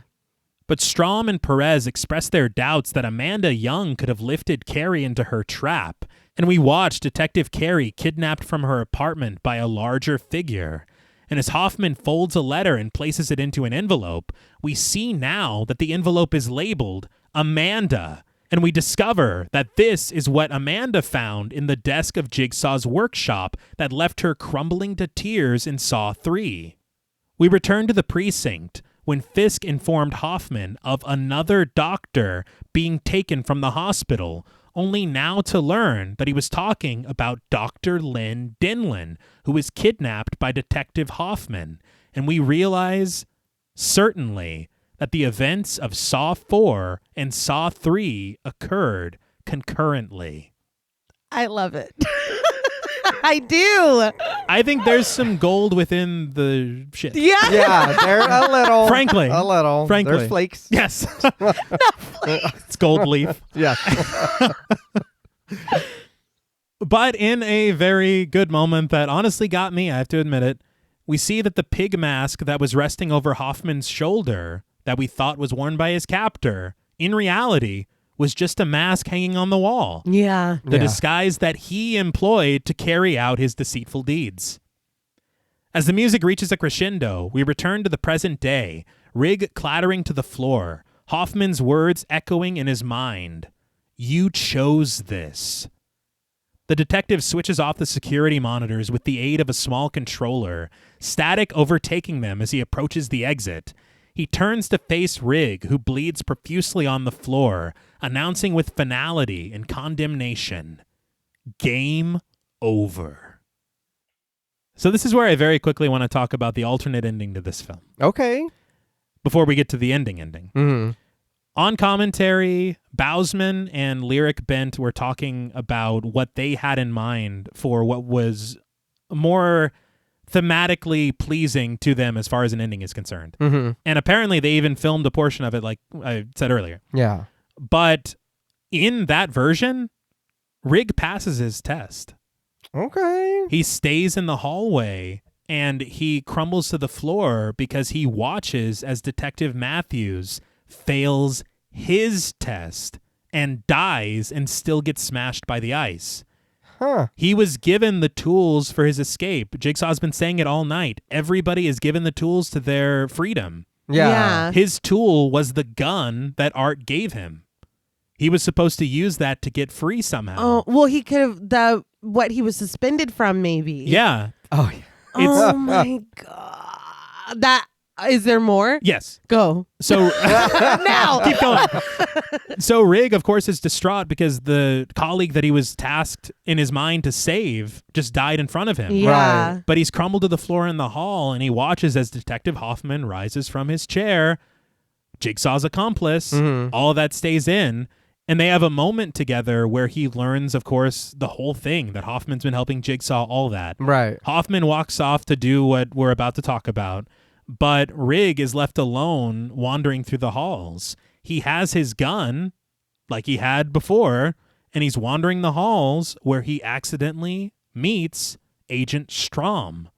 But Strom and Perez express their doubts that Amanda Young could have lifted Carrie into her trap, and we watch Detective Carrie kidnapped from her apartment by a larger figure. And as Hoffman folds a letter and places it into an envelope, we see now that the envelope is labeled Amanda, and we discover that this is what Amanda found in the desk of Jigsaw's workshop that left her crumbling to tears in Saw 3. We return to the precinct when Fisk informed Hoffman of another doctor being taken from the hospital, only now to learn that he was talking about Dr. Lynn Dinlin, who was kidnapped by Detective Hoffman, and we realize, certainly, that the events of Saw 4 and Saw 3 occurred concurrently. I love it. I do. I think there's some gold within the shit. Yeah. Yeah, they're a little. Frankly. A little. Frankly. There's flakes. Yes. It's gold leaf. Yeah. But in a very good moment that honestly got me, I have to admit it, we see that the pig mask that was resting over Hoffman's shoulder that we thought was worn by his captor, in reality, was just a mask hanging on the wall. Yeah. The disguise that he employed to carry out his deceitful deeds. As the music reaches a crescendo, we return to the present day, Rig clattering to the floor, Hoffman's words echoing in his mind. "You chose this." The detective switches off the security monitors with the aid of a small controller, static overtaking them as he approaches the exit. He turns to face Rig, who bleeds profusely on the floor, announcing with finality and condemnation, "Game over." So this is where I very quickly want to talk about the alternate ending to this film, Okay. before we get to the ending. Mm-hmm. On commentary, Bousman and Lyric Bent were talking about what they had in mind for what was more thematically pleasing to them as far as an ending is concerned. Mm-hmm. And apparently they even filmed a portion of it, like I said earlier. Yeah. But in that version, Rig passes his test. Okay. He stays in the hallway and he crumbles to the floor because he watches as Detective Matthews fails his test and dies and still gets smashed by the ice. Huh. He was given the tools for his escape. Jigsaw's been saying it all night. Everybody is given the tools to their freedom. Yeah. His tool was the gun that Art gave him. He was supposed to use that to get free somehow. Oh, well, he could have what he was suspended from, maybe. Yeah. Oh, yeah. Oh my God. Is there more? Yes. Go. So Now. keep going. So Rig, of course, is distraught because the colleague that he was tasked in his mind to save just died in front of him. Yeah. Right. But he's crumbled to the floor in the hall, and he watches as Detective Hoffman rises from his chair. Jigsaw's accomplice. All of that stays in. And they have a moment together where he learns, of course, the whole thing, that Hoffman's been helping Jigsaw, all that. Right. Hoffman walks off to do what we're about to talk about, but Rig is left alone wandering through the halls. He has his gun, like he had before, and he's wandering the halls where he accidentally meets Agent Strom.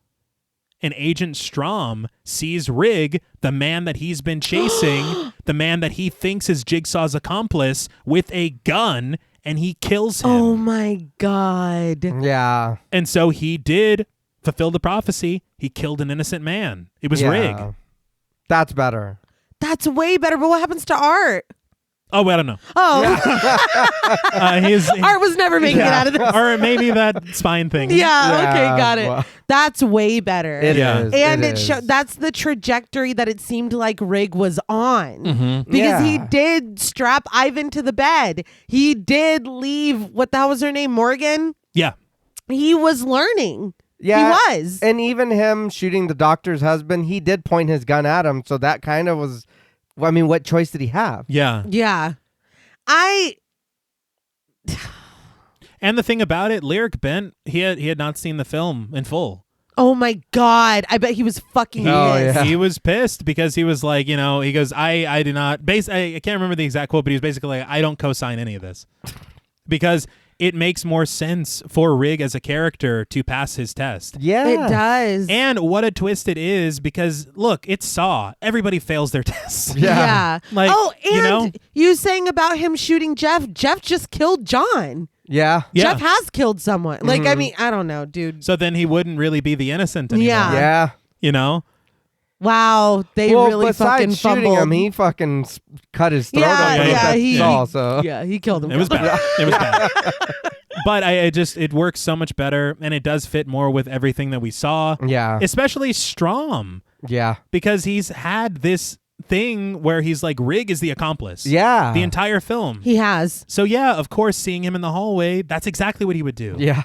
And Agent Strom sees Rig, the man that he's been chasing, the man that he thinks is Jigsaw's accomplice, with a gun, and he kills him. Oh my God. Yeah. And so he did fulfill the prophecy. He killed an innocent man. It was Rig. That's better. That's way better. But what happens to Art? Oh, I don't know. Oh, Art was never making it out of this. Or maybe that spine thing. Yeah, okay, Yeah, got it. well. That's way better. It Yeah. is. And it is. that's the trajectory that it seemed like Rig was on. Mm-hmm. Because he Yeah. did strap Ivan to the bed. He did leave, what the hell was her name? Morgan? Yeah. He was learning. Yeah. He was. And even him shooting the doctor's husband, he did point his gun at him. So that kind of was, I mean, what choice did he have? Yeah. Yeah. And the thing about it, Lyric Bent, he had not seen the film in full. Oh my God. I bet he was fucking Oh, pissed. yeah. He was pissed because he was like, he goes, I do not, I can't remember the exact quote, but he was basically like, I don't co-sign any of this. Because it makes more sense for Rig as a character to pass his test. Yeah. It does. And what a twist it is, because look, it's Saw. Everybody fails their tests. Yeah. Like, oh, and you know? saying about him shooting Jeff. Jeff just killed John. Yeah. Yeah. Jeff has killed someone. Like, I mean, I don't know, dude. So then he wouldn't really be the innocent anymore. Yeah. Yeah. You know? Wow, they Well, really fucking besides shooting fumbled. him, he fucking cut his throat Yeah, open with yeah, that he- saw, so. Yeah, he killed him. It was bad. It was bad. But it works so much better, and it does fit more with everything that we saw, Yeah. especially Strom, Yeah. because he's had this thing where he's like, Rig is the accomplice. Yeah. The entire film. He has. So yeah, of course, seeing him in the hallway, that's exactly what he would do. Yeah.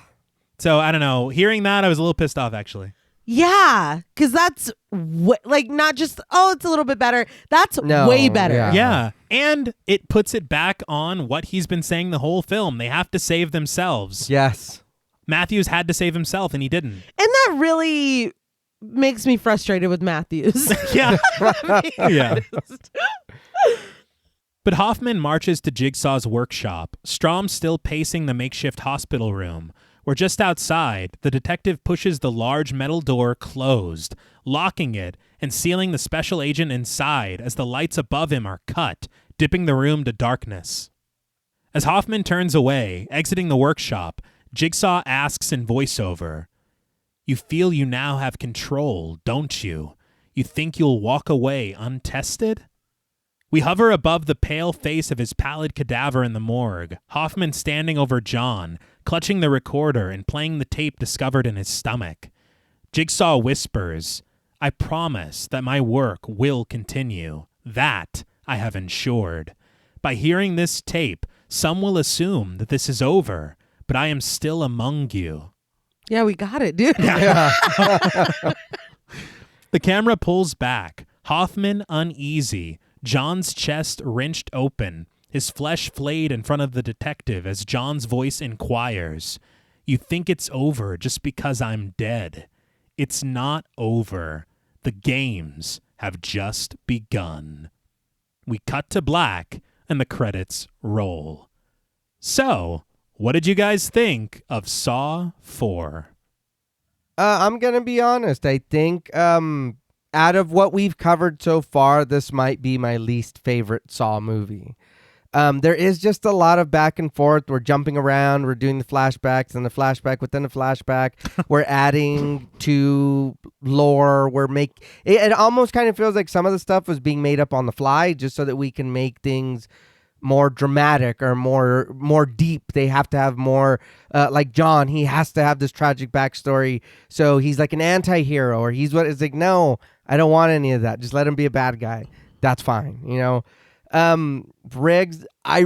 So I don't know. Hearing that, I was a little pissed off, actually. Yeah, because that's like not just, oh, it's a little bit better. That's No, way better. yeah. Yeah. And it puts it back on what he's been saying the whole film. They have to save themselves. Yes. Matthews had to save himself, and he didn't. And that really makes me frustrated with Matthews. Yeah. Yeah. But Hoffman marches to Jigsaw's workshop, Strom still pacing the makeshift hospital room, where just outside, the detective pushes the large metal door closed, locking it and sealing the special agent inside as the lights above him are cut, dipping the room to darkness. As Hoffman turns away, exiting the workshop, Jigsaw asks in voiceover, "You feel you now have control, don't you? You think you'll walk away untested?" We hover above the pale face of his pallid cadaver in the morgue, Hoffman standing over John, clutching the recorder and playing the tape discovered in his stomach. Jigsaw whispers, "I promise that my work will continue. That I have ensured. By hearing this tape, some will assume that this is over, but I am still among you." Yeah, we got it, dude. The camera pulls back, Hoffman uneasy, John's chest wrenched open, his flesh flayed in front of the detective as John's voice inquires, "You think it's over just because I'm dead. It's not over. The games have just begun." We cut to black, and the credits roll. So, what did you guys think of Saw 4? I'm gonna be honest. I think out of what we've covered so far, this might be my least favorite Saw movie. There is just a lot of back and forth. We're jumping around. We're doing the flashbacks and the flashback within the flashback. We're adding to lore. It almost kind of feels like some of the stuff was being made up on the fly just so that we can make things more dramatic or more deep. They have to have more like John, he has to have this tragic backstory, so he's like an anti-hero, or he's what it's like, no, I don't want any of that. Just let him be a bad guy. That's fine, you know. Riggs, I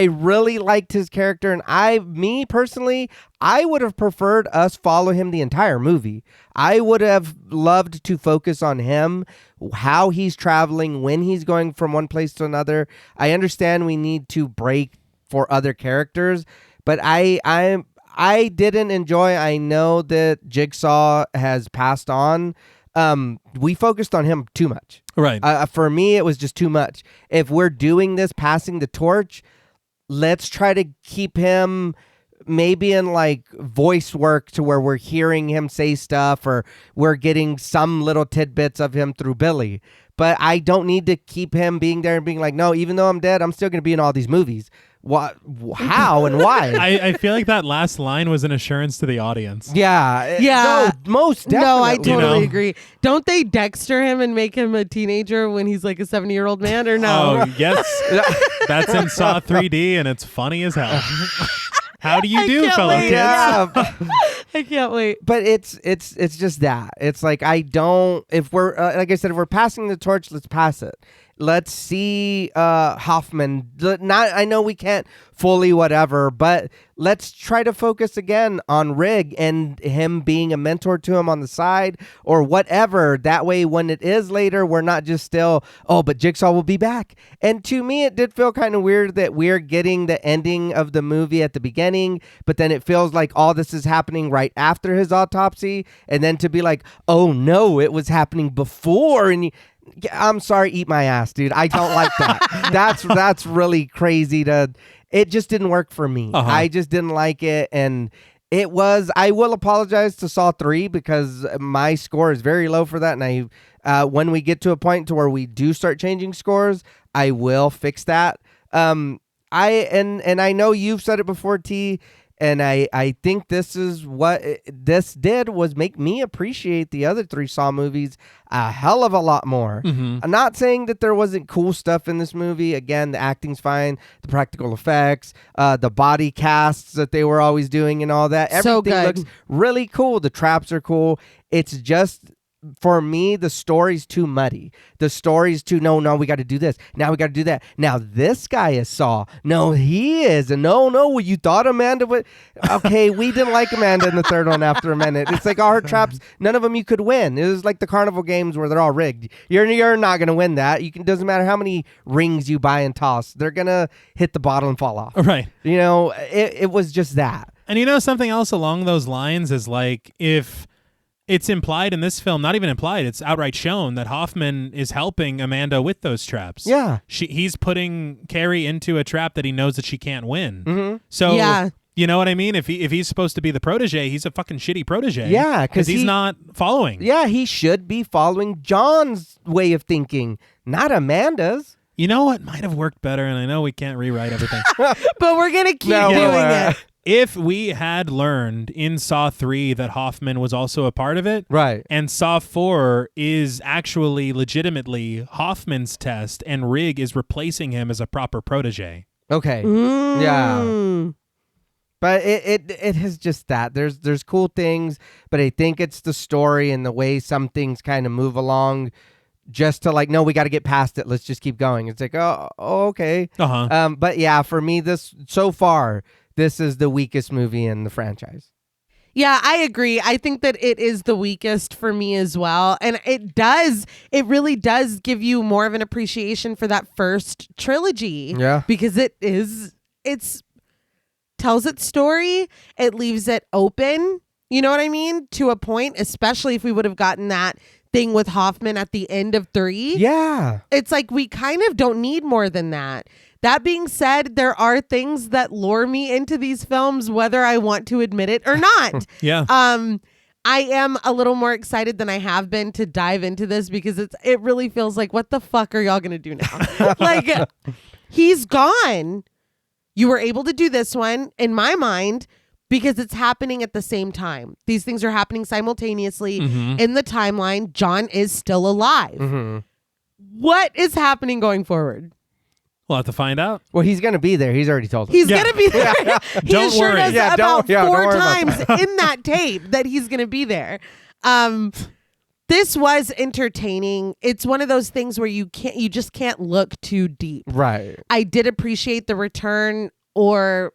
really liked his character, and me personally, I would have preferred us follow him the entire movie. I would have loved to focus on him, how he's traveling, when he's going from one place to another. I understand we need to break for other characters, but I didn't enjoy. I know that Jigsaw has passed on. We focused on him too much. Right. For me, it was just too much. If we're doing this, passing the torch, let's try to keep him maybe in like voice work to where we're hearing him say stuff, or we're getting some little tidbits of him through Billy. But I don't need to keep him being there and being like, no, even though I'm dead, I'm still going to be in all these movies. What? How and why? I feel like that last line was an assurance to the audience. Yeah. Yeah. No, most definitely. No, I totally know? agree. Don't they Dexter him and make him a teenager when he's like a 70-year-old man, or no? Oh, yes. That's in Saw 3D, and it's funny as hell. How do you do, can't fellow wait. kids? Yeah. I can't wait. But it's just that. It's like, I don't, if we're, like I said, if we're passing the torch, let's pass it. Let's see Hoffman. I know we can't fully whatever, but let's try to focus again on Rig and him being a mentor to him on the side or whatever. That way, when it is later, we're not just still, oh, but Jigsaw will be back. And to me, it did feel kind of weird that we're getting the ending of the movie at the beginning, but then it feels like all this is happening right after his autopsy. And then to be like, oh no, it was happening before. And I'm sorry, eat my ass, dude. I don't like that. That's really crazy it just didn't work for me. Uh-huh. I just didn't like it. And I will apologize to Saw 3 because my score is very low for that. And when we get to a point to where we do start changing scores, I will fix that. I know you've said it before, T, and I think this is what this did was make me appreciate the other 3 Saw movies a hell of a lot more. Mm-hmm. I'm not saying that there wasn't cool stuff in this movie. Again, the acting's fine, the practical effects, the body casts that they were always doing and all that. So Everything good. looks really cool. The traps are cool. It's just, for me, the story's too muddy. The story's too, no, we got to do this. Now we got to do that. Now this guy is Saw. No, he is. And no, well, you thought Amanda would. Okay, we didn't like Amanda in the third one after a minute. It's like all her traps, none of them you could win. It was like the carnival games where they're all rigged. You're not going to win that. Doesn't matter how many rings you buy and toss. They're going to hit the bottle and fall off. Right. You know, it was just that. And you know, something else along those lines is like, if it's implied in this film, not even implied, it's outright shown that Hoffman is helping Amanda with those traps. Yeah. He's putting Carrie into a trap that he knows that she can't win. Mm-hmm. So, Yeah. you know what I mean? If he's supposed to be the protege, he's a fucking shitty protege. Yeah, because he's not following. Yeah, he should be following John's way of thinking, not Amanda's. You know what might have worked better, and I know we can't rewrite everything. But we're going to keep No, doing we're- it. If we had learned in Saw 3 that Hoffman was also a part of it, Right. and Saw 4 is actually legitimately Hoffman's test, and Rig is replacing him as a proper protege. Okay. Mm. Yeah. But it is just that. There's cool things, but I think it's the story and the way some things kind of move along just to like, no, we got to get past it. Let's just keep going. It's like, oh okay. Uh-huh. But yeah, for me, this is the weakest movie in the franchise. Yeah, I agree. I think that it is the weakest for me as well. And it really does give you more of an appreciation for that first trilogy. Yeah. Because it's tells its story. It leaves it open. You know what I mean? To a point, especially if we would have gotten that thing with Hoffman at the end of 3. Yeah. It's like we kind of don't need more than that. That being said, there are things that lure me into these films, whether I want to admit it or not. Yeah. I am a little more excited than I have been to dive into this because it really feels like, what the fuck are y'all going to do now? Like, he's gone. You were able to do this one, in my mind, because it's happening at the same time. These things are happening simultaneously in the timeline. John is still alive. What is happening going forward? We'll have to find out. Well, he's going to be there. He's already told us. He's going to be there. He Don't assured worry. us about don't 4 worry about times in that tape that he's going to be there. This was entertaining. It's one of those things where you just can't look too deep. Right. I did appreciate the return, or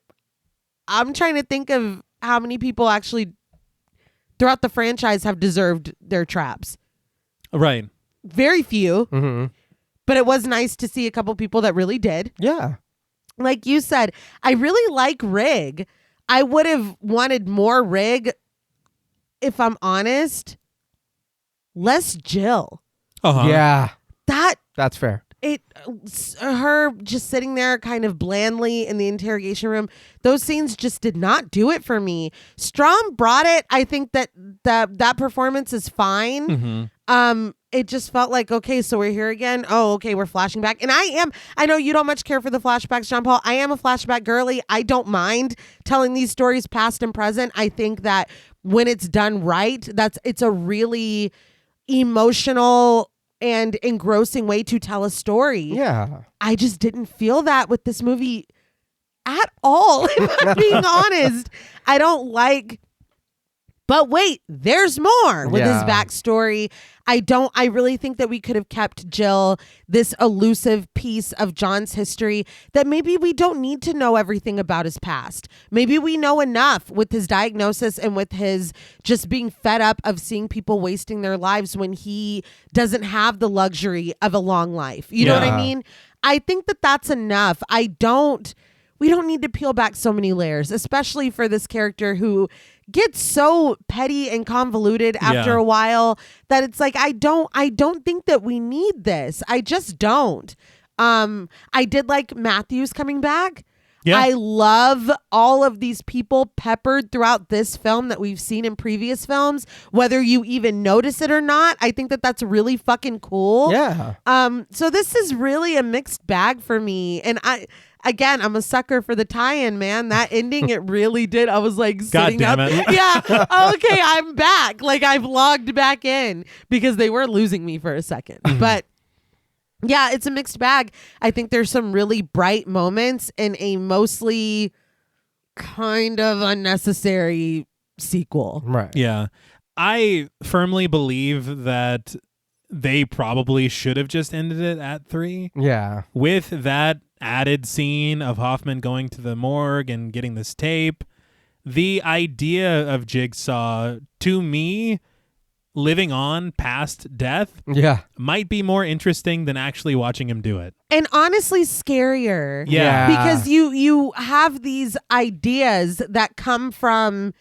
I'm trying to think of how many people actually throughout the franchise have deserved their traps. Right. Very few. Mm-hmm. But it was nice to see a couple people that really did. Yeah. Like you said, I really like Rig. I would have wanted more Rig, if I'm honest. Less Jill. Uh-huh. Yeah. That's fair. Her just sitting there kind of blandly in the interrogation room. Those scenes just did not do it for me. Strom brought it. I think that performance is fine. It just felt like, okay, so we're here again. Oh, okay, we're flashing back. And I know you don't much care for the flashbacks, John Paul. I am a flashback girly. I don't mind telling these stories past and present. I think that when it's done right, it's a really emotional and engrossing way to tell a story. Yeah. I just didn't feel that with this movie at all, if I'm being honest. I don't like... But wait, there's more with his backstory. I really think that we could have kept Jill this elusive piece of John's history that maybe we don't need to know everything about his past. Maybe we know enough with his diagnosis and with his just being fed up of seeing people wasting their lives when he doesn't have the luxury of a long life. You know what I mean? I think that that's enough. We don't need to peel back so many layers, especially for this character who gets so petty and convoluted after a while that it's like, I don't think that we need this. I just don't. I did like Matthews coming back. Yeah. I love all of these people peppered throughout this film that we've seen in previous films, whether you even notice it or not. I think that that's really fucking cool. Yeah. So this is really a mixed bag for me. And I'm a sucker for the tie-in, man. That ending, it really did. I was like sitting God damn up. it. Yeah. Okay, I'm back. Like I've logged back in because they were losing me for a second. But yeah, it's a mixed bag. I think there's some really bright moments in a mostly kind of unnecessary sequel. Right. Yeah. I firmly believe that they probably should have just ended it at 3. Yeah. With that added scene of Hoffman going to the morgue and getting this tape. The idea of Jigsaw, to me, living on past death might be more interesting than actually watching him do it. And honestly scarier. Yeah. Because you have these ideas that come from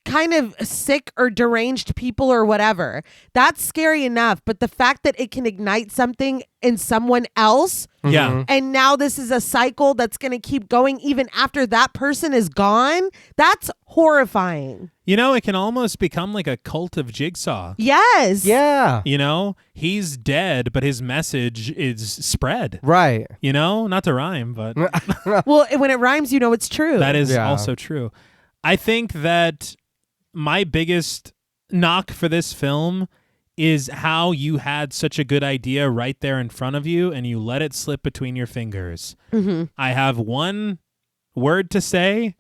kind of sick or deranged people or whatever. That's scary enough. But the fact that it can ignite something in someone else. Yeah. And now this is a cycle that's going to keep going even after that person is gone. That's horrifying. You know, it can almost become like a cult of Jigsaw. Yes. Yeah. You know, he's dead, but his message is spread. Right. You know, not to rhyme, but Well, when it rhymes, you know it's true. that is also true. I think that my biggest knock for this film is how you had such a good idea right there in front of you and you let it slip between your fingers. I have one word to say: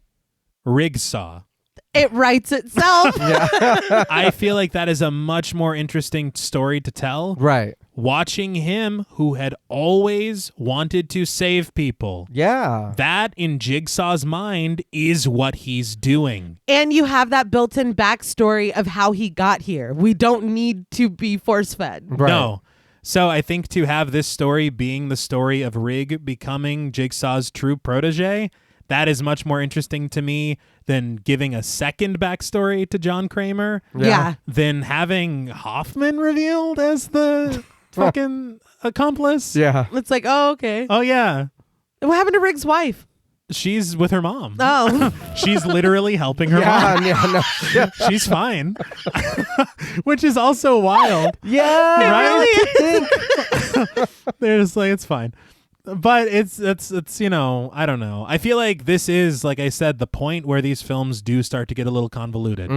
Rigsaw. It writes itself. I feel like that is a much more interesting story to tell. Right. Watching him, who had always wanted to save people. Yeah. That, in Jigsaw's mind, is what he's doing. And you have that built-in backstory of how he got here. We don't need to be force-fed. Right. No. So I think to have this story being the story of Rig becoming Jigsaw's true protege, that is much more interesting to me than giving a second backstory to John Kramer. Yeah. Than having Hoffman revealed as the fucking accomplice. Yeah. It's like, oh, okay. Oh, yeah. What happened to Riggs' wife? She's with her mom. Oh. She's literally helping her mom. Yeah, She's fine. Which is also wild. yeah, Right? They're just like, it's fine. But it's I don't know. I feel like this is, like I said, the point where these films do start to get a little convoluted.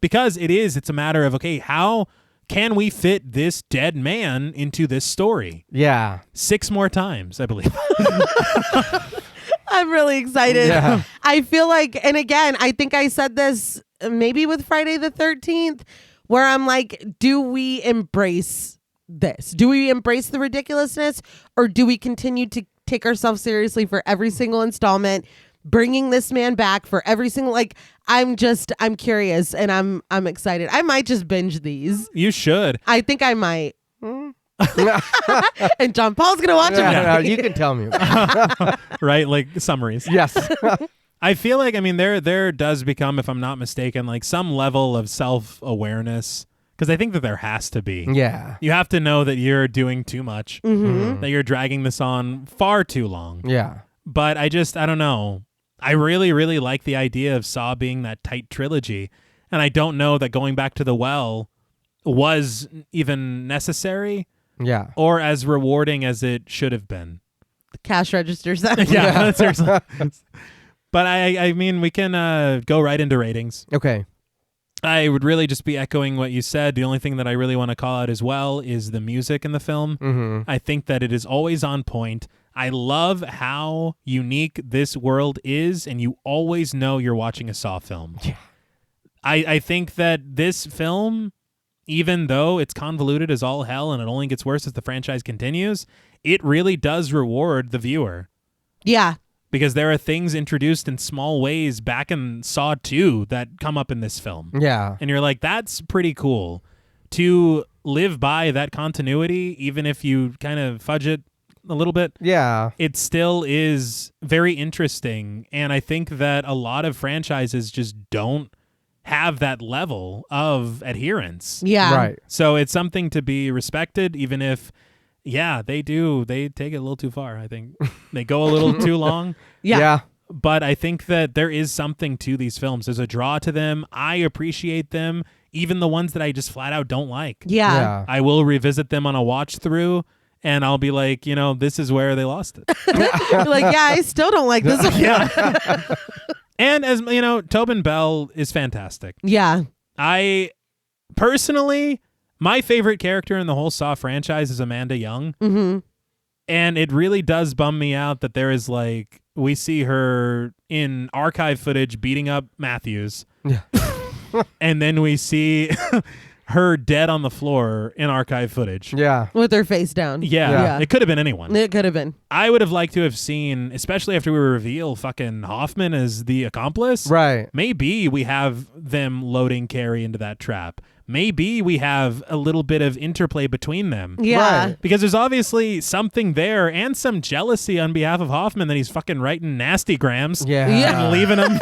Because it's a matter of, okay, how can we fit this dead man into this story? Yeah. 6 more times, I believe. I'm really excited. Yeah. I feel like, and again, I think I said this maybe with Friday the 13th, where I'm like, do we embrace this? Do we embrace the ridiculousness, or do we continue to take ourselves seriously for every single installment, bringing this man back for every single, like, I'm curious, and I'm excited. I might just binge these. You should. I think I might. And John Paul's gonna watch Yeah, it. no, you can tell me. Right? Like summaries. Yes. I feel like, I mean, there does become, if I'm not mistaken, like some level of self-awareness, because I think that there has to be. Yeah. You have to know that you're doing too much, that you're dragging this on far too long. Yeah. But I don't know. I really, really like the idea of Saw being that tight trilogy, and I don't know that going back to the well was even necessary Yeah. or as rewarding as it should have been. The cash registers. Yeah, seriously. But I mean, we can go right into ratings. Okay. I would really just be echoing what you said. The only thing that I really want to call out as well is the music in the film. I think that it is always on point. I love how unique this world is, and you always know you're watching a Saw film. Yeah. I think that this film, even though it's convoluted as all hell and it only gets worse as the franchise continues, it really does reward the viewer. Yeah. Because there are things introduced in small ways back in Saw 2 that come up in this film. Yeah. And you're like, that's pretty cool. To live by that continuity, even if you kind of fudge it a little bit, Yeah. it still is very interesting. And I think that a lot of franchises just don't have that level of adherence. Yeah. Right. So it's something to be respected, even if, yeah, they take it a little too far. I think they go a little too long. Yeah. But I think that there is something to these films. There's a draw to them. I appreciate them, even the ones that I just flat out don't like. Yeah. Yeah. I will revisit them on a watch through, and I'll be like, this is where they lost it. You're like, yeah, I still don't like this one. Yeah. And as you know, Tobin Bell is fantastic. Yeah. I personally, my favorite character in the whole Saw franchise is Amanda Young. Mm-hmm. And it really does bum me out that there is like, we see her in archive footage beating up Matthews. Yeah. And then we see her dead on the floor in archive footage. Yeah. With her face down. Yeah. Yeah. It could have been anyone. It could have been. I would have liked to have seen, especially after we reveal fucking Hoffman as the accomplice. Right. Maybe we have them loading Carrie into that trap. Maybe we have a little bit of interplay between them. Yeah. Right. Because there's obviously something there and some jealousy on behalf of Hoffman that he's fucking writing nasty grams Yeah. Yeah. and leaving them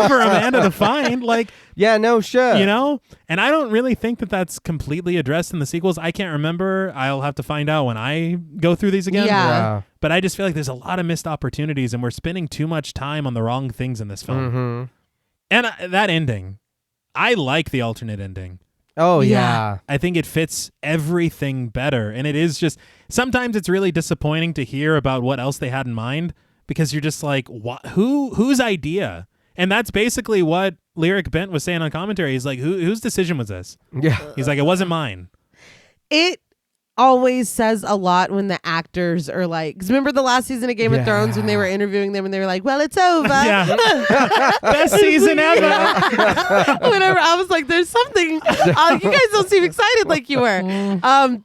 for Amanda to find. Like, Yeah, no shit. And I don't really think that that's completely addressed in the sequels. I can't remember. I'll have to find out when I go through these again. Yeah. Yeah. But I just feel like there's a lot of missed opportunities and we're spending too much time on the wrong things in this film. Mm-hmm. And that ending, I like the alternate ending. Oh, Yeah. yeah. I think it fits everything better. And it is just, sometimes it's really disappointing to hear about what else they had in mind because you're just like, what? Whose idea? And that's basically what Lyric Bent was saying on commentary. He's like, whose decision was this? Yeah. He's like, it wasn't mine. It always says a lot when the actors are like, because remember the last season of Game of Thrones when they were interviewing them and they were like, well, it's over. Yeah. Best season ever. Whatever. I was like, there's something. You guys don't seem excited like you were.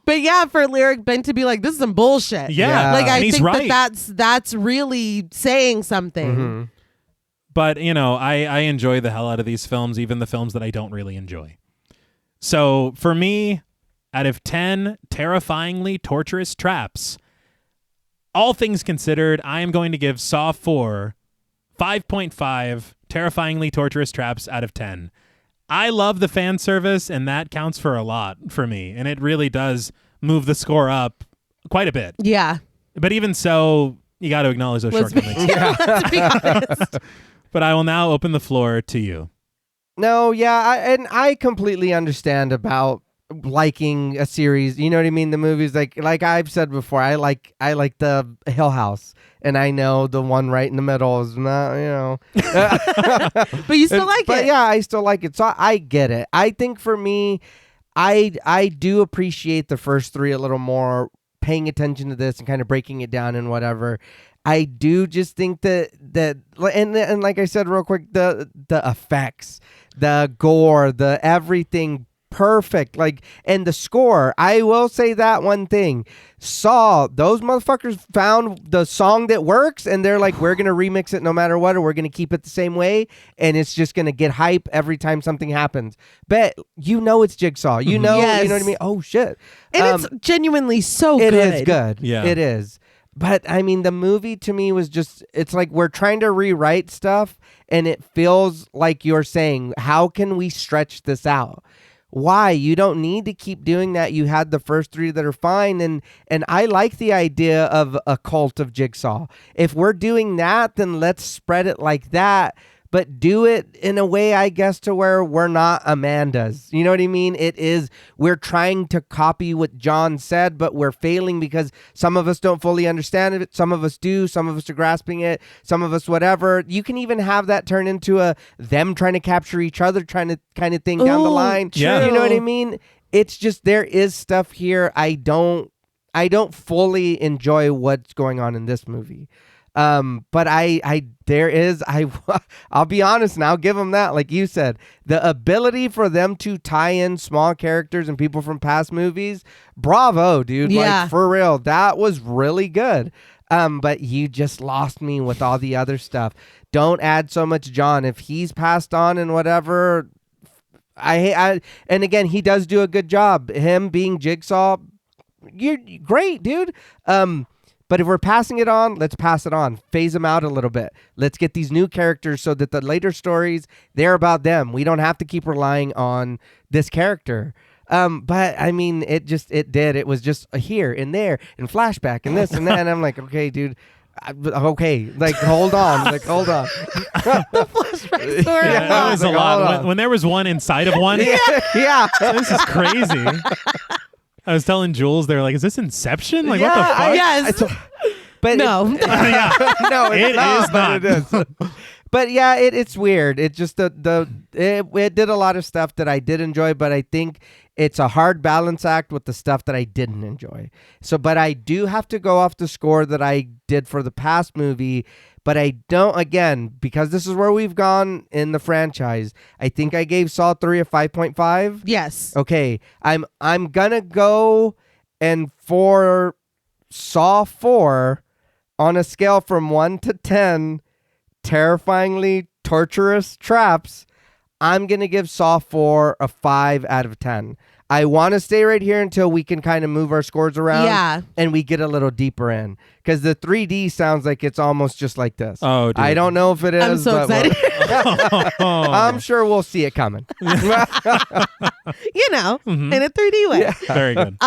But yeah, for Lyric Ben to be like, this is some bullshit. Yeah. Like, I And he's think right. that's really saying something. Mm-hmm. But, I enjoy the hell out of these films, even the films that I don't really enjoy. So for me, out of 10 terrifyingly torturous traps, all things considered, I am going to give Saw 4 5.5 terrifyingly torturous traps out of 10. I love the fan service, and that counts for a lot for me, and it really does move the score up quite a bit. Yeah. But even so, You got to acknowledge those Let's be, shortcomings. let's be honest. But I will now open the floor to you. No, yeah, I completely understand about liking a series. You know what I mean? The movies, like I've said before, I like the Hill House, and I know the one right in the middle is not, But you still like but it. yeah, I still like it. So I get it. I think for me, I do appreciate the first three a little more, paying attention to this and kind of breaking it down and whatever. I do just think that and like I said real quick, the effects, the gore, the everything perfect, and the score. I will say that one thing. Saw, those motherfuckers found the song that works, and they're like, we're gonna remix it no matter what, or we're gonna keep it the same way, and it's just gonna get hype every time something happens. But it's Jigsaw. You know, Yes. you know what I mean? Oh shit. And it's genuinely so It good. is good. Yeah. It is. But I mean, the movie to me was just, it's like we're trying to rewrite stuff, and it feels like you're saying, how can we stretch this out? Why? You don't need to keep doing that. You had the first three that are fine. And I like the idea of a cult of Jigsaw. If we're doing that, then let's spread it like that. But do it in a way, I guess, to where we're not Amanda's. You know what I mean? We're trying to copy what John said, but we're failing because some of us don't fully understand it. Some of us do. Some of us are grasping it. Some of us, whatever. You can even have that turn into them trying to capture each other, trying to kind of thing down the Ooh, line. Yeah. You know what I mean? It's just, there is stuff here. I don't fully enjoy what's going on in this movie. But I'll be honest and I'll give them that. Like you said, the ability for them to tie in small characters and people from past movies, bravo, dude. Yeah. Like, for real, that was really good. But you just lost me with all the other stuff. Don't add so much John. If he's passed on and whatever, and again, he does do a good job. Him being Jigsaw, you're great, dude. But if we're passing it on, let's pass it on. Phase them out a little bit. Let's get these new characters so that the later stories, they're about them. We don't have to keep relying on this character. But I mean, it was just here and there and flashback and this and that. And I'm like, okay, dude. Okay, hold on. The flashback story. Yeah, that was a lot. When there was one inside of one. Yeah. This is crazy. I was telling Jules, they were like, is this Inception? Like, what the Yeah, fuck? Yes. But No. Yeah. no, It is but not. it is. But yeah, it's weird. It just it did a lot of stuff that I did enjoy, but I think it's a hard balance act with the stuff that I didn't enjoy. So, but I do have to go off the score that I did for the past movie. But I don't, again, because this is where we've gone in the franchise. I think I gave Saw 3 a 5.5. Yes. Okay, I'm gonna go, and for Saw 4, on a scale from 1 to 10, terrifyingly torturous traps, I'm gonna give Saw 4 a 5 out of 10. I want to stay right here until we can kind of move our scores around, Yeah. and we get a little deeper in, because the 3D sounds like it's almost just like this. Oh, dude. I don't know if it is. I'm so but excited. I'm sure we'll see it coming. In a 3D way. Very good.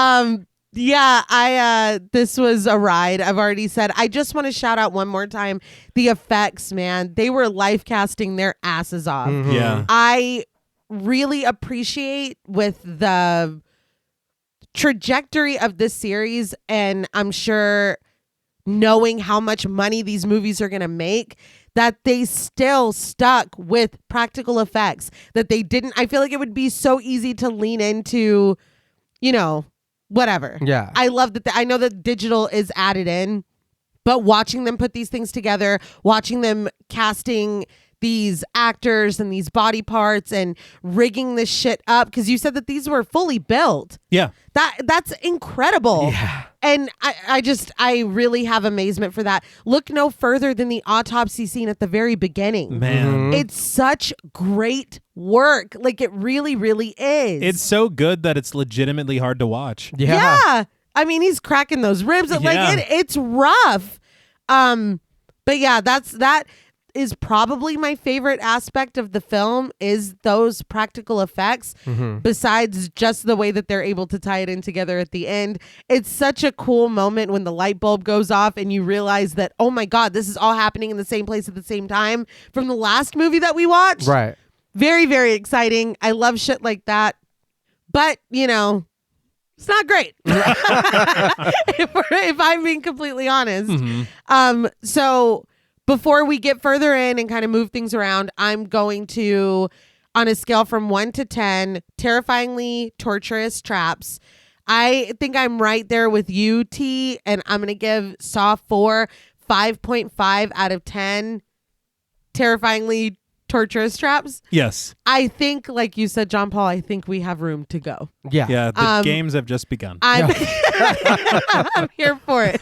This was a ride. I've already said. I just want to shout out one more time the effects, man. They were life casting their asses off. Mhm. Yeah. I really appreciate with the trajectory of this series, and I'm sure knowing how much money these movies are going to make, that they still stuck with practical effects, that they didn't. I feel like it would be so easy to lean into, whatever. Yeah. I love that. I know that digital is added in, but watching them put these things together, watching them casting these actors and these body parts and rigging this shit up, because you said that these were fully built. Yeah. That's incredible. Yeah. And I really have amazement for that. Look no further than the autopsy scene at the very beginning. Man. It's such great work. Like, it really, really is. It's so good that it's legitimately hard to watch. Yeah. I mean, he's cracking those ribs. Yeah. Like, it's rough. But yeah, that's that. is probably my favorite aspect of the film is those practical effects. Besides just the way that they're able to tie it in together at the end. It's such a cool moment when the light bulb goes off and you realize that, oh my God, this is all happening in the same place at the same time from the last movie that we watched. Right. Very, very exciting. I love shit like that. But, you know, it's not great. if I'm being completely honest. So before we get further in and kind of move things around, I'm going to, on a scale from 1 to 10, terrifyingly torturous traps. I think I'm right there with you, T, and I'm going to give Saw 4 5.5 out of 10 terrifyingly torturous traps. Yes. I think, like you said, John Paul, I think we have room to go. Yeah. Yeah, the games have just begun. I'm here for it.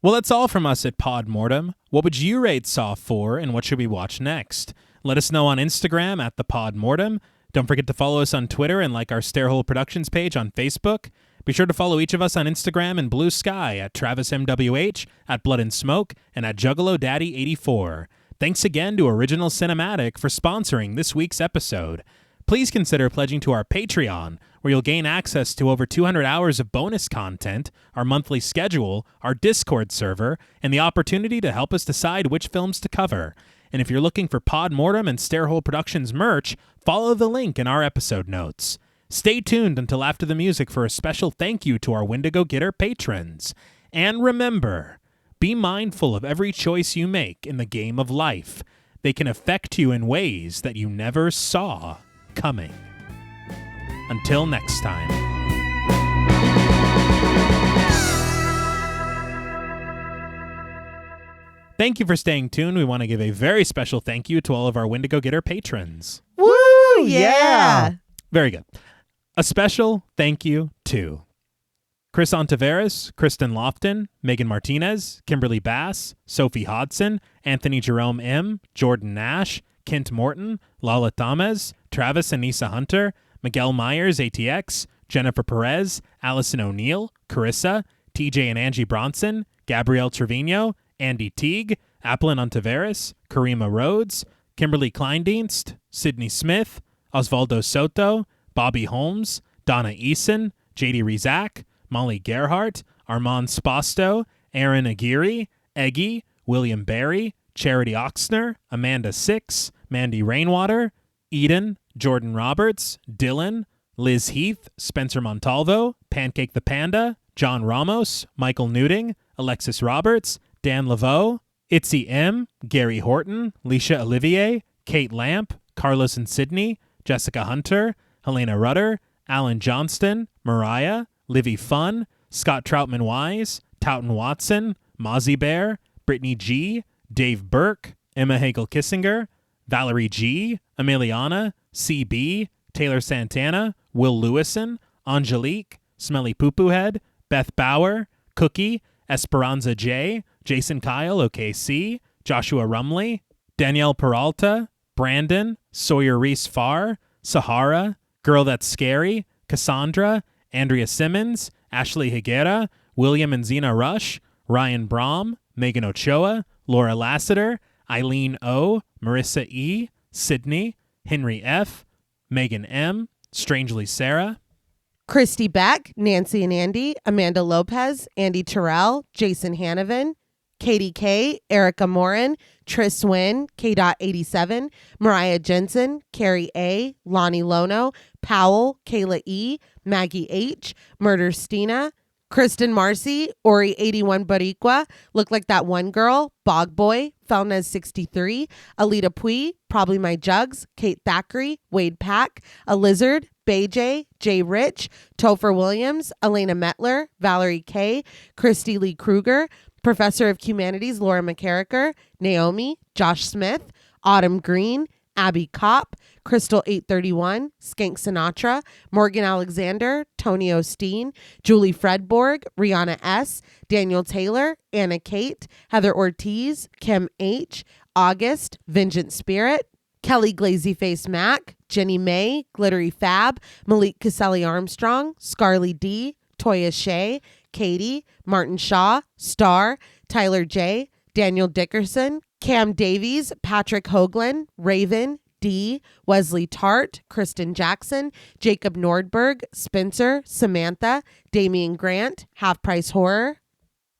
Well, that's all from us at Pod Mortem. What would you rate Saw 4, and what should we watch next? Let us know on Instagram at the Pod Mortem. Don't forget to follow us on Twitter and like our Stairhole Productions page on Facebook. Be sure to follow each of us on Instagram and Blue Sky at TravisMWH, at Blood and Smoke, and at JuggaloDaddy84. Thanks again to Original Cinematic for sponsoring this week's episode. Please consider pledging to our Patreon, where you'll gain access to over 200 hours of bonus content, our monthly schedule, our Discord server, and the opportunity to help us decide which films to cover. And if you're looking for Pod Mortem and Stairhole Productions merch, follow the link in our episode notes. Stay tuned until after the music for a special thank you to our Wendigo Getter patrons. And remember, be mindful of every choice you make in the game of life. They can affect you in ways that you never saw coming. Until next time. Thank you for staying tuned. We want to give a very special thank you to all of our Wendigo Getter patrons. Woo! Yeah. Very good. A special thank you to Chris Ontiveros, Kristen Lofton, Megan Martinez, Kimberly Bass, Sophie Hodson, Anthony Jerome M., Jordan Nash, Kent Morton, Lala Thomas, Travis and Nisa Hunter, Miguel Myers, ATX, Jennifer Perez, Allison O'Neill, Carissa, TJ and Angie Bronson, Gabrielle Trevino, Andy Teague, Applin Ontiveros, Karima Rhodes, Kimberly Kleindienst, Sydney Smith, Osvaldo Soto, Bobby Holmes, Donna Eason, JD Rizak, Molly Gerhart, Armand Spasto, Aaron Aguirre, Eggy, William Barry, Charity Oxner, Amanda Six, Mandy Rainwater, Eden, Jordan Roberts, Dylan, Liz Heath, Spencer Montalvo, Pancake the Panda, John Ramos, Michael Newting, Alexis Roberts, Dan Laveau, Itzy M, Gary Horton, Leisha Olivier, Kate Lamp, Carlos and Sydney, Jessica Hunter, Helena Rudder, Alan Johnston, Mariah, Livy Fun, Scott Troutman Wise, Towton Watson, Mozzie Bear, Brittany G, Dave Burke, Emma Hagel Kissinger, Valerie G, Emiliana, CB, Taylor Santana, Will Lewison, Angelique, Smelly Poo Poo Head, Beth Bauer, Cookie, Esperanza J, Jason Kyle, OKC, Joshua Rumley, Danielle Peralta, Brandon, Sawyer Reese Farr, Sahara, Girl That's Scary, Cassandra, Andrea Simmons, Ashley Higuera, William and Xxena Rush, Ryan Brom, Megan Ochoa, Laura Lassiter, Eileen O, Marissa E, Sydney, Henry F, Megan M, Strangely Sarah, Christy Beck, Nancy and Andy, Amanda Lopez, Andy Terrell, Jason Hanovan, Katie K, Erica Morin, Tris Wynn, K.87, Mariah Jensen, Carrie A, Lonnie Lono, Powell, Kayla E, Maggie H, Murder Stina, Kristen Marcy, Ori 81 Barikwa, Look Like That One Girl, Bog Boy, Felnez 63, Alita Pui, Probably My Jugs, Kate Thackeray, Wade Pack, A Lizard, Bay J, Jay Rich, Topher Williams, Elena Metler, Valerie K, Christy Lee Kruger, Professor of Humanities Laura McCarricker, Naomi, Josh Smith, Autumn Green, Abby Kopp, Crystal 831, Skank Sinatra, Morgan Alexander, Tony Osteen, Julie Fredborg, Rihanna S, Daniel Taylor, Anna Kate, Heather Ortiz, Kim H, August, Vengeance Spirit, Kelly Glazyface Mac, Jenny May, Glittery Fab, Malik Caselli Armstrong, Scarly D, Toya Shea, Katie, Martin Shaw, Star, Tyler J, Daniel Dickerson, Cam Davies, Patrick Hoagland, Raven, D, Wesley Tart, Kristen Jackson, Jacob Nordberg, Spencer, Samantha, Damian Grant, Half Price Horror,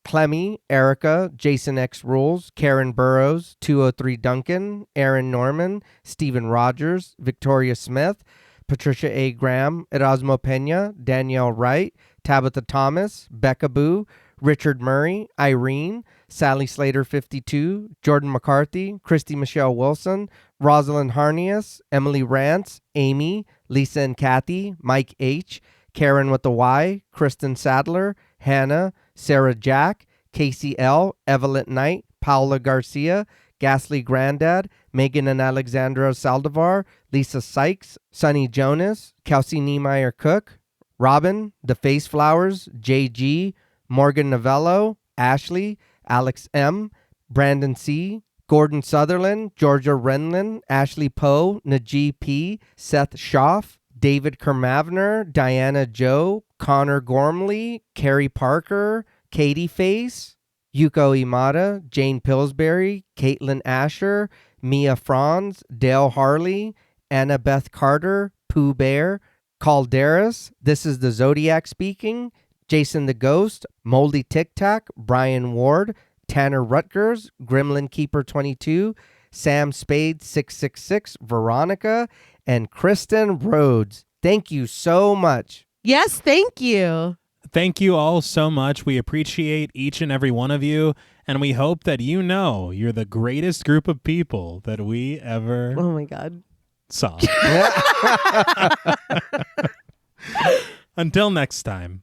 Clemmy, Erica, Jason X Rules, Karen Burrows, 203 Duncan, Aaron Norman, Stephen Rogers, Victoria Smith, Patricia A. Graham, Erasmo Pena, Danielle Wright, Tabitha Thomas, Becca Boo, Richard Murray, Irene, Sally Slater 52, Jordan McCarthy, Christy Michelle Wilson, Rosalind Harnias, Emily Rance, Amy, Lisa and Kathy, Mike H., Karen with the Y, Kristen Sadler, Hannah, Sarah Jack, Casey L., Evelyn Knight, Paula Garcia, Ghastly Grandad, Megan and Alexandra Saldivar, Lisa Sykes, Sunny Jonas, Kelsey Niemeyer Cook, Robin, The Face Flowers, JG, Morgan Novello, Ashley, Alex M., Brandon C., Gordon Sutherland, Georgia Renlin, Ashley Poe, Najee P., Seth Schaff, David Kermavner, Diana Joe, Connor Gormley, Carrie Parker, Katie Face, Yuko Imada, Jane Pillsbury, Caitlin Asher, Mia Franz, Dale Harley, Annabeth Carter, Pooh Bear, Calderas, This is the Zodiac Speaking, Jason the Ghost, Moldy Tic Tac, Brian Ward, Tanner Rutgers, Gremlin Keeper 22, Sam Spade 666, Veronica, and Kristen Rhodes. Thank you so much. Yes, thank you. Thank you all so much. We appreciate each and every one of you, and we hope that you know you're the greatest group of people that we ever Oh my God. saw. Until next time.